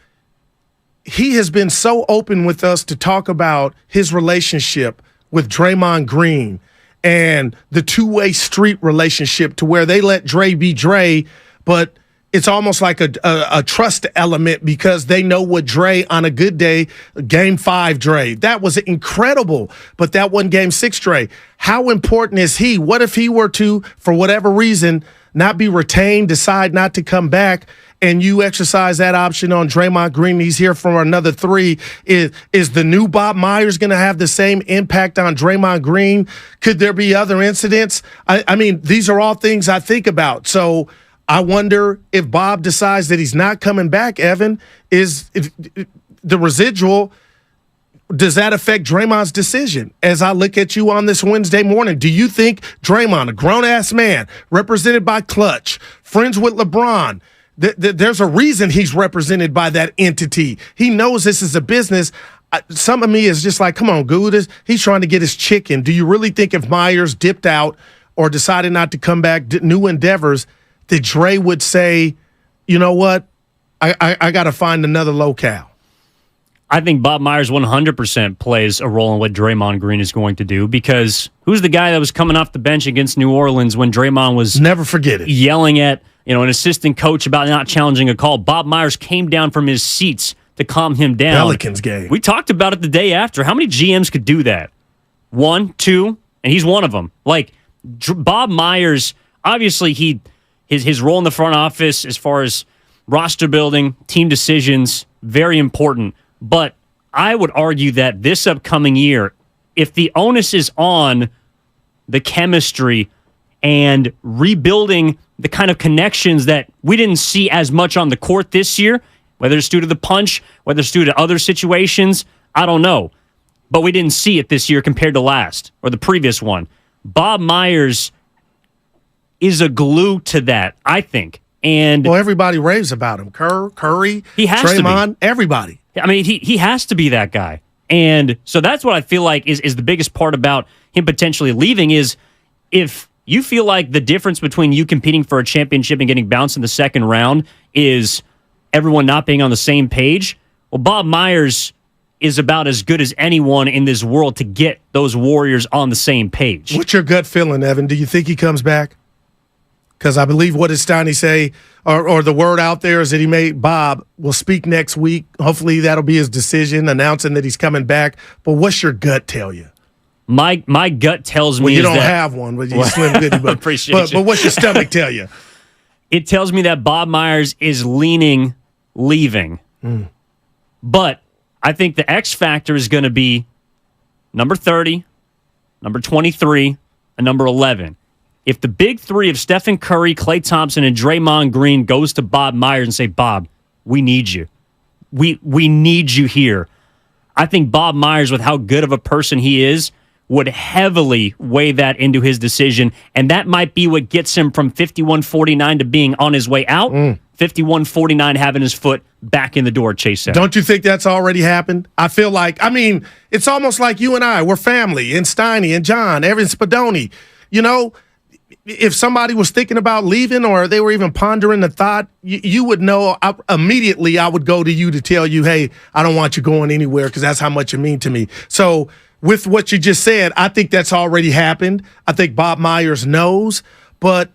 he has been so open with us to talk about his relationship with Draymond Green and the two-way street relationship to where they let Dre be Dre, but it's almost like a trust element because they know what Dre on a good day, Game 5 Dre. That was incredible, but that wasn't Game 6 Dre. How important is he? What if he were to, for whatever reason, not be retained, decide not to come back, and you exercise that option on Draymond Green? He's here for another 3. Is the new Bob Myers going to have the same impact on Draymond Green? Could there be other incidents? I mean, these are all things I think about. So I wonder if Bob decides that he's not coming back, Evan, is the residual, does that affect Draymond's decision? As I look at you on this Wednesday morning, do you think Draymond, a grown-ass man, represented by Clutch, friends with LeBron, there's a reason he's represented by that entity. He knows this is a business. some of me is just like, come on, Good. He's trying to get his chicken. Do you really think if Myers dipped out or decided not to come back, new endeavors, that Dre would say, you know what, I got to find another locale? I think Bob Myers 100% plays a role in what Draymond Green is going to do, because who's the guy that was coming off the bench against New Orleans when Draymond was never forget it, yelling at an assistant coach about not challenging a call? Bob Myers came down from his seats to calm him down. Pelicans game. We talked about it the day after. How many GMs could do that? 1, 2, and he's one of them. Like Bob Myers, obviously his role in the front office as far as roster building, team decisions, very important. But I would argue that this upcoming year, if the onus is on the chemistry and rebuilding the kind of connections that we didn't see as much on the court this year, whether it's due to the punch, whether it's due to other situations, I don't know. But we didn't see it this year compared to last or the previous one. Bob Myers is a glue to that, I think. And well, everybody raves about him. Curry, he has Draymond, to be. Everybody. I mean, he has to be that guy. And so that's what I feel like is the biggest part about him potentially leaving is if you feel like the difference between you competing for a championship and getting bounced in the second round is everyone not being on the same page, well, Bob Myers is about as good as anyone in this world to get those Warriors on the same page. What's your gut feeling, Evan? Do you think he comes back? Because I believe what does Steiny say, or the word out there is that Bob will speak next week. Hopefully that'll be his decision, announcing that he's coming back. But what's your gut tell you? My gut tells me well, you don't have one, but you slim goody. But, appreciate but what's your stomach tell you? It tells me that Bob Myers is leaving. But I think the X factor is going to be number 30, number 23, and number 11. If the big three of Stephen Curry, Klay Thompson, and Draymond Green goes to Bob Myers and say, Bob, we need you. We need you here. I think Bob Myers, with how good of a person he is, would heavily weigh that into his decision, and that might be what gets him from 51-49 to being on his way out, 51-49 having his foot back in the door, Chase said. Don't you think that's already happened? I feel like, it's almost like you and I, we're family, and Steiny and John, Evan Spadoni, if somebody was thinking about leaving or they were even pondering the thought, you would know immediately. I would go to you to tell you, hey, I don't want you going anywhere because that's how much you mean to me. So with what you just said, I think that's already happened. I think Bob Myers knows. But,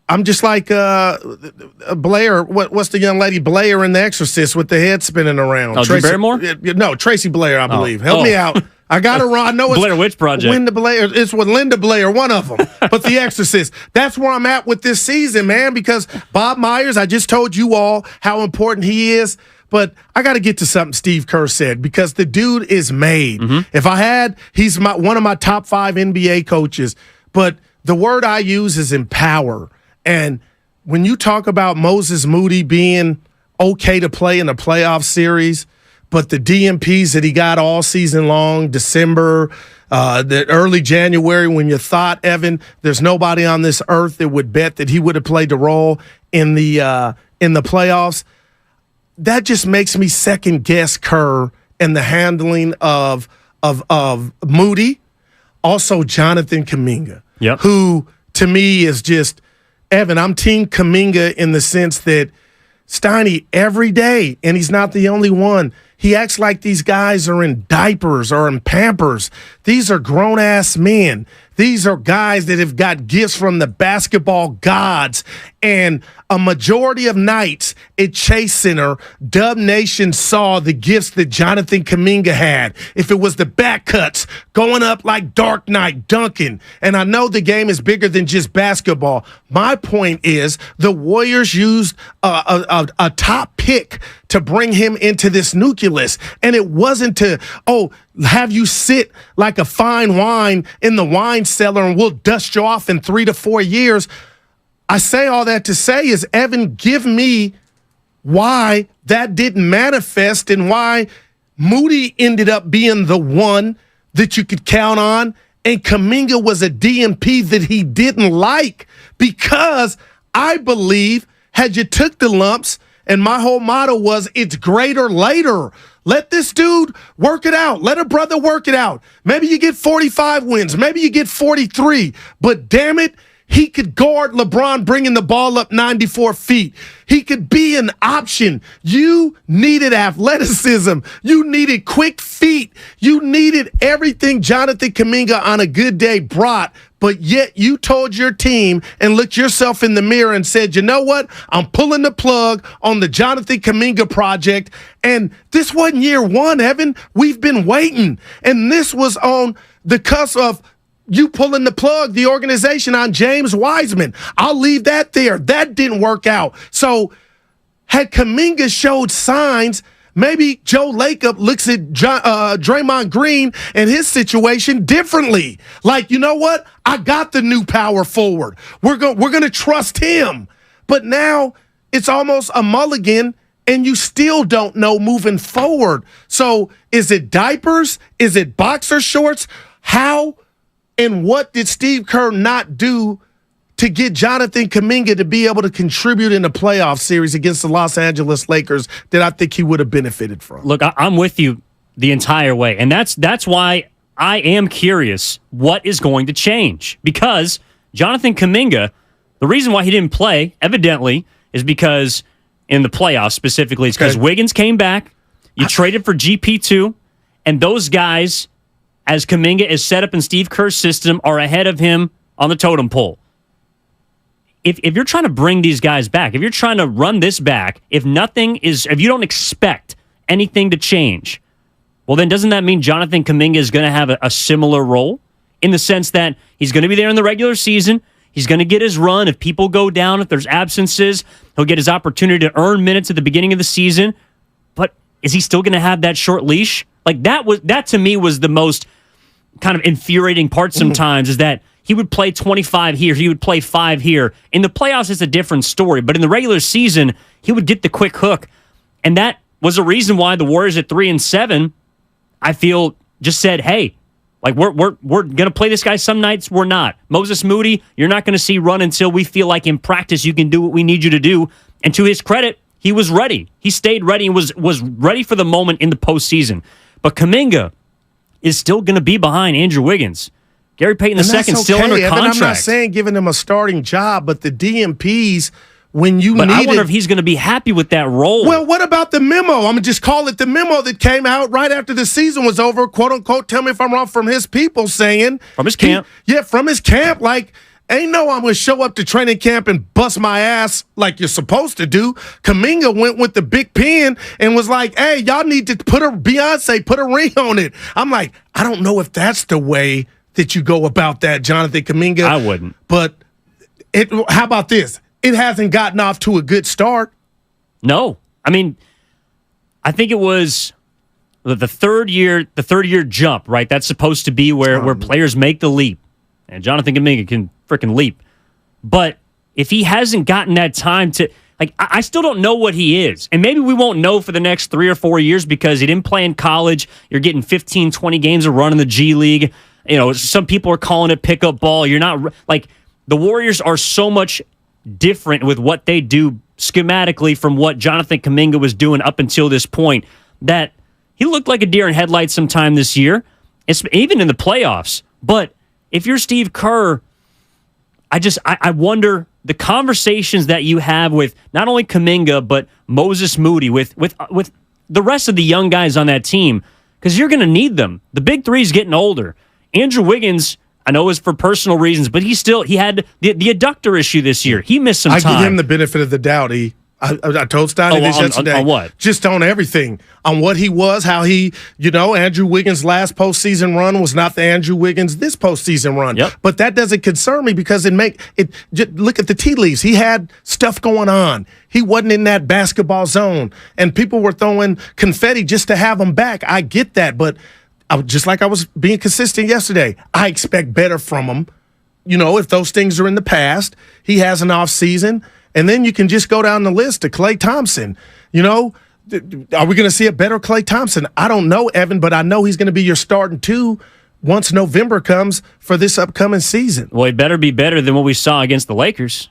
I'm just like Blair. What's the young lady Blair in The Exorcist with the head spinning around? Oh, Drew Barrymore? No, Tracy Blair, I believe. Help me out. I got to run. I know it's Blair Witch Project. Linda Blair. It's with Linda Blair, one of them. But The Exorcist. That's where I'm at with this season, man, because Bob Myers, I just told you all how important he is. But I got to get to something Steve Kerr said, because the dude is made. If he's one of my top 5 NBA coaches. But the word I use is empower. And when you talk about Moses Moody being okay to play in a playoff series, but the DMPs that he got all season long, December, the early January, when you thought, Evan, there's nobody on this earth that would bet that he would have played the role in the playoffs, that just makes me second guess Kerr and the handling of Moody, also Jonathan Kuminga, who to me is just, Evan, I'm team Kuminga in the sense that Steiny every day, and he's not the only one, he acts like these guys are in diapers or in Pampers. These are grown-ass men. These are guys that have got gifts from the basketball gods. And a majority of nights at Chase Center, Dub Nation saw the gifts that Jonathan Kuminga had. If it was the back cuts, going up like Dark Knight, dunking. And I know the game is bigger than just basketball. My point is the Warriors used a top pick to bring him into this nucleus. And it wasn't to, have you sit like a fine wine in the wine cellar and we'll dust you off in 3 to 4 years. I say all that to say is, Evan, give me why that didn't manifest and why Moody ended up being the one that you could count on and Kuminga was a DMP that he didn't like, because I believe had you took the lumps, and my whole motto was it's greater later. Let this dude work it out. Let a brother work it out. Maybe you get 45 wins. Maybe you get 43. But damn it, he could guard LeBron bringing the ball up 94 feet. He could be an option. You needed athleticism. You needed quick feet. You needed everything Jonathan Kuminga on a good day brought. But yet you told your team and looked yourself in the mirror and said, you know what? I'm pulling the plug on the Jonathan Kuminga project. And this wasn't year one, Evan. We've been waiting. And this was on the cusp of you pulling the plug, the organization, on James Wiseman. I'll leave that there. That didn't work out. So had Kuminga showed signs, maybe Joe Lacob looks at Draymond Green and his situation differently. Like, you know what? I got the new power forward. We're going to trust him. But now it's almost a mulligan, and you still don't know moving forward. So is it diapers? Is it boxer shorts? How and what did Steve Kerr not do to get Jonathan Kuminga to be able to contribute in the playoff series against the Los Angeles Lakers that I think he would have benefited from? Look, I'm with you the entire way, and that's why I am curious what is going to change. Because Jonathan Kuminga, the reason why he didn't play, evidently, is because in the playoffs specifically, it's because Wiggins came back, you traded for GP2, and those guys, as Kuminga is set up in Steve Kerr's system, are ahead of him on the totem pole. If you're trying to bring these guys back, if you're trying to run this back, if you don't expect anything to change, well, then doesn't that mean Jonathan Kuminga is going to have a similar role in the sense that he's going to be there in the regular season, he's going to get his run. If people go down, if there's absences, he'll get his opportunity to earn minutes at the beginning of the season. But is he still going to have that short leash? Like that to me was the most kind of infuriating part sometimes, is that he would play 25 here, he would play 5 here. In the playoffs, it's a different story, but in the regular season, he would get the quick hook. And that was a reason why the Warriors at 3-7, I feel, just said, hey, like we're going to play this guy some nights, we're not. Moses Moody, you're not going to see run until we feel like in practice you can do what we need you to do. And to his credit, he was ready. He stayed ready and was ready for the moment in the postseason. But Kuminga is still going to be behind Andrew Wiggins. Gary Payton II still under contract. I'm not saying giving him a starting job, but the DMPs, when you need I wonder if he's going to be happy with that role. Well, what about the memo? I'm going to just call it the memo that came out right after the season was over, quote unquote, tell me if I'm wrong, from his people saying. From his camp. From his camp. Like, ain't no I'm going to show up to training camp and bust my ass like you're supposed to do. Kuminga went with the big pen and was like, hey, y'all need to put a ring on it. I'm like, I don't know if that's the way that you go about that, Jonathan Kuminga. I wouldn't. But how about this? It hasn't gotten off to a good start. No. I mean, I think it was the third year jump, right? That's supposed to be where players make the leap. And Jonathan Kuminga can freaking leap. But if he hasn't gotten that time to, like, I still don't know what he is. And maybe we won't know for the next 3 or 4 years because he didn't play in college. You're getting 15, 20 games of run in the G League. You know, some people are calling it pickup ball. You're not, like, the Warriors are so much different with what they do schematically from what Jonathan Kuminga was doing up until this point, that he looked like a deer in headlights sometime this year, even in the playoffs. But if you're Steve Kerr, I wonder the conversations that you have with not only Kuminga, but Moses Moody, with the rest of the young guys on that team, because you're going to need them. The big three's getting older. Andrew Wiggins, I know it was for personal reasons, but he had the adductor issue this year. He missed some time. I give him the benefit of the doubt. I told Steiny this yesterday. On what? Just on everything. On what he was, how he, Andrew Wiggins' last postseason run was not the Andrew Wiggins this postseason run. Yep. But that doesn't concern me because look at the tea leaves. He had stuff going on. He wasn't in that basketball zone. And people were throwing confetti just to have him back. I get that, but just like I was being consistent yesterday, I expect better from him. If those things are in the past, he has an off season, and then you can just go down the list to Klay Thompson. Are we going to see a better Klay Thompson? I don't know, Evan, but I know he's going to be your starting 2 once November comes for this upcoming season. Well, he better be better than what we saw against the Lakers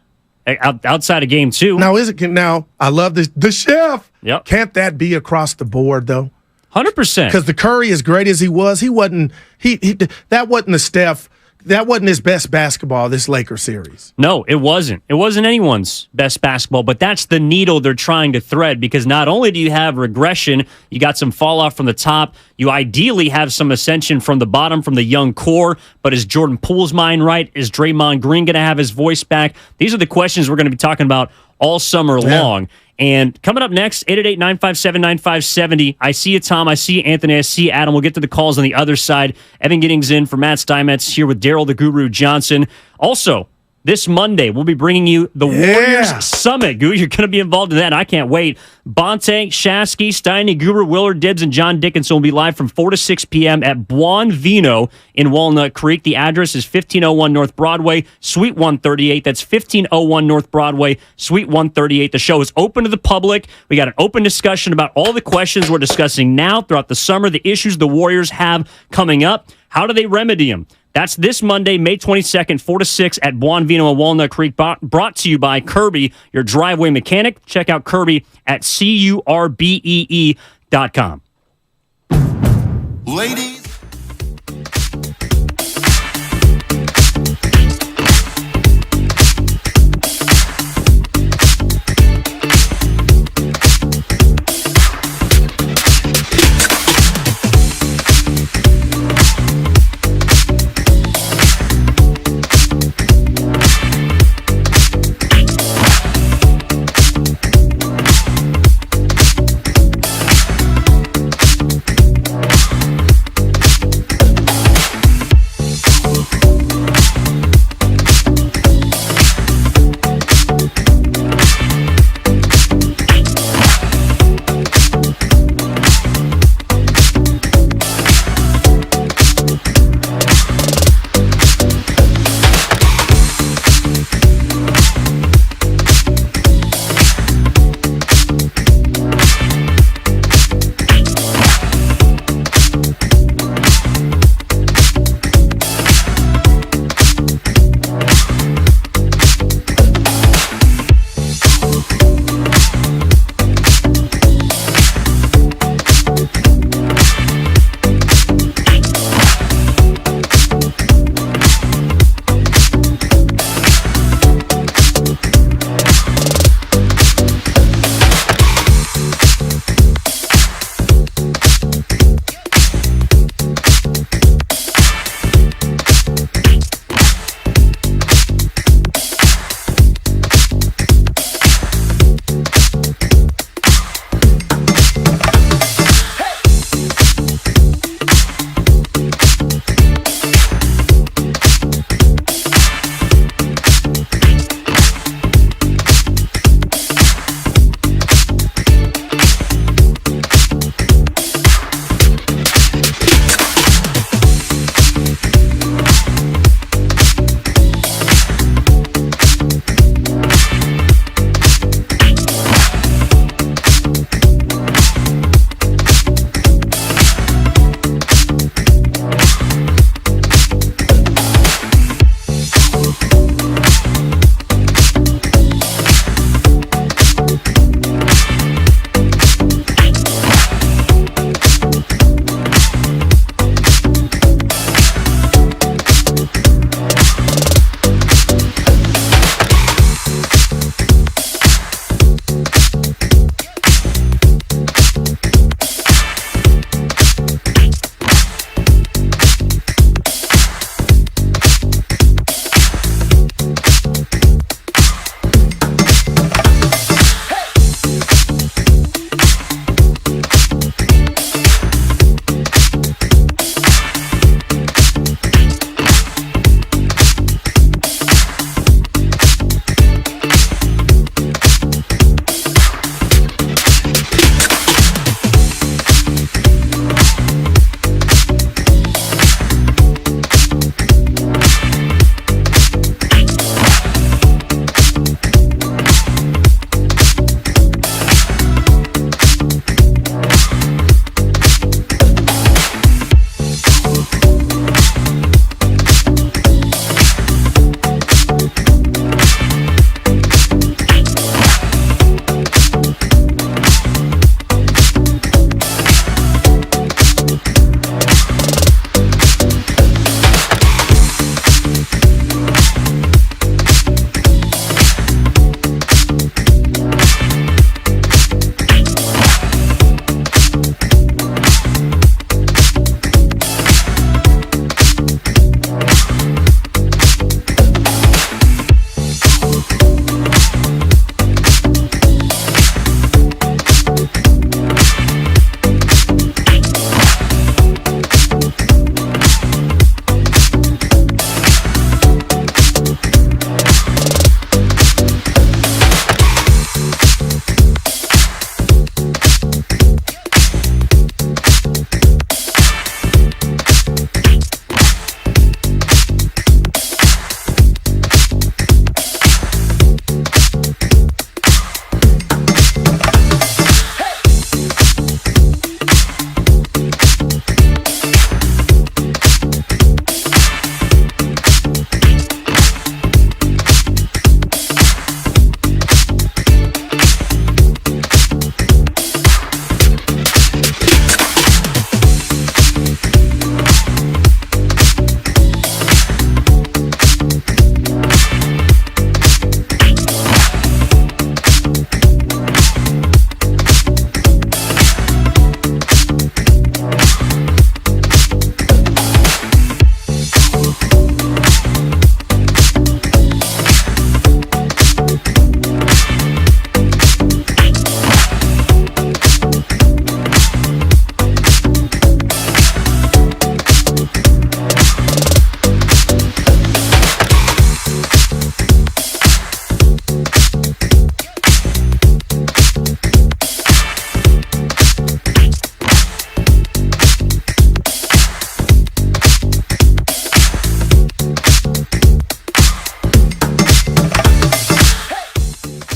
outside of Game 2. Now, I love the chef. Yep. Can't that be across the board, though? 100%. Because the Curry, as great as he was, that wasn't the Steph. That wasn't his best basketball, this Lakers series. No, it wasn't. It wasn't anyone's best basketball, but that's the needle they're trying to thread, because not only do you have regression, you got some fall off from the top, you ideally have some ascension from the bottom from the young core, but is Jordan Poole's mind right? Is Draymond Green going to have his voice back? These are the questions we're going to be talking about all summer long. And coming up next, 888-957-9570. I see you, Tom. I see you, Anthony. I see you, Adam. We'll get to the calls on the other side. Evan Giddings in for Matt Steinmetz here with Daryl the Guru Johnson. Also, this Monday, we'll be bringing you the Warriors Summit. Goo, you're going to be involved in that. I can't wait. Bonte, Shasky, Steiny, Guru, Willard, Dibbs, and John Dickinson will be live from 4 to 6 p.m. at Buon Vino in Walnut Creek. The address is 1501 North Broadway, Suite 138. That's 1501 North Broadway, Suite 138. The show is open to the public. We got an open discussion about all the questions we're discussing now throughout the summer, the issues the Warriors have coming up. How do they remedy them? That's this Monday, May 22nd, 4 to 6 at Buon Vino in Walnut Creek, brought to you by Kirby, your driveway mechanic. Check out Kirby at CURBEE.com. Ladies.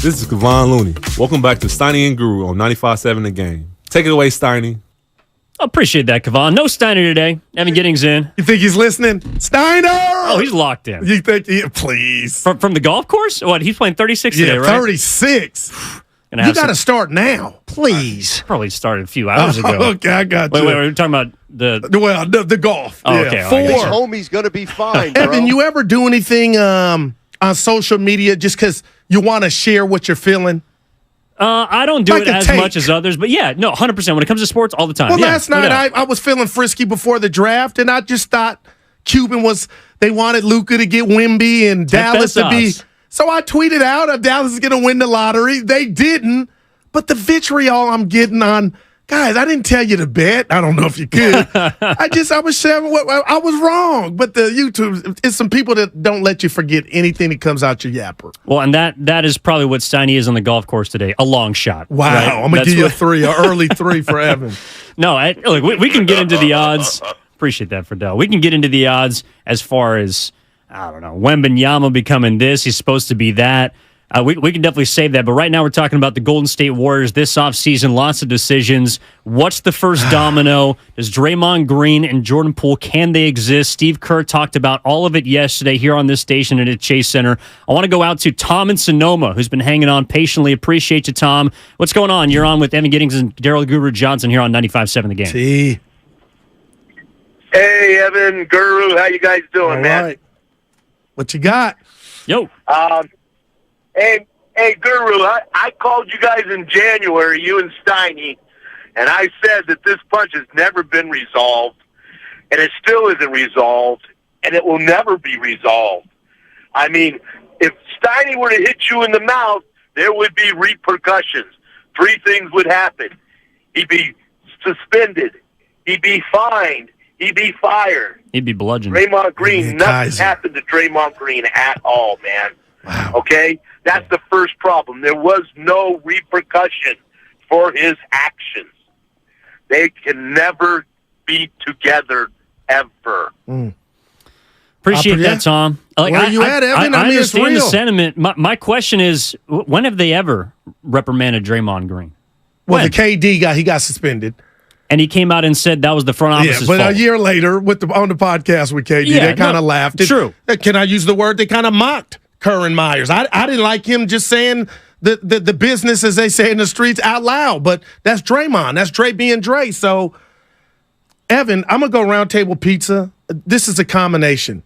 This is Kevon Looney. Welcome back to Steiny and Guru on 95.7 The Game. Take it away, Steiny. I appreciate that, Kevon. No Steiner today. Evan Giddings in. You think he's listening? Steiner! Oh, he's locked in. You think please. From the golf course? What, he's playing 36 today, right? 36. You got to start now, please. Probably started a few hours ago. Okay, I got you. Wait, we're talking about the golf. Oh, yeah. okay. His homie's going to be fine, bro. Evan, you ever do anything on social media just because you want to share what you're feeling? I don't do it as much as others, but yeah, no, 100%. When it comes to sports, all the time. Well, last night I was feeling frisky before the draft, and I just thought they wanted Luka to get Wemby and Dallas to be. So I tweeted out, Dallas is going to win the lottery. They didn't, but the vitriol I'm getting on, guys, I didn't tell you to bet. I don't know if you could. I was sharing I was wrong. But the YouTube, it's some people that don't let you forget anything that comes out your yapper. Well, and that is probably what Steiny is on the golf course today, a long shot. Wow, right? I'm going to give you a 3, an early 3 for Evan. No, look, we can get into the odds. Appreciate that, Fidel. We can get into the odds as far as, I don't know, Wembanyama becoming this. He's supposed to be that. We can definitely save that. But right now we're talking about the Golden State Warriors this offseason. Lots of decisions. What's the first domino? Does Draymond Green and Jordan Poole, can they exist? Steve Kerr talked about all of it yesterday here on this station at Chase Center. I want to go out to Tom in Sonoma, who's been hanging on patiently. Appreciate you, Tom. What's going on? You're on with Evan Giddings and Daryl Guru Johnson here on 95.7 The Game. See. Hey, Evan, Guru, how you guys doing, man? Right. What you got? Yo. Hey, Guru, I called you guys in January, you and Steiny, and I said that this punch has never been resolved, and it still isn't resolved, and it will never be resolved. I mean, if Steiny were to hit you in the mouth, there would be repercussions. 3 things would happen. He'd be suspended. He'd be fined. He'd be fired. He'd be bludgeoned. Draymond Green, nothing happened to Draymond Green at all, man. Wow. Okay? That's the first problem. There was no repercussion for his actions. They can never be together ever. Appreciate that, Tom. Where are you at, Evan? I mean, it's understand the real. sentiment. My question is, when have they ever reprimanded Draymond Green? Well, the KD guy, he got suspended. And he came out and said that was the front office's but fault. a year later, on the podcast with KD, they kind of laughed. True. Can I use the word? They kind of mocked Kerr and Myers. I didn't like him just saying the business, as they say in the streets, out loud. But that's Draymond. That's Dre being Dre. So, Evan, I'm going to go round table pizza. This is a combination.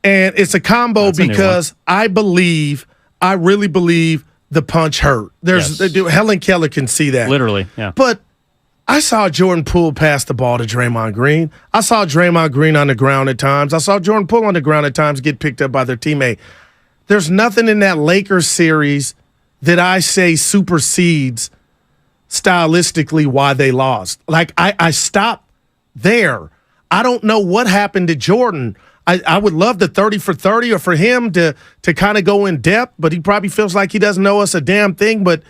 And it's a combo because I really believe the punch hurt. Helen Keller can see that. Literally, yeah. But I saw Jordan Poole pass the ball to Draymond Green. I saw Draymond Green on the ground at times. I saw Jordan Poole on the ground at times get picked up by their teammate. There's nothing in that Lakers series that I say supersedes stylistically why they lost. Like, I stopped there. I don't know what happened to Jordan. I would love the 30 for 30 or for him to kind of go in depth, but he probably feels like he doesn't know us a damn thing. But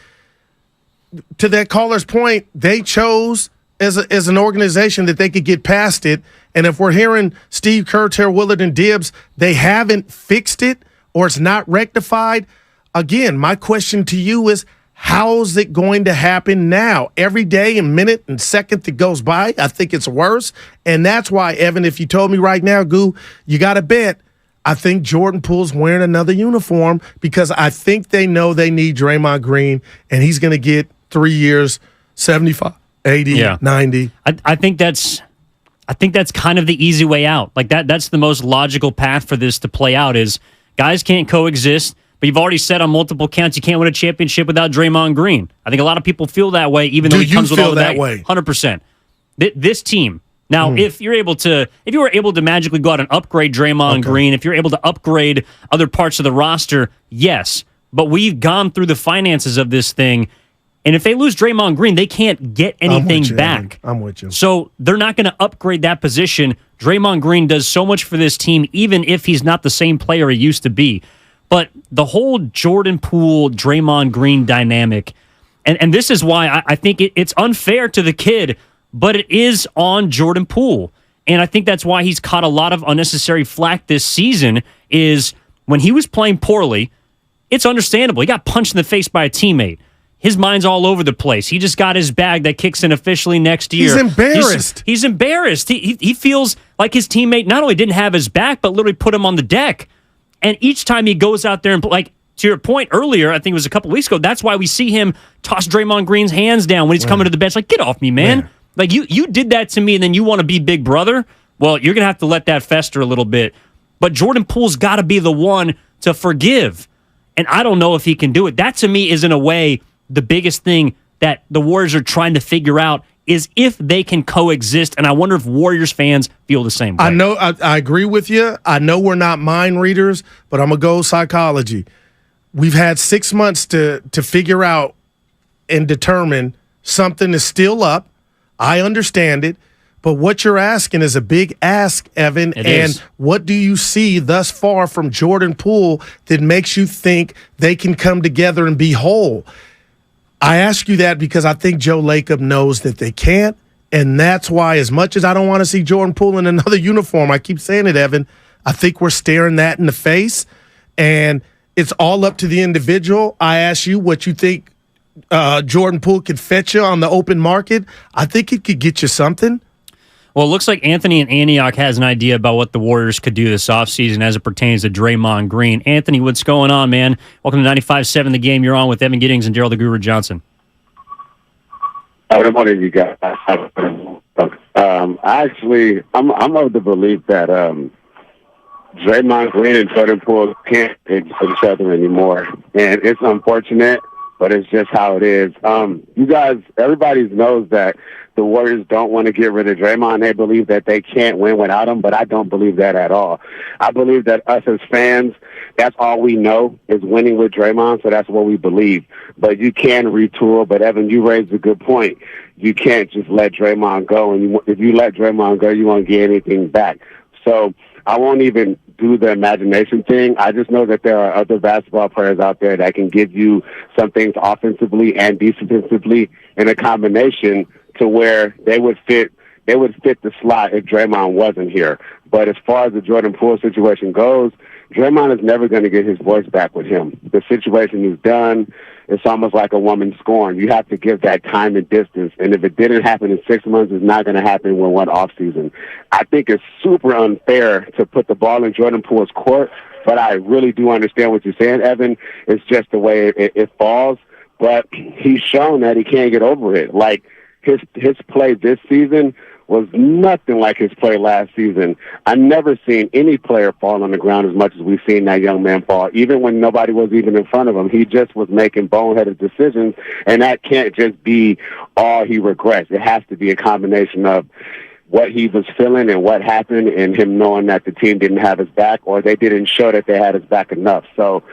to that caller's point, they chose as an organization that they could get past it. And if we're hearing Steve Kerr, Terry Willard, and Dibbs, they haven't fixed it or it's not rectified. Again, my question to you is, how's it going to happen now? Every day and minute and second that goes by, I think it's worse. And that's why, Evan, if you told me right now, Goo, you got to bet, I think Jordan Poole's wearing another uniform because I think they know they need Draymond Green, and he's going to get 3 years, 75, 80, 90. I think that's kind of the easy way out. Like that's the most logical path for this to play out is guys can't coexist, but you've already said on multiple counts you can't win a championship without Draymond Green. I think a lot of people feel that way, even though he comes with all that way. 100%. This team. Now, if you were able to magically go out and upgrade Draymond Green, if you're able to upgrade other parts of the roster, yes. But we've gone through the finances of this thing. And if they lose Draymond Green, they can't get anything back. I'm with you. So they're not going to upgrade that position. Draymond Green does so much for this team, even if he's not the same player he used to be. But the whole Jordan Poole, Draymond Green dynamic, and this is why I think it's unfair to the kid, but it is on Jordan Poole. And I think that's why he's caught a lot of unnecessary flack this season is when he was playing poorly, it's understandable. He got punched in the face by a teammate. His mind's all over the place. He just got his bag that kicks in officially next year. He's embarrassed. He's embarrassed. He feels like his teammate not only didn't have his back, but literally put him on the deck. And each time he goes out there and, like, to your point earlier, I think it was a couple weeks ago, that's why we see him toss Draymond Green's hands down when he's coming to the bench. Like, get off me, man. Like, you did that to me, and then you want to be big brother? Well, you're going to have to let that fester a little bit. But Jordan Poole's got to be the one to forgive. And I don't know if he can do it. That, to me, is in a way the biggest thing that the Warriors are trying to figure out is if they can coexist. And I wonder if Warriors fans feel the same way. I know, I agree with you. I know we're not mind readers, but I'm going to go psychology. We've had 6 months to figure out and determine something is still up. I understand it. But what you're asking is a big ask, Evan. What do you see thus far from Jordan Poole that makes you think they can come together and be whole? I ask you that because I think Joe Lacob knows that they can't, and that's why, as much as I don't want to see Jordan Poole in another uniform, I keep saying it, Evan, I think we're staring that in the face, and it's all up to the individual. I ask you what you think Jordan Poole could fetch you on the open market. I think it could get you something. Well, it looks like Anthony in Antioch has an idea about what the Warriors could do this offseason as it pertains to Draymond Green. Anthony, what's going on, man? Welcome to 95.7 The Game. You're on with Evan Giddings and Gerald the Guru Johnson. Good morning, you guys. I'm of the belief that Draymond Green and Jordan Poole can't exist with each other anymore. And it's unfortunate, but it's just how it is. You guys, everybody knows that the Warriors don't want to get rid of Draymond. They believe that they can't win without him, but I don't believe that at all. I believe that us as fans, that's all we know is winning with Draymond, so that's what we believe. But you can retool. But, Evan, you raised a good point. You can't just let Draymond go. And if you let Draymond go, you won't get anything back. So I won't even do the imagination thing. I just know that there are other basketball players out there that can give you some things offensively and defensively in a combination to where they would fit the slot if Draymond wasn't here. But as far as the Jordan Poole situation goes, Draymond is never going to get his voice back with him. The situation is done. It's almost like a woman scorned. You have to give that time and distance. And if it didn't happen in 6 months, it's not going to happen in one offseason. I think it's super unfair to put the ball in Jordan Poole's court, but I really do understand what you're saying, Evan. It's just the way it falls. But he's shown that he can't get over it. Like, his play this season was nothing like his play last season. I've never seen any player fall on the ground as much as we've seen that young man fall. Even when nobody was even in front of him, he just was making boneheaded decisions, and that can't just be all he regrets. It has to be a combination of what he was feeling and what happened and him knowing that the team didn't have his back or they didn't show that they had his back enough. So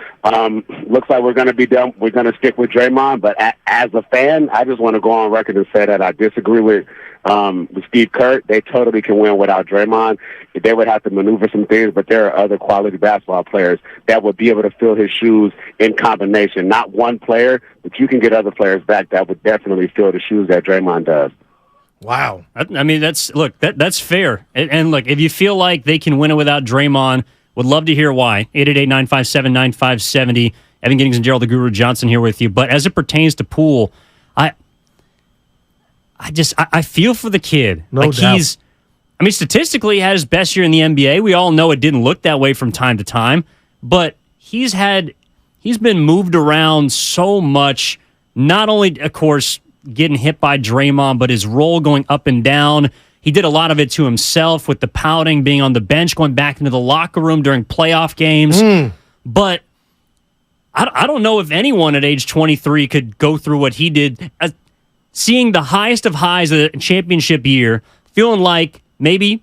looks like we're going to be done. We're going to stick with Draymond. But as a fan, I just want to go on record and say that I disagree with Steve Kerr. They totally can win without Draymond. They would have to maneuver some things, but there are other quality basketball players that would be able to fill his shoes in combination. Not one player, but you can get other players back that would definitely fill the shoes that Draymond does. Wow. I mean, that's fair. And look, if you feel like they can win it without Draymond, would love to hear why. 888-957-9570. Evan Giddings and Gerald the Guru Johnson here with you. But as it pertains to Poole, I feel for the kid. No doubt. Statistically, he had his best year in the NBA. We all know it didn't look that way from time to time. But he's been moved around so much, not only, of course, getting hit by Draymond, but his role going up and down. He did a lot of it to himself with the pouting, being on the bench, going back into the locker room during playoff games. But I don't know if anyone at age 23 could go through what he did. Seeing the highest of highs of the championship year, feeling like maybe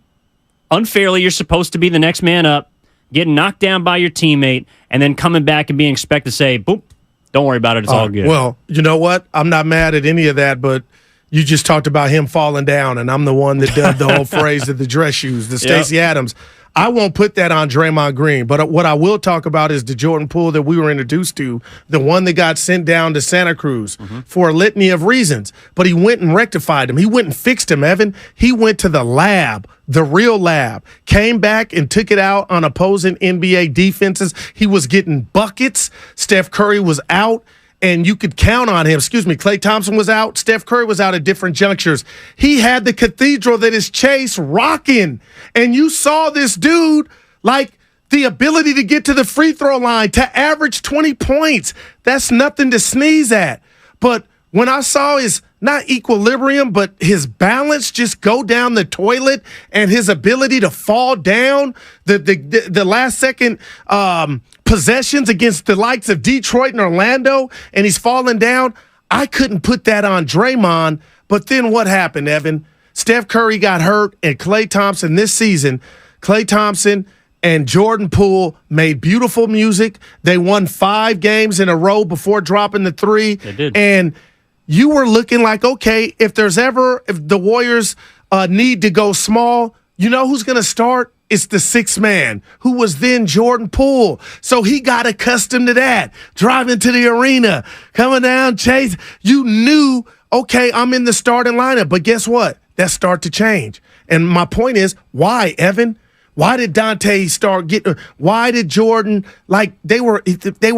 unfairly you're supposed to be the next man up, getting knocked down by your teammate, and then coming back and being expected to say, boop, don't worry about it. It's all good. Well, you know what? I'm not mad at any of that, but you just talked about him falling down, and I'm the one that dubbed the whole phrase of the dress shoes, the Stacey Adams. I won't put that on Draymond Green, but what I will talk about is the Jordan Poole that we were introduced to, the one that got sent down to Santa Cruz for a litany of reasons. But he went and rectified him. He went and fixed him, Evan. He went to the lab, the real lab, came back and took it out on opposing NBA defenses. He was getting buckets. Steph Curry was out. And you could count on him. Klay Thompson was out. Steph Curry was out at different junctures. He had the cathedral that is Chase rocking. And you saw this dude, like, the ability to get to the free throw line, to average 20 points. That's nothing to sneeze at. But when I saw his, not equilibrium, but his balance just go down the toilet and his ability to fall down, the last second possessions against the likes of Detroit and Orlando, and he's falling down, I couldn't put that on Draymond. But then what happened, Evan? Steph Curry got hurt, and Klay Thompson this season, Klay Thompson and Jordan Poole made beautiful music. They won 5 games in a row before dropping the 3. They did. And you were looking like, okay, if the Warriors need to go small, you know who's going to start? It's the 6th man, who was then Jordan Poole. So he got accustomed to that. Driving to the arena, coming down, Chase. You knew, okay, I'm in the starting lineup. But guess what? That start to change. And my point is, why, Evan? Why did Dante start getting? Why did Jordan, like, they were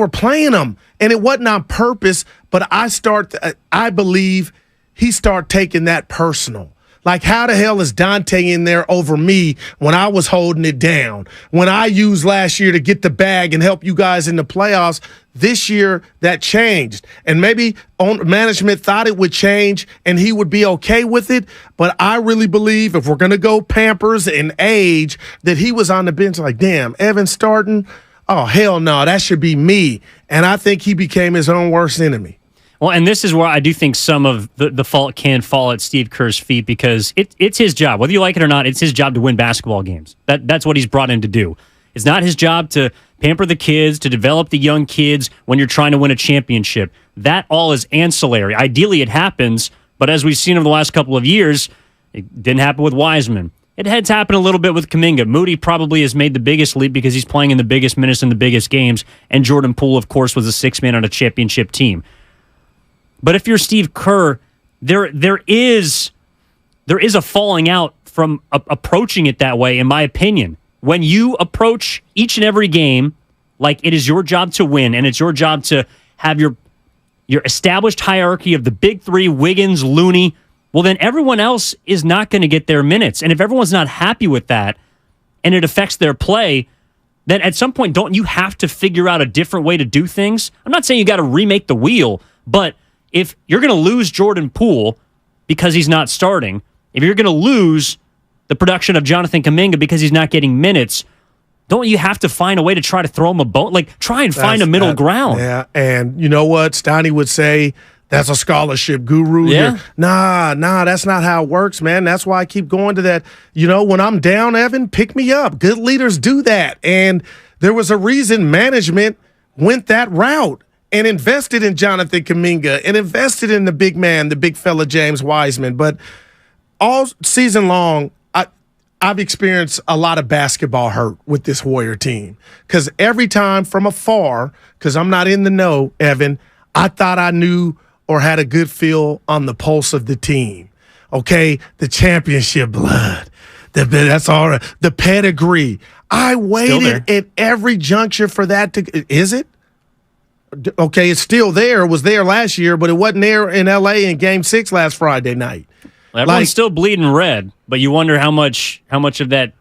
playing him, and it wasn't on purpose. But I believe he started taking that personal. Like, how the hell is Dante in there over me when I was holding it down? When I used last year to get the bag and help you guys in the playoffs, this year that changed. And maybe management thought it would change and he would be okay with it. But I really believe if we're going to go Pampers and age, that he was on the bench like, damn, Evan starting? Oh, hell no, that should be me. And I think he became his own worst enemy. Well, and this is where I do think some of the fault can fall at Steve Kerr's feet, because it's his job. Whether you like it or not, it's his job to win basketball games. That's what he's brought in to do. It's not his job to pamper the kids, to develop the young kids when you're trying to win a championship. That all is ancillary. Ideally, it happens, but as we've seen over the last couple of years, it didn't happen with Wiseman. It has happened a little bit with Kuminga. Moody probably has made the biggest leap because he's playing in the biggest minutes in the biggest games, and Jordan Poole, of course, was a 6th man on a championship team. But if you're Steve Kerr, there is a falling out from approaching it that way, in my opinion. When you approach each and every game like it is your job to win, and it's your job to have your established hierarchy of the big 3, Wiggins, Looney, well, then everyone else is not going to get their minutes. And if everyone's not happy with that and it affects their play, then at some point, don't you have to figure out a different way to do things? I'm not saying you got to remake the wheel, but if you're going to lose Jordan Poole because he's not starting, if you're going to lose the production of Jonathan Kuminga because he's not getting minutes, don't you have to find a way to try to throw him a bone? Like, try and find a middle ground. Yeah, and you know what? Steiny would say, that's a scholarship guru. Yeah. Nah, that's not how it works, man. That's why I keep going to that. You know, when I'm down, Evan, pick me up. Good leaders do that. And there was a reason management went that route and invested in Jonathan Kuminga and invested in the big man, the big fella James Wiseman. But all season long, I've experienced a lot of basketball hurt with this Warrior team. Because every time from afar, because I'm not in the know, Evan, I thought I knew or had a good feel on the pulse of the team. Okay, the championship blood. That's all right. The pedigree. I waited at every juncture for that to – is it? Okay, it's still there. It was there last year, but it wasn't there in L.A. in Game 6 last Friday night. Well, everyone's still bleeding red, but you wonder how much of that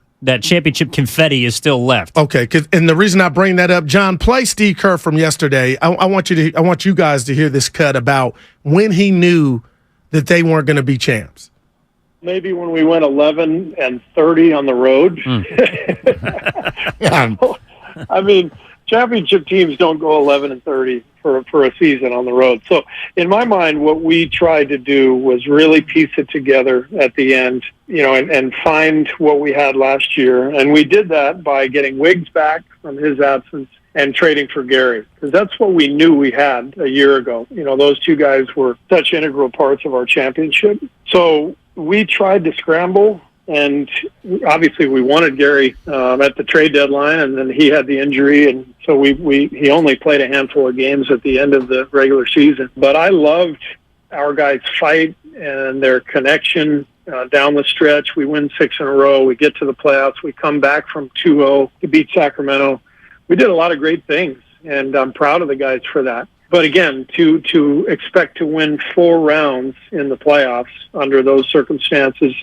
championship confetti is still left. Okay, and the reason I bring that up, John, play Steve Kerr from yesterday. I want you guys to hear this cut about when he knew that they weren't going to be champs. Maybe when we went 11-30 on the road. I mean, championship teams don't go 11-30 for a season on the road. So in my mind, what we tried to do was really piece it together at the end, and find what we had last year. And we did that by getting Wiggs back from his absence and trading for Gary, because that's what we knew we had a year ago. Those two guys were such integral parts of our championship. So we tried to scramble And obviously we wanted Gary at the trade deadline, and then he had the injury, and so he only played a handful of games at the end of the regular season. But I loved our guys' fight and their connection down the stretch. We win 6 in a row. We get to the playoffs. We come back from 2-0 to beat Sacramento. We did a lot of great things, and I'm proud of the guys for that. But again, to expect to win 4 rounds in the playoffs under those circumstances,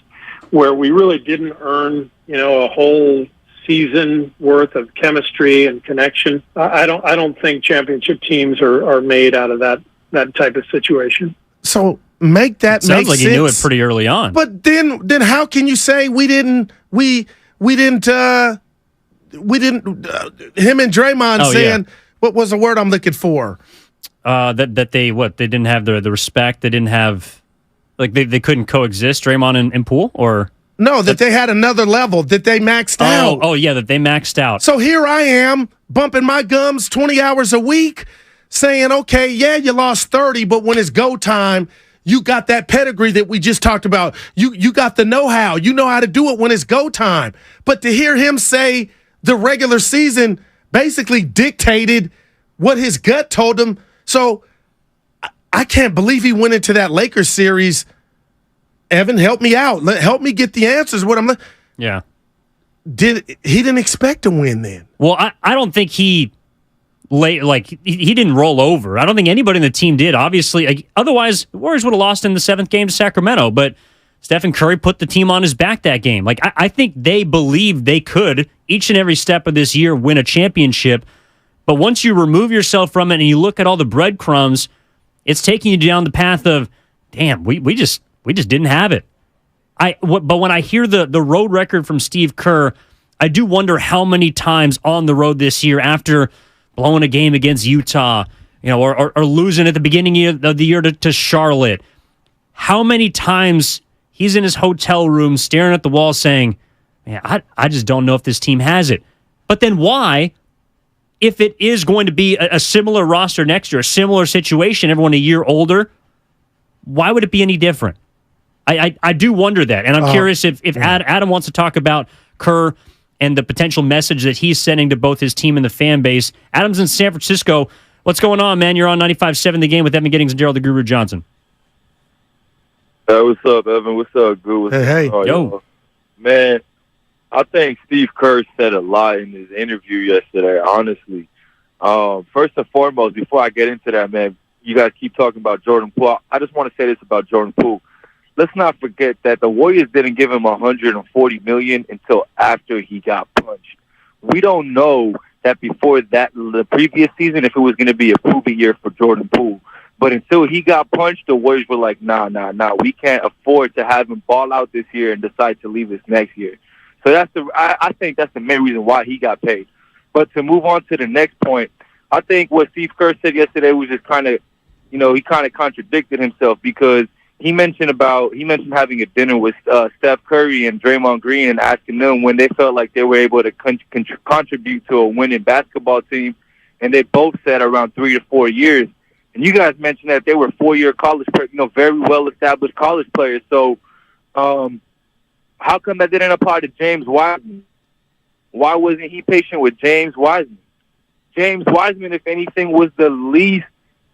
where we really didn't earn, a whole season worth of chemistry and connection, I don't think championship teams are made out of that type of situation. So make that make sense. Sounds like you knew it pretty early on. But then how can you say we didn't? Him and Draymond saying what was the word I'm looking for? That they didn't have the respect. They didn't have, like, they couldn't coexist, Draymond and Poole, or no, that they had another level, that they maxed out. Oh yeah, that they maxed out. So here I am bumping my gums 20 hours a week, saying, okay, yeah, you lost 30, but when it's go time, you got that pedigree that we just talked about. You got the know-how. You know how to do it when it's go time. But to hear him say the regular season basically dictated what his gut told him. So I can't believe he went into that Lakers series. Evan, help me out. Help me get the answers. Yeah. He didn't expect to win then? Well, I don't think he didn't roll over. I don't think anybody in the team did. Obviously, otherwise the Warriors would have lost in the 7th game to Sacramento. But Stephen Curry put the team on his back that game. I think they believed they could each and every step of this year win a championship. But once you remove yourself from it and you look at all the breadcrumbs, it's taking you down the path of, damn, we just didn't have it. But when I hear the road record from Steve Kerr, I do wonder how many times on the road this year, after blowing a game against Utah, or losing at the beginning of the year to Charlotte, how many times he's in his hotel room staring at the wall saying, man, I just don't know if this team has it. But then why, if it is going to be a similar roster next year, a similar situation, everyone a year older, why would it be any different? I do wonder that. And I'm curious if Adam wants to talk about Kerr and the potential message that he's sending to both his team and the fan base. Adam's in San Francisco. What's going on, man? You're on 95.7 The Game with Evan Giddings and Gerald the Guru Johnson. Hey, what's up, Evan? What's up, Guru? Hey. Yo. Man, I think Steve Kerr said a lot in his interview yesterday, honestly. First and foremost, before I get into that, man, you guys keep talking about Jordan Poole. I just want to say this about Jordan Poole. Let's not forget that the Warriors didn't give him $140 million until after he got punched. We don't know that before the previous season, if it was going to be a proven year for Jordan Poole. But until he got punched, the Warriors were like, nah, we can't afford to have him ball out this year and decide to leave us next year. So I think that's the main reason why he got paid. But to move on to the next point, I think what Steve Kerr said yesterday was just kind of, he kind of contradicted himself, because he mentioned having a dinner with Steph Curry and Draymond Green and asking them when they felt like they were able to contribute to a winning basketball team, and they both said around 3 to 4 years. And you guys mentioned that they were 4-year college players, very well-established college players. So how come that didn't apply to James Wiseman? Why wasn't he patient with James Wiseman? James Wiseman, if anything, was the least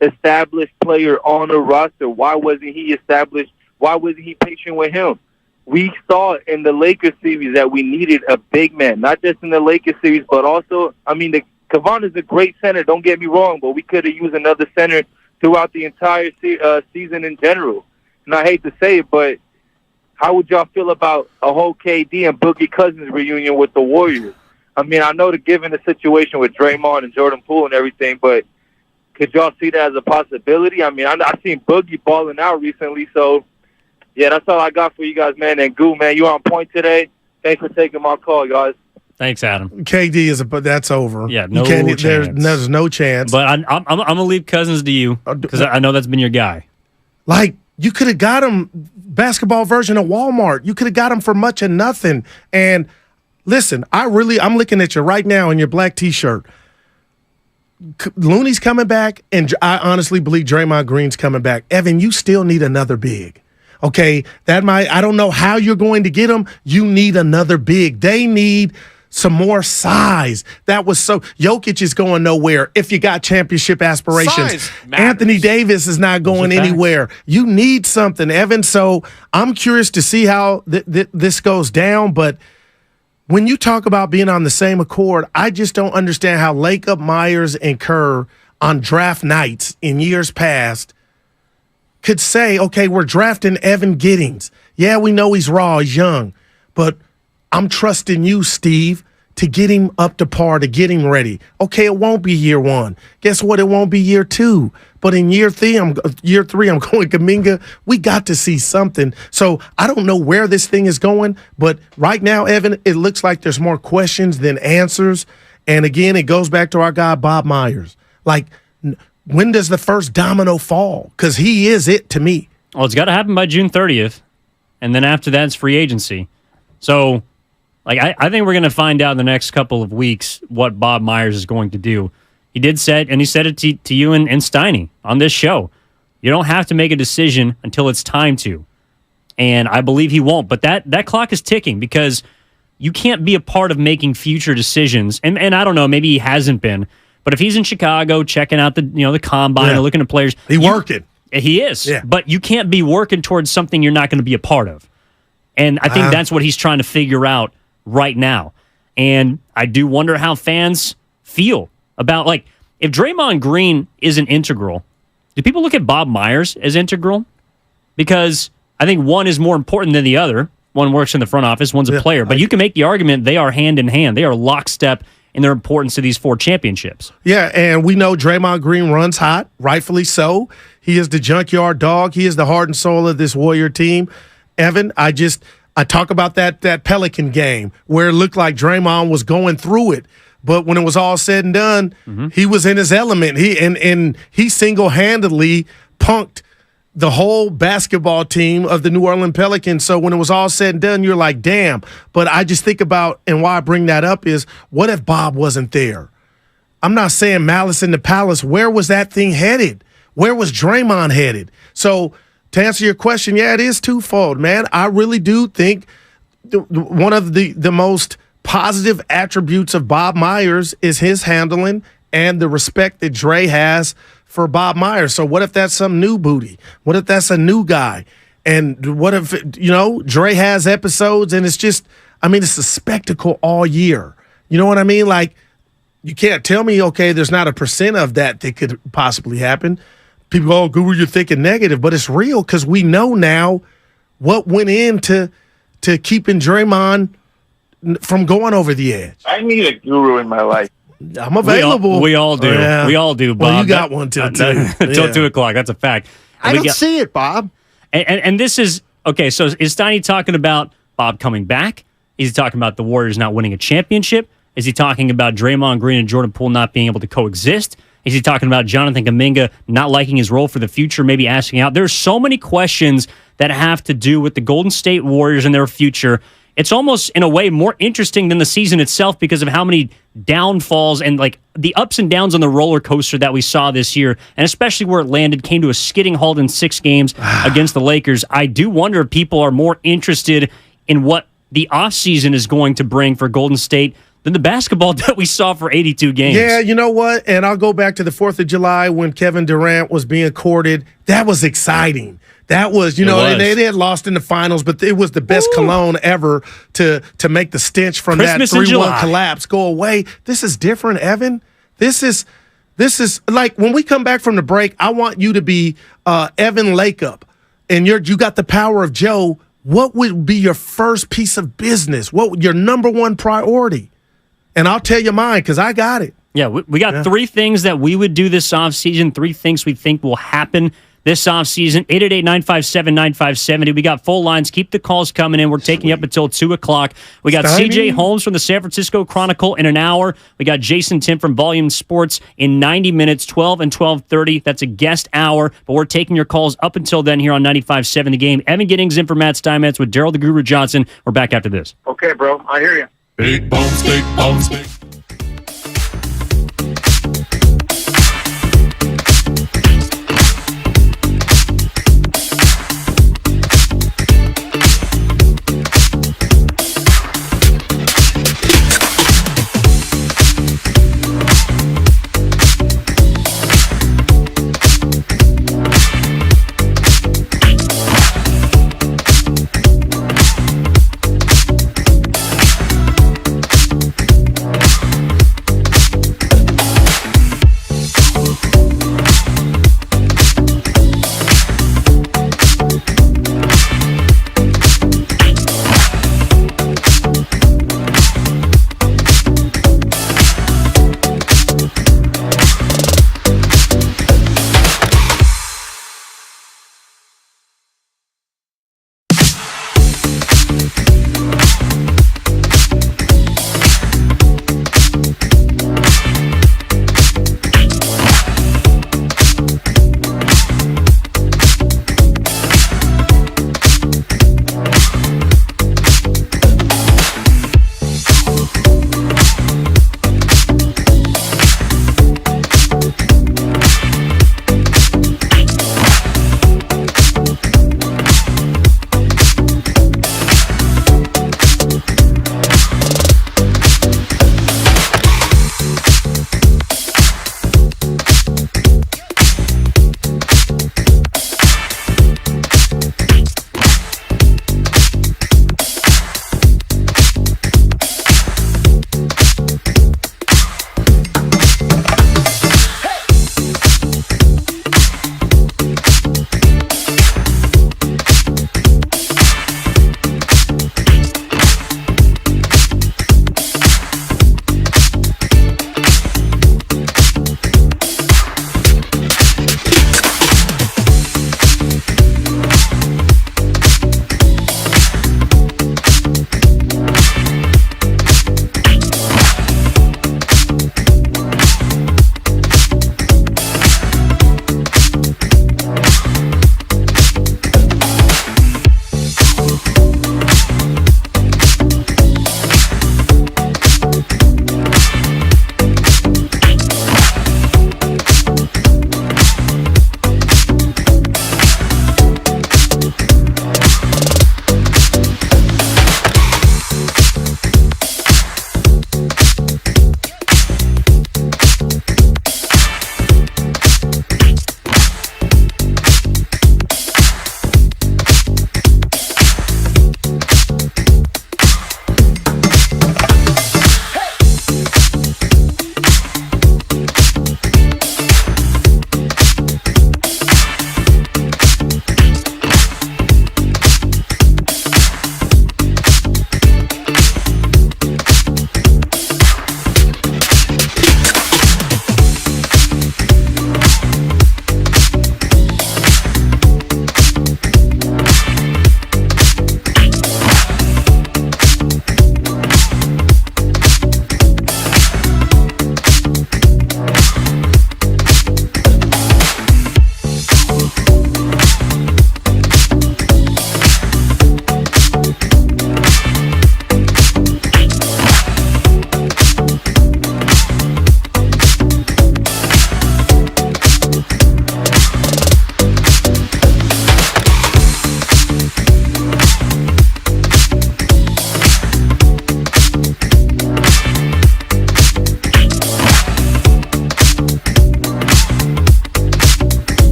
established player on the roster. Why wasn't he established? Why wasn't he patient with him? We saw in the Lakers series that we needed a big man, not just in the Lakers series, but also, Kevon is a great center, don't get me wrong, but we could have used another center throughout the entire season in general. And I hate to say it, but how would y'all feel about a whole KD and Boogie Cousins reunion with the Warriors? I know they're given the situation with Draymond and Jordan Poole and everything, but could y'all see that as a possibility? I've seen Boogie balling out recently, so yeah, that's all I got for you guys, man. And Goo, man, you on point today. Thanks for taking my call, guys. Thanks, Adam. KD that's over. Yeah, no chance. There's no chance. But I'm gonna leave Cousins to you, because I know that's been your guy. Like, you could have got him basketball version of Walmart. You could have got him for much of nothing. And listen, I'm looking at you right now in your black T-shirt. Looney's coming back, and I honestly believe Draymond Green's coming back. Evan, you still need another big. Okay, I don't know how you're going to get him. You need another big. They need some more size. Jokic is going nowhere if you got championship aspirations. Anthony Davis is not going anywhere. You need something, Evan. So I'm curious to see how this goes down. But when you talk about being on the same accord, I just don't understand how Lacob, Myers, and Kerr on draft nights in years past could say, okay, we're drafting Evan Giddings. Yeah, we know he's raw, he's young, but I'm trusting you, Steve, to get him up to par, to get him ready. Okay, it won't be year one. Guess what? It won't be year two. But in year three, I'm going Kuminga. We got to see something. So I don't know where this thing is going, but right now, Evan, it looks like there's more questions than answers. And again, it goes back to our guy, Bob Myers. Like, when does the first domino fall? Because he is it to me. Well, it's got to happen by June 30th. And then after that, it's free agency. So, I think we're going to find out in the next couple of weeks what Bob Myers is going to do. He did said it to you and Steiny on this show. You don't have to make a decision until it's time to. And I believe he won't. But that clock is ticking because you can't be a part of making future decisions. And I don't know, maybe he hasn't been. But if he's in Chicago checking out the combine and looking at players. He working. He is. Yeah. But you can't be working towards something you're not going to be a part of. And I think that's what he's trying to figure out right now. And I do wonder how fans feel about, if Draymond Green isn't integral, do people look at Bob Myers as integral? Because I think one is more important than the other. One works in the front office, one's a player. But you can make the argument they are hand in hand. They are lockstep in their importance to these 4 championships. Yeah, and we know Draymond Green runs hot, rightfully so. He is the junkyard dog. He is the heart and soul of this Warrior team. Evan, I talk about that Pelican game where it looked like Draymond was going through it. But when it was all said and done, he was in his element. He single-handedly punked the whole basketball team of the New Orleans Pelicans. So when it was all said and done, you're like, damn. But I just think about, and why I bring that up is, what if Bob wasn't there? I'm not saying malice in the palace. Where was that thing headed? Where was Draymond headed? So to answer your question, yeah, it is twofold, man. I really do think one of the most positive attributes of Bob Myers is his handling and the respect that Dre has for Bob Myers. So what if that's some new booty? What if that's a new guy? And what if, Dre has episodes and it's just, it's a spectacle all year. You know what I mean? Like, you can't tell me, okay, there's not a % of that could possibly happen. People go, Guru, you're thinking negative, but it's real because we know now what went into keeping Draymond from going over the edge. I need a guru in my life. I'm available. We all do. Yeah. We all do, Bob. Well, you got one till 2. Till 2 o'clock. That's a fact. I don't see it, Bob. And this is, okay, so is Steiny talking about Bob coming back? Is he talking about the Warriors not winning a championship? Is he talking about Draymond Green and Jordan Poole not being able to coexist? Is he talking about Jonathan Kuminga not liking his role for the future, maybe asking out? There's so many questions that have to do with the Golden State Warriors and their future. It's almost, in a way, more interesting than the season itself because of how many downfalls and the ups and downs on the roller coaster that we saw this year, and especially where it landed, came to a skidding halt in 6 games against the Lakers. I do wonder if people are more interested in what the offseason is going to bring for Golden State than the basketball that we saw for 82 games. Yeah, you know what? And I'll go back to the 4th of July when Kevin Durant was being courted. That was exciting. That was, they had lost in the finals, but it was the best cologne ever to make the stench from Christmas that 3-1 collapse go away. This is different, Evan. This is like when we come back from the break, I want you to be Evan Lacob, and you got the power of Joe. What would be your first piece of business? What would your number one priority? And I'll tell you mine because I got it. Yeah, we got 3 things that we would do this offseason, 3 things we think will happen this offseason. 888-957-9570. We got full lines. Keep the calls coming in. We're taking you up until 2 o'clock. We got CJ Holmes from the San Francisco Chronicle in an hour. We got Jason Tim from Volume Sports in 90 minutes, 12 and 12:30. That's a guest hour, but we're taking your calls up until then here on 95.7 The Game. Evan Giddings in for Matt Steinmetz with Daryl the Guru Johnson. We're back after this. Okay, bro. I hear you. Big bones, big bones, big.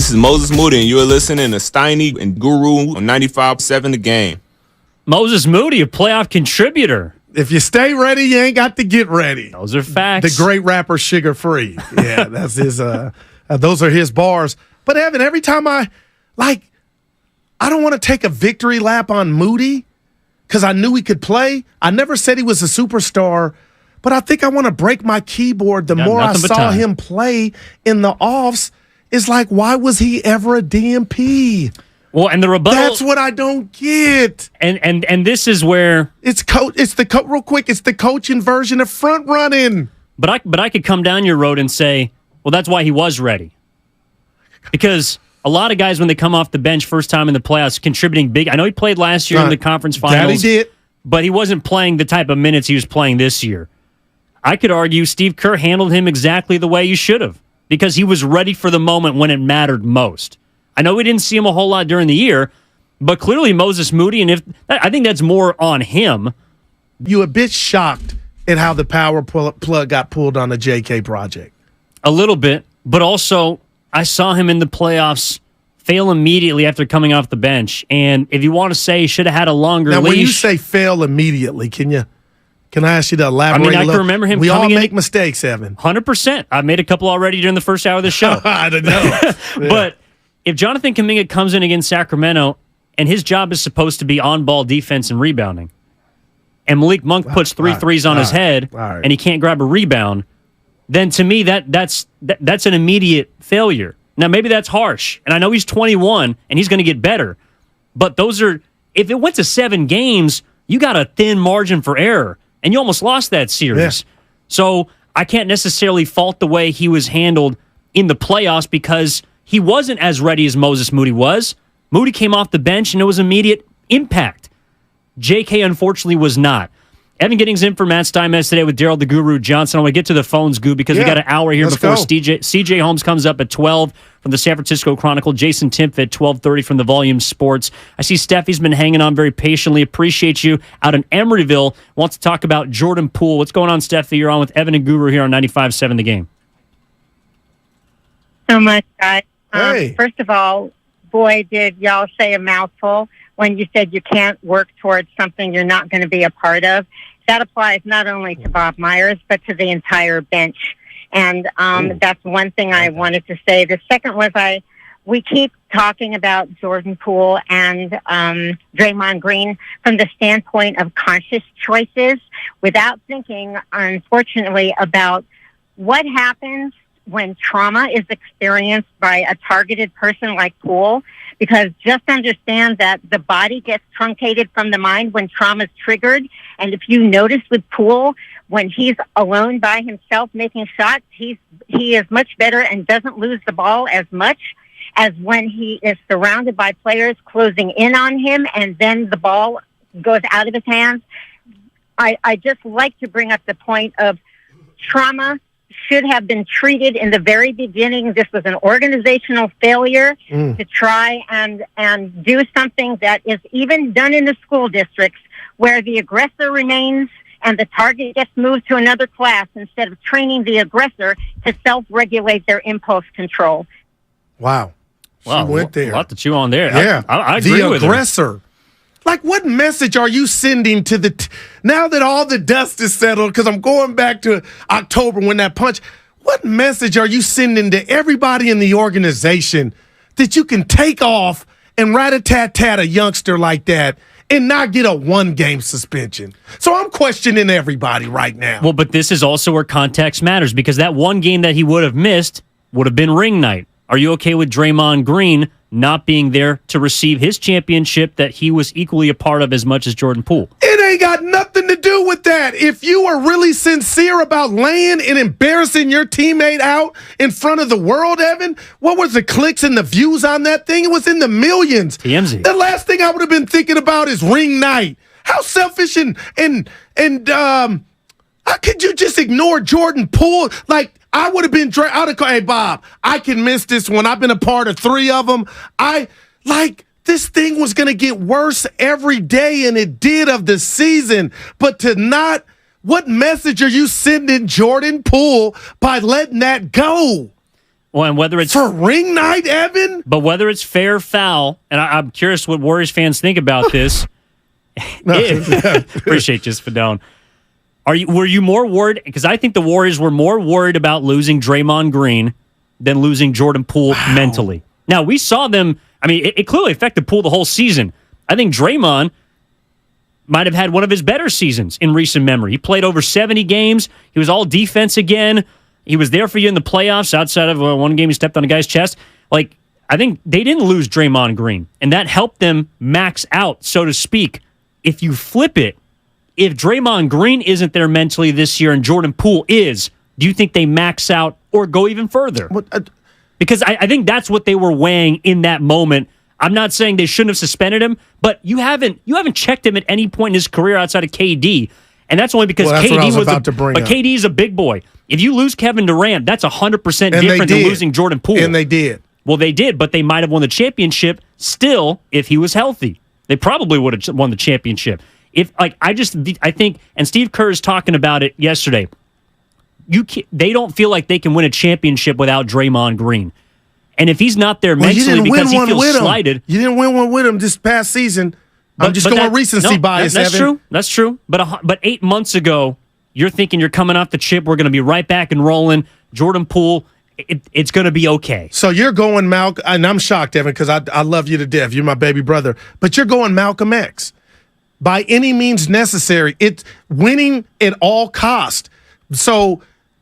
This is Moses Moody, and you're listening to Steiny and Guru on 95.7 The Game. Moses Moody, a playoff contributor. If you stay ready, you ain't got to get ready. Those are facts. The great rapper Sugar Free. Yeah, that's his. Those are his bars. But Evan, every time I don't want to take a victory lap on Moody because I knew he could play. I never said he was a superstar, but I think I want to break my keyboard. The more I saw him play in the offs, it's like, why was he ever a DMP? Well, and the rebuttal. That's what I don't get. And this is where it's real quick. It's the coaching version of front running. But I could come down your road and say, well, that's why he was ready. Because a lot of guys, when they come off the bench first time in the playoffs, contributing big. I know he played last year in the conference finals. That he did. But he wasn't playing the type of minutes he was playing this year. I could argue Steve Kerr handled him exactly the way you should have. Because he was ready for the moment when it mattered most. I know we didn't see him a whole lot during the year, but clearly Moses Moody, and I think that's more on him. You a bit shocked at how the power plug got pulled on the JK project. A little bit, but also I saw him in the playoffs fail immediately after coming off the bench. And if you want to say he should have had a longer now, leash. When you say fail immediately, can I ask you to elaborate? I can remember him. We all make mistakes, Evan. 100%. I made a couple already during the first hour of the show. I don't know. But if Jonathan Kuminga comes in against Sacramento and his job is supposed to be on-ball defense and rebounding, and Malik Monk puts three threes on his head and he can't grab a rebound, then to me that's an immediate failure. Now, maybe that's harsh, and I know he's 21 and he's going to get better, but if it went to 7 games, you got a thin margin for error, and you almost lost that series. Yeah. So I can't necessarily fault the way he was handled in the playoffs because he wasn't as ready as Moses Moody was. Moody came off the bench, and it was immediate impact. JK, unfortunately, was not. Evan Giddings in for Matt Steinmetz today with Daryl the Guru Johnson. I want to get to the phones, Goo, because we got an hour here before CJ Holmes comes up at 12 from the San Francisco Chronicle. Jason Timpf at 12:30 from the Volume Sports. I see Steffi's been hanging on very patiently. Appreciate you out in Emeryville. Wants to talk about Jordan Poole. What's going on, Steffi? You're on with Evan and Guru here on 95.7 The Game. So much, guys. Hey. First of all, boy, did y'all say a mouthful when you said you can't work towards something you're not going to be a part of. That applies not only to Bob Myers, but to the entire bench. And that's one thing I wanted to say. The second was we keep talking about Jordan Poole and Draymond Green from the standpoint of conscious choices without thinking, unfortunately, about what happens when trauma is experienced by a targeted person like Poole, because just understand that the body gets truncated from the mind when trauma is triggered. And if you notice with Poole, when he's alone by himself making shots, he is much better and doesn't lose the ball as much as when he is surrounded by players closing in on him and then the ball goes out of his hands. I just like to bring up the point of trauma should have been treated in the very beginning. This was an organizational failure to try and do something that is even done in the school districts where the aggressor remains and the target gets moved to another class instead of training the aggressor to self-regulate their impulse control. Wow. She went there. A lot to chew on there. Yeah. I agree with the aggressor. Like, what message are you sending to now that all the dust is settled, because I'm going back to October when that punch, what message are you sending to everybody in the organization that you can take off and rat-a-tat-tat a youngster like that and not get a 1-game suspension? So I'm questioning everybody right now. Well, but this is also where context matters, because that one game that he would have missed would have been ring night. Are you okay with Draymond Green not being there to receive his championship that he was equally a part of as much as Jordan Poole? It ain't got nothing to do with that. If you are really sincere about laying and embarrassing your teammate out in front of the world, Evan, what was the clicks and the views on that thing? It was in the millions. TMZ. The last thing I would have been thinking about is ring night. How selfish and how could you just ignore Jordan Poole? Like, I would have been, hey, Bob, I can miss this one. I've been a part of 3 of them. This thing was going to get worse every day, and it did of the season. But what message are you sending Jordan Poole by letting that go? Well, and whether it's for ring night, Evan. But whether it's fair or foul, and I'm curious what Warriors fans think about this. Appreciate you, Spadone. Were you more worried? Because I think the Warriors were more worried about losing Draymond Green than losing Jordan Poole mentally. Now, we saw them. I mean, it clearly affected Poole the whole season. I think Draymond might have had one of his better seasons in recent memory. He played over 70 games. He was all defense again. He was there for you in the playoffs outside of one game he stepped on a guy's chest. Like, I think they didn't lose Draymond Green, and that helped them max out, so to speak. If you flip it, if Draymond Green isn't there mentally this year and Jordan Poole is, do you think they max out or go even further? Because I think that's what they were weighing in that moment. I'm not saying they shouldn't have suspended him, but you haven't checked him at any point in his career outside of KD. And that's only because KD is a big boy. If you lose Kevin Durant, that's 100% different than losing Jordan Poole. And they did. Well, they did, but they might have won the championship still if he was healthy. They probably would have won the championship. I think, and Steve Kerr is talking about it yesterday. They don't feel like they can win a championship without Draymond Green. And if he's not there mentally because he feels slighted. You didn't win one with him this past season. I'm just going recency bias, That's Evan. true. That's true. But 8 months ago, you're thinking you're coming off the chip. We're going to be right back and rolling. Jordan Poole, it's going to be okay. So you're going Malcolm, and I'm shocked, Evan, because I love you to death. You're my baby brother. But you're going Malcolm X. By any means necessary. It's winning at all cost. So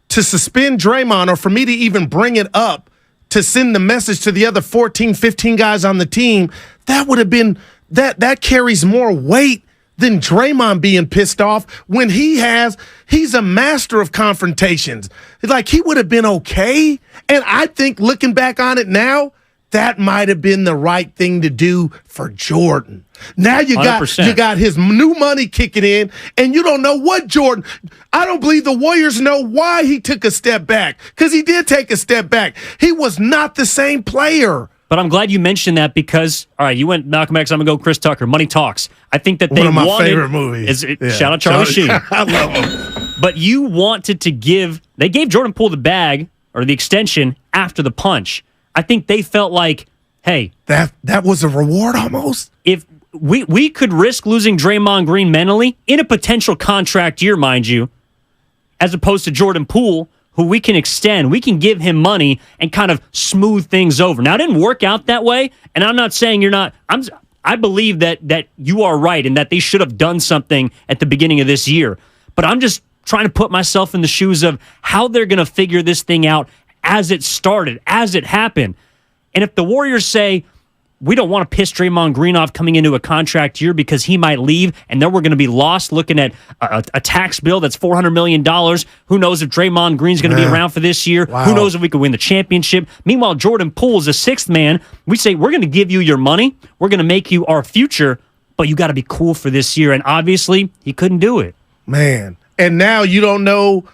to suspend Draymond, or for me to even bring it up to send the message to the other 14, 15 guys on the team, that would have been that carries more weight than Draymond being pissed off when he's a master of confrontations. Like, he would have been okay. And I think looking back on it now, that might have been the right thing to do for Jordan. Now you got his new money kicking in, and you don't know what Jordan. I don't believe the Warriors know why he took a step back, because he did take a step back. He was not the same player. But I'm glad you mentioned that because, all right, you went Malcolm X, I'm going to go Chris Tucker. Money Talks. I think that they wanted. One of my wanted, favorite movies. Shout out Charlie Sheen. I love him. But you wanted to they gave Jordan Poole the bag or the extension after the punch. I think they felt like, hey. That was a reward almost. If we could risk losing Draymond Green mentally in a potential contract year, mind you, as opposed to Jordan Poole, who we can extend. We can give him money and kind of smooth things over. Now, it didn't work out that way, and I'm not saying you're not. I believe that you are right and that they should have done something at the beginning of this year. But I'm just trying to put myself in the shoes of how they're going to figure this thing out as it started, as it happened. And if the Warriors say, we don't want to piss Draymond Green off coming into a contract year because he might leave, and then we're going to be lost looking at a tax bill that's $400 million. Who knows if Draymond Green's going to be around for this year? Wow. Who knows if we could win the championship? Meanwhile, Jordan Poole is a sixth man. We say, we're going to give you your money. We're going to make you our future, but you got to be cool for this year. And obviously, he couldn't do it. Man. And now you don't know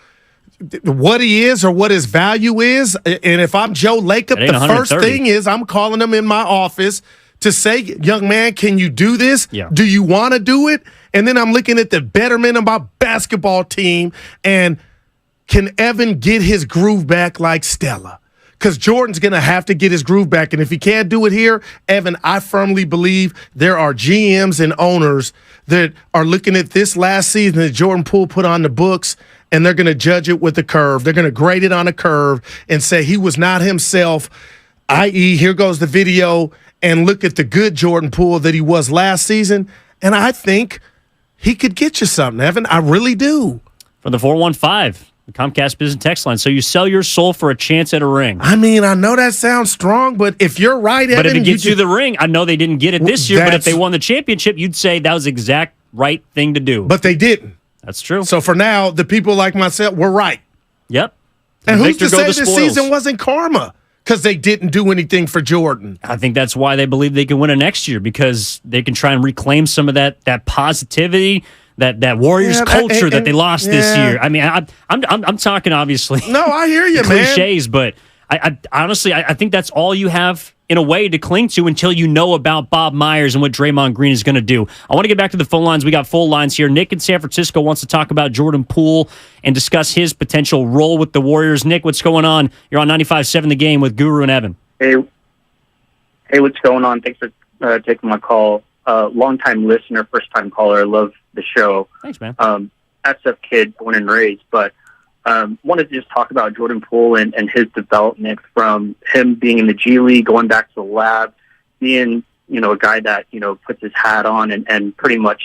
what he is or what his value is. And if I'm Joe Lacob, the first thing is I'm calling him in my office to say, young man, can you do this? Yeah. Do you want to do it? And then I'm looking at the betterment of my basketball team, and can Evan get his groove back like Stella? Because Jordan's going to have to get his groove back. And if he can't do it here, Evan, I firmly believe there are GMs and owners that are looking at this last season that Jordan Poole put on the books, and they're going to judge it with a curve. They're going to grade it on a curve and say he was not himself, i.e., here goes the video, and look at the good Jordan Poole that he was last season. And I think he could get you something, Evan. I really do. For the 415, the Comcast Business Text Line. So you sell your soul for a chance at a ring. I mean, I know that sounds strong, but if you're right, Evan. But if it gets you the ring, I know they didn't get it this year, but if they won the championship, you'd say that was the exact right thing to do. But they didn't. That's true. So for now, the people like myself were right. Yep. And who's to say this season wasn't karma? Because they didn't do anything for Jordan. I think that's why they believe they can win it next year, because they can try and reclaim some of that positivity, that Warriors culture that they lost this year. I mean, I'm talking obviously. No, I hear you, man. Cliches, but I honestly think that's all you have in a way to cling to until you know about Bob Myers and what Draymond Green is going to do. I want to get back to the phone lines. We got full lines here. Nick in San Francisco wants to talk about Jordan Poole and discuss his potential role with the Warriors. Nick, what's going on? You're on 95.7 The Game with Guru and Evan. Hey, what's going on? Thanks for taking my call. Long-time listener, first-time caller. I love the show. Thanks, man. SF kid, born and raised, but wanted to just talk about Jordan Poole and his development from him being in the G League, going back to the lab, being, a guy that, puts his hat on and pretty much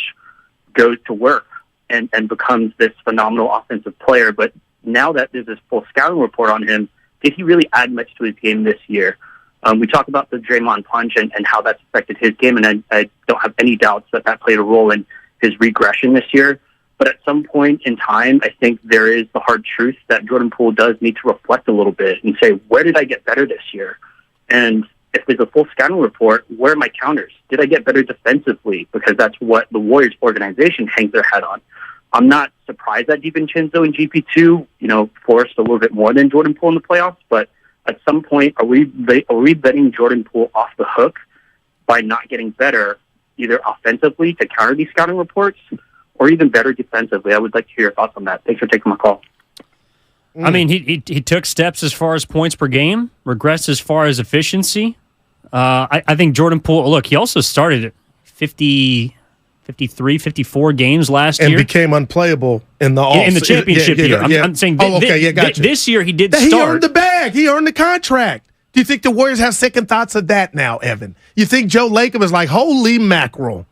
goes to work and becomes this phenomenal offensive player. But now that there's this full scouting report on him, did he really add much to his game this year? We talk about the Draymond punch and how that's affected his game, and I don't have any doubts that played a role in his regression this year. But at some point in time, I think there is the hard truth that Jordan Poole does need to reflect a little bit and say, where did I get better this year? And if there's a full scouting report, where are my counters? Did I get better defensively? Because that's what the Warriors organization hangs their hat on. I'm not surprised that DiVincenzo and GP2, forced a little bit more than Jordan Poole in the playoffs. But at some point, are we betting Jordan Poole off the hook by not getting better, either offensively to counter these scouting reports, or even better defensively? I would like to hear your thoughts on that. Thanks for taking my call. I mean, he took steps as far as points per game, regressed as far as efficiency. I think Jordan Poole, look, he also started at 53, 54 games last year. And became unplayable in the in the championship year. I'm saying this year he did start. He earned the bag. He earned the contract. Do you think the Warriors have second thoughts of that now, Evan? You think Joe Lacob is like, holy mackerel?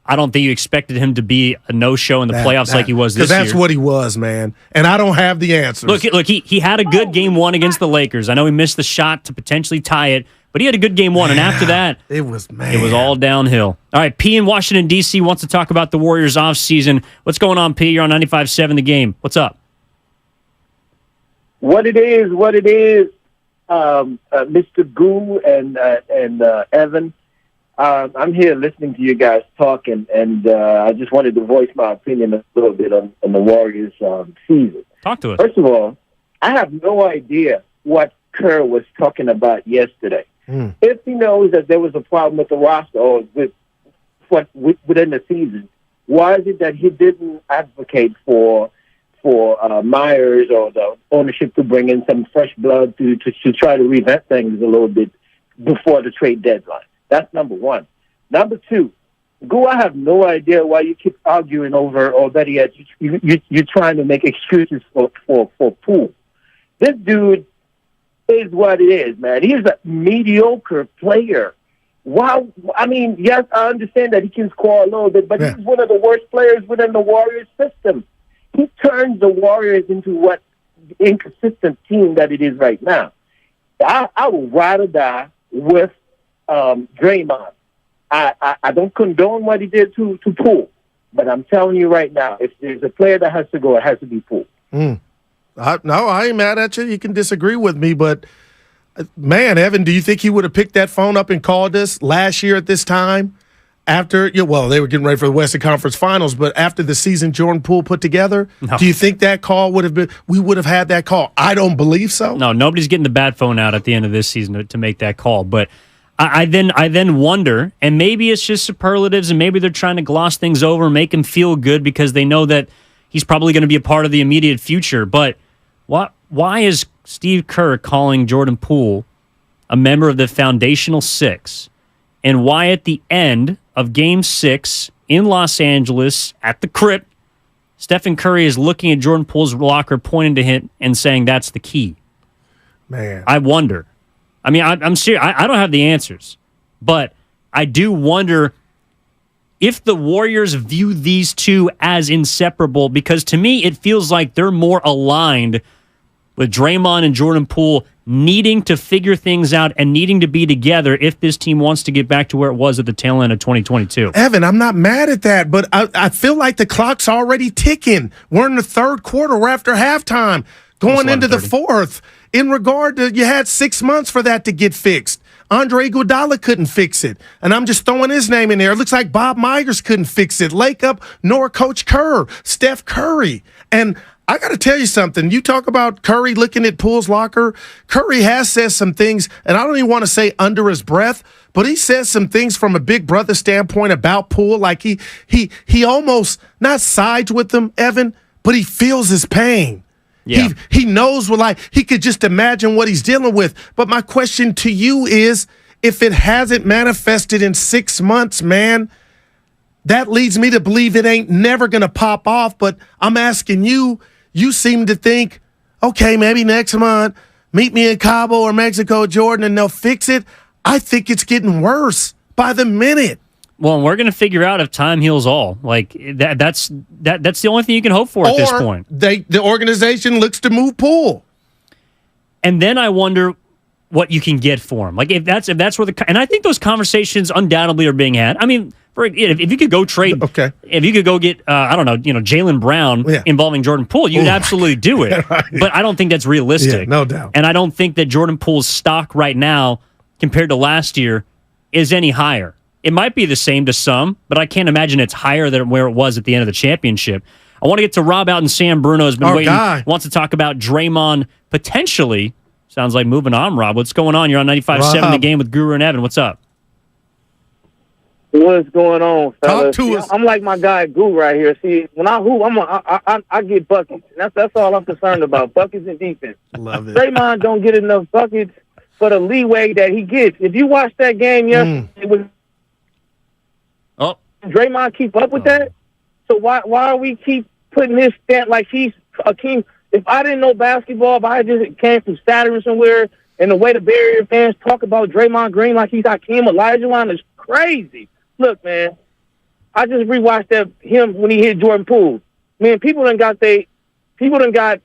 I don't think you expected him to be a no-show in the playoffs like he was this year. Because that's what he was, man. And I don't have the answers. Look, he had a good game one against the Lakers. I know he missed the shot to potentially tie it, but he had a good game one. And after that, it was all downhill. All right, P in Washington, D.C. wants to talk about the Warriors offseason. What's going on, P? You're on 95.7 The Game. What's up? What it is, Mr. Goo and Evan. I'm here listening to you guys talking, and I just wanted to voice my opinion a little bit on the Warriors season. Talk to us. First of all, I have no idea what Kerr was talking about yesterday. If he knows that there was a problem with the roster or within the season, why is it that he didn't advocate for Myers or the ownership to bring in some fresh blood to try to revamp things a little bit before the trade deadline? That's number one. Number two, I have no idea why you keep arguing over, or better yet, you're trying to make excuses for Poole. This dude is what it is, man. He's a mediocre player. Wow. I mean, yes, I understand that he can score a little bit, but he's one of the worst players within the Warriors system. He turns the Warriors into what inconsistent team that it is right now. I would rather die with Draymond. I don't condone what he did to Poole, but I'm telling you right now, if there's a player that has to go, it has to be Poole. No, I ain't mad at you. You can disagree with me, but man, Evan, do you think he would have picked that phone up and called us last year at this time? After, they were getting ready for the Western Conference Finals, but after the season Jordan Poole put together, do you think that call we would have had that call? I don't believe so. No, nobody's getting the bat phone out at the end of this season to make that call, but I then wonder, and maybe it's just superlatives, and maybe they're trying to gloss things over and make him feel good because they know that he's probably going to be a part of the immediate future. But why is Steve Kerr calling Jordan Poole a member of the foundational six? And why at the end of Game 6 in Los Angeles at the Crypt, Stephen Curry is looking at Jordan Poole's locker, pointing to him and saying that's the key? Man, I wonder. I mean, I'm serious. I don't have the answers, but I do wonder if the Warriors view these two as inseparable, because to me it feels like they're more aligned with Draymond and Jordan Poole needing to figure things out and needing to be together if this team wants to get back to where it was at the tail end of 2022. Evan, I'm not mad at that, but I feel like the clock's already ticking. We're in the third quarter. We're after halftime, going into the fourth. In regard to, you had 6 months for that to get fixed. Andre Iguodala couldn't fix it. And I'm just throwing his name in there. It looks like Bob Myers couldn't fix it. Lacob, nor Coach Kerr, Steph Curry. And I got to tell you something. You talk about Curry looking at Poole's locker. Curry has said some things, and I don't even want to say under his breath, but he says some things from a big brother standpoint about Poole. Like he almost not sides with him, Evan, but he feels his pain. Yeah. He knows he could just imagine what he's dealing with. But my question to you is, if it hasn't manifested in 6 months, man, that leads me to believe it ain't never going to pop off. But I'm asking you, you seem to think, okay, maybe next month, meet me in Cabo or Mexico, Jordan, and they'll fix it. I think it's getting worse by the minute. Well, we're going to figure out if time heals all. Like that's the only thing you can hope for at this point. The organization looks to move Poole. And then I wonder what you can get for him. Like if that's where and I think those conversations undoubtedly are being had. I mean, if you could go trade, if you could go get, I don't know, Jaylen Brown involving Jordan Poole, you'd absolutely do it. Right. But I don't think that's realistic. Yeah, no doubt. And I don't think that Jordan Poole's stock right now, compared to last year, is any higher. It might be the same to some, but I can't imagine it's higher than where it was at the end of the championship. I want to get to Rob out, and Sam Bruno has been waiting. Wants to talk about Draymond potentially. Sounds like moving on, Rob. What's going on? You're on 95.7 The Game with Guru and Evan. What's up? What's going on, fellas? Talk to us. I'm like my guy Guru right here. See, when I hoop, I get buckets. That's all I'm concerned about. Buckets and defense. Love it. Draymond don't get enough buckets for the leeway that he gets. If you watch that game yesterday, it was Draymond keep up with that? So why are we keep putting his stat like he's a king? If I didn't know basketball, if I just came from Saturn somewhere, and the way the Bay Area fans talk about Draymond Green like he's Hakeem Olajuwon is crazy. Look, man, I just rewatched him when he hit Jordan Poole. Man, people done got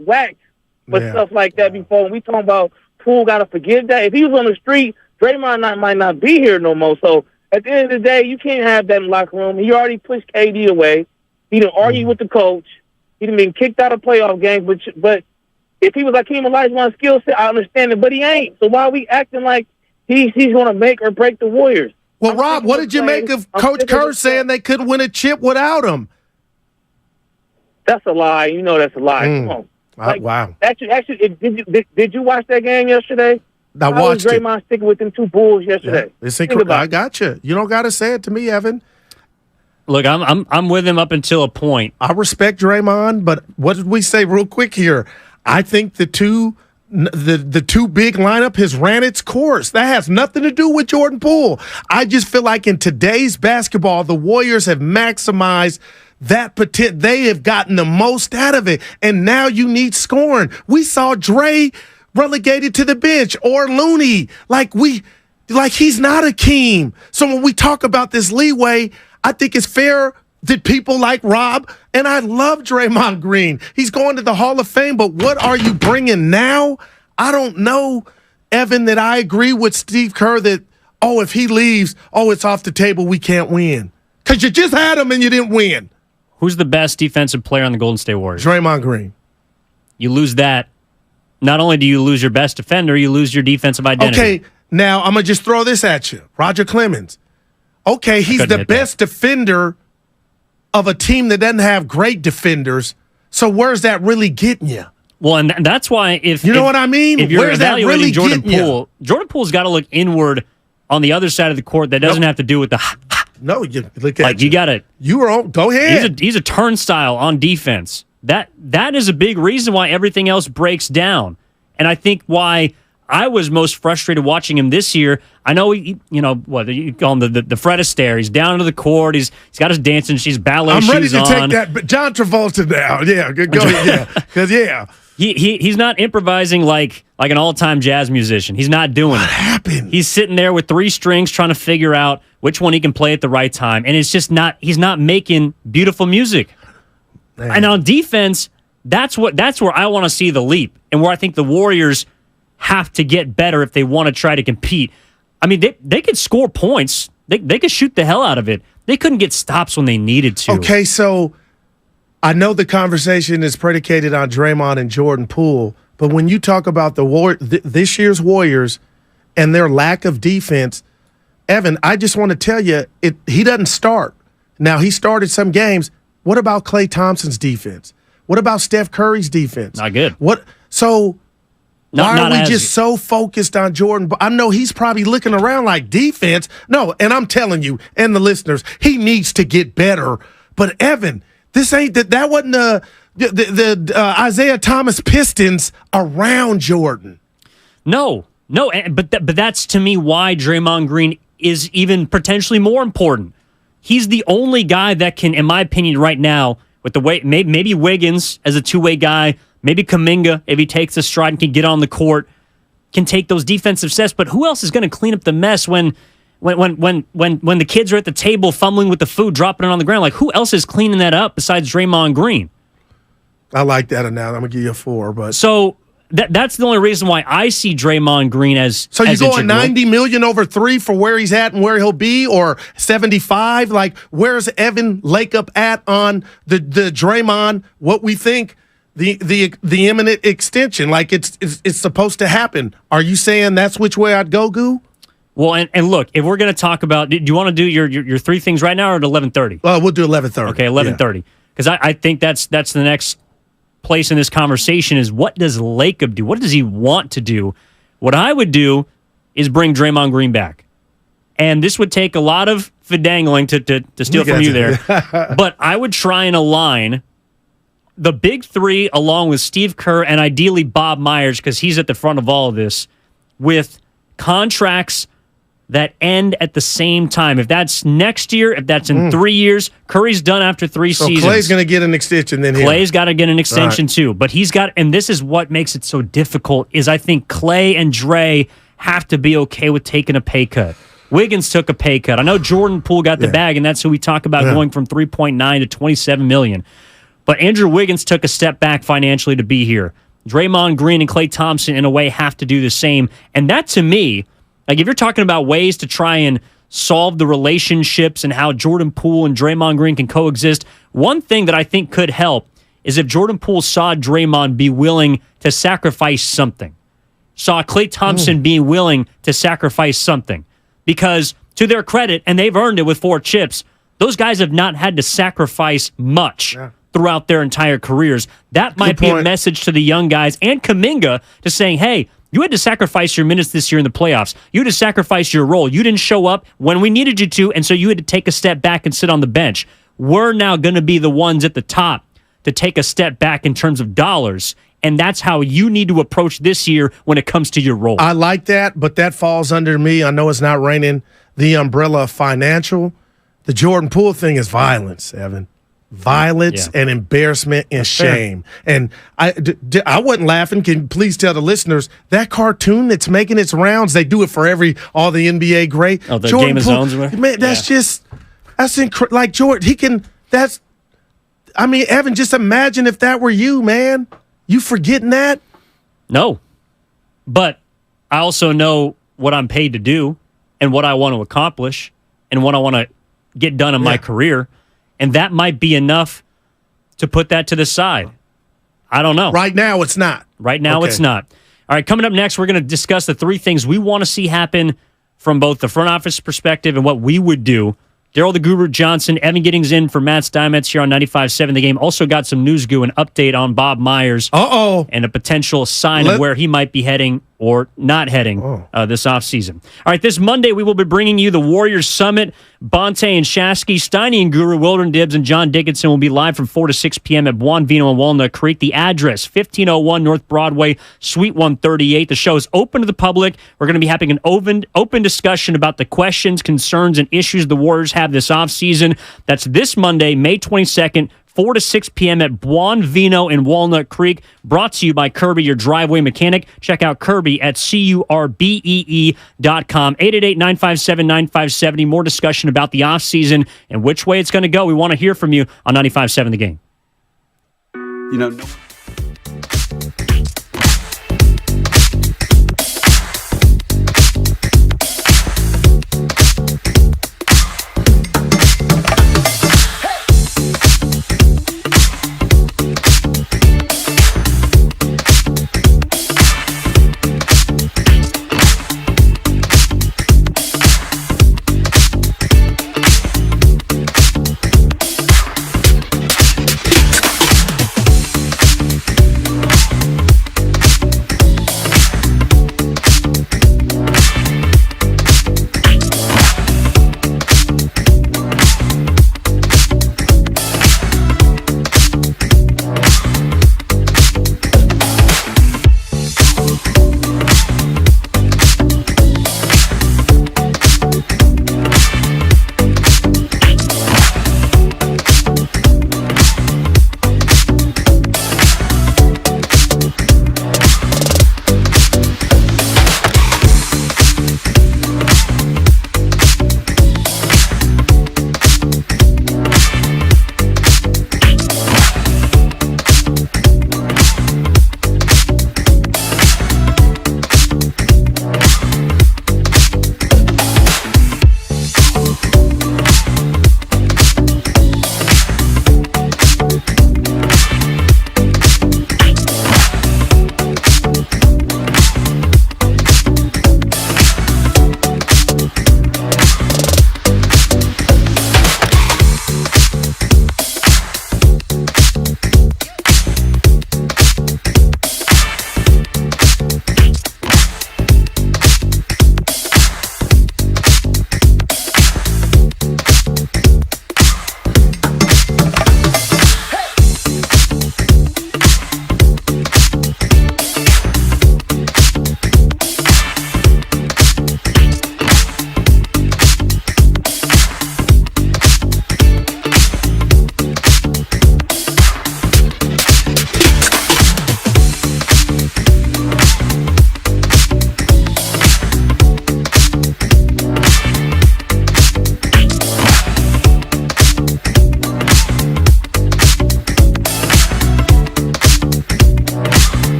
whacked for stuff like that before. And we talking about Poole got to forgive that. If he was on the street, Draymond might not be here no more. So at the end of the day, you can't have that in the locker room. He already pushed KD away. He didn't argue with the coach. He done been kicked out of playoff games. But if he was Hakeem Olajuwon's skill set, I understand it. But he ain't. So why are we acting like he's going to make or break the Warriors? Well, Rob, what did you make of Coach Kerr saying they couldn't win a chip without him? That's a lie. You know that's a lie. Come on. Wow. Actually, did you watch that game yesterday? I watched it. Draymond sticking with them two Bulls yesterday? Yeah, I got you. You don't got to say it to me, Evan. Look, I'm with him up until a point. I respect Draymond, but what did we say real quick here? I think the two big lineup has ran its course. That has nothing to do with Jordan Poole. I just feel like in today's basketball, the Warriors have maximized that potential. They have gotten the most out of it, and now you need scoring. We saw Dre relegated to the bench, or Looney. Like he's not Akeem. So when we talk about this leeway, I think it's fair that people like Rob, and I love Draymond Green. He's going to the Hall of Fame, but what are you bringing now? I don't know, Evan, that I agree with Steve Kerr that, if he leaves, it's off the table, we can't win. Because you just had him and you didn't win. Who's the best defensive player on the Golden State Warriors? Draymond Green. You lose that. Not only do you lose your best defender, you lose your defensive identity. Okay, now I'm going to just throw this at you. Roger Clemens. Okay, he's the best defender of a team that doesn't have great defenders. So where's that really getting you? Well, and that's why if you know what I mean, if you're where's evaluating that really Jordan Poole, Jordan Poole's got to look inward on the other side of the court. That doesn't have to do with the. No, you look at you got it. You were on. Go ahead. He's a turnstile on defense. That is a big reason why everything else breaks down, and I think why I was most frustrated watching him this year. I know you call him the Fred Astaire. He's down to the court. He's got his dancing shoes, ballet shoes on. I'm ready to take that, but John Travolta now. Yeah, go because He's not improvising like an all-time jazz musician. He's not doing it. What happened? He's sitting there with 3 strings trying to figure out which one he can play at the right time, and it's just not. He's not making beautiful music. Man. And on defense, that's where I want to see the leap, and where I think the Warriors have to get better if they want to try to compete. I mean, they could score points. They could shoot the hell out of it. They couldn't get stops when they needed to. Okay, so I know the conversation is predicated on Draymond and Jordan Poole, but when you talk about this year's Warriors and their lack of defense, Evan, I just want to tell you, he doesn't start. Now, he started some games. What about Klay Thompson's defense? What about Steph Curry's defense? Not good. So why not are we as just good. so focused on Jordan? I know he's probably looking around like defense. No, and I'm telling you and the listeners, he needs to get better. But Evan, this ain't that wasn't the Isaiah Thomas Pistons around Jordan. No, but that's to me why Draymond Green is even potentially more important. He's the only guy that can, in my opinion, right now, with the way maybe Wiggins as a two-way guy, maybe Kuminga, if he takes a stride and can get on the court, can take those defensive sets. But who else is going to clean up the mess when the kids are at the table fumbling with the food, dropping it on the ground? Like, who else is cleaning that up besides Draymond Green? I like that analogy. I'm going to give you a 4. But so that's the only reason why I see Draymond Green as So you're going integral. $90 million over 3 for where he's at and where he'll be, or 75? Like, where's Evan Lakeup at on the Draymond? What we think the imminent extension? Like it's supposed to happen. Are you saying that's which way I'd go, Goo? Well, and look, if we're going to talk about, do you want to do your 3 things right now or at 11:30? We'll do 11:30. Okay, 11:30, because I think that's the next place in this conversation is what does Lacob do? What does he want to do? What I would do is bring Draymond Green back. And this would take a lot of fidangling to steal from you there. But I would try and align the big 3 along with Steve Kerr and ideally Bob Myers, because he's at the front of all of this, with contracts that end at the same time. If that's next year, if that's in 3 years, Curry's done after 3 seasons. Clay's going to get an extension then. Clay's got to get an extension too. But he's got, and this is what makes it so difficult, is I think Klay and Dre have to be okay with taking a pay cut. Wiggins took a pay cut. I know Jordan Poole got the bag, and that's who we talk about going from $3.9 to $27 million. But Andrew Wiggins took a step back financially to be here. Draymond Green and Klay Thompson, in a way, have to do the same. And that, to me, like if you're talking about ways to try and solve the relationships and how Jordan Poole and Draymond Green can coexist, one thing that I think could help is if Jordan Poole saw Draymond be willing to sacrifice something, saw Klay Thompson being willing to sacrifice something. Because to their credit, and they've earned it with 4 chips, those guys have not had to sacrifice much throughout their entire careers. That might be a message to the young guys and Kuminga to saying, hey, you had to sacrifice your minutes this year in the playoffs. You had to sacrifice your role. You didn't show up when we needed you to, and so you had to take a step back and sit on the bench. We're now going to be the ones at the top to take a step back in terms of dollars, and that's how you need to approach this year when it comes to your role. I like that, but that falls under me. I know it's not raining the umbrella of financial. The Jordan Poole thing is violence, Evan. Violence and embarrassment and shame. And I wasn't laughing. Can you please tell the listeners that cartoon that's making its rounds, they do it for all the NBA great. Oh, the Jordan Game of Poole, Zones? Man, that's incredible. Like, Jordan, Evan, just imagine if that were you, man. You forgetting that? No. But I also know what I'm paid to do and what I want to accomplish and what I want to get done in my career. And that might be enough to put that to the side. I don't know. Right now, it's not. Right now, it's not. All right, coming up next, we're going to discuss the 3 things we want to see happen from both the front office perspective and what we would do. Daryl the Guru Johnson, Evan Giddings in for Matt Steinmetz here on 95.7 The Game. Also got some news, Goo, an update on Bob Myers. And a potential sign of where he might be heading or not heading this offseason. All right, this Monday we will be bringing you the Warriors Summit. Bonte and Shasky, Steiny and Guru, Wildern Dibbs, and John Dickinson will be live from 4 to 6 p.m. at Buon Vino in Walnut Creek. The address, 1501 North Broadway, Suite 138. The show is open to the public. We're going to be having an open discussion about the questions, concerns, and issues the Warriors have this offseason. That's this Monday, May 22nd, 4 to 6 p.m. at Buon Vino in Walnut Creek. Brought to you by Kirby, your driveway mechanic. Check out Kirby at CURBEE.com. 888-957-9570. More discussion about the offseason and which way it's going to go. We want to hear from you on 95.7 The Game. You know,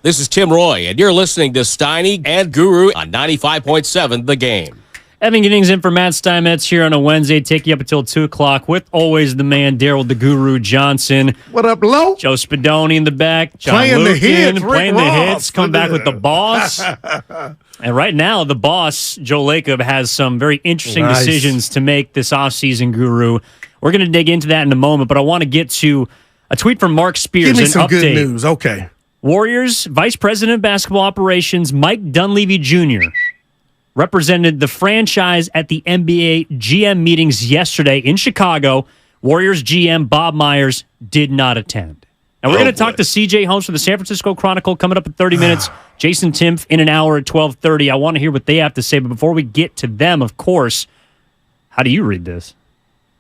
This is Tim Roy, and you're listening to Steiny and Guru on 95.7 The Game. Evan Giddings in for Matt Steinmetz here on a Wednesday, take you up until 2 o'clock with always the man, Daryl the Guru Johnson. What up, Lo? Joe Spadoni in the back. John Playing Lukin, the hits. playing the hits. Come back with the boss. And right now, the boss, Joe Lacob, has some very interesting decisions to make this offseason, Guru. We're going to dig into that in a moment, but I want to get to a tweet from Mark Spears. Give me some update. good news. Okay. Warriors Vice President of Basketball Operations Mike Dunleavy Jr. represented the franchise at the NBA GM meetings yesterday in Chicago. Warriors GM Bob Myers did not attend. Now, we're going to talk to CJ Holmes from the San Francisco Chronicle coming up in 30 minutes. Jason Timpf in an hour at 12:30. I want to hear what they have to say. But before we get to them, of course, how do you read this?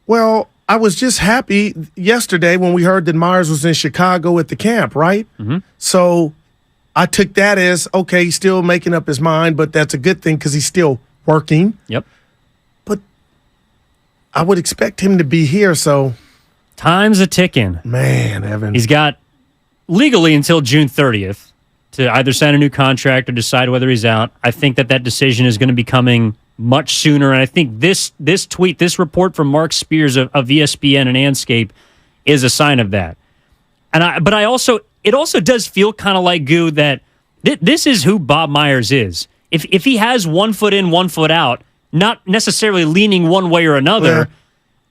Well, I was just happy yesterday when we heard that Myers was in Chicago at the camp, right? Mm-hmm. So I took that as, okay, he's still making up his mind, but that's a good thing because he's still working. Yep. But I would expect him to be here, so. Time's a ticking. Man, Evan. He's got legally until June 30th to either sign a new contract or decide whether he's out. I think that decision is going to be coming much sooner, and I think this tweet, this report from Mark Spears of ESPN and Anscape is a sign of that. But it also does feel kind of like, Goo, that this is who Bob Myers is. If he has 1 foot in, 1 foot out, not necessarily leaning one way or another,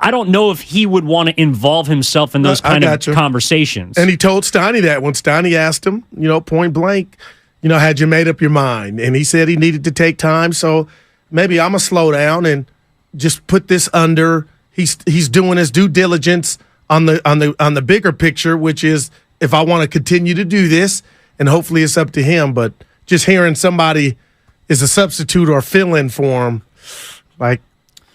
I don't know if he would want to involve himself in those kind of conversations. And he told Steiny that when Steiny asked him, point blank, had you made up your mind? And he said he needed to take time, so maybe I'm going to slow down and just put this under. He's doing his due diligence on the bigger picture, which is if I want to continue to do this, and hopefully it's up to him. But just hearing somebody is a substitute or fill-in for him,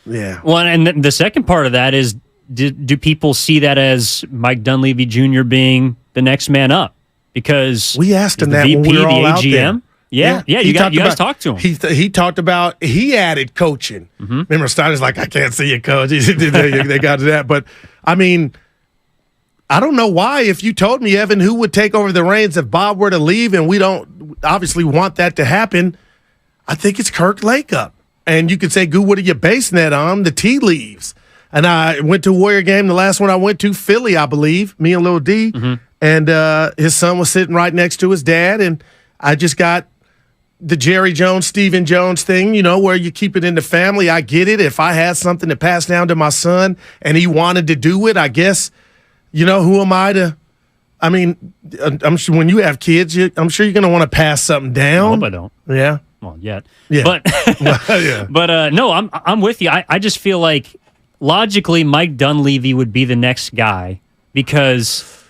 yeah. Well, and the second part of that is, do people see that as Mike Dunleavy Jr. being the next man up? Because we asked him that VP, when we were all out there. Yeah, you guys talked to him. He talked about, he added coaching. Mm-hmm. Remember, Steiner's like, I can't see you, coach. They got to that. But, I mean, I don't know why. If you told me, Evan, who would take over the reins if Bob were to leave, and we don't obviously want that to happen, I think it's Kirk Lacob. And you could say, Goo, what are you basing that on? The tea leaves. And I went to a Warrior game, the last one I went to, Philly, I believe, me and Lil D. Mm-hmm. And his son was sitting right next to his dad. And I just got the Jerry Jones, Stephen Jones thing, where you keep it in the family. I get it. If I had something to pass down to my son and he wanted to do it, I guess, who am I to? I mean, I'm sure when you have kids, I'm sure you're going to want to pass something down. I hope I don't. Yeah. Well, yet. Yeah. But, yeah. But no, I'm with you. I just feel like logically Mike Dunleavy would be the next guy because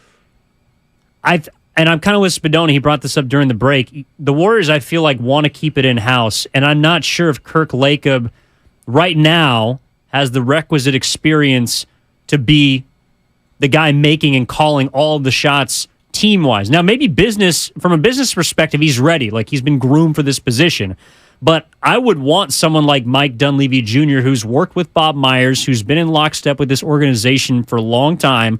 I'm kind of with Spadoni. He brought this up during the break. The Warriors, I feel like, want to keep it in-house, and I'm not sure if Kirk Lacob right now has the requisite experience to be the guy making and calling all of the shots team-wise. Now, maybe from a business perspective, he's ready. Like, he's been groomed for this position. But I would want someone like Mike Dunleavy Jr., who's worked with Bob Myers, who's been in lockstep with this organization for a long time,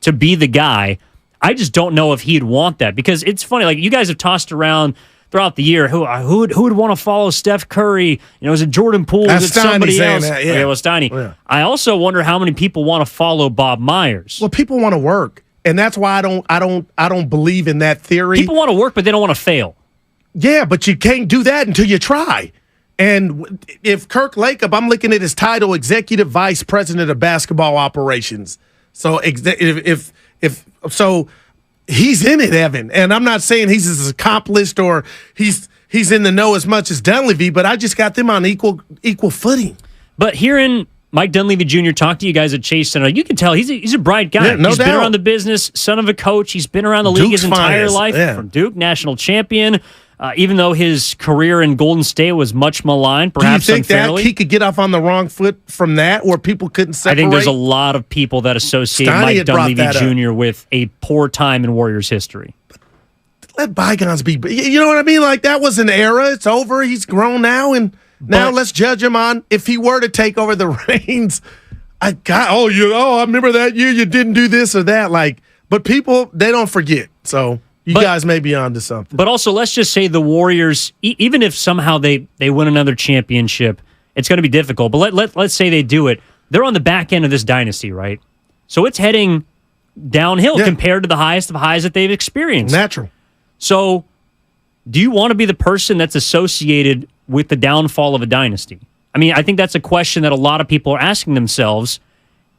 to be the guy. I just don't know if he'd want that, because it's funny. Like, you guys have tossed around throughout the year, who would want to follow Steph Curry? Is it Jordan Poole? Is it somebody else? That, yeah. Okay, well, Steiny. Yeah. I also wonder how many people want to follow Bob Myers. Well, people want to work. And that's why I don't believe in that theory. People want to work, but they don't want to fail. Yeah, but you can't do that until you try. And if Kirk Lacob, I'm looking at his title, Executive Vice President of Basketball Operations. So if he's in it, Evan. And I'm not saying he's as accomplished or he's in the know as much as Dunleavy, but I just got them on equal footing. But hearing Mike Dunleavy Jr. talk to you guys at Chase Center, you can tell he's a bright guy. Yeah, no he's doubt. been around the business, son of a coach. He's been around the league his entire life. Yeah. From Duke, national champion. Even though his career in Golden State was much maligned, perhaps do you think unfairly. that he could get off on the wrong foot from that, where people couldn't separate? I think there's a lot of people that associate Steiny Mike had brought Dunleavy that Jr. with a poor time in Warriors history. Let bygones be. You know what I mean? Like, that was an era. It's over. He's grown now, and now let's judge him on if he were to take over the reins. I remember that year you didn't do this or that. Like, but people, they don't forget. So You guys may be onto something. But also, let's just say the Warriors, even if somehow they win another championship, it's going to be difficult. But let's say they do it. They're on the back end of this dynasty, right? So it's heading downhill compared to the highest of highs that they've experienced. Natural. So do you want to be the person that's associated with the downfall of a dynasty? I mean, I think that's a question that a lot of people are asking themselves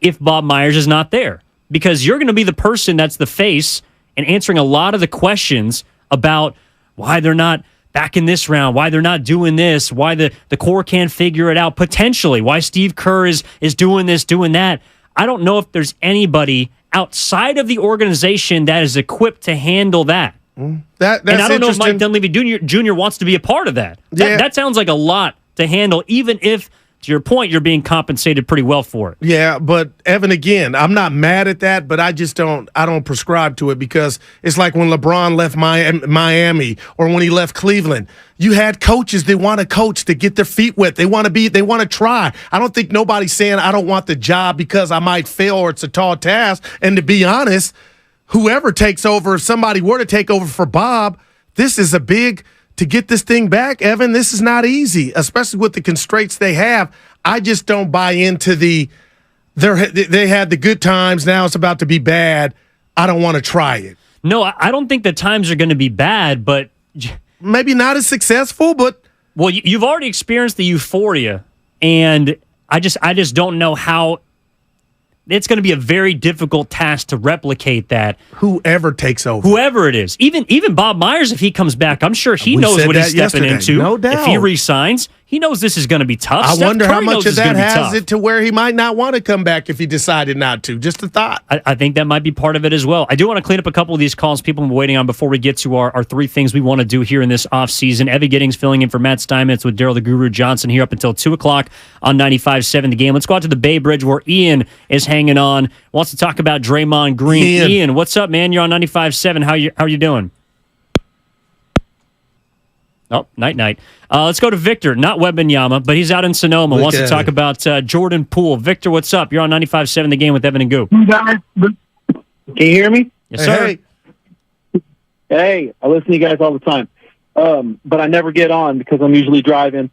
if Bob Myers is not there. Because you're going to be the person that's the face and answering a lot of the questions about why they're not back in this round, why they're not doing this, why the core can't figure it out, potentially, why Steve Kerr is doing this, doing that. I don't know if there's anybody outside of the organization that is equipped to handle that. That's and I don't know if Mike Dunleavy Jr. wants to be a part of that. That sounds like a lot to handle, even if, to your point, you're being compensated pretty well for it. Yeah, but Evan, again, I'm not mad at that, but I don't prescribe to it because it's like when LeBron left Miami or when he left Cleveland. You had coaches that want to coach to get their feet wet. They want to try. I don't think nobody's saying I don't want the job because I might fail or it's a tall task. And to be honest, whoever takes over, if somebody were to take over for Bob, this is to get this thing back, Evan, this is not easy, especially with the constraints they have. I just don't buy into they had the good times, now it's about to be bad. I don't want to try it. No, I don't think the times are going to be bad, but maybe not as successful, but well, you've already experienced the euphoria, and I just don't know how. It's going to be a very difficult task to replicate that. Whoever takes over. Whoever it is. Even Bob Myers, if he comes back, I'm sure he knows what he's stepping into. No doubt. If he resigns, he knows this is going to be tough. I wonder how much of that has tough. it to where he might not want to come back if he decided not to. Just a thought. I think that might be part of it as well. I do want to clean up a couple of these calls people have been waiting on before we get to our three things we want to do here in this offseason. Evie Giddings filling in for Matt Steinmetz with Daryl the Guru Johnson here up until 2 o'clock on 95.7 The Game. Let's go out to the Bay Bridge where Ian is hanging on. Wants to talk about Draymond Green. Ian, what's up, man? You're on 95.7. How are you doing? Oh, night. Let's go to Victor, not Wembanyama, but he's out in Sonoma. Wants to talk about Jordan Poole. Victor, what's up? You're on 95.7 The Game with Evan and Goo. Can you hear me? Yes, sir. Hey, I listen to you guys all the time, but I never get on because I'm usually driving,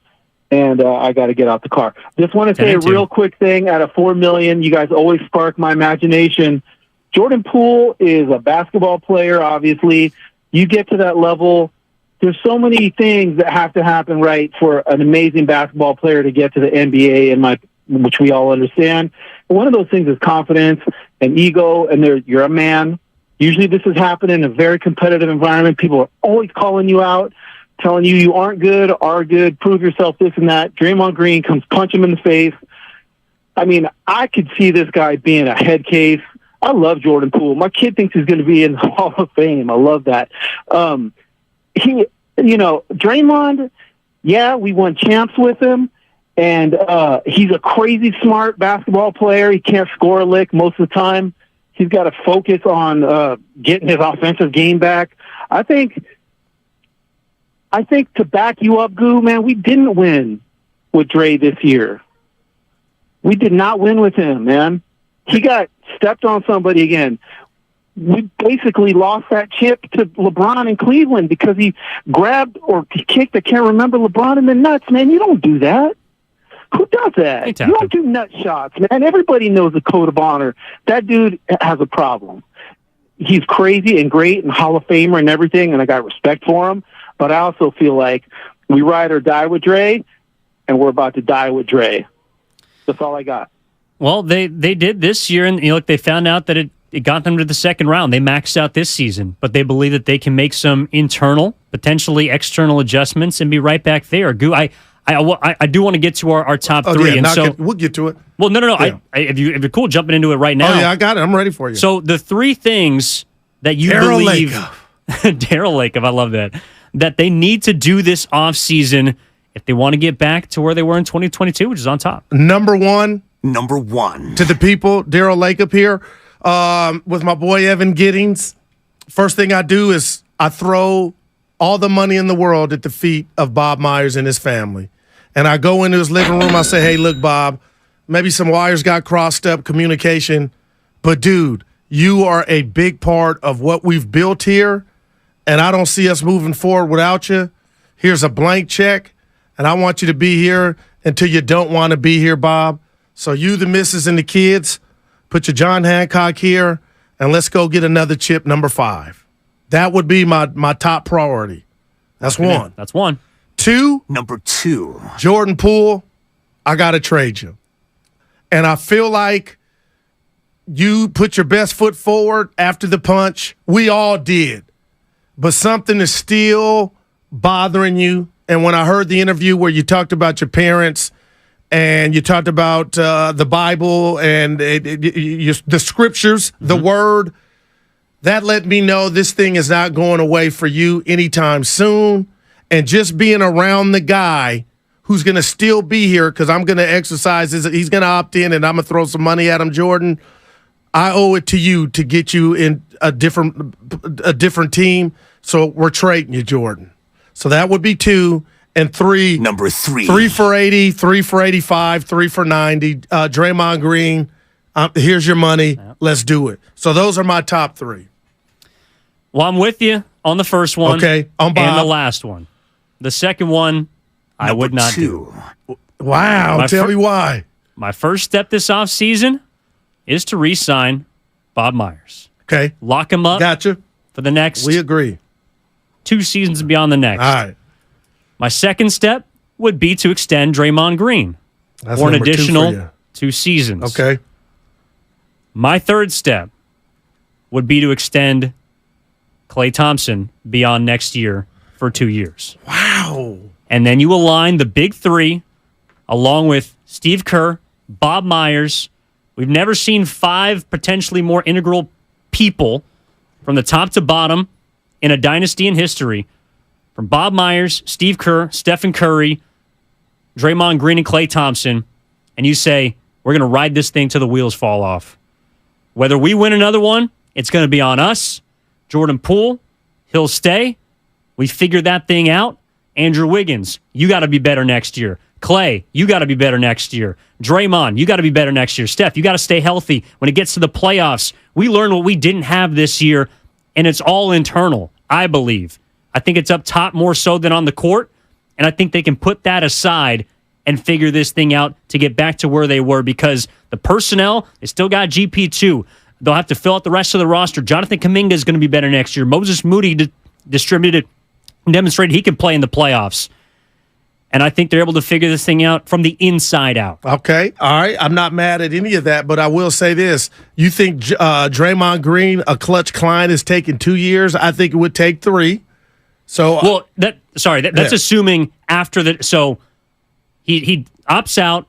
and I got to get out the car. Just want to say a real quick thing. Out of 4 million, you guys always spark my imagination. Jordan Poole is a basketball player, obviously. You get to that level, there's so many things that have to happen right for an amazing basketball player to get to the NBA, which we all understand. And one of those things is confidence and ego, and you're a man. Usually this is happening in a very competitive environment. People are always calling you out, telling you aren't good, are good, prove yourself, this and that. Draymond Green comes punch him in the face. I mean, I could see this guy being a head case. I love Jordan Poole. My kid thinks he's going to be in the Hall of Fame. I love that. Draymond, we won champs with him, and he's a crazy smart basketball player. He can't score a lick most of the time. He's got to focus on getting his offensive game back. I think to back you up, Goo, man, we didn't win with Dre this year. We did not win with him, man. He got stepped on somebody again. We basically lost that chip to LeBron in Cleveland because he grabbed or kicked, I can't remember, LeBron in the nuts, man. You don't do that. Who does that? You don't do nut shots, man. Everybody knows the code of honor. That dude has a problem. He's crazy and great and Hall of Famer and everything, and I got respect for him. But I also feel like we ride or die with Dre, and we're about to die with Dre. That's all I got. Well, they did this year, and they found out that it got them to the second round. They maxed out this season, but they believe that they can make some internal, potentially external adjustments and be right back there. Goo, I do want to get to our top three, and we'll get to it. Well, no. Yeah. If you're cool jumping into it right now. Oh yeah, I got it. I'm ready for you. So the three things that you believe, Daryl Lakeoff, I love that they need to do this offseason if they want to get back to where they were in 2022, which is on top. Number one to the people, Daryl Lakeoff here. With my boy Evan Giddings, first thing I do is I throw all the money in the world at the feet of Bob Myers and his family. And I go into his living room, I say, hey, look, Bob, maybe some wires got crossed up, communication, but dude, you are a big part of what we've built here. and I don't see us moving forward without you. Here's a blank check, and I want you to be here until you don't want to be here, Bob. So you, the missus, and the kids, put your John Hancock here, and let's go get another chip, number 5. That would be my top priority. That's one. That's one. 2. Number 2. Jordan Poole, I got to trade you. And I feel like you put your best foot forward after the punch. We all did. But something is still bothering you. And when I heard the interview where you talked about your parents and you talked about the Bible and the scriptures, the word, that let me know this thing is not going away for you anytime soon. And just being around the guy who's going to still be here because I'm going to exercise, he's going to opt in and I'm going to throw some money at him, Jordan. I owe it to you to get you in a different team. So we're trading you, Jordan. So that would be 2. And 3. Number 3. 3 for 80, 3 for 85, 3 for 90. Draymond Green, here's your money. Yep. Let's do it. So those are my top 3. Well, I'm with you on the first one. Okay, on Bob. And the last one. The second one, I would not do. Wow, tell me why. My first step this offseason is to re-sign Bob Myers. Okay. Lock him up. Gotcha. For the next. We agree. 2 seasons and beyond the next. All right. My second step would be to extend Draymond Green for an additional 2 seasons. Okay. My third step would be to extend Klay Thompson beyond next year for 2 years. Wow. And then you align the big 3 along with Steve Kerr, Bob Myers. We've never seen 5 potentially more integral people from the top to bottom in a dynasty in history. From Bob Myers, Steve Kerr, Stephen Curry, Draymond Green, and Klay Thompson, and you say, we're going to ride this thing till the wheels fall off. Whether we win another one, it's going to be on us. Jordan Poole, he'll stay. We figured that thing out. Andrew Wiggins, you got to be better next year. Klay, you got to be better next year. Draymond, you got to be better next year. Steph, you got to stay healthy. When it gets to the playoffs, we learned what we didn't have this year, and it's all internal, I believe. I think it's up top more so than on the court, and I think they can put that aside and figure this thing out to get back to where they were because the personnel, they still got GP2. They'll have to fill out the rest of the roster. Jonathan Kuminga is going to be better next year. Moses Moody distributed and demonstrated he can play in the playoffs. And I think they're able to figure this thing out from the inside out. Okay. All right. I'm not mad at any of that, but I will say this. You think Draymond Green, a clutch client, is taking 2 years? I think it would take 3. So, that's assuming after the. So he opts out,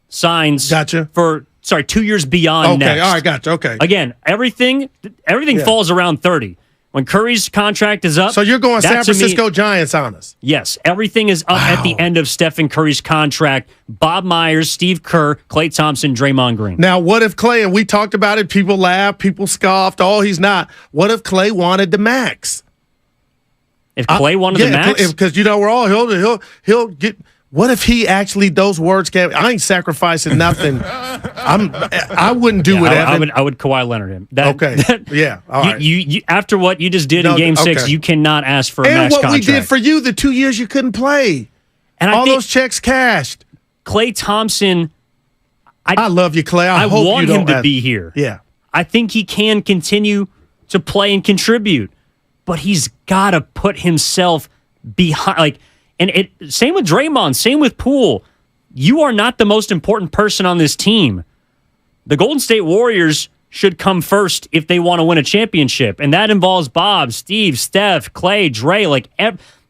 signs. Gotcha. For 2 years beyond next. Okay, all right, gotcha. Okay. Again, everything falls around 30. When Curry's contract is up. So you're going San Francisco Giants on us? Yes. Everything is up at the end of Stephen Curry's contract. Bob Myers, Steve Kerr, Klay Thompson, Draymond Green. Now, what if Klay, and we talked about it, people laughed, people scoffed, he's not. What if Klay wanted the max? If Klay wanted the max? Because, we're all, he'll get. What if he actually, those words can't, I ain't sacrificing nothing. I wouldn't do it, Evan. I would Kawhi Leonard him. Yeah, all right. You after what you just did in Game 6, you cannot ask for a max contract. And what we did for you, the 2 years you couldn't play. And all those checks cashed. Klay Thompson. I love you, Klay. I hope want him to be here. Yeah. I think he can continue to play and contribute, but he's got to put himself behind, and same with Draymond, same with Poole. You are not the most important person on this team. The Golden State Warriors should come first if they want to win a championship, and that involves Bob, Steve, Steph, Klay, Dre.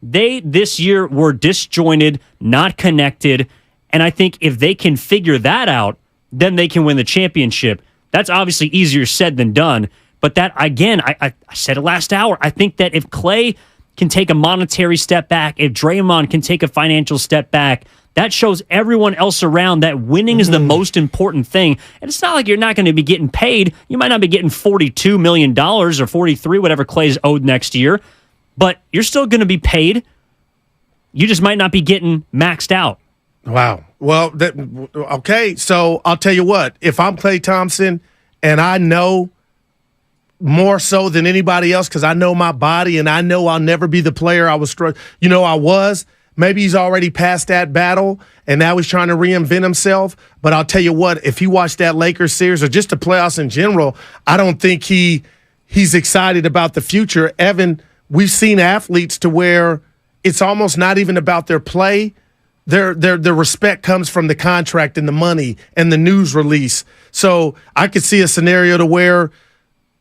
They this year were disjointed, not connected, and I think if they can figure that out, then they can win the championship. That's obviously easier said than done, but that, again, I said it last hour, I think that if Klay can take a monetary step back, if Draymond can take a financial step back, that shows everyone else around that winning is the most important thing. And it's not like you're not going to be getting paid. You might not be getting $42 million or $43, whatever Klay's owed next year, but you're still going to be paid. You just might not be getting maxed out. Wow. Well, okay, so I'll tell you what. If I'm Klay Thompson and I know more so than anybody else because I know my body and I know I'll never be the player I was. I was. Maybe he's already past that battle and now he's trying to reinvent himself. But I'll tell you what, if he watched that Lakers series or just the playoffs in general, I don't think he's excited about the future. Evan, we've seen athletes to where it's almost not even about their play. Their respect comes from the contract and the money and the news release. So I could see a scenario to where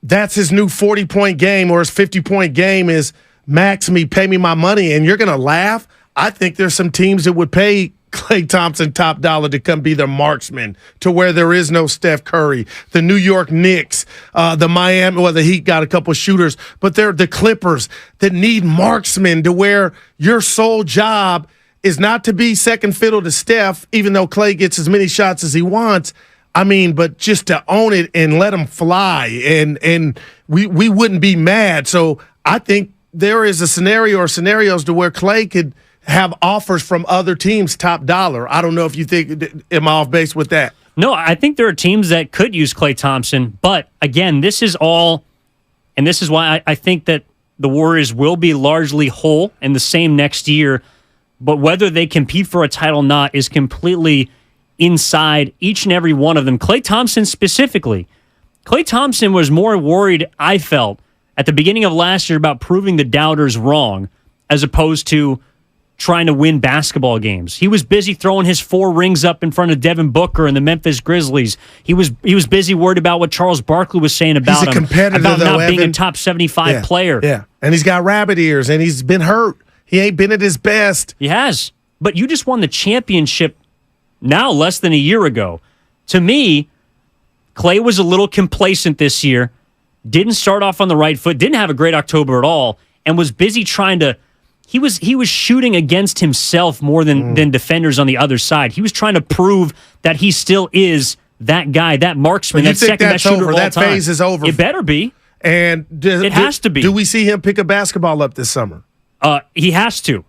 that's his new 40-point game or his 50-point game is max me, pay me my money, and you're going to laugh. I think there's some teams that would pay Klay Thompson top dollar to come be their marksman to where there is no Steph Curry. The New York Knicks, the Miami, well, the Heat got a couple shooters, but they're the Clippers that need marksmen to where your sole job is not to be second fiddle to Steph, even though Klay gets as many shots as he wants. But just to own it and let him fly, and we wouldn't be mad. So I think there is a scenario or scenarios to where Klay could have offers from other teams top dollar. I don't know if you think, am I off base with that? No, I think there are teams that could use Klay Thompson. But again, this is all, and this is why I think that the Warriors will be largely whole and the same next year. But whether they compete for a title or not is completely inside each and every one of them. Klay Thompson specifically. Klay Thompson was more worried, I felt, at the beginning of last year about proving the doubters wrong as opposed to trying to win basketball games. He was busy throwing his 4 rings up in front of Devin Booker and the Memphis Grizzlies. He was busy worried about what Charles Barkley was saying about him, about not being a top 75 player. Yeah, and he's got rabbit ears, and he's been hurt. He ain't been at his best. He has. But you just won the championship now less than a year ago. To me, Klay was a little complacent this year, didn't start off on the right foot, didn't have a great October at all, and was busy trying to he was shooting against himself more than defenders on the other side. He was trying to prove that he still is that guy, that marksman, that second best shooter of all time. That phase is over. It better be. And it has to be. Do we see him pick a basketball up this summer? He has to.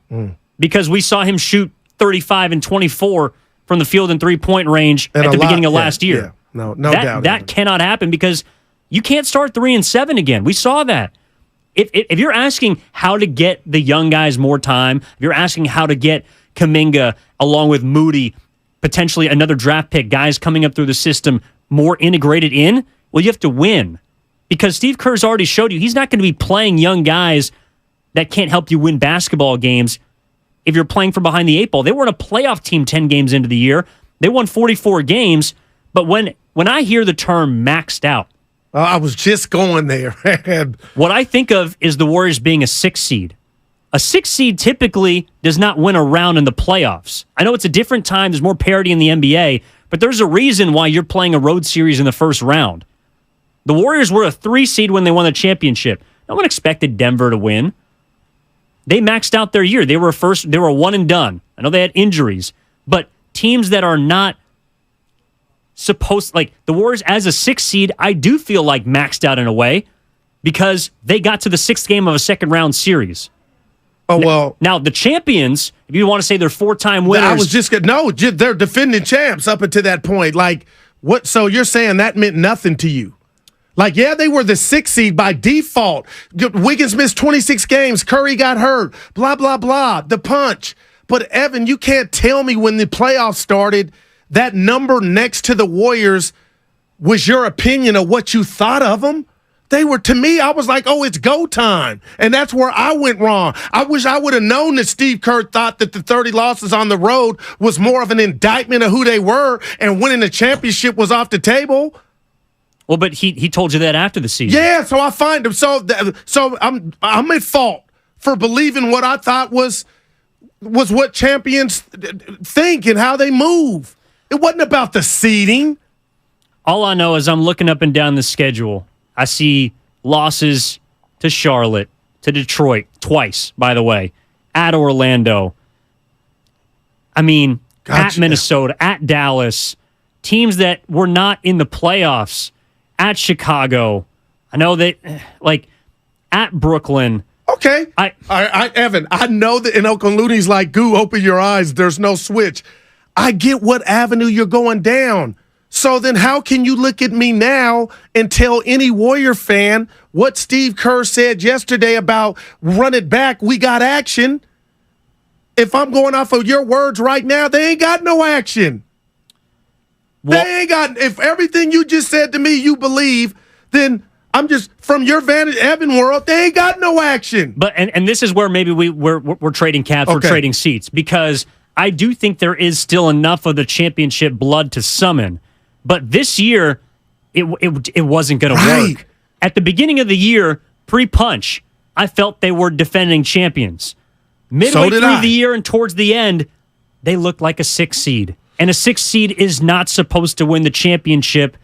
Because we saw him shoot 35 and 24 from the field in three-point range at the beginning of last year. Yeah. No doubt. That cannot happen because you can't start 3-7 again. We saw that. If you're asking how to get the young guys more time, if you're asking how to get Kuminga along with Moody, potentially another draft pick, guys coming up through the system more integrated in, well, you have to win. Because Steve Kerr's already showed you he's not going to be playing young guys that can't help you win basketball games if you're playing from behind the 8 ball. They weren't a playoff team 10 games into the year. They won 44 games. But when I hear the term maxed out, I was just going there. What I think of is the Warriors being a 6 seed. A 6 seed typically does not win a round in the playoffs. I know it's a different time. There's more parity in the NBA, but there's a reason why you're playing a road series in the first round. The Warriors were a 3 seed when they won the championship. No one expected Denver to win. They maxed out their year. They were a one and done. I know they had injuries, but teams that are not supposed, like the Warriors as a 6 seed, I do feel like maxed out in a way because they got to the 6th game of a second round series. Oh, well. Now, the champions, if you want to say they're 4-time winners. I was just they're defending champs up until that point. Like, what? So you're saying that meant nothing to you? Like, yeah, they were the 6th seed by default. Wiggins missed 26 games. Curry got hurt. Blah, blah, blah. The punch. But, Evan, you can't tell me when the playoffs started that number next to the Warriors was your opinion of what you thought of them. They were, to me, I was like, oh, it's go time. And that's where I went wrong. I wish I would have known that Steve Kerr thought that the 30 losses on the road was more of an indictment of who they were and winning the championship was off the table. Well, but he told you that after the season. Yeah, so I find him. So I'm at fault for believing what I thought was what champions think and how they move. It wasn't about the seeding. All I know is I'm looking up and down the schedule. I see losses to Charlotte, to Detroit, twice, by the way, at Orlando. I mean, at Minnesota, at Dallas, teams that were not in the playoffs, at Chicago. I know that, like, at Brooklyn. Okay. Evan, I know that in Oakland Looney's like, goo, open your eyes. There's no switch. I get what avenue you're going down. So then how can you look at me now and tell any Warrior fan what Steve Kerr said yesterday about run it back, we got action? If I'm going off of your words right now, they ain't got no action. Well, they ain't got, if everything you just said to me you believe, then I'm just, from your vantage, Evan world, they ain't got no action. But and this is where maybe we're trading caps, we're trading seats, because I do think there is still enough of the championship blood to summon. But this year, it wasn't going to work. At the beginning of the year, pre-punch, I felt they were defending champions. Midway through the year and towards the end, they looked like a 6 seed. And a 6 seed is not supposed to win the championship.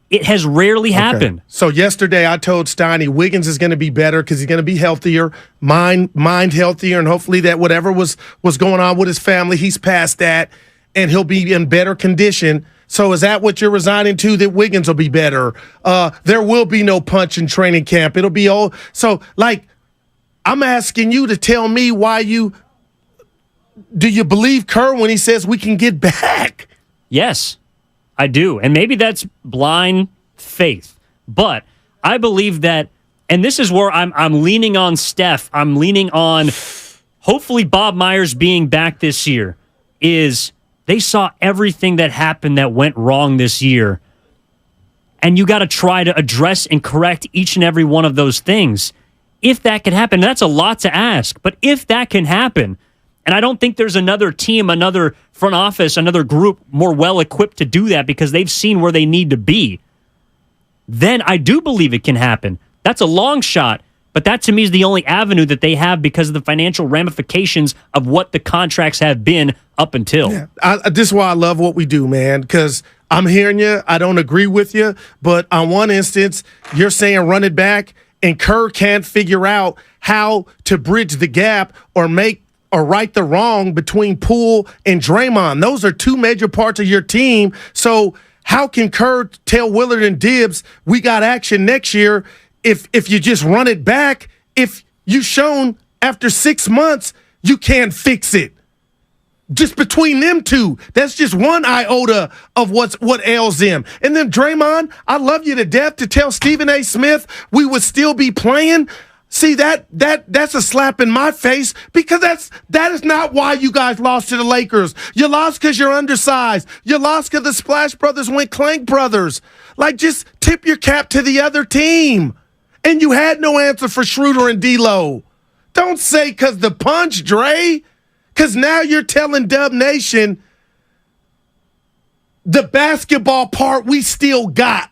It has rarely happened. So yesterday I told Steiny Wiggins is going to be better because he's going to be healthier, mind healthier, and hopefully that whatever was going on with his family, he's past that, and he'll be in better condition. So is that what you're resigning to, that Wiggins will be better? There will be no punch in training camp. It'll be all. So, like, I'm asking you to tell me why do you believe Kerr when he says we can get back? Yes, I do. And maybe that's blind faith. But I believe that, and this is where I'm leaning on Steph. I'm leaning on hopefully Bob Myers being back this year, is they saw everything that happened that went wrong this year. And you got to try to address and correct each and every one of those things. If that can happen, that's a lot to ask. But if that can happen, and I don't think there's another team, another front office, another group more well-equipped to do that because they've seen where they need to be, then I do believe it can happen. That's a long shot, but that to me is the only avenue that they have because of the financial ramifications of what the contracts have been up until. Yeah. This is why I love what we do, man, because I'm hearing you. I don't agree with you, but on one instance, you're saying run it back, and Kerr can't figure out how to bridge the gap or right the wrong between Poole and Draymond. Those are two major parts of your team. So how can Kerr tell Willard and Dibbs we got action next year if you just run it back, if you've shown after 6 months you can't fix it? Just between them two, that's just one iota of what ails them. And then Draymond, I love you to death to tell Stephen A. Smith we would still be playing. See, that's a slap in my face because that is not why you guys lost to the Lakers. You lost because you're undersized. You lost because the Splash Brothers went Clank Brothers. Like, just tip your cap to the other team. And you had no answer for Schroeder and D'Lo. Don't say because the punch, Dre. Because now you're telling Dub Nation the basketball part we still got.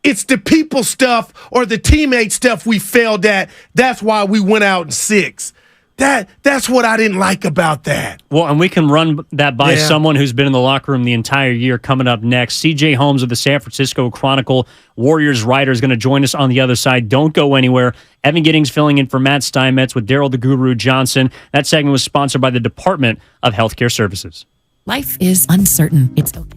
It's the people stuff or the teammate stuff we failed at. That's why we went out in 6. That's what I didn't like about that. Well, and we can run that by someone who's been in the locker room the entire year. Coming up next, CJ Holmes of the San Francisco Chronicle, Warriors writer, is going to join us on the other side. Don't go anywhere. Evan Giddings filling in for Matt Steinmetz with Daryl the Guru Johnson. That segment was sponsored by the Department of Healthcare Services. Life is uncertain. It's okay.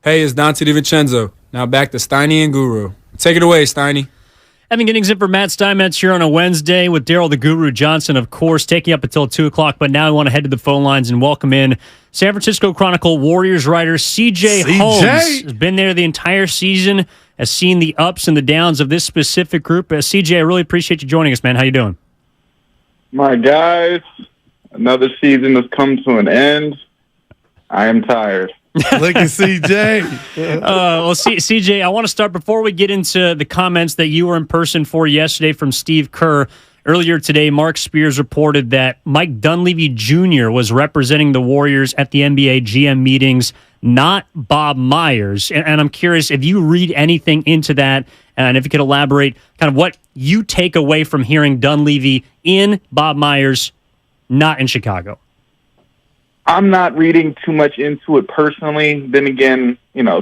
Hey, it's Dante DiVincenzo. Now back to Steiny and Guru. Take it away, Steiny. Evan Giddings in for Matt Steinmetz here on a Wednesday with Daryl the Guru Johnson, of course, taking up until 2 o'clock. But now we want to head to the phone lines and welcome in San Francisco Chronicle Warriors writer CJ Holmes. Has been there the entire season, has seen the ups and the downs of this specific group. CJ, I really appreciate you joining us, man. How you doing? My guys, another season has come to an end. I am tired. Look at CJ. CJ, I want to start before we get into the comments that you were in person for yesterday from Steve Kerr. Earlier today, Mark Spears reported that Mike Dunleavy Jr. was representing the Warriors at the NBA GM meetings, not Bob Myers. And I'm curious if you read anything into that, and if you could elaborate kind of what you take away from hearing Dunleavy in Bob Myers, not in Chicago. I'm not reading too much into it personally. Then again,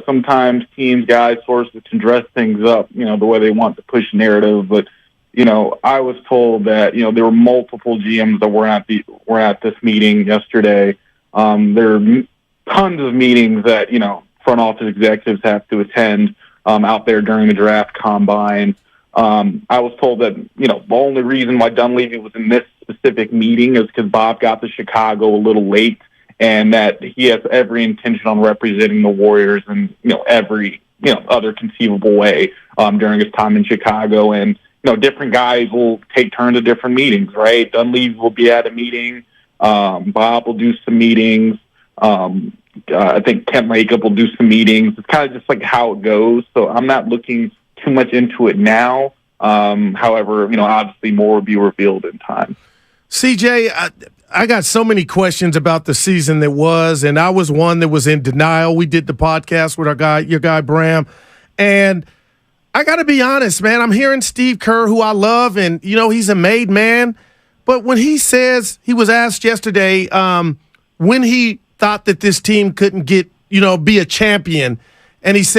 sometimes teams, guys, sources can dress things up, the way they want to push narrative. But, I was told that, there were multiple GMs that were at this meeting yesterday. There are tons of meetings that, front office executives have to attend out there during the draft combine. I was told that, the only reason why Dunleavy was in this specific meeting is because Bob got to Chicago a little late, and that he has every intention on representing the Warriors in, every, other conceivable way during his time in Chicago. And, different guys will take turns at different meetings, right? Dunleavy will be at a meeting. Bob will do some meetings. I think Kent Lacob will do some meetings. It's kind of just like how it goes. So I'm not looking too much into it now. However, obviously more will be revealed in time. CJ, I got so many questions about the season that was, and I was one that was in denial. We did the podcast with your guy Bram, and I got to be honest, man. I'm hearing Steve Kerr, who I love, and he's a made man. But when he says, he was asked yesterday when he thought that this team couldn't be a champion, and he said,